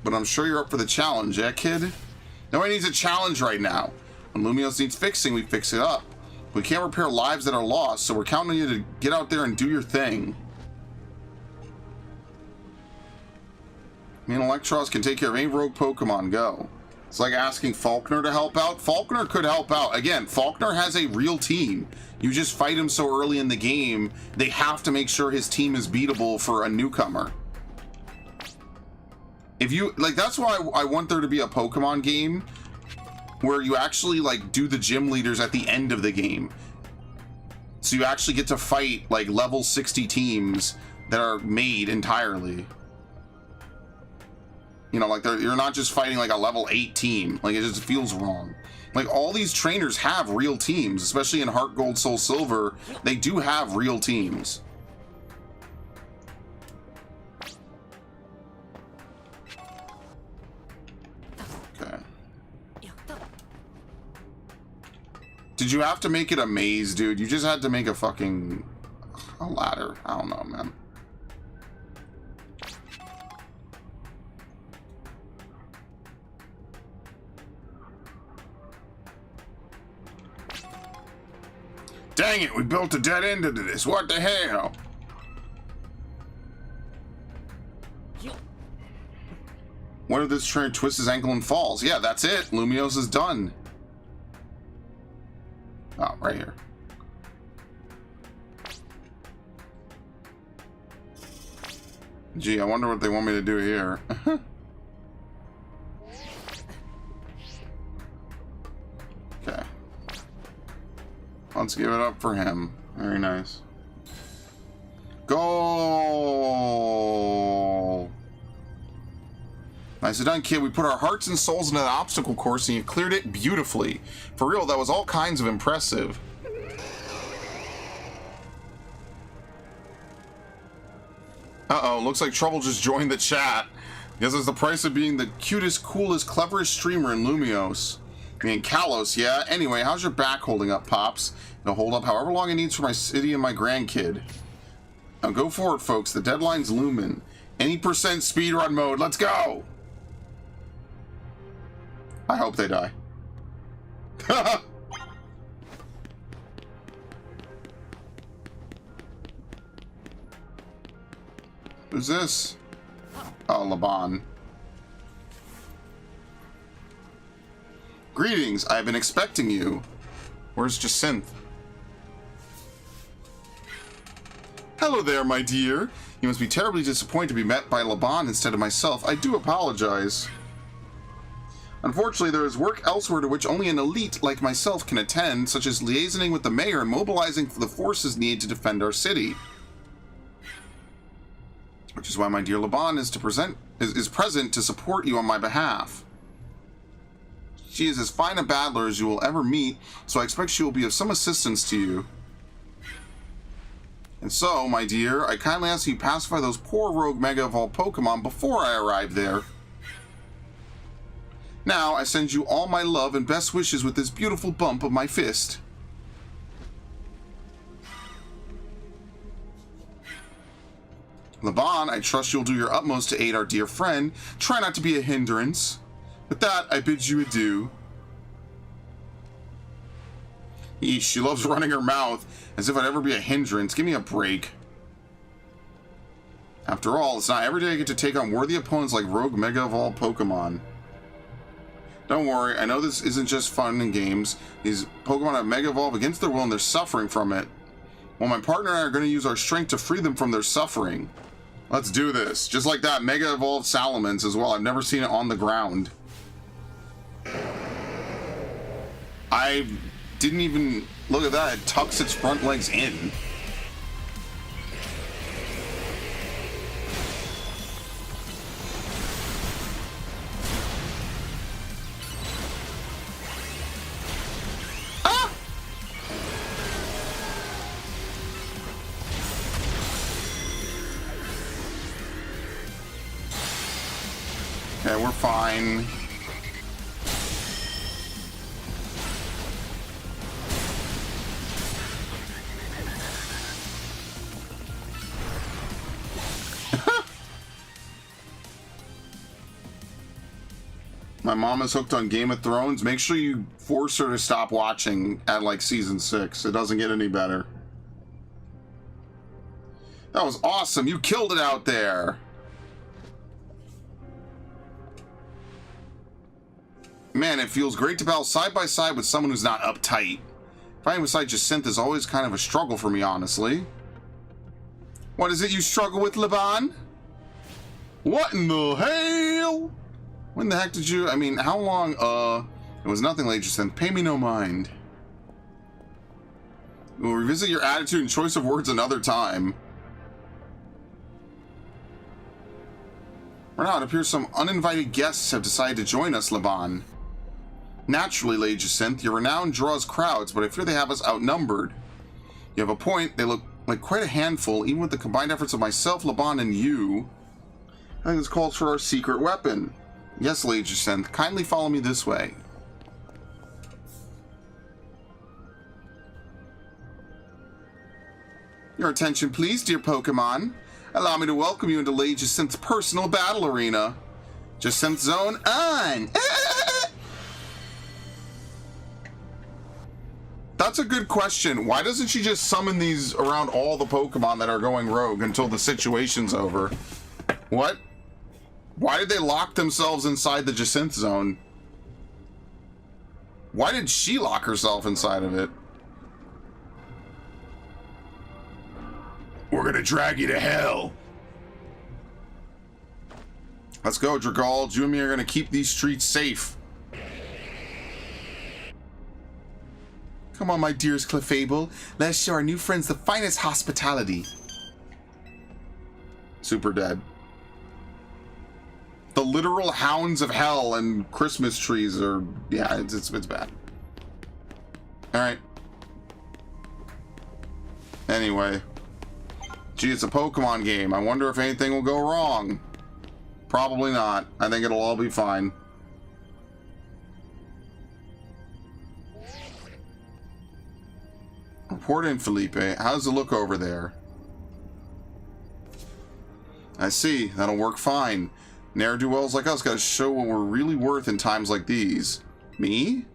But I'm sure you're up for the challenge, eh, kid? Nobody needs a challenge right now. When Lumios needs fixing, we fix it up. We can't repair lives that are lost, so we're counting on you to get out there and do your thing. Me and Electros can take care of any rogue Pokemon. Go. It's like asking Faulkner to help out. Faulkner could help out. Again, Faulkner has a real team. You just fight him so early in the game, they have to make sure his team is beatable for a newcomer. If you, like, that's why I want there to be a Pokemon game where you actually, like, do the gym leaders at the end of the game. So you actually get to fight, like, level 60 teams that are made entirely. You know, like, you're not just fighting, like, a level 8 team. Like, it just feels wrong. Like, all these trainers have real teams, especially in Heart Gold, Soul Silver. They do have real teams. Okay. Did you have to make it a maze, dude? You just had to make a fucking... a ladder. I don't know, man. Dang it, we built a dead end into this. What the hell? What if this train twists his ankle and falls? Yeah, that's it. Lumios is done. Oh, right here. Gee, I wonder what they want me to do here. Okay. Let's give it up for him. Very nice. Goal! Nicely done, kid. We put our hearts and souls into the obstacle course and you cleared it beautifully. For real, that was all kinds of impressive. Uh-oh, looks like Trouble just joined the chat. Guess it's the price of being the cutest, coolest, cleverest streamer in Lumios. I mean, Kalos, yeah. Anyway, how's your back holding up, Pops? It'll hold up however long it needs for my city and my grandkid. Now go for it, folks. The deadline's looming. Any percent speedrun mode. Let's go! I hope they die. Who's this? Oh, Laban. Greetings, I've been expecting you. Where's Jacinth? Hello there, my dear. You must be terribly disappointed to be met by Laban instead of myself. I do apologize. Unfortunately, there is work elsewhere to which only an elite like myself can attend, such as liaisoning with the mayor and mobilizing for the forces needed to defend our city. Which is why my dear Laban is present to support you on my behalf. She is as fine a battler as you will ever meet, so I expect she will be of some assistance to you. And so, my dear, I kindly ask you pacify those poor rogue Mega Evolved Pokemon before I arrive there. Now, I send you all my love and best wishes with this beautiful bump of my fist. Laban, I trust you'll do your utmost to aid our dear friend. Try not to be a hindrance. With that, I bid you adieu. Eesh, she loves running her mouth, as if I'd ever be a hindrance. Give me a break. After all, it's not every day I get to take on worthy opponents like rogue Mega Evolved Pokemon. Don't worry, I know this isn't just fun and games. These Pokemon have Mega Evolved against their will and they're suffering from it. Well, my partner and I are going to use our strength to free them from their suffering. Let's do this. Just like that Mega Evolved Salamence as well. I've never seen it on the ground. I didn't even look at that. It tucks its front legs in. Ah! Okay, we're fine. My mom is hooked on Game of Thrones. Make sure you force her to stop watching at like season 6. It doesn't get any better. That was awesome. You killed it out there. Man, it feels great to battle side by side with someone who's not uptight. Fighting beside Jacinth is always kind of a struggle for me, honestly. What is it you struggle with, Laban? What in the hell? When the heck did you... I mean, how long... It was nothing late, Jacinth. Pay me no mind. We'll revisit your attitude and choice of words another time. For now, it appears some uninvited guests have decided to join us, Laban. Naturally, Lady Jacinth, your renown draws crowds, but I fear they have us outnumbered. You have a point. They look like quite a handful, even with the combined efforts of myself, Laban, and you. I think this calls for our secret weapon. Yes, Lady Jacinth, kindly follow me this way. Your attention, please, dear Pokemon. Allow me to welcome you into Lady Jacinth's personal battle arena. Jacinth Zone on! That's a good question. Why doesn't she just summon these around all the Pokemon that are going rogue until the situation's over? What? Why did they lock themselves inside the Jacinth Zone? Why did she lock herself inside of it? We're gonna drag you to hell. Let's go, Dragal. You and me are gonna keep these streets safe. Come on, my dearest Clefable. Let's show our new friends the finest hospitality. Super dead. The literal hounds of hell and Christmas trees are... Yeah, it's bad. Alright. Anyway. Gee, it's a Pokemon game. I wonder if anything will go wrong. Probably not. I think it'll all be fine. Report in, Felipe. How does it look over there? I see. That'll work fine. Ne'er-do-wells like us gotta show what we're really worth in times like these. Me?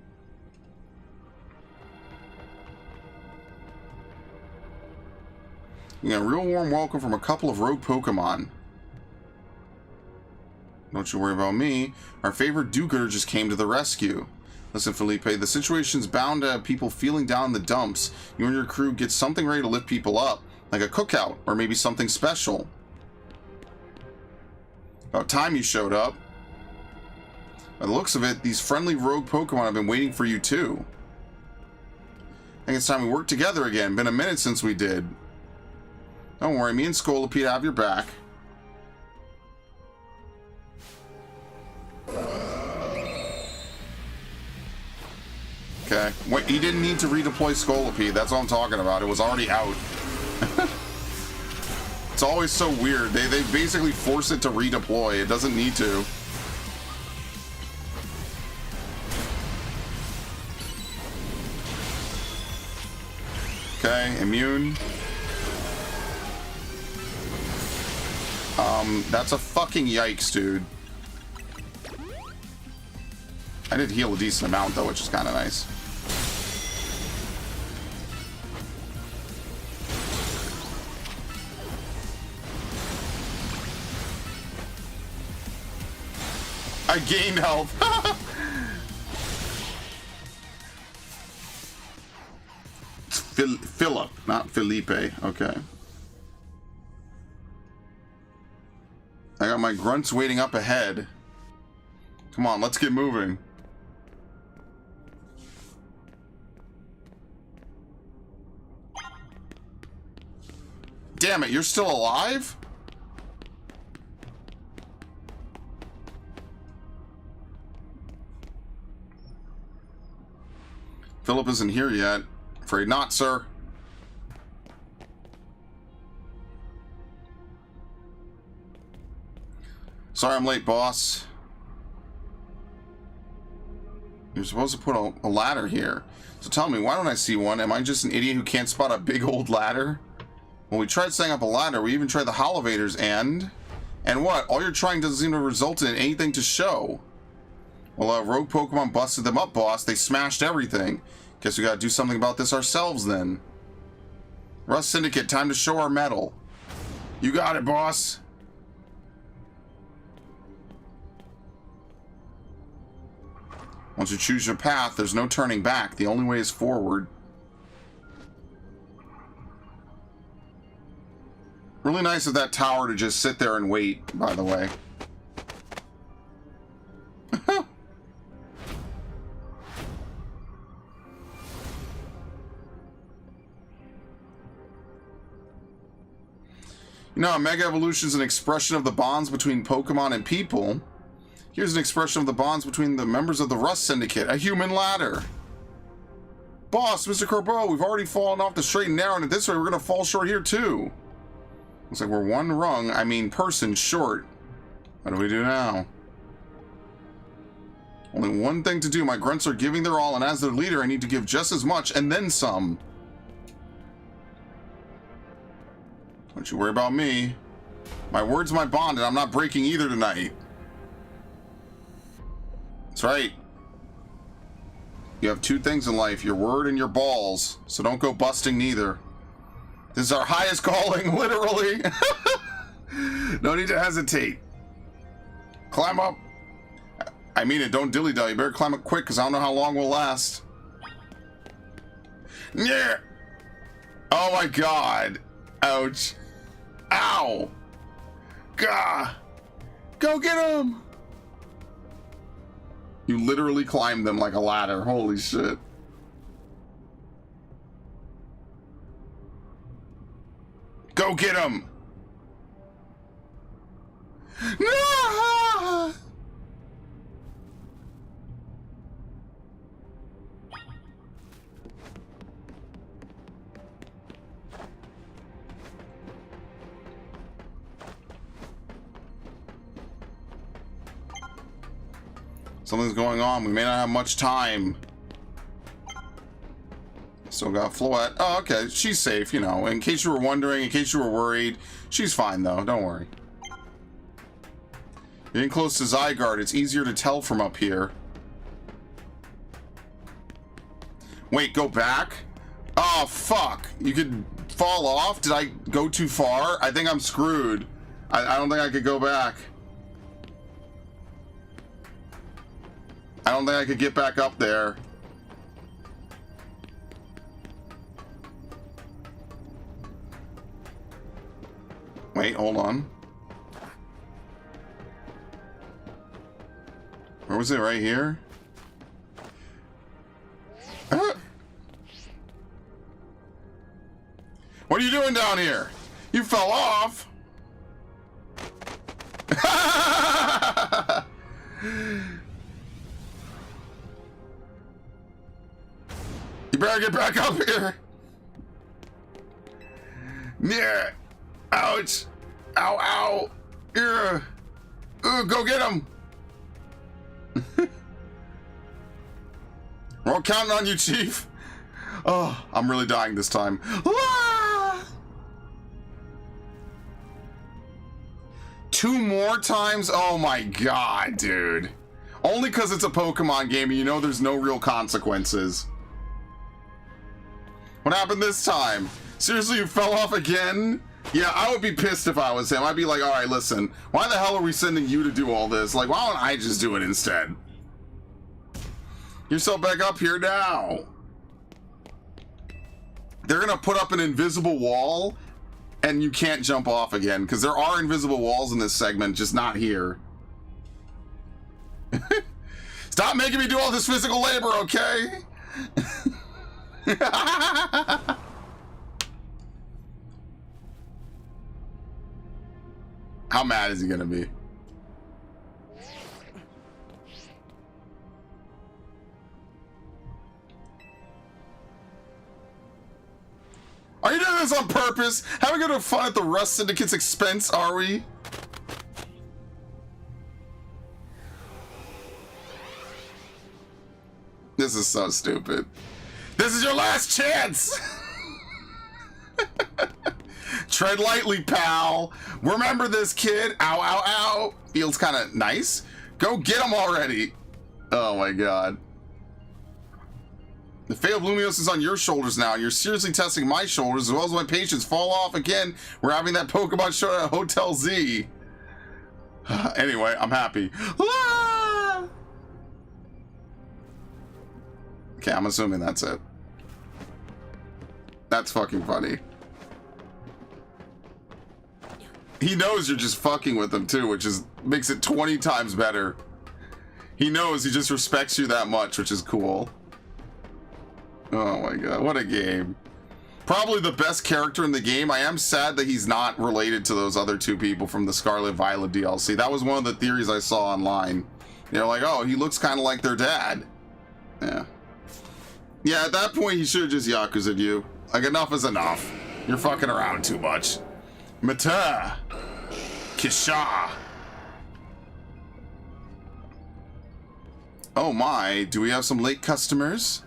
You got a real warm welcome from a couple of rogue Pokemon. Don't you worry about me. Our favorite do-gooder just came to the rescue. Listen, Felipe, the situation's bound to have people feeling down in the dumps. You and your crew get something ready to lift people up, like a cookout, or maybe something special. About time you showed up. By the looks of it, these friendly rogue Pokemon have been waiting for you too. I think it's time we work together again. Been a minute since we did. Don't worry, me and Scolipede have your back. Okay. Wait, he didn't need to redeploy Scolipede. That's what I'm talking about. It was already out. It's always so weird. They basically force it to redeploy. It doesn't need to. Okay, immune. That's a fucking yikes, dude. I did heal a decent amount though, which is kind of nice. I gained health. It's Philip, not Felipe. Okay. I got my grunts waiting up ahead. Come on, let's get moving. Damn it, you're still alive? Philip isn't here yet. Afraid not, sir. Sorry I'm late, boss. You're supposed to put a ladder here. So tell me, why don't I see one? Am I just an idiot who can't spot a big old ladder? Well, we tried setting up a ladder. We even tried the Holovators and... And what? All you're trying doesn't seem to result in anything to show. Well, rogue Pokemon busted them up, boss. They smashed everything. Guess we gotta do something about this ourselves, then. Rust Syndicate, time to show our mettle. You got it, boss. Once you choose your path, there's no turning back. The only way is forward. Really nice of that tower to just sit there and wait, by the way. You know, Mega Evolution is an expression of the bonds between Pokemon and people. Here's an expression of the bonds between the members of the Rust Syndicate. A human ladder. Boss, Mr. Corbeau, we've already fallen off the straight and narrow, and at this rate, we're going to fall short here, too. Looks like we're one rung, I mean person, short. What do we do now? Only one thing to do. My grunts are giving their all, and as their leader, I need to give just as much, and then some. Don't you worry about me. My word's my bond, and I'm not breaking either tonight. That's right. You have two things in life, your word and your balls, so don't go busting neither. This is our highest calling, literally. No need to hesitate. Climb up. I mean it, don't dilly-dally. You better climb up quick, because I don't know how long we'll last. Yeah. Oh my god. Ouch. Ow. Gah. Go get him. You literally climbed them like a ladder. Holy shit. Go get him. No! Something's going on. We may not have much time. Still got Floette. Oh, okay. She's safe, you know. In case you were wondering, in case you were worried, she's fine, though. Don't worry. Getting close to Zygarde. It's easier to tell from up here. Wait, go back? Oh, fuck. You could fall off? Did I go too far? I think I'm screwed. I don't think I could go back. I don't think I could get back up there. Wait, hold on. Where was it? Right here? What are you doing down here? You fell off. You better get back up here. Yeah. Ouch. Ow, ow. Yeah. Ooh, go get him. We're all counting on you, Chief. Oh, I'm really dying this time. Ah! 2 more times? Oh my god, dude. Only because it's a Pokemon game and you know there's no real consequences. What happened this time? Seriously, you fell off again? Yeah, I would be pissed if I was him. I'd be like, alright, listen, why the hell are we sending you to do all this? Like, why don't I just do it instead? Get yourself back up here now. They're gonna put up an invisible wall and you can't jump off again, because there are invisible walls in this segment, just not here. Stop making me do all this physical labor, okay? How mad is he gonna be? Are you doing this on purpose? Having a good fun at the Rust Syndicate's expense, are we? This is so stupid. This is your last chance! Tread lightly, pal. Remember this, kid. Ow, ow, ow. Feels kind of nice. Go get him already. Oh my god. The fate of Lumiose is on your shoulders now. You're seriously testing my shoulders as well as my patience. Fall off again. We're having that Pokemon show at Hotel Z. Anyway, I'm happy. Ah! Okay, I'm assuming that's it. That's fucking funny. He knows you're just fucking with him too, which is makes it 20 times better. He knows, he just respects you that much, which is cool. Oh my god, what a game. Probably the best character in the game. I am sad that he's not related to those other 2 people from the Scarlet Violet DLC. That was one of the theories I saw online. They're like, oh, he looks kind of like their dad. Yeah. Yeah, at that point, he should have just Yakuza'd you. Like, enough is enough. You're fucking around too much. Mata. Kisha. Oh my, do we have some late customers?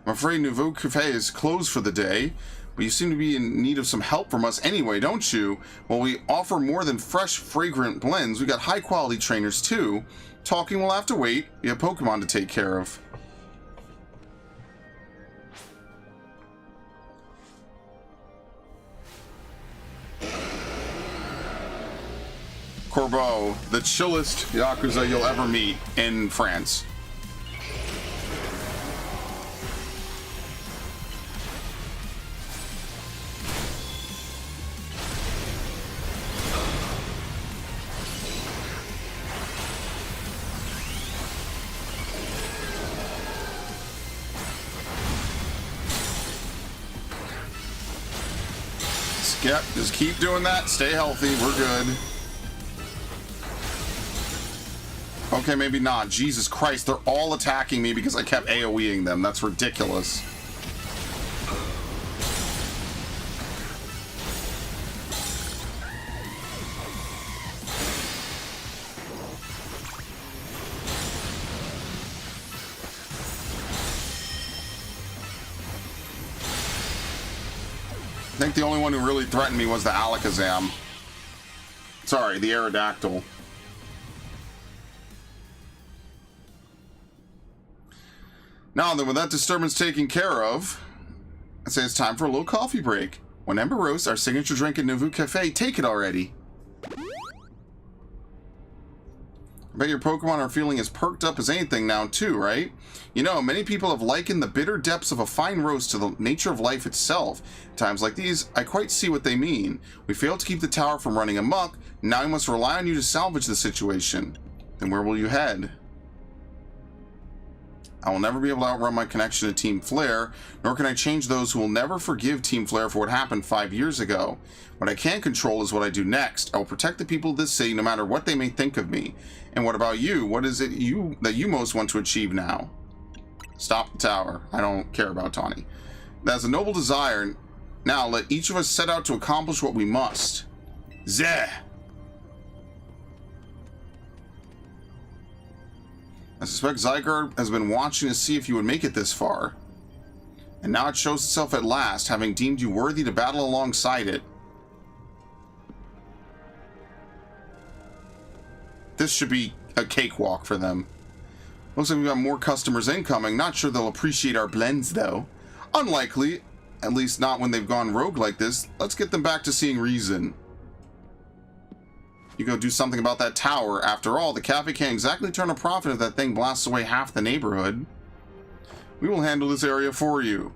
I'm afraid Nouveau Cafe is closed for the day, but you seem to be in need of some help from us anyway, don't you? Well, we offer more than fresh, fragrant blends. We got high-quality trainers, too. Talking will have to wait. We have Pokemon to take care of. Corbeau, the chillest Yakuza you'll ever meet in France. Yep, just keep doing that. Stay healthy. We're good. Okay, maybe not. Jesus Christ, they're all attacking me because I kept AoEing them. That's ridiculous. I think the only one who really threatened me was the Alakazam. Sorry, the Aerodactyl. Now then, with that disturbance taken care of, I'd say it's time for a little coffee break. When Ember Roast, our signature drink at Nouveau Cafe, take it already. I bet your Pokemon are feeling as perked up as anything now too, right? You know, many people have likened the bitter depths of a fine roast to the nature of life itself. At times like these, I quite see what they mean. We failed to keep the tower from running amok, now we must rely on you to salvage the situation. Then where will you head? I will never be able to outrun my connection to Team Flare, nor can I change those who will never forgive Team Flare for what happened 5 years ago. What I can control is what I do next. I will protect the people of this city no matter what they may think of me. And what about you? What is it that you most want to achieve now? Stop the tower. I don't care about Tawny. That's a noble desire. Now let each of us set out to accomplish what we must. Zeh! I suspect Zygarde has been watching to see if you would make it this far. And now it shows itself at last, having deemed you worthy to battle alongside it. This should be a cakewalk for them. Looks like we've got more customers incoming. Not sure they'll appreciate our blends, though. Unlikely. At least not when they've gone rogue like this. Let's get them back to seeing reason. You go do something about that tower. After all, the cafe can't exactly turn a profit if that thing blasts away half the neighborhood. We will handle this area for you.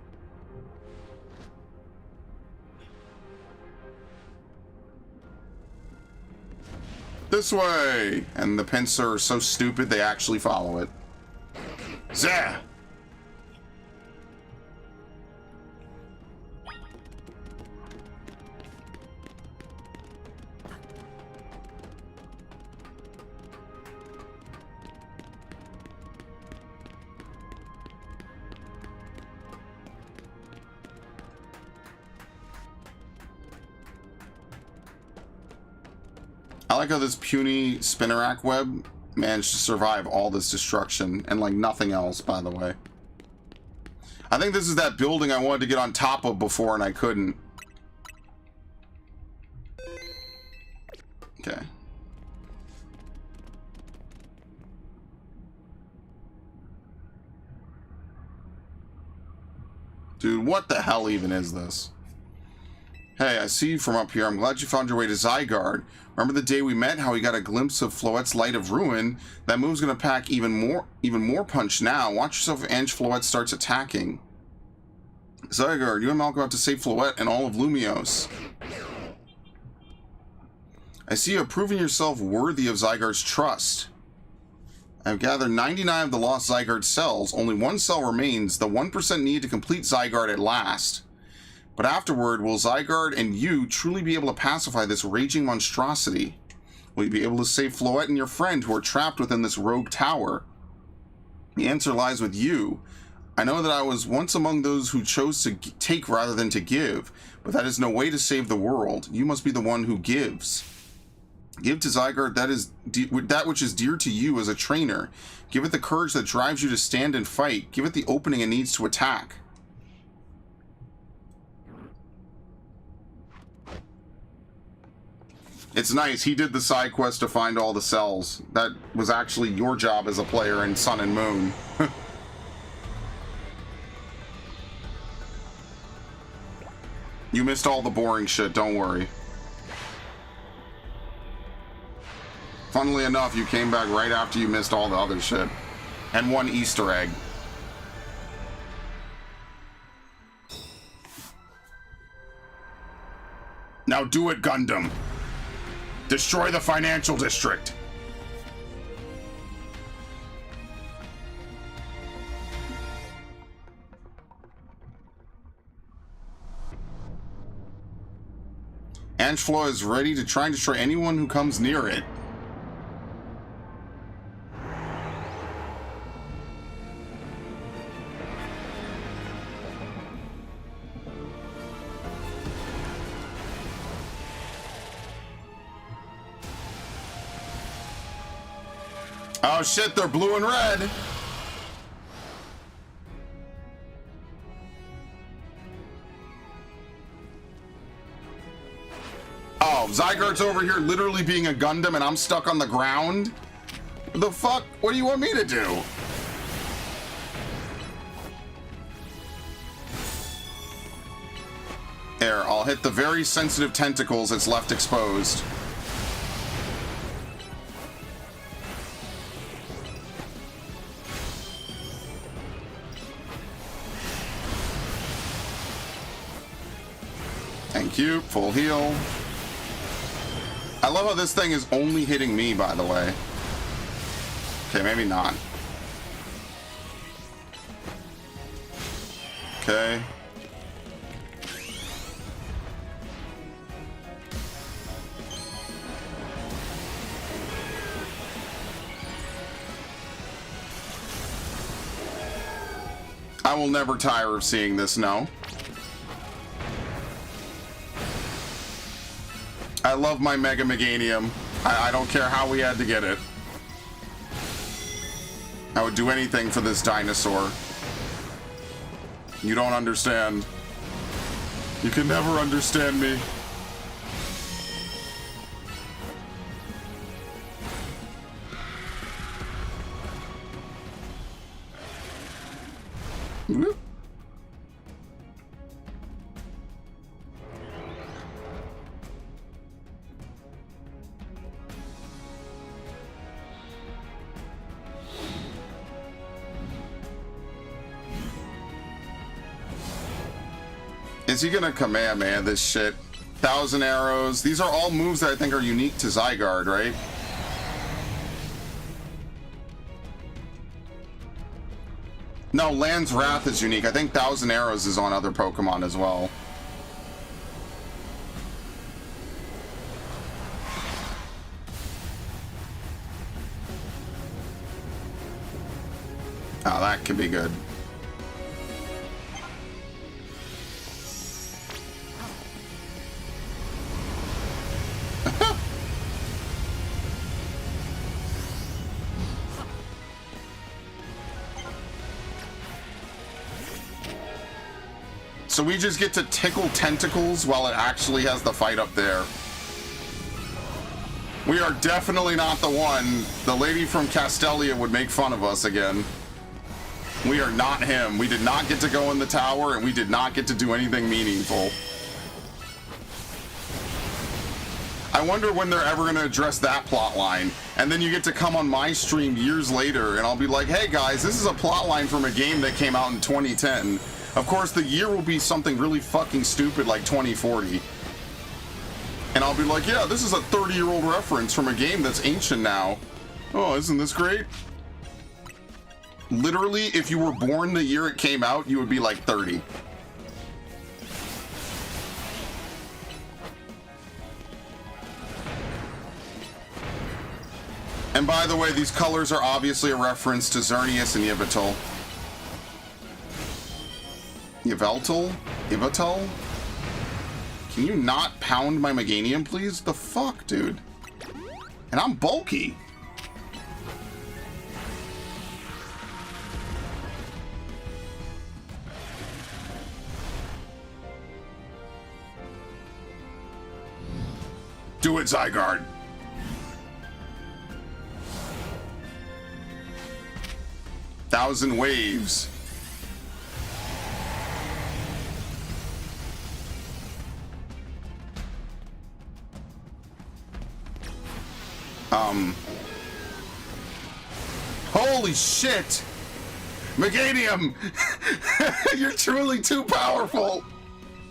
This way! And the Pinsir are so stupid they actually follow it. Zah! I like how this puny Spinnerack web managed to survive all this destruction and like nothing else, by the way. I think this is that building I wanted to get on top of before and I couldn't. Okay. Dude, what the hell even is this? Hey, I see you from up here. I'm glad you found your way to Zygarde. Remember the day we met, how we got a glimpse of Floette's Light of Ruin? That move's gonna pack even more punch now. Watch yourself if Ange Floette starts attacking. Zygarde, you and Malcolm have to save Floette and all of Lumiose. I see you have proven yourself worthy of Zygarde's trust. I've gathered 99 of the lost Zygarde cells. Only one cell remains, the 1% needed to complete Zygarde at last. But afterward, will Zygarde and you truly be able to pacify this raging monstrosity? Will you be able to save Floette and your friend who are trapped within this rogue tower? The answer lies with you. I know that I was once among those who chose to take rather than to give, but that is no way to save the world. You must be the one who gives. Give to Zygarde that which is dear to you as a trainer. Give it the courage that drives you to stand and fight. Give it the opening it needs to attack. It's nice, he did the side quest to find all the cells. That was actually your job as a player in Sun and Moon. You missed all the boring shit, don't worry. Funnily enough, you came back right after you missed all the other shit. And one Easter egg. Now do it, Gundam. Destroy the financial district. Angelo is ready to try and destroy anyone who comes near it. Oh shit, they're blue and red. Oh, Zygarde's over here literally being a Gundam and I'm stuck on the ground? What the fuck? What do you want me to do? There, I'll hit the very sensitive tentacles that's left exposed. Thank you. Full heal. I love how this thing is only hitting me, by the way. Okay, maybe not. Okay. I will never tire of seeing this, no. I love my Mega Meganium. I don't care how we had to get it. I would do anything for this dinosaur. You don't understand. You can never understand me. Whoop. Is he gonna Kamehameha this shit? 1,000 arrows. These are all moves that I think are unique to Zygarde, right? No, Land's Wrath is unique. I think 1,000 arrows is on other Pokemon as well. Oh, that could be good. So we just get to tickle tentacles while it actually has the fight up there. We are definitely not the one. The lady from Castelia would make fun of us again. We are not him. We did not get to go in the tower, and we did not get to do anything meaningful. I wonder when they're ever going to address that plot line. And then you get to come on my stream years later, and I'll be like, hey guys, this is a plot line from a game that came out in 2010. Of course, the year will be something really fucking stupid like 2040. And I'll be like, yeah, this is a 30-year-old reference from a game that's ancient now. Oh, isn't this great? Literally, if you were born the year it came out, you would be like 30. And by the way, these colors are obviously a reference to Xerneas and Yveltal. Yveltal? Can you not pound my Meganium, please? The fuck, dude? And I'm bulky. Do it, Zygarde. Thousand waves. Holy shit! Meganium! You're truly too powerful!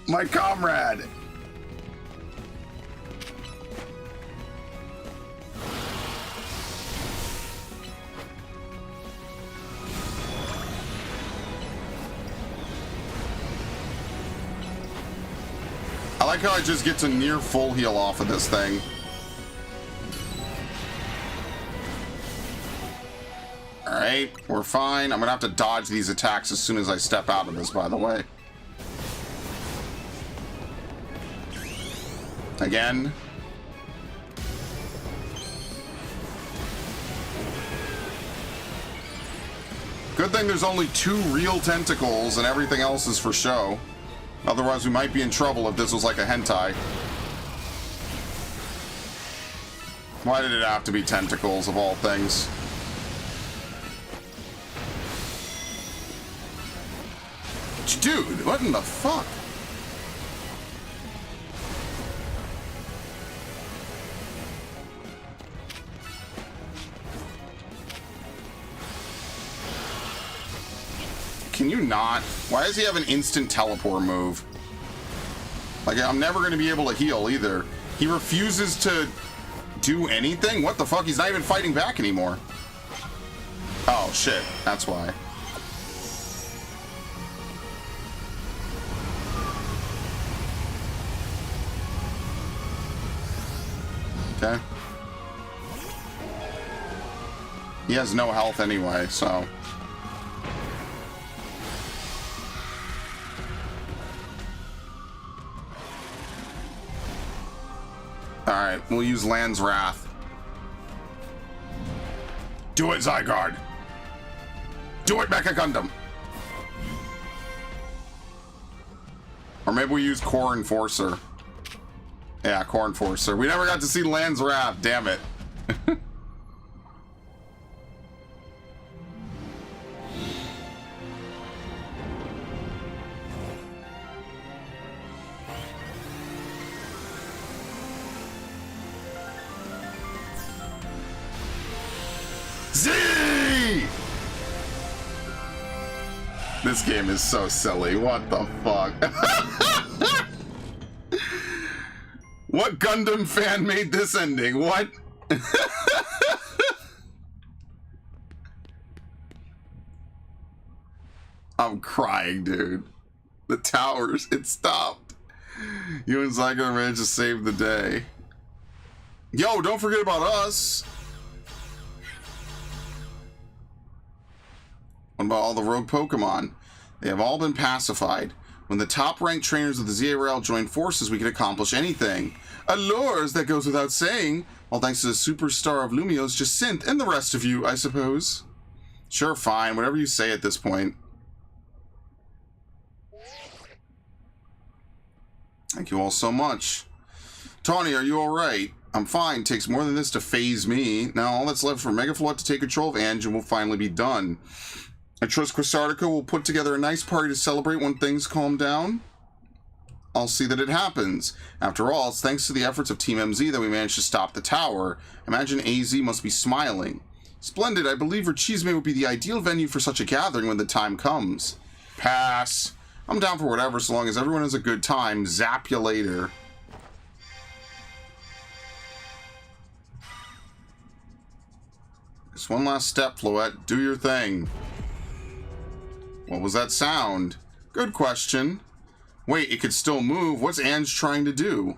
My comrade! I like how I just get to near full heal off of this thing. Alright, we're fine. I'm gonna have to dodge these attacks as soon as I step out of this, by the way. Again. Good thing there's only 2 real tentacles and everything else is for show. Otherwise, we might be in trouble if this was like a hentai. Why did it have to be tentacles, of all things? Dude, what in the fuck? Can you not? Why does he have an instant teleport move? Like, I'm never going to be able to heal either. He refuses to do anything? What the fuck? He's not even fighting back anymore. Oh, shit. That's why. Okay. He has no health anyway, so... Alright, we'll use Land's Wrath. Do it, Zygarde! Do it, Mecha Gundam! Or maybe we use Core Enforcer. Yeah, Core Enforcer. We never got to see Land's Wrath, damn it. Z! This game is so silly. What the fuck? What Gundam fan made this ending? What? I'm crying, dude. The towers, it stopped. You and Zygarde managed to save the day. Yo, don't forget about us. What about all the rogue Pokemon? They have all been pacified. When the top-ranked trainers of the ZRL join forces, we can accomplish anything. Allures, that goes without saying. All thanks to the superstar of Lumiose, Jacinthe, and the rest of you, I suppose. Sure, fine. Whatever you say at this point. Thank you all so much. Tawny, are you alright? I'm fine. Takes more than this to phase me. Now all that's left for Megaflot to take control of Ange and will finally be done. I trust Quasartica will put together a nice party to celebrate when things calm down. I'll see that it happens. After all, it's thanks to the efforts of Team MZ that we managed to stop the tower. Imagine AZ must be smiling. Splendid, I believe Rachizme would be the ideal venue for such a gathering when the time comes. Pass. I'm down for whatever, so long as everyone has a good time. Zap you later. Just one last step, Floette. Do your thing. What was that sound? Good question. Wait, it could still move. What's Ange trying to do?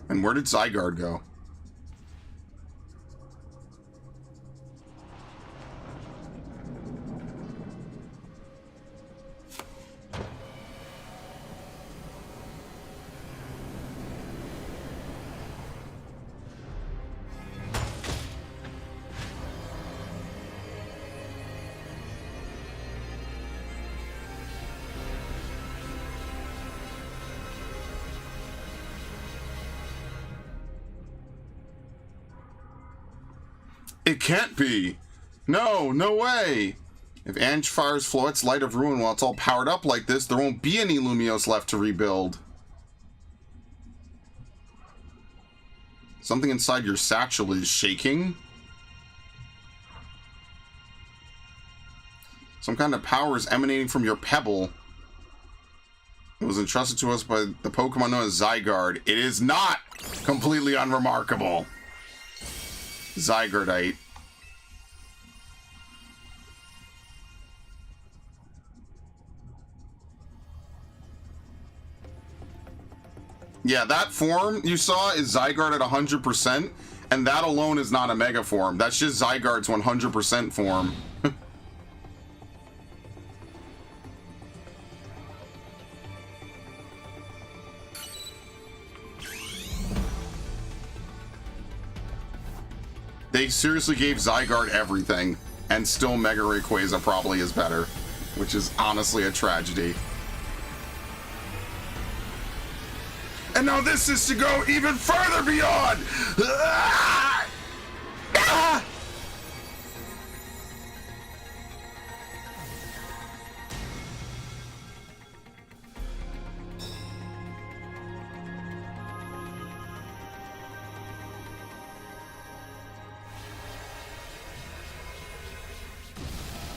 And where did Zygarde go? It can't be. No, no way. If Ange fires Floette's Light of Ruin while it's all powered up like this, there won't be any Lumiose left to rebuild. Something inside your satchel is shaking. Some kind of power is emanating from your pebble. It was entrusted to us by the Pokemon known as Zygarde. It is not completely unremarkable. Zygardite. Yeah, that form you saw is Zygarde at 100%, and that alone is not a Mega form. That's just Zygarde's 100% form. They seriously gave Zygarde everything, and still Mega Rayquaza probably is better, which is honestly a tragedy. And now this is to go even further beyond! Ah! Ah!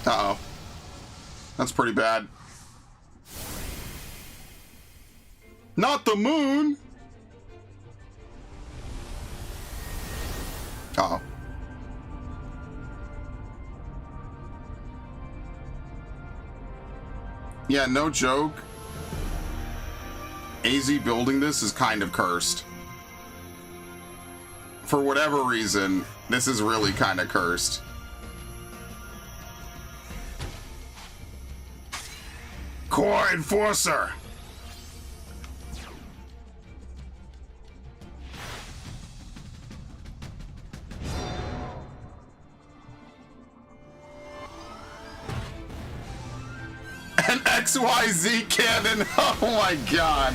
Uh-oh. That's pretty bad. Not the moon! Uh-oh. Yeah, no joke. AZ building this is kind of cursed. For whatever reason, this is really kind of cursed. Core Enforcer! An XYZ cannon! Oh my god!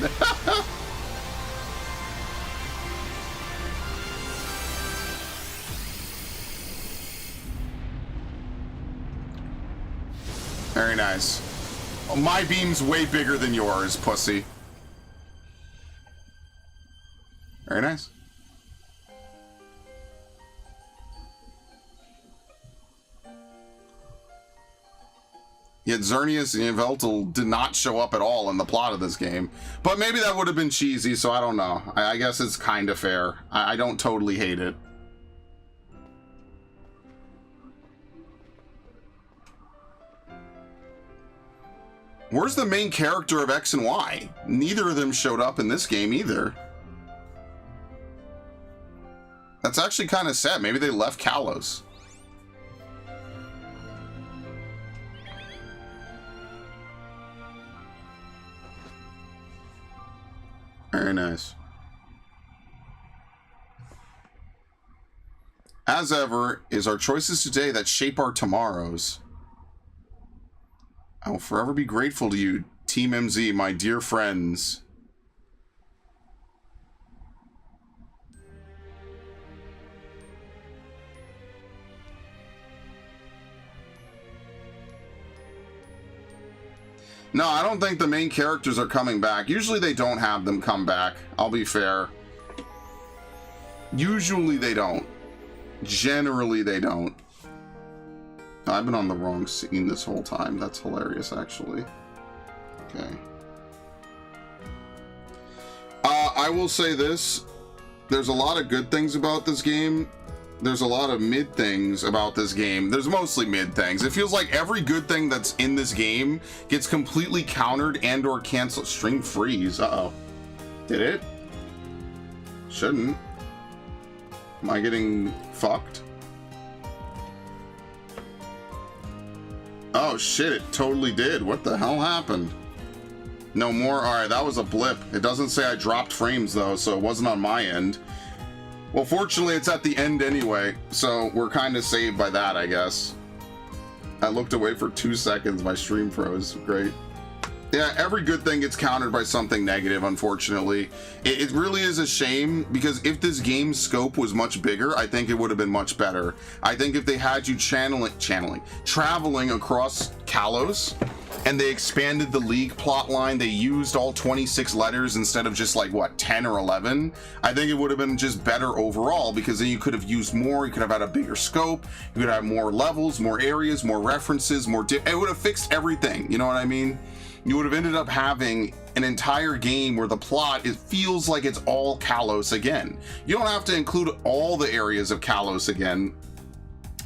Very nice. My beam's way bigger than yours, pussy. Very nice. Yet Xerneas and Yveltal did not show up at all in the plot of this game. But maybe that would have been cheesy, so I don't know. I guess it's kind of fair. I don't totally hate it. Where's the main character of X and Y? Neither of them showed up in this game either. That's actually kind of sad. Maybe they left Kalos. Very nice. As ever, is our choices today that shape our tomorrows. I will forever be grateful to you, Team MZ, my dear friends. No, I don't think the main characters are coming back. Usually they don't have them come back. I'll be fair. Usually they don't. Generally they don't. I've been on the wrong scene this whole time. That's hilarious, actually. Okay. I will say this. There's a lot of good things about this game. There's a lot of mid things about this game. There's mostly mid things. It feels like every good thing that's in this game gets completely countered and or canceled. Stream freeze. Uh-oh. Did it? Shouldn't. Am I getting fucked? Oh shit, it totally did. What the hell happened? No more? Alright, that was a blip. It doesn't say I dropped frames though, so it wasn't on my end. Well, fortunately, it's at the end anyway, so we're kind of saved by that, I guess. I looked away for 2 seconds, my stream froze. Great. Yeah, every good thing gets countered by something negative, unfortunately. It really is a shame, because if this game's scope was much bigger, I think it would have been much better. I think if they had you traveling across Kalos, and they expanded the League plot line. They used all 26 letters instead of just like, what, 10 or 11. I think it would have been just better overall, because then you could have used more, you could have had a bigger scope, you could have more levels, more areas, more references, it would have fixed everything, you know what I mean? You would have ended up having an entire game where the plot, it feels like it's all Kalos again. You don't have to include all the areas of Kalos again,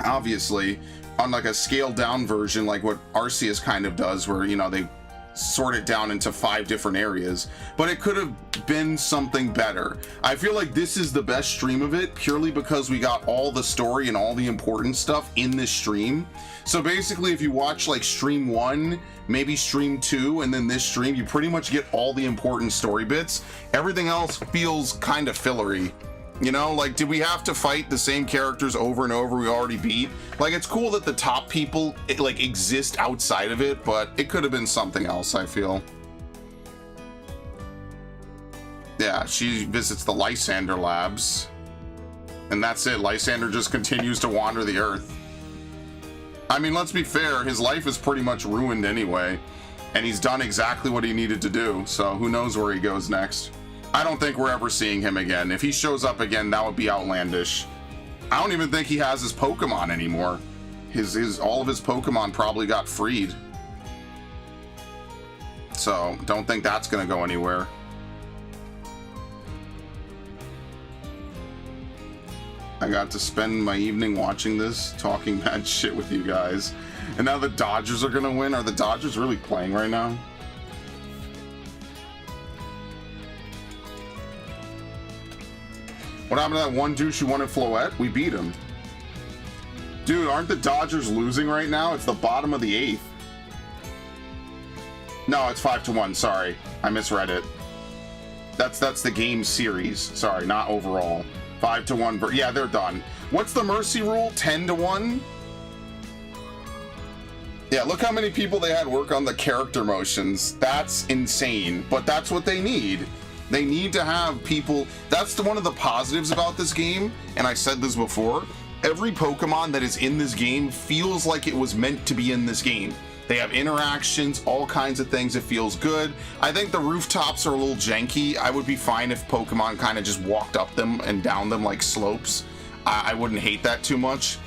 obviously, on like a scaled down version like what Arceus kind of does, where, you know, they sort it down into 5 different areas, but it could have been something better. I feel like this is the best stream of it purely because we got all the story and all the important stuff in this stream. So basically, if you watch like stream 1, maybe stream 2, and then this stream, you pretty much get all the important story bits. Everything else feels kind of fillery. You know, like, did we have to fight the same characters over and over we already beat? Like, it's cool that the top people, like, exist outside of it, but it could have been something else, I feel. Yeah, she visits the Lysander labs. And that's it. Lysander just continues to wander the earth. I mean, let's be fair, his life is pretty much ruined anyway. And he's done exactly what he needed to do, so who knows where he goes next. I don't think we're ever seeing him again. If he shows up again, that would be outlandish. I don't even think he has his Pokemon anymore. All of his Pokemon probably got freed. So, don't think that's gonna go anywhere. I got to spend my evening watching this, talking mad shit with you guys. And now the Dodgers are gonna win. Are the Dodgers really playing right now? What happened to that one douche who won at Floette? We beat him. Dude, aren't the Dodgers losing right now? It's the bottom of the 8th. No, it's 5-1. Sorry, I misread it. That's the game series. Sorry, not overall. 5-1. Yeah, they're done. What's the mercy rule? 10-1. Yeah, look how many people they had work on the character motions. That's insane, but that's what they need. They need to have people. That's one of the positives about this game, and I said this before. Every Pokemon that is in this game feels like it was meant to be in this game. They have interactions, all kinds of things. It feels good. I think the rooftops are a little janky. I would be fine if Pokemon kind of just walked up them and down them like slopes. I wouldn't hate that too much.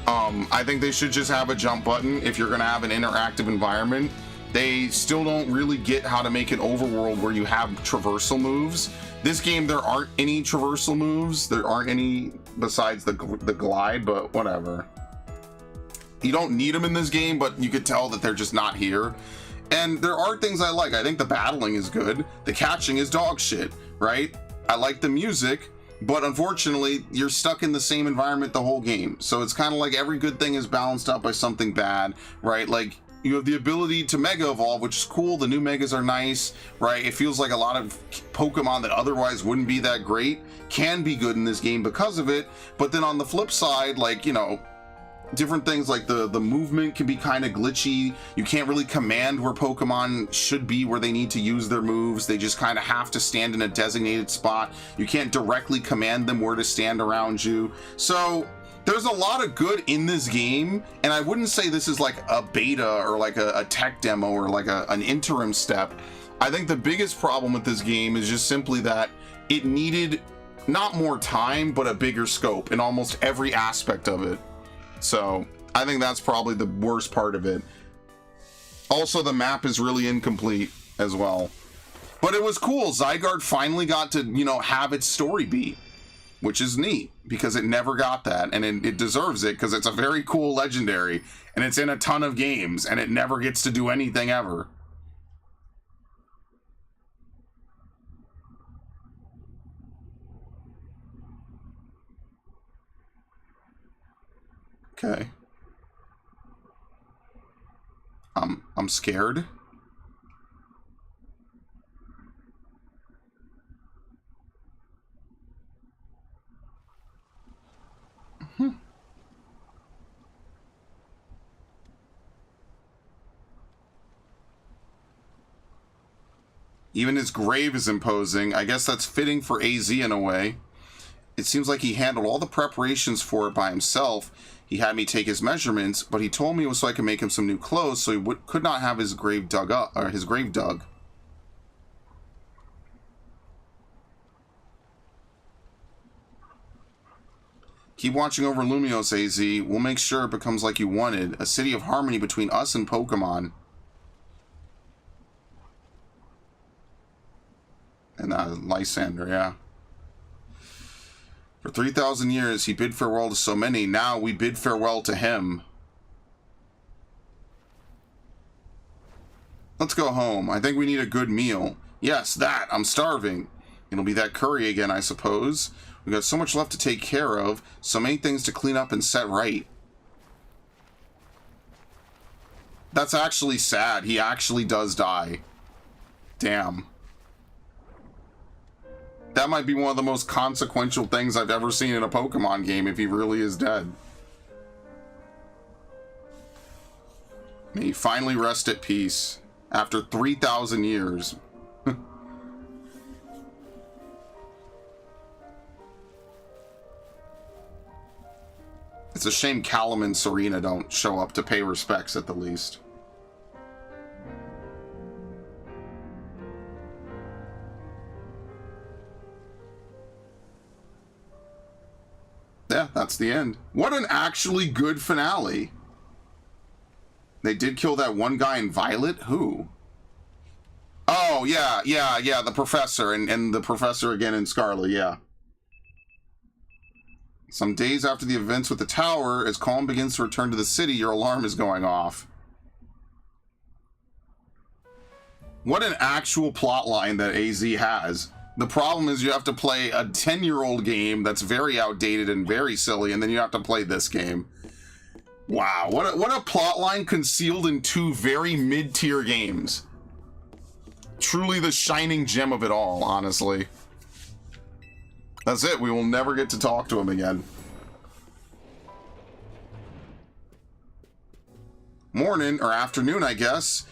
I think they should just have a jump button if you're going to have an interactive environment. They still don't really get how to make an overworld where you have traversal moves. This game, there aren't any traversal moves. There aren't any besides the glide, but whatever. You don't need them in this game, but you could tell that they're just not here. And there are things I like. I think the battling is good. The catching is dog shit, right? I like the music, but unfortunately, you're stuck in the same environment the whole game. So it's kind of like every good thing is balanced out by something bad, right? Like, you have the ability to Mega Evolve, which is cool. The new Megas are nice, right? It feels like a lot of Pokemon that otherwise wouldn't be that great can be good in this game because of it. But then on the flip side, like, you know, different things like the movement can be kind of glitchy. You can't really command where Pokemon should be, where they need to use their moves. They just kind of have to stand in a designated spot. You can't directly command them where to stand around you. So there's a lot of good in this game, and I wouldn't say this is like a beta or like a tech demo or like an interim step. I think the biggest problem with this game is just simply that it needed not more time, but a bigger scope in almost every aspect of it. So I think that's probably the worst part of it. Also, the map is really incomplete as well. But it was cool. Zygarde finally got to, you know, have its story beat, which is neat because it never got that, and it deserves it because it's a very cool legendary, and it's in a ton of games, and it never gets to do anything ever. Okay. I'm scared. Even his grave is imposing. I guess that's fitting for AZ in a way. It seems like he handled all the preparations for it by himself. He had me take his measurements, but he told me it was so I could make him some new clothes so he could not have his grave dug up, or his grave dug. Keep watching over Lumios, AZ. We'll make sure it becomes like you wanted. A city of harmony between us and Pokemon. And Lysander, yeah. For 3,000 years, he bid farewell to so many. Now we bid farewell to him. Let's go home. I think we need a good meal. Yes, that. I'm starving. It'll be that curry again, I suppose. We've got so much left to take care of. So many things to clean up and set right. That's actually sad. He actually does die. Damn. That might be one of the most consequential things I've ever seen in a Pokemon game if he really is dead. May he finally rest at peace after 3,000 years. It's a shame Callum and Serena don't show up to pay respects at the least. Yeah, that's the end. What an actually good finale. They did kill that one guy in Violet? Who? Oh, yeah, the professor, and the professor again in Scarlet, yeah. Some days after the events with the tower, as calm begins to return to the city, your alarm is going off. What an actual plot line that AZ has. The problem is you have to play a 10-year-old game that's very outdated and very silly, and then you have to play this game. Wow, what a plot line concealed in two very mid-tier games. Truly the shining gem of it all, honestly. That's it, we will never get to talk to him again. Morning, or afternoon, I guess.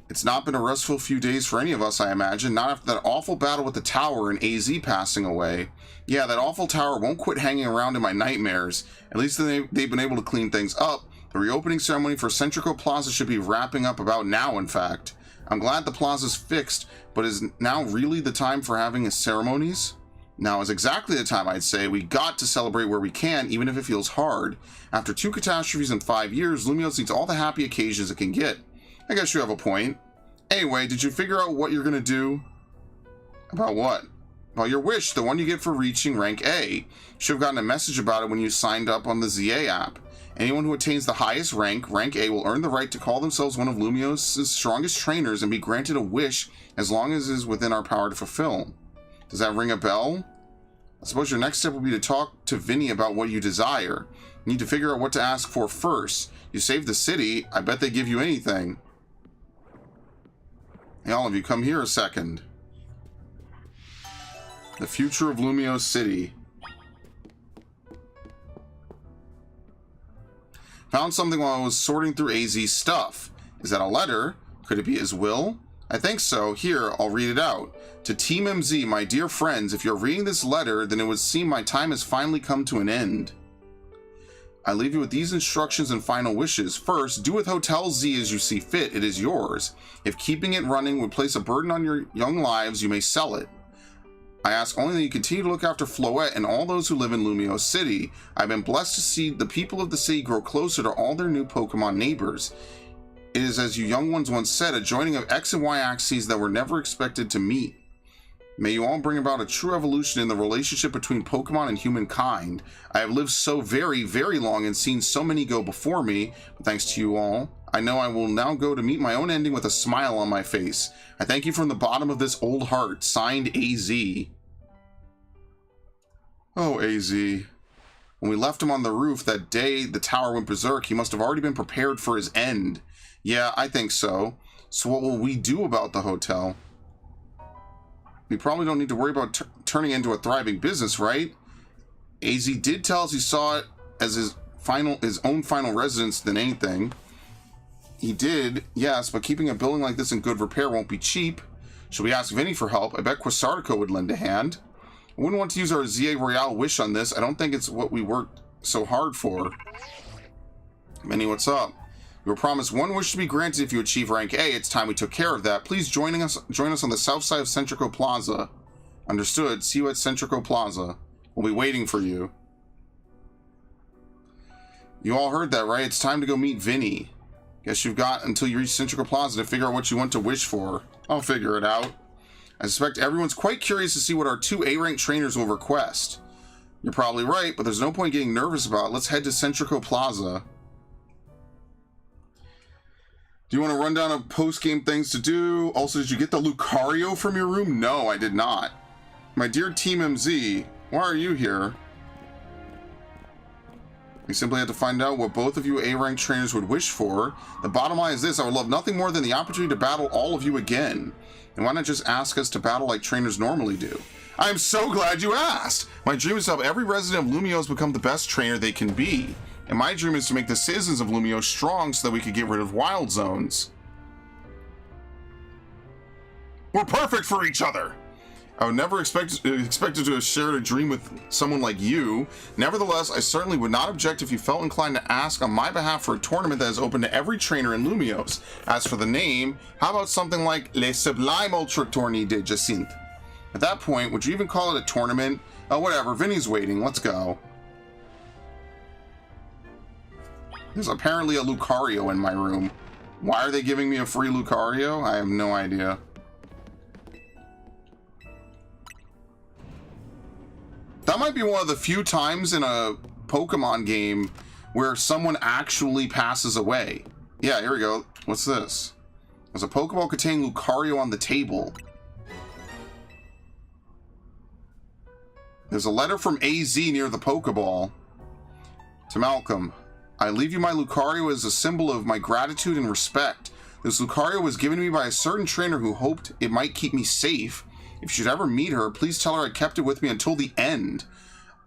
It's not been a restful few days for any of us, I imagine. Not after that awful battle with the tower and AZ passing away. Yeah, that awful tower won't quit hanging around in my nightmares. At least they've been able to clean things up. The reopening ceremony for Centrico Plaza should be wrapping up about now, in fact. I'm glad the plaza's fixed, but is now really the time for having ceremonies? Now is exactly the time, I'd say. We got to celebrate where we can, even if it feels hard. After 2 catastrophes in 5 years, Lumios needs all the happy occasions it can get. I guess you have a point. Anyway, did you figure out what you're gonna do? About what? About your wish, the one you get for reaching rank A. Should have gotten a message about it when you signed up on the ZA app. Anyone who attains the highest rank, rank A, will earn the right to call themselves one of Lumios' strongest trainers and be granted a wish as long as it is within our power to fulfill. Does that ring a bell? I suppose your next step will be to talk to Vinny about what you desire. You need to figure out what to ask for first. You saved the city, I bet they give you anything. Hey, all of you, come here a second. The future of Lumios City. Found something while I was sorting through AZ's stuff. Is that a letter? Could it be his will? I think so. Here, I'll read it out. To Team MZ, my dear friends, if you're reading this letter, then it would seem my time has finally come to an end. I leave you with these instructions and final wishes. First, do with Hotel Z as you see fit. It is yours. If keeping it running would place a burden on your young lives, you may sell it. I ask only that you continue to look after Floette and all those who live in Lumios City. I've been blessed to see the people of the city grow closer to all their new Pokemon neighbors. It is, as you young ones once said, a joining of X and Y axes that were never expected to meet. May you all bring about a true evolution in the relationship between Pokemon and humankind. I have lived so very, very long and seen so many go before me, but thanks to you all, I know I will now go to meet my own ending with a smile on my face. I thank you from the bottom of this old heart. Signed, AZ. Oh, AZ. When we left him on the roof that day the tower went berserk, he must have already been prepared for his end. Yeah, I think so. So what will we do about the hotel? We probably don't need to worry about turning it into a thriving business, right? AZ did tell us he saw it as his own final residence than anything. He did, yes, but keeping a building like this in good repair won't be cheap. Should we ask Vinny for help? I bet Quasartico would lend a hand. I wouldn't want to use our ZA Royale wish on this. I don't think it's what we worked so hard for. Minnie, what's up? You were promised one wish to be granted if you achieve rank A. It's time we took care of that. Please join us on the south side of Centrico Plaza. Understood. See you at Centrico Plaza. We'll be waiting for you. You all heard that, right? It's time to go meet Vinny. Guess you've got until you reach Centrico Plaza to figure out what you want to wish for. I'll figure it out. I suspect everyone's quite curious to see what our 2 A-rank trainers will request. You're probably right, but there's no point getting nervous about it. Let's head to Centrico Plaza. Do you want to run down a post-game things to do? Also, did you get the Lucario from your room? No, I did not. My dear Team MZ, why are you here? We simply had to find out what both of you A-rank trainers would wish for. The bottom line is this: I would love nothing more than the opportunity to battle all of you again. And why not just ask us to battle like trainers normally do? I am so glad you asked! My dream is to help every resident of Lumiose become the best trainer they can be. And my dream is to make the citizens of Lumiose strong so that we could get rid of wild zones. We're perfect for each other! I would never expected to have shared a dream with someone like you. Nevertheless, I certainly would not object if you felt inclined to ask on my behalf for a tournament that is open to every trainer in Lumiose. As for the name, how about something like Les Sublime Ultra Tourney de Jacinthe? At that point, would you even call it a tournament? Oh, whatever, Vinny's waiting, let's go. There's apparently a Lucario in my room. Why are they giving me a free Lucario? I have no idea. That might be one of the few times in a Pokemon game where someone actually passes away. Yeah, here we go. What's this? There's a Pokeball containing Lucario on the table. There's a letter from AZ near the Pokeball. To Malcolm. I leave you my Lucario as a symbol of my gratitude and respect. This Lucario was given to me by a certain trainer who hoped it might keep me safe. If you should ever meet her, please tell her I kept it with me until the end.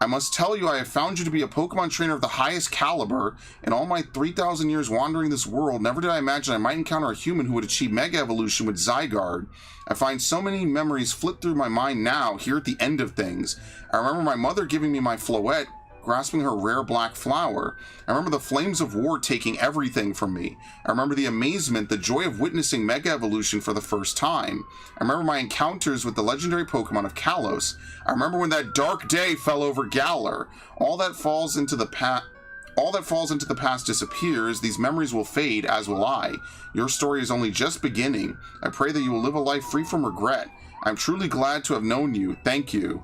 I must tell you, I have found you to be a Pokemon trainer of the highest caliber. In all my 3,000 years wandering this world, never did I imagine I might encounter a human who would achieve Mega Evolution with Zygarde. I find so many memories flit through my mind now, here at the end of things. I remember my mother giving me my Floette, grasping her rare black flower. I remember the flames of war taking everything from me. I remember the amazement, the joy of witnessing Mega Evolution for the first time. I remember my encounters with the legendary Pokemon of Kalos. I remember when that dark day fell over Galar. All that falls into the past disappears. These memories will fade, as will I. Your story is only just beginning. I pray that you will live a life free from regret. I'm truly glad to have known you. Thank you.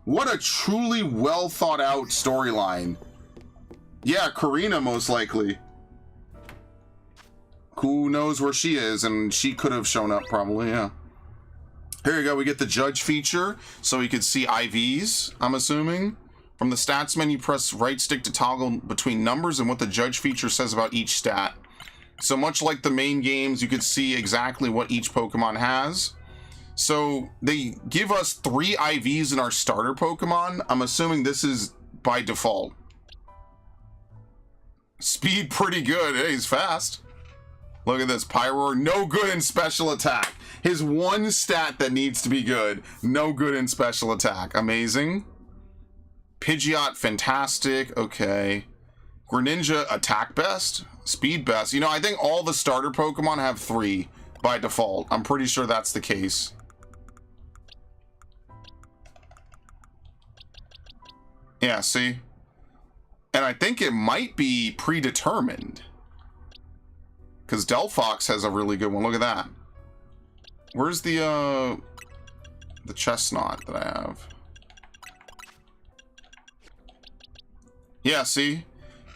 What a truly well thought out storyline. Yeah, Karina most likely. Who knows where she is, and she could have shown up probably, yeah. Here you go, we get the judge feature, so we could see IVs, I'm assuming. From the stats menu, press right stick to toggle between numbers and what the judge feature says about each stat. So much like the main games, you could see exactly what each Pokemon has. So they give us 3 IVs in our starter Pokemon. I'm assuming this is by default. Speed pretty good. Hey, he's fast. Look at this. Pyroar, no good in special attack. His one stat that needs to be good. No good in special attack. Amazing. Pidgeot, fantastic. Okay. Greninja, attack best. Speed best. You know, I think all the starter Pokemon have 3 by default. I'm pretty sure that's the case. Yeah, see? And I think it might be predetermined. Because Delphox has a really good one. Look at that. Where's the Chestnut that I have? Yeah, see?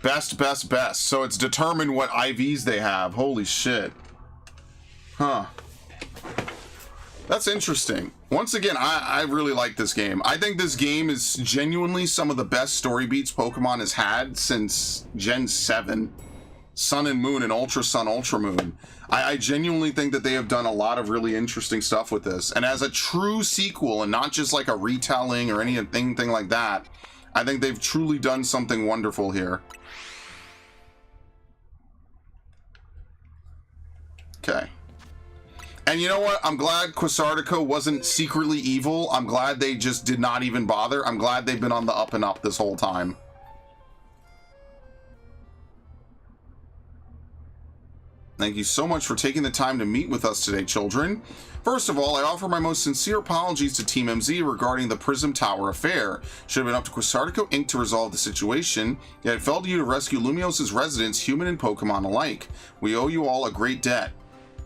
Best, best, best. So it's determined what IVs they have. Holy shit. Huh. That's interesting. Once again, I really like this game. I think this game is genuinely some of the best story beats Pokemon has had since Gen 7. Sun and Moon and Ultra Sun, Ultra Moon. I genuinely think that they have done a lot of really interesting stuff with this. And as a true sequel and not just like a retelling or anything like that, I think they've truly done something wonderful here. Okay. And you know what? I'm glad Quasartico wasn't secretly evil. I'm glad they just did not even bother. I'm glad they've been on the up and up this whole time. Thank you so much for taking the time to meet with us today, children. First of all, I offer my most sincere apologies to Team MZ regarding the Prism Tower affair. Should have been up to Quasartico Inc. to resolve the situation, yet it fell to you to rescue Lumios' residents, human and Pokemon alike. We owe you all a great debt.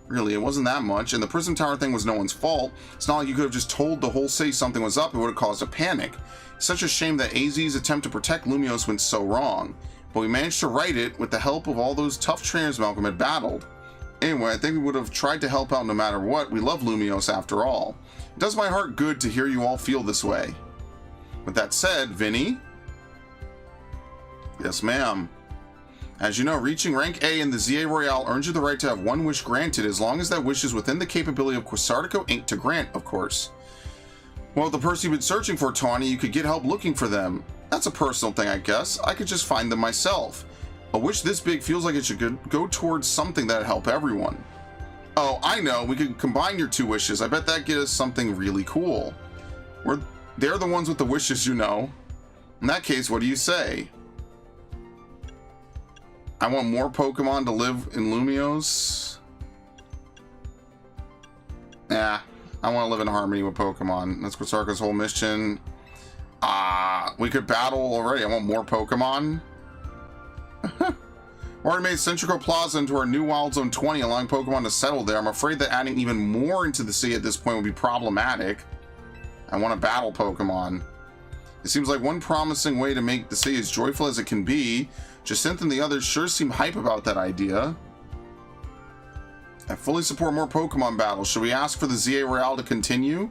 Really, it wasn't that much, and the Prism Tower thing was no one's fault. It's not like you could have just told the whole city something was up. It would have caused a panic. It's such a shame that AZ's attempt to protect Lumios went so wrong. But we managed to right it with the help of all those tough trainers Malcolm had battled. Anyway, I think we would have tried to help out no matter what. We love Lumios after all. It does my heart good to hear you all feel this way. With that said, Vinny? Yes, ma'am. As you know, reaching rank A in the ZA Royale earns you the right to have one wish granted, as long as that wish is within the capability of Quasartico Inc. to grant, of course. Well, the person you've been searching for, Tawny, you could get help looking for them. That's a personal thing, I guess. I could just find them myself. A wish this big feels like it should go towards something that'd help everyone. Oh, I know. We could combine your two wishes. I bet that'd get us something really cool. They're the ones with the wishes, you know. In that case, what do you say? I want more Pokemon to live in Lumios. Nah, I want to live in harmony with Pokemon. That's Quasartico's whole mission. We could battle already. I want more Pokemon. Already made Centrico Plaza into our new Wild Zone 20, allowing Pokemon to settle there. I'm afraid that adding even more into the city at this point would be problematic. I want to battle Pokemon. It seems like one promising way to make the city as joyful as it can be. Jacinth and the others sure seem hype about that idea. I fully support more Pokemon battles. Should we ask for the ZA Royale to continue?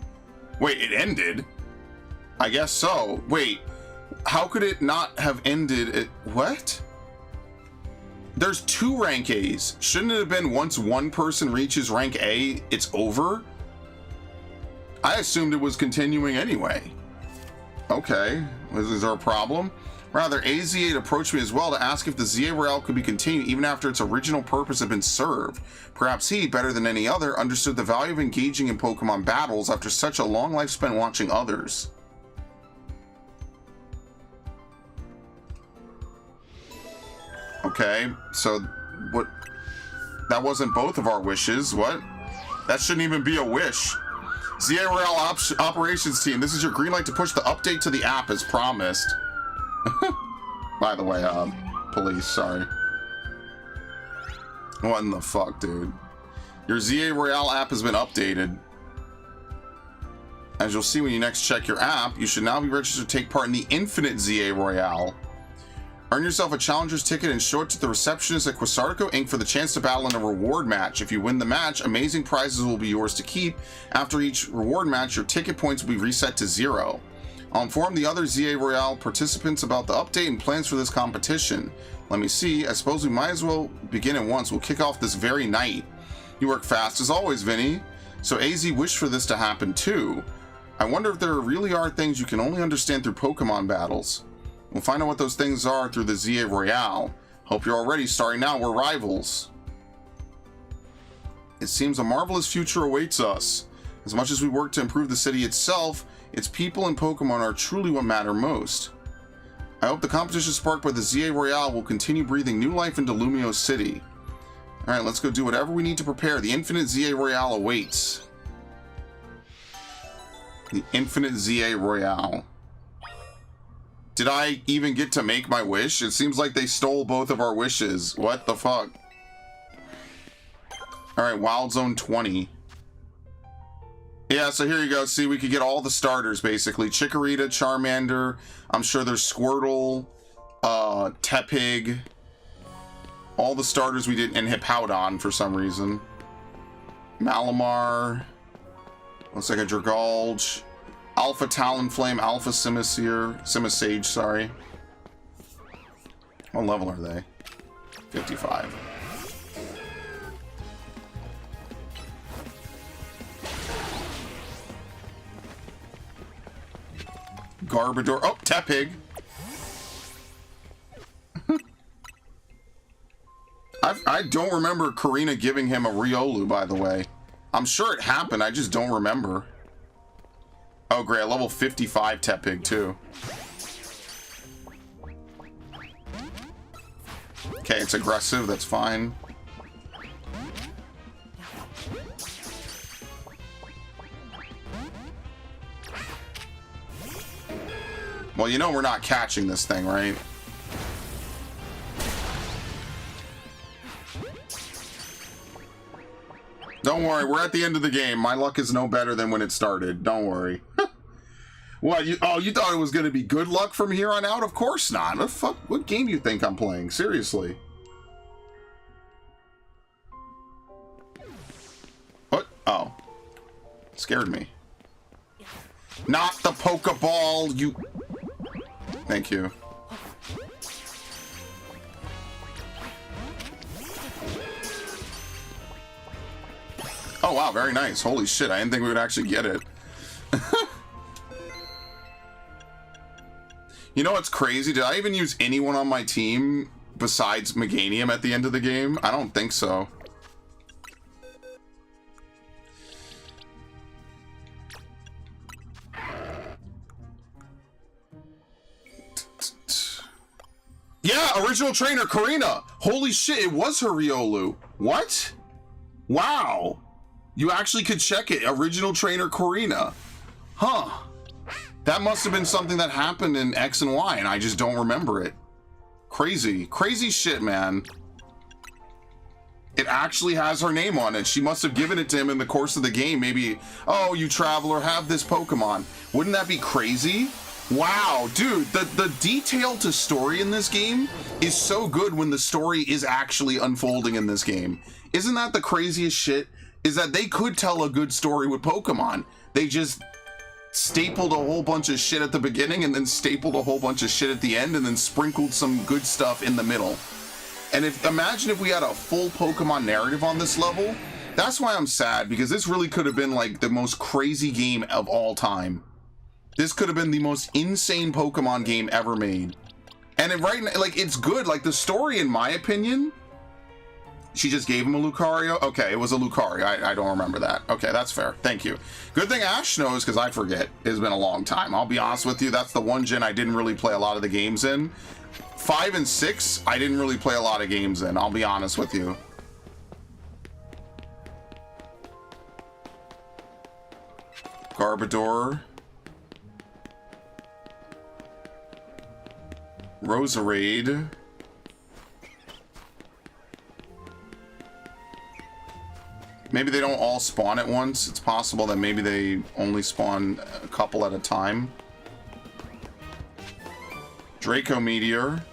Wait, it ended? I guess so. Wait, how could it not have ended? What? There's 2 rank A's. Shouldn't it have been once one person reaches rank A, it's over? I assumed it was continuing anyway. Okay, is there a problem? Rather, AZ8 approached me as well to ask if the ZA Royale could be continued even after its original purpose had been served. Perhaps he, better than any other, understood the value of engaging in Pokemon battles after such a long life spent watching others. Okay, so what? That wasn't both of our wishes. What? That shouldn't even be a wish. ZA Royale Operations Team, this is your green light to push the update to the app as promised. By the way, police, sorry. What in the fuck, dude? Your ZA Royale app has been updated. As you'll see when you next check your app, you should now be registered to take part in the Infinite ZA Royale. Earn yourself a challenger's ticket and show it to the receptionist at Quasartico Inc. for the chance to battle in a reward match. If you win the match, amazing prizes will be yours to keep. After each reward match, your ticket points will be reset to 0. I'll inform the other ZA Royale participants about the update and plans for this competition. Let me see. I suppose we might as well begin at once. We'll kick off this very night. You work fast as always, Vinny. So AZ wished for this to happen too. I wonder if there really are things you can only understand through Pokemon battles. We'll find out what those things are through the ZA Royale. Hope you're all ready. Starting now, we're rivals. It seems a marvelous future awaits us. As much as we work to improve the city itself, its people and Pokemon are truly what matter most. I hope the competition sparked by the ZA Royale will continue breathing new life into Lumio City. Alright, let's go do whatever we need to prepare. The Infinite ZA Royale awaits. The Infinite ZA Royale. Did I even get to make my wish? It seems like they stole both of our wishes. What the fuck? Alright, Wild Zone 20. Yeah, so here you go. See, we could get all the starters, basically. Chikorita, Charmander. I'm sure there's Squirtle, Tepig. All the starters we did, and Hippowdon for some reason. Malamar. Looks like a Dragalge. Alpha Talonflame, Alpha Simisage, sorry. What level are they? 55. Garbodor. Oh, Tepig. I don't remember Karina giving him a Riolu, by the way. I'm sure it happened, I just don't remember. Oh, great. Level 55 Tepig, too. Okay, it's aggressive. That's fine. Well, you know we're not catching this thing, right? Don't worry, we're at the end of the game. My luck is no better than when it started. Don't worry. What, you thought it was going to be good luck from here on out? Of course not. What game do you think I'm playing? Seriously. What? Oh. Scared me. Not the Pokeball, you... Thank you. Oh, wow, very nice. Holy shit, I didn't think we would actually get it. You know what's crazy? Did I even use anyone on my team besides Meganium at the end of the game? I don't think so. Yeah, original trainer, Karina. Holy shit, it was her Riolu. What? Wow. You actually could check it. Original trainer, Karina. Huh. That must have been something that happened in X and Y, and I just don't remember it. Crazy. Crazy shit, man. It actually has her name on it. She must have given it to him in the course of the game. Maybe, oh, you traveler, have this Pokemon. Wouldn't that be crazy? Wow, dude, the detail to story in this game is so good when the story is actually unfolding in this game. Isn't that the craziest shit? Is that they could tell a good story with Pokemon. They just stapled a whole bunch of shit at the beginning and then stapled a whole bunch of shit at the end and then sprinkled some good stuff in the middle. And imagine if we had a full Pokemon narrative on this level. That's why I'm sad, because this really could have been like the most crazy game of all time. This could have been the most insane Pokemon game ever made. And it's good. Like, the story, in my opinion, she just gave him a Lucario? Okay, it was a Lucario. I don't remember that. Okay, that's fair. Thank you. Good thing Ash knows, because I forget. It's been a long time. I'll be honest with you. That's the one gen I didn't really play a lot of the games in. 5 and 6, I didn't really play a lot of games in. I'll be honest with you. Garbodor. Roserade. Maybe they don't all spawn at once. It's possible that maybe they only spawn a couple at a time. Draco Meteor.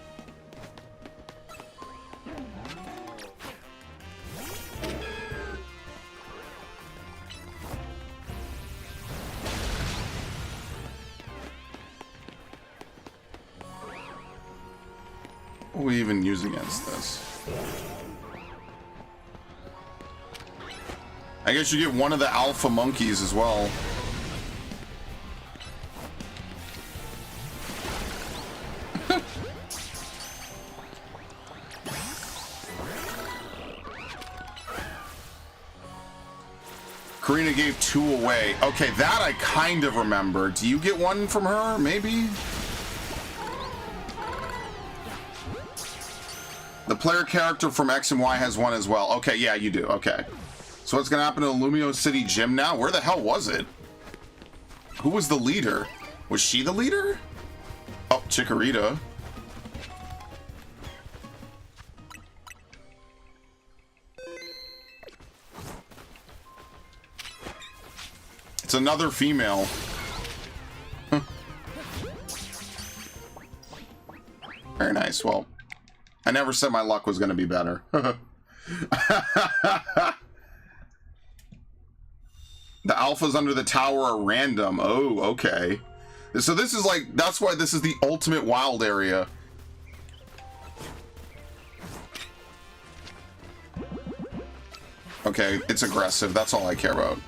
What will we even use against this? I guess you get one of the alpha monkeys as well. Karina gave 2 away. Okay, that I kind of remember. Do you get one from her, maybe? The player character from X and Y has one as well. Okay, yeah, you do. Okay. So what's going to happen to the Lumio City Gym now? Where the hell was it? Who was the leader? Was she the leader? Oh, Chikorita. It's another female. Huh. Very nice. Well, I never said my luck was going to be better. The alphas under the tower are random. Oh, okay. So this is like, that's why this is the ultimate wild area. Okay, it's aggressive. That's all I care about.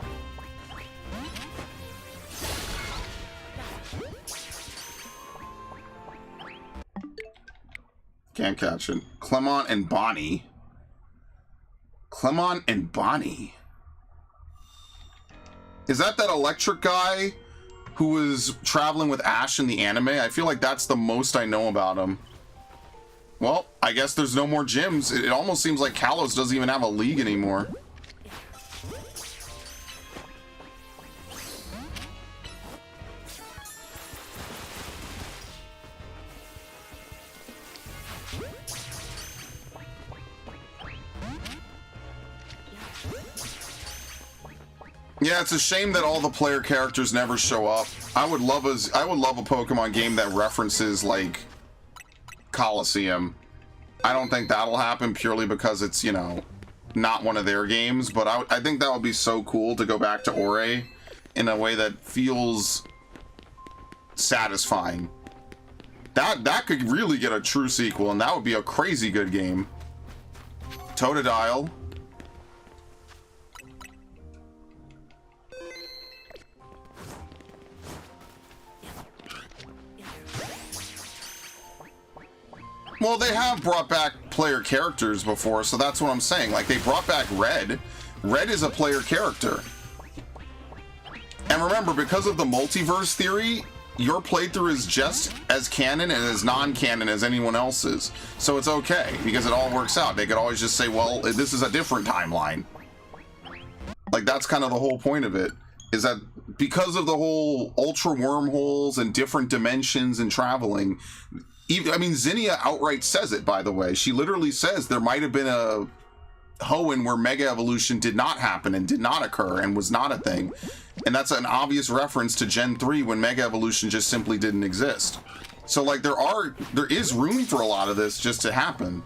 Can't catch it. Clemont and Bonnie. Clemont and Bonnie. Is that electric guy who was traveling with Ash in the anime? I feel like that's the most I know about him. Well, I guess there's no more gyms. It almost seems like Kalos doesn't even have a league anymore. Yeah, it's a shame that all the player characters never show up. I would love a Pokemon game that references like Coliseum. I don't think that'll happen purely because it's, you know, not one of their games, but I think that would be so cool to go back to Ore in a way that feels satisfying. That could really get a true sequel, and that would be a crazy good game. Totodile. Well, they have brought back player characters before, so that's what I'm saying. Like, they brought back Red. Red is a player character. And remember, because of the multiverse theory, your playthrough is just as canon and as non-canon as anyone else's. So it's okay, because it all works out. They could always just say, well, this is a different timeline. Like, that's kind of the whole point of it, is that because of the whole ultra wormholes and different dimensions and traveling... I mean, Zinnia outright says it, by the way. She literally says there might have been a Hoenn where Mega Evolution did not happen and did not occur and was not a thing. And that's an obvious reference to Gen 3 when Mega Evolution just simply didn't exist. So, like, there is room for a lot of this just to happen.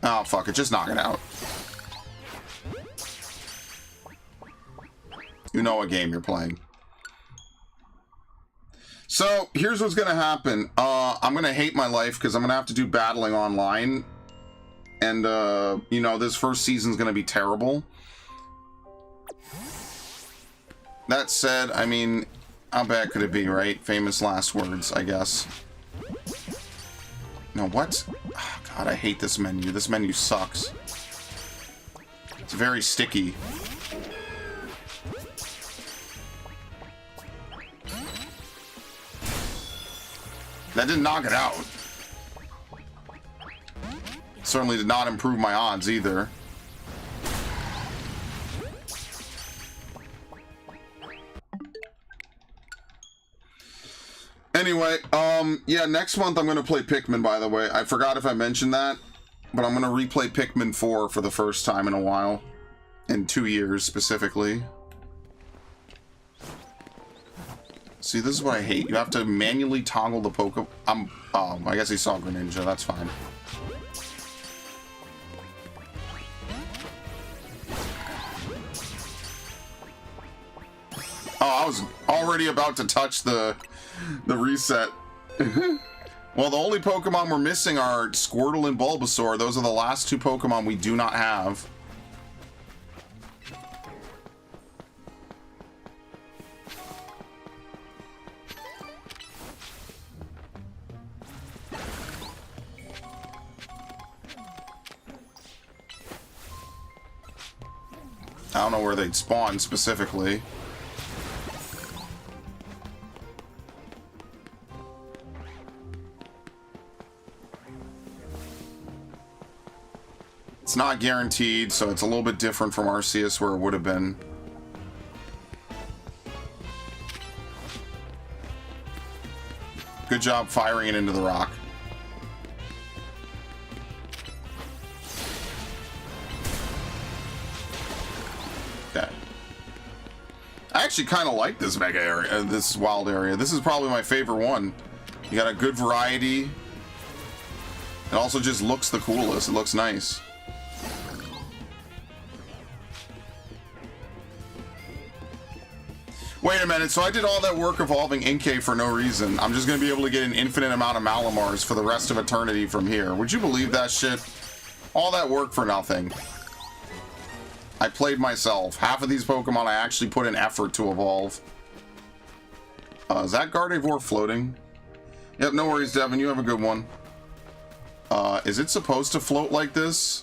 Oh, fuck it. Just knock it out. You know what game you're playing. So, here's what's going to happen. I'm going to hate my life because I'm going to have to do battling online. And, you know, this first season's going to be terrible. That said, I mean, how bad could it be, right? Famous last words, I guess. No, what? Oh, God, I hate this menu. This menu sucks. It's very sticky. That didn't knock it out. Certainly did not improve my odds either. Anyway, yeah, next month I'm going to play Pikmin, by the way. I forgot if I mentioned that, but I'm going to replay Pikmin 4 for the first time in a while. In 2 years, specifically. See, this is what I hate. You have to manually toggle the Poke... Oh, I guess he saw Greninja. That's fine. Oh, I was already about to touch the reset. Well, the only Pokemon we're missing are Squirtle and Bulbasaur. Those are the last two Pokemon we do not have. I don't know where they'd spawn specifically. It's not guaranteed, so it's a little bit different from Arceus where it would have been. Good job firing it into the rock. Okay. I actually kind of like this mega area, this wild area. This is probably my favorite one. You got a good variety. It also just looks the coolest. It looks nice. Wait a minute, so I did all that work evolving Inkay for no reason. I'm just going to be able to get an infinite amount of Malamars for the rest of eternity from here. Would you believe that shit? All that work for nothing. I played myself. Half of these Pokemon I actually put in effort to evolve. Is that Gardevoir floating? Yep, no worries, Devin. You have a good one. Is it supposed to float like this?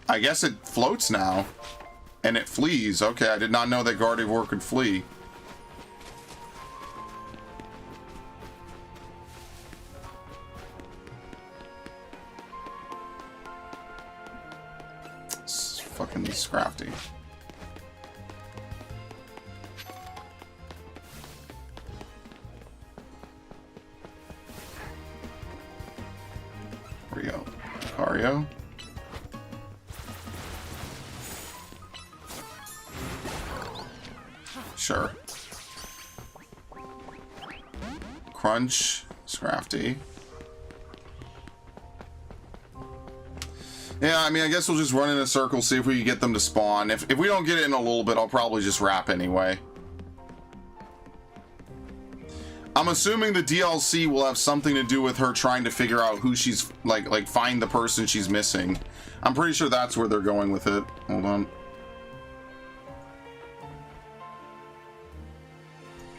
I guess it floats now. And it flees. Okay, I did not know that Gardevoir could flee. fucking Scrafty. There we go. Cario. Sure. Crunch. Scrafty. Yeah, I mean, I guess we'll just run in a circle, see if we can get them to spawn. If we don't get it in a little bit, I'll probably just wrap anyway. I'm assuming the DLC will have something to do with her trying to figure out who she's, like find the person she's missing. I'm pretty sure that's where they're going with it. Hold on.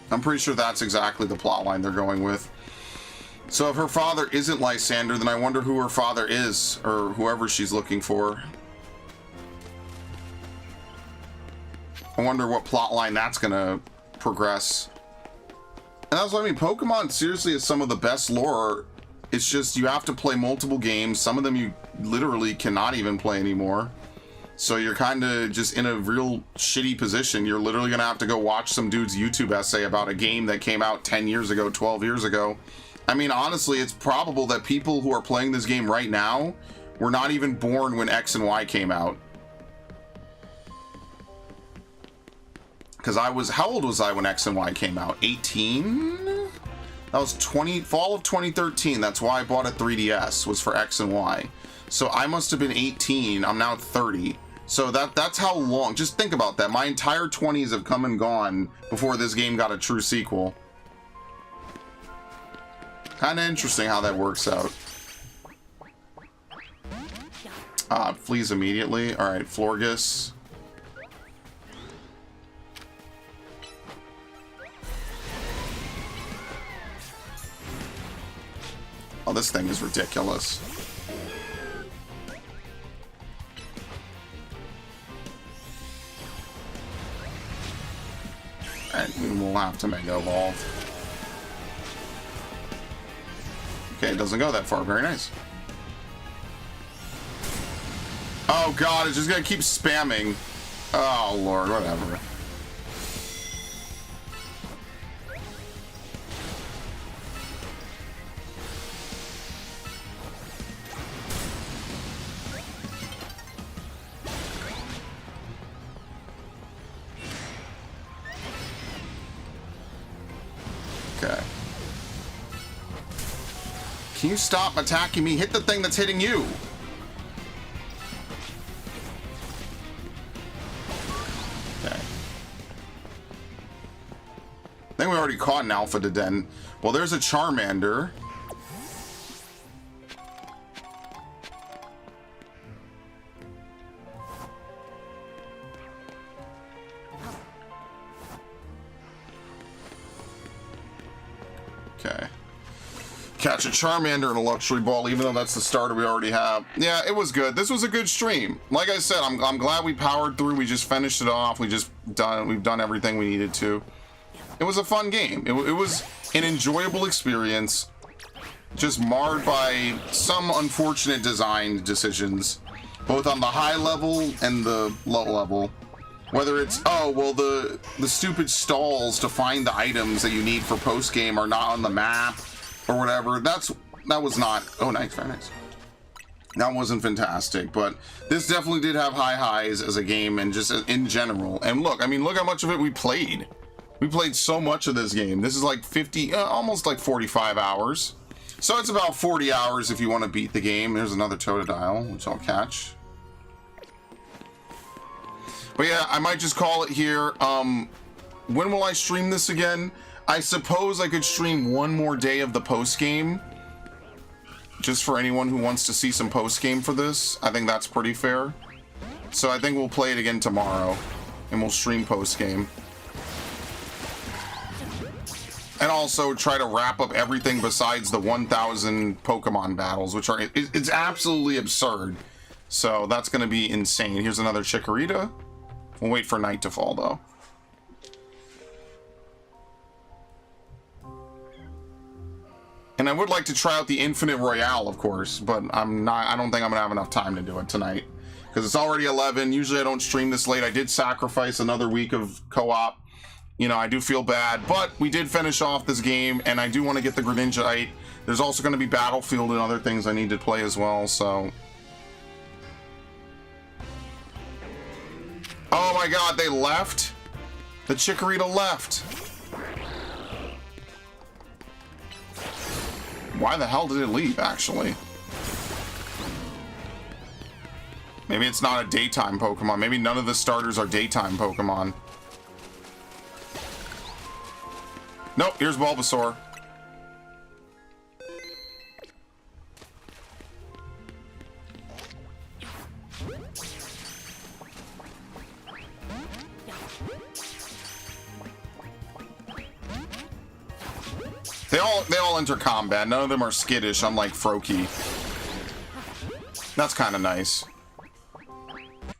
I'm pretty sure that's exactly the plotline they're going with. So if her father isn't Lysander, then I wonder who her father is, or whoever she's looking for. I wonder what plotline that's gonna progress. And that's what I mean, Pokemon seriously is some of the best lore. It's just you have to play multiple games. Some of them you literally cannot even play anymore. So you're kind of just in a real shitty position. You're literally gonna have to go watch some dude's YouTube essay about a game that came out 10 years ago, 12 years ago. I mean, honestly, it's probable that people who are playing this game right now were not even born when X and Y came out. Because how old was I when X and Y came out? 18? That was fall of 2013. That's why I bought a 3DS, was for X and Y. So I must have been 18. I'm now 30. So that's how long. Just think about that. My entire 20s have come and gone before this game got a true sequel. Kind of interesting how that works out. Flees immediately. Alright, Florges. Oh, this thing is ridiculous. And we'll have to Mega Evolve. Okay, it doesn't go that far. Very nice. Oh god, it's just gonna keep spamming. Oh lord, whatever. Okay. Can you stop attacking me? Hit the thing that's hitting you. Okay. I think we already caught an Alpha Deden. Well, there's a Charmander. Okay. Catch a Charmander in a Luxury Ball, even though that's the starter we already have. Yeah, it was good. This was a good stream. Like I said, I'm glad we powered through. We just finished it off. We've done everything we needed to. It was a fun game. It was an enjoyable experience, just marred by some unfortunate design decisions, both on the high level and the low level. Whether it's, oh, well, the stupid stalls to find the items that you need for post-game are not on the map, or whatever. That was not, oh, nice, very nice. That wasn't fantastic, but this definitely did have high highs as a game and just in general. And look, I mean, look how much of it we played. We played so much of this game. This is like 50, almost like 45 hours. So it's about 40 hours if you want to beat the game. There's another Totodile, which I'll catch. But yeah, I might just call it here. When will I stream this again? I suppose I could stream one more day of the post-game. Just for anyone who wants to see some post-game for this. I think that's pretty fair. So I think we'll play it again tomorrow. And we'll stream post-game. And also try to wrap up everything besides the 1,000 Pokemon battles, which are, it's absolutely absurd. So that's going to be insane. Here's another Chikorita. We'll wait for night to fall, though. And I would like to try out the Infinite Royale, of course, but I don't think I'm going to have enough time to do it tonight. because it's already 11. Usually I don't stream this late. I did sacrifice another week of co-op. You know, I do feel bad, but we did finish off this game, and I do want to get the Greninjaite. There's also going to be Battlefield and other things I need to play as well, so... Oh my god, they left? The Chikorita left. Why the hell did it leave, actually? Maybe it's not a daytime Pokemon. Maybe none of the starters are daytime Pokemon. Nope, here's Bulbasaur. They all enter combat. None of them are skittish, unlike Froakie. That's kind of nice.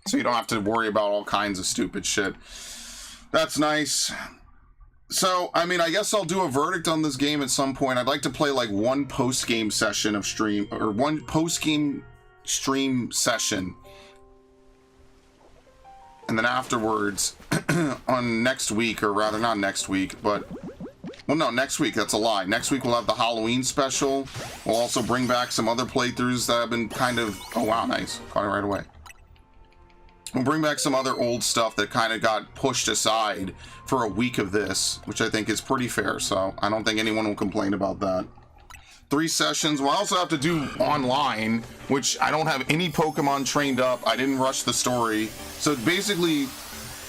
So you don't have to worry about all kinds of stupid shit. That's nice. So, I mean, I guess I'll do a verdict on this game at some point. I'd like to play like one post-game session of stream, or one post-game stream session. And then afterwards, on next week, or rather not next week, but... Well, no, next week, that's a lie. Next week we'll have the Halloween special. We'll also bring back some other playthroughs that have been kind of... Oh, wow, nice. Caught it right away. We'll bring back some other old stuff that kind of got pushed aside for a week of this, which I think is pretty fair, so I don't think anyone will complain about that. 3 sessions. We'll also have to do online, which I don't have any Pokemon trained up. I didn't rush the story. So basically...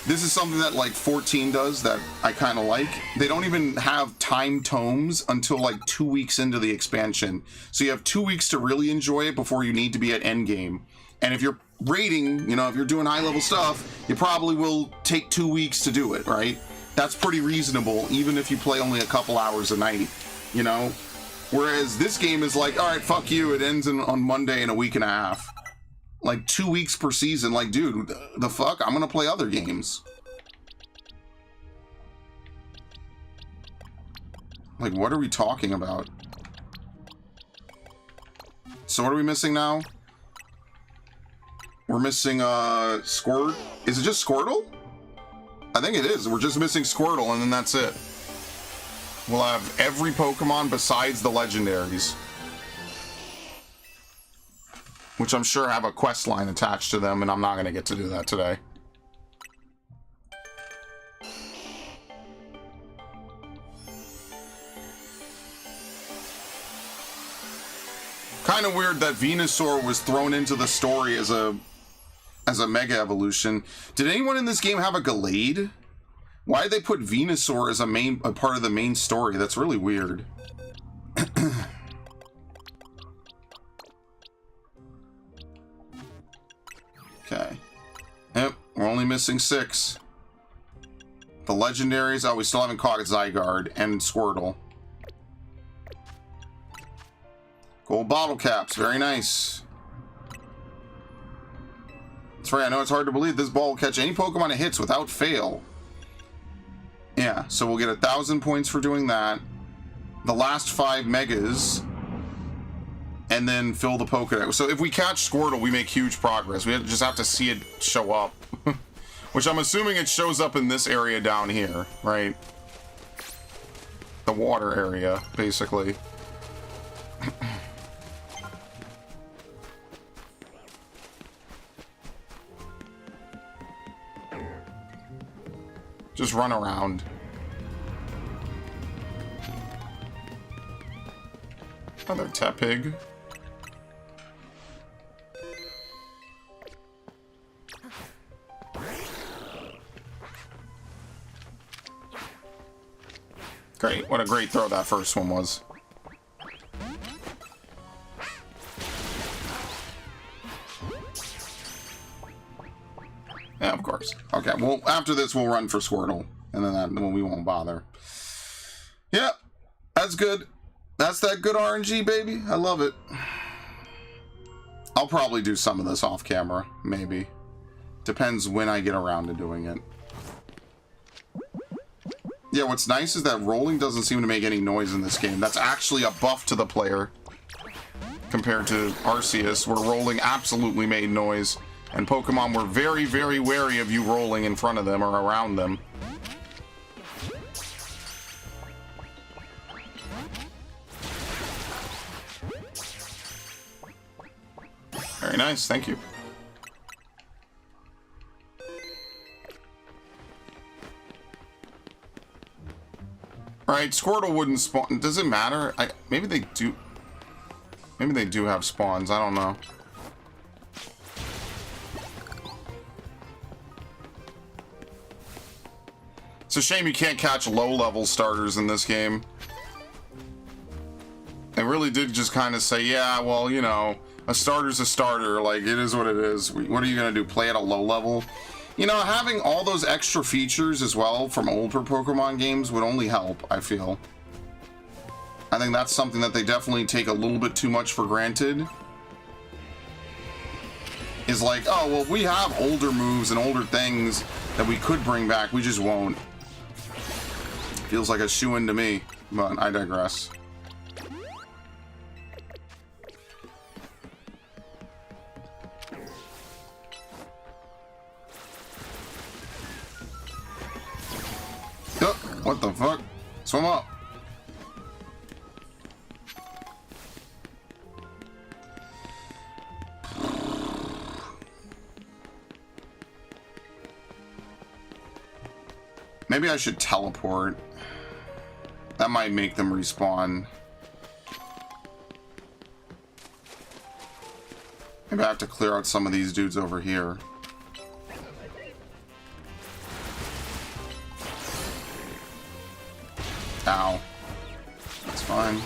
This is something that like 14 does that I kind of like. They don't even have time tomes until like 2 weeks into the expansion. So you have 2 weeks to really enjoy it before you need to be at Endgame. And if you're raiding, you know, if you're doing high level stuff, you probably will take 2 weeks to do it, right? That's pretty reasonable, even if you play only a couple hours a night, you know? Whereas this game is like, all right, fuck you, it ends on Monday in a week and a half. Like 2 weeks per season. Like, dude, the fuck? I'm gonna play other games. Like, what are we talking about? So what are we missing now? We're missing, Squirt. Is it just Squirtle? I think it is. We're just missing Squirtle, and then that's it. We'll have every Pokemon besides the legendaries. Which I'm sure have a quest line attached to them, and I'm not going to get to do that today. Kind of weird that Venusaur was thrown into the story as a Mega Evolution. Did anyone in this game have a Gallade? Why did they put Venusaur as a part of the main story? That's really weird. Okay. Yep, we're only missing 6. The legendaries. Oh, we still haven't caught Zygarde and Squirtle. Gold bottle caps. Very nice. That's right. I know it's hard to believe this ball will catch any Pokemon it hits without fail. Yeah, so we'll get 1,000 points for doing that. The last 5 Megas. And then fill the Pokedex. So if we catch Squirtle, we make huge progress. We just have to see it show up. Which I'm assuming it shows up in this area down here, right? The water area, basically. Just run around. Another Tepig. Great. What a great throw that first one was. Yeah, of course. Okay, well, after this, we'll run for Squirtle. And then we won't bother. Yeah, that's good. That's that good RNG, baby. I love it. I'll probably do some of this off camera, maybe. Depends when I get around to doing it. Yeah, what's nice is that rolling doesn't seem to make any noise in this game. That's actually a buff to the player. Compared to Arceus, where rolling absolutely made noise. And Pokemon were very, very wary of you rolling in front of them or around them. Very nice, thank you. Alright, Squirtle wouldn't spawn. Does it matter? Maybe they do. Maybe they do have spawns, I don't know. It's a shame you can't catch low-level starters in this game. They really did just kind of say, yeah, well, you know, a starter's a starter, like, it is what it is. What are you gonna do, play at a low level? You know, having all those extra features as well from older Pokemon games would only help, I feel. I think that's something that they definitely take a little bit too much for granted. Is like, oh, well, we have older moves and older things that we could bring back, we just won't. Feels like a shoo-in to me, but I digress. What the fuck? Swim up. Maybe I should teleport. That might make them respawn. Maybe I have to clear out some of these dudes over here. Ow. That's fine.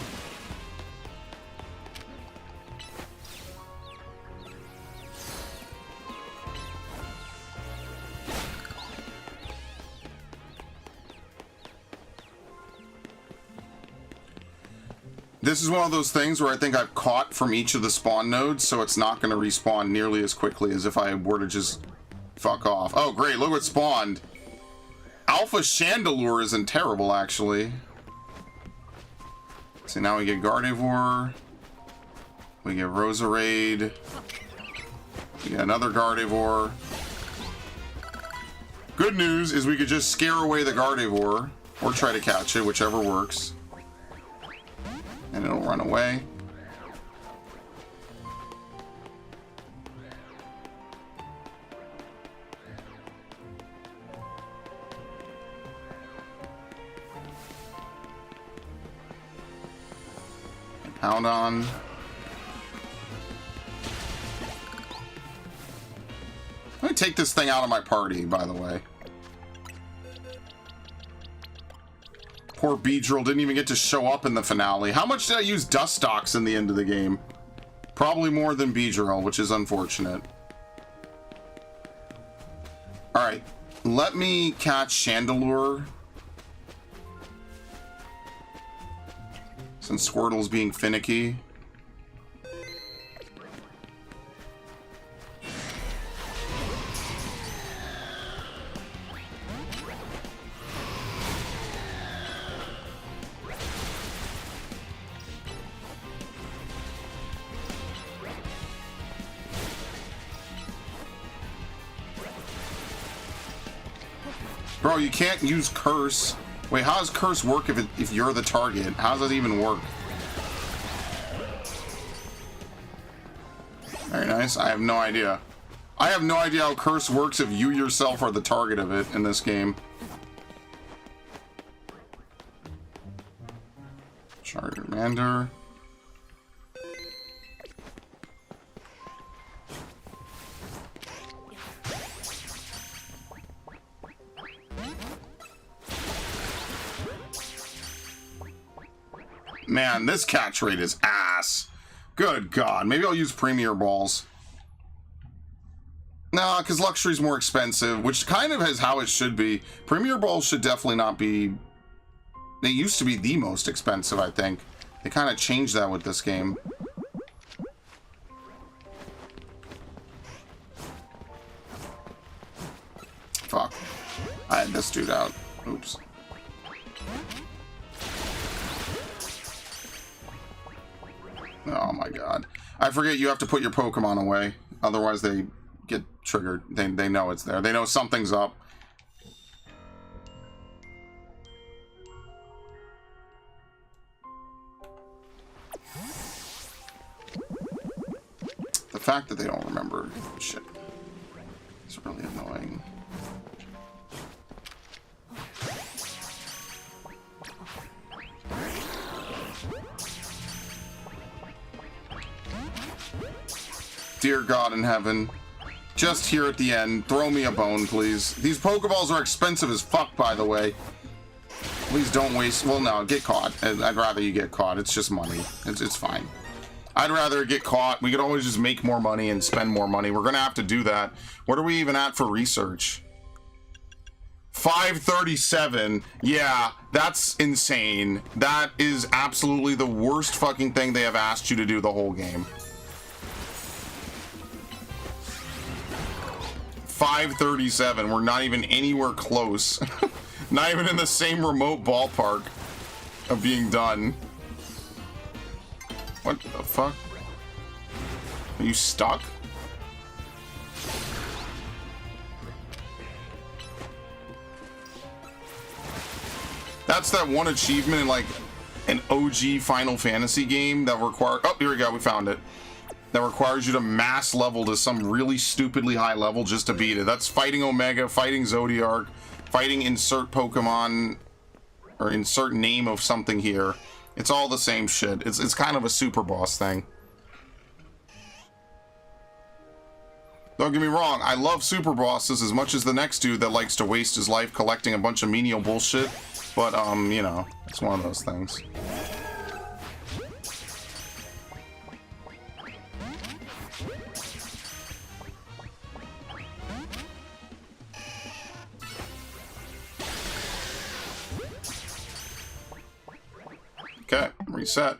This is one of those things where I think I've caught from each of the spawn nodes, so it's not going to respawn nearly as quickly as if I were to just fuck off. Oh, great. Look what spawned. Alpha Chandelure isn't terrible, actually. So now we get Gardevoir, we get Roserade, we get another Gardevoir. Good news is we could just scare away the Gardevoir, or try to catch it, whichever works. And it'll run away. Pound on. Let me take this thing out of my party, by the way. Poor Beedrill didn't even get to show up in the finale. How much did I use Dustox in the end of the game? Probably more than Beedrill, which is unfortunate. Alright, let me catch Chandelure. Since Squirtle's being finicky. Bro, you can't use Curse. Wait, how does Curse work if you're the target? How does that even work? Very nice. I have no idea. I have no idea how Curse works if you yourself are the target of it in this game. Charmander. Man, this catch rate is ass. Good God. Maybe I'll use Premier Balls. Nah, because Luxury's more expensive, which kind of is how it should be. Premier Balls should definitely not be... They used to be the most expensive, I think. They kind of changed that with this game. Fuck. I had this dude out. Oops. Oh my God. I forget you have to put your Pokemon away. Otherwise they get triggered. They know it's there. They know something's up. The fact that they don't remember shit is really annoying. Dear God in heaven, just here at the end, throw me a bone, please. These Pokeballs are expensive as fuck, by the way. Please don't waste... Well, no, get caught. I'd rather you get caught. It's just money. It's fine. I'd rather get caught. We could always just make more money and spend more money. We're going to have to do that. What are we even at for research? 537. Yeah, that's insane. That is absolutely the worst fucking thing they have asked you to do the whole game. 537. We're not even anywhere close. Not even in the same remote ballpark of being done. What the fuck? Are you stuck? That's that one achievement in like an OG Final Fantasy game that requires... Oh, here we go. We found it. That requires you to mass level to some really stupidly high level just to beat it. That's fighting Omega, fighting Zodiark, fighting insert Pokemon, or insert name of something here. It's all the same shit. It's kind of a super boss thing. Don't get me wrong, I love super bosses as much as the next dude that likes to waste his life collecting a bunch of menial bullshit. But, you know, it's one of those things. Okay, reset.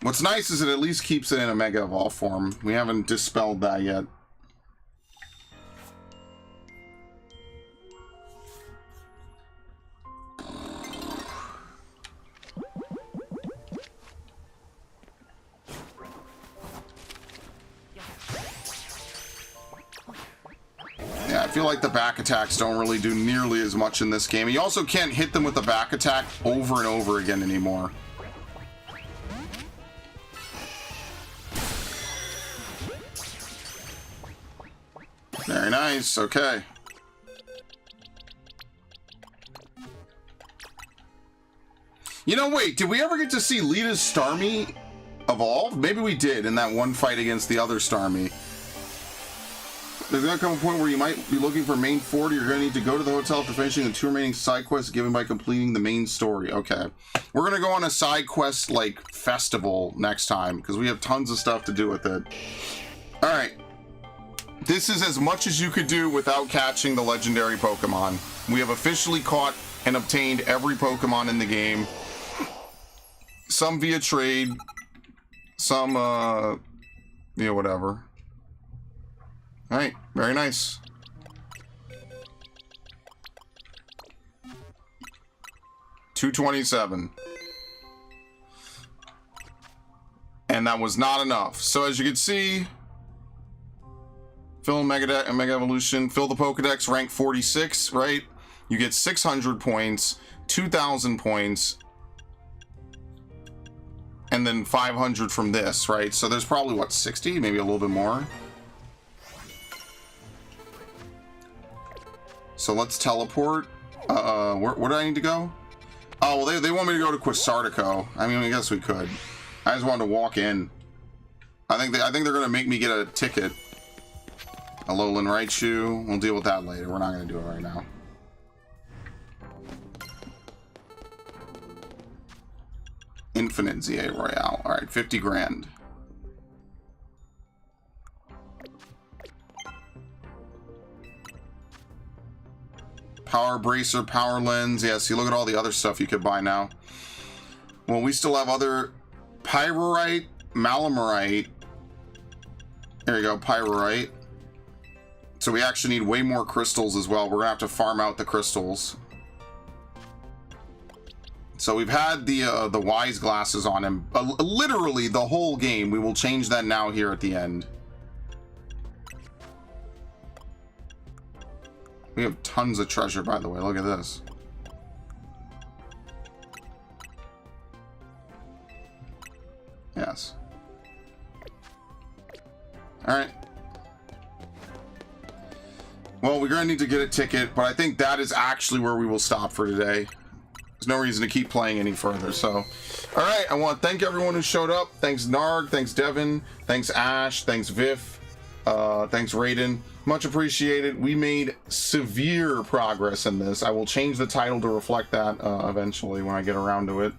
What's nice is it at least keeps it in a Mega Evolve form. We haven't dispelled that yet. Yeah, I feel like the back attacks don't really do nearly as much in this game. You also can't hit them with the back attack over and over again anymore. Very nice, okay. You know, wait, did we ever get to see Lita's Starmie evolve? Maybe we did in that one fight against the other Starmie. There's gonna come a point where you might be looking for main 40. You're gonna need to go to the hotel after finishing the 2 remaining side quests given by completing the main story. Okay. We're gonna go on a side quest, like, festival next time, because we have tons of stuff to do with it. Alright. This is as much as you could do without catching the legendary Pokemon. We have officially caught and obtained every Pokemon in the game. Some via trade. Some, via whatever. Alright, very nice. $227. And that was not enough. So as you can see, fill Mega Evolution, fill the Pokedex, rank 46, right? You get 600 points, 2,000 points, and then 500 from this, right? So there's probably, what, 60? Maybe a little bit more? So let's teleport. Where do I need to go? Oh, well, they want me to go to Quasartico. I mean, I guess we could. I just wanted to walk in. I think they're gonna make me get a ticket. A Alolan Raichu. We'll deal with that later. We're not gonna do it right now. Infinite ZA Royale. All right, 50 grand. Power Bracer, Power Lens. Yeah, see, look at all the other stuff you could buy now. Well, we still have other Pyrorite, Malamorite. There you go, Pyrorite. So we actually need way more crystals as well. We're gonna have to farm out the crystals. So we've had the Wise Glasses on him literally the whole game. We will change that now here at the end. We have tons of treasure, by the way. Look at this. Yes. Alright. Well, we're going to need to get a ticket, but I think that is actually where we will stop for today. There's no reason to keep playing any further, so... Alright, I want to thank everyone who showed up. Thanks Narg, thanks Devin, thanks Ash, thanks Viv, thanks Raiden. Much appreciated. We made severe progress in this. I will change the title to reflect that eventually when I get around to it.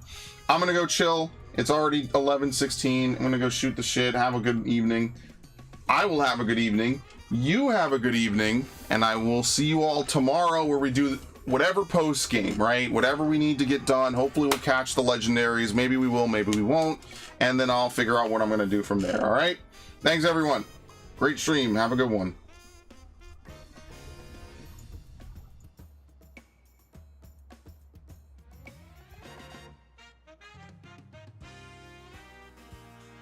I'm going to go chill. It's already 11:16. I'm going to go shoot the shit. Have a good evening. I will have a good evening. You have a good evening. And I will see you all tomorrow where we do whatever post game, right? Whatever we need to get done. Hopefully we'll catch the legendaries. Maybe we will, maybe we won't. And then I'll figure out what I'm going to do from there. All right. Thanks, everyone. Great stream. Have a good one.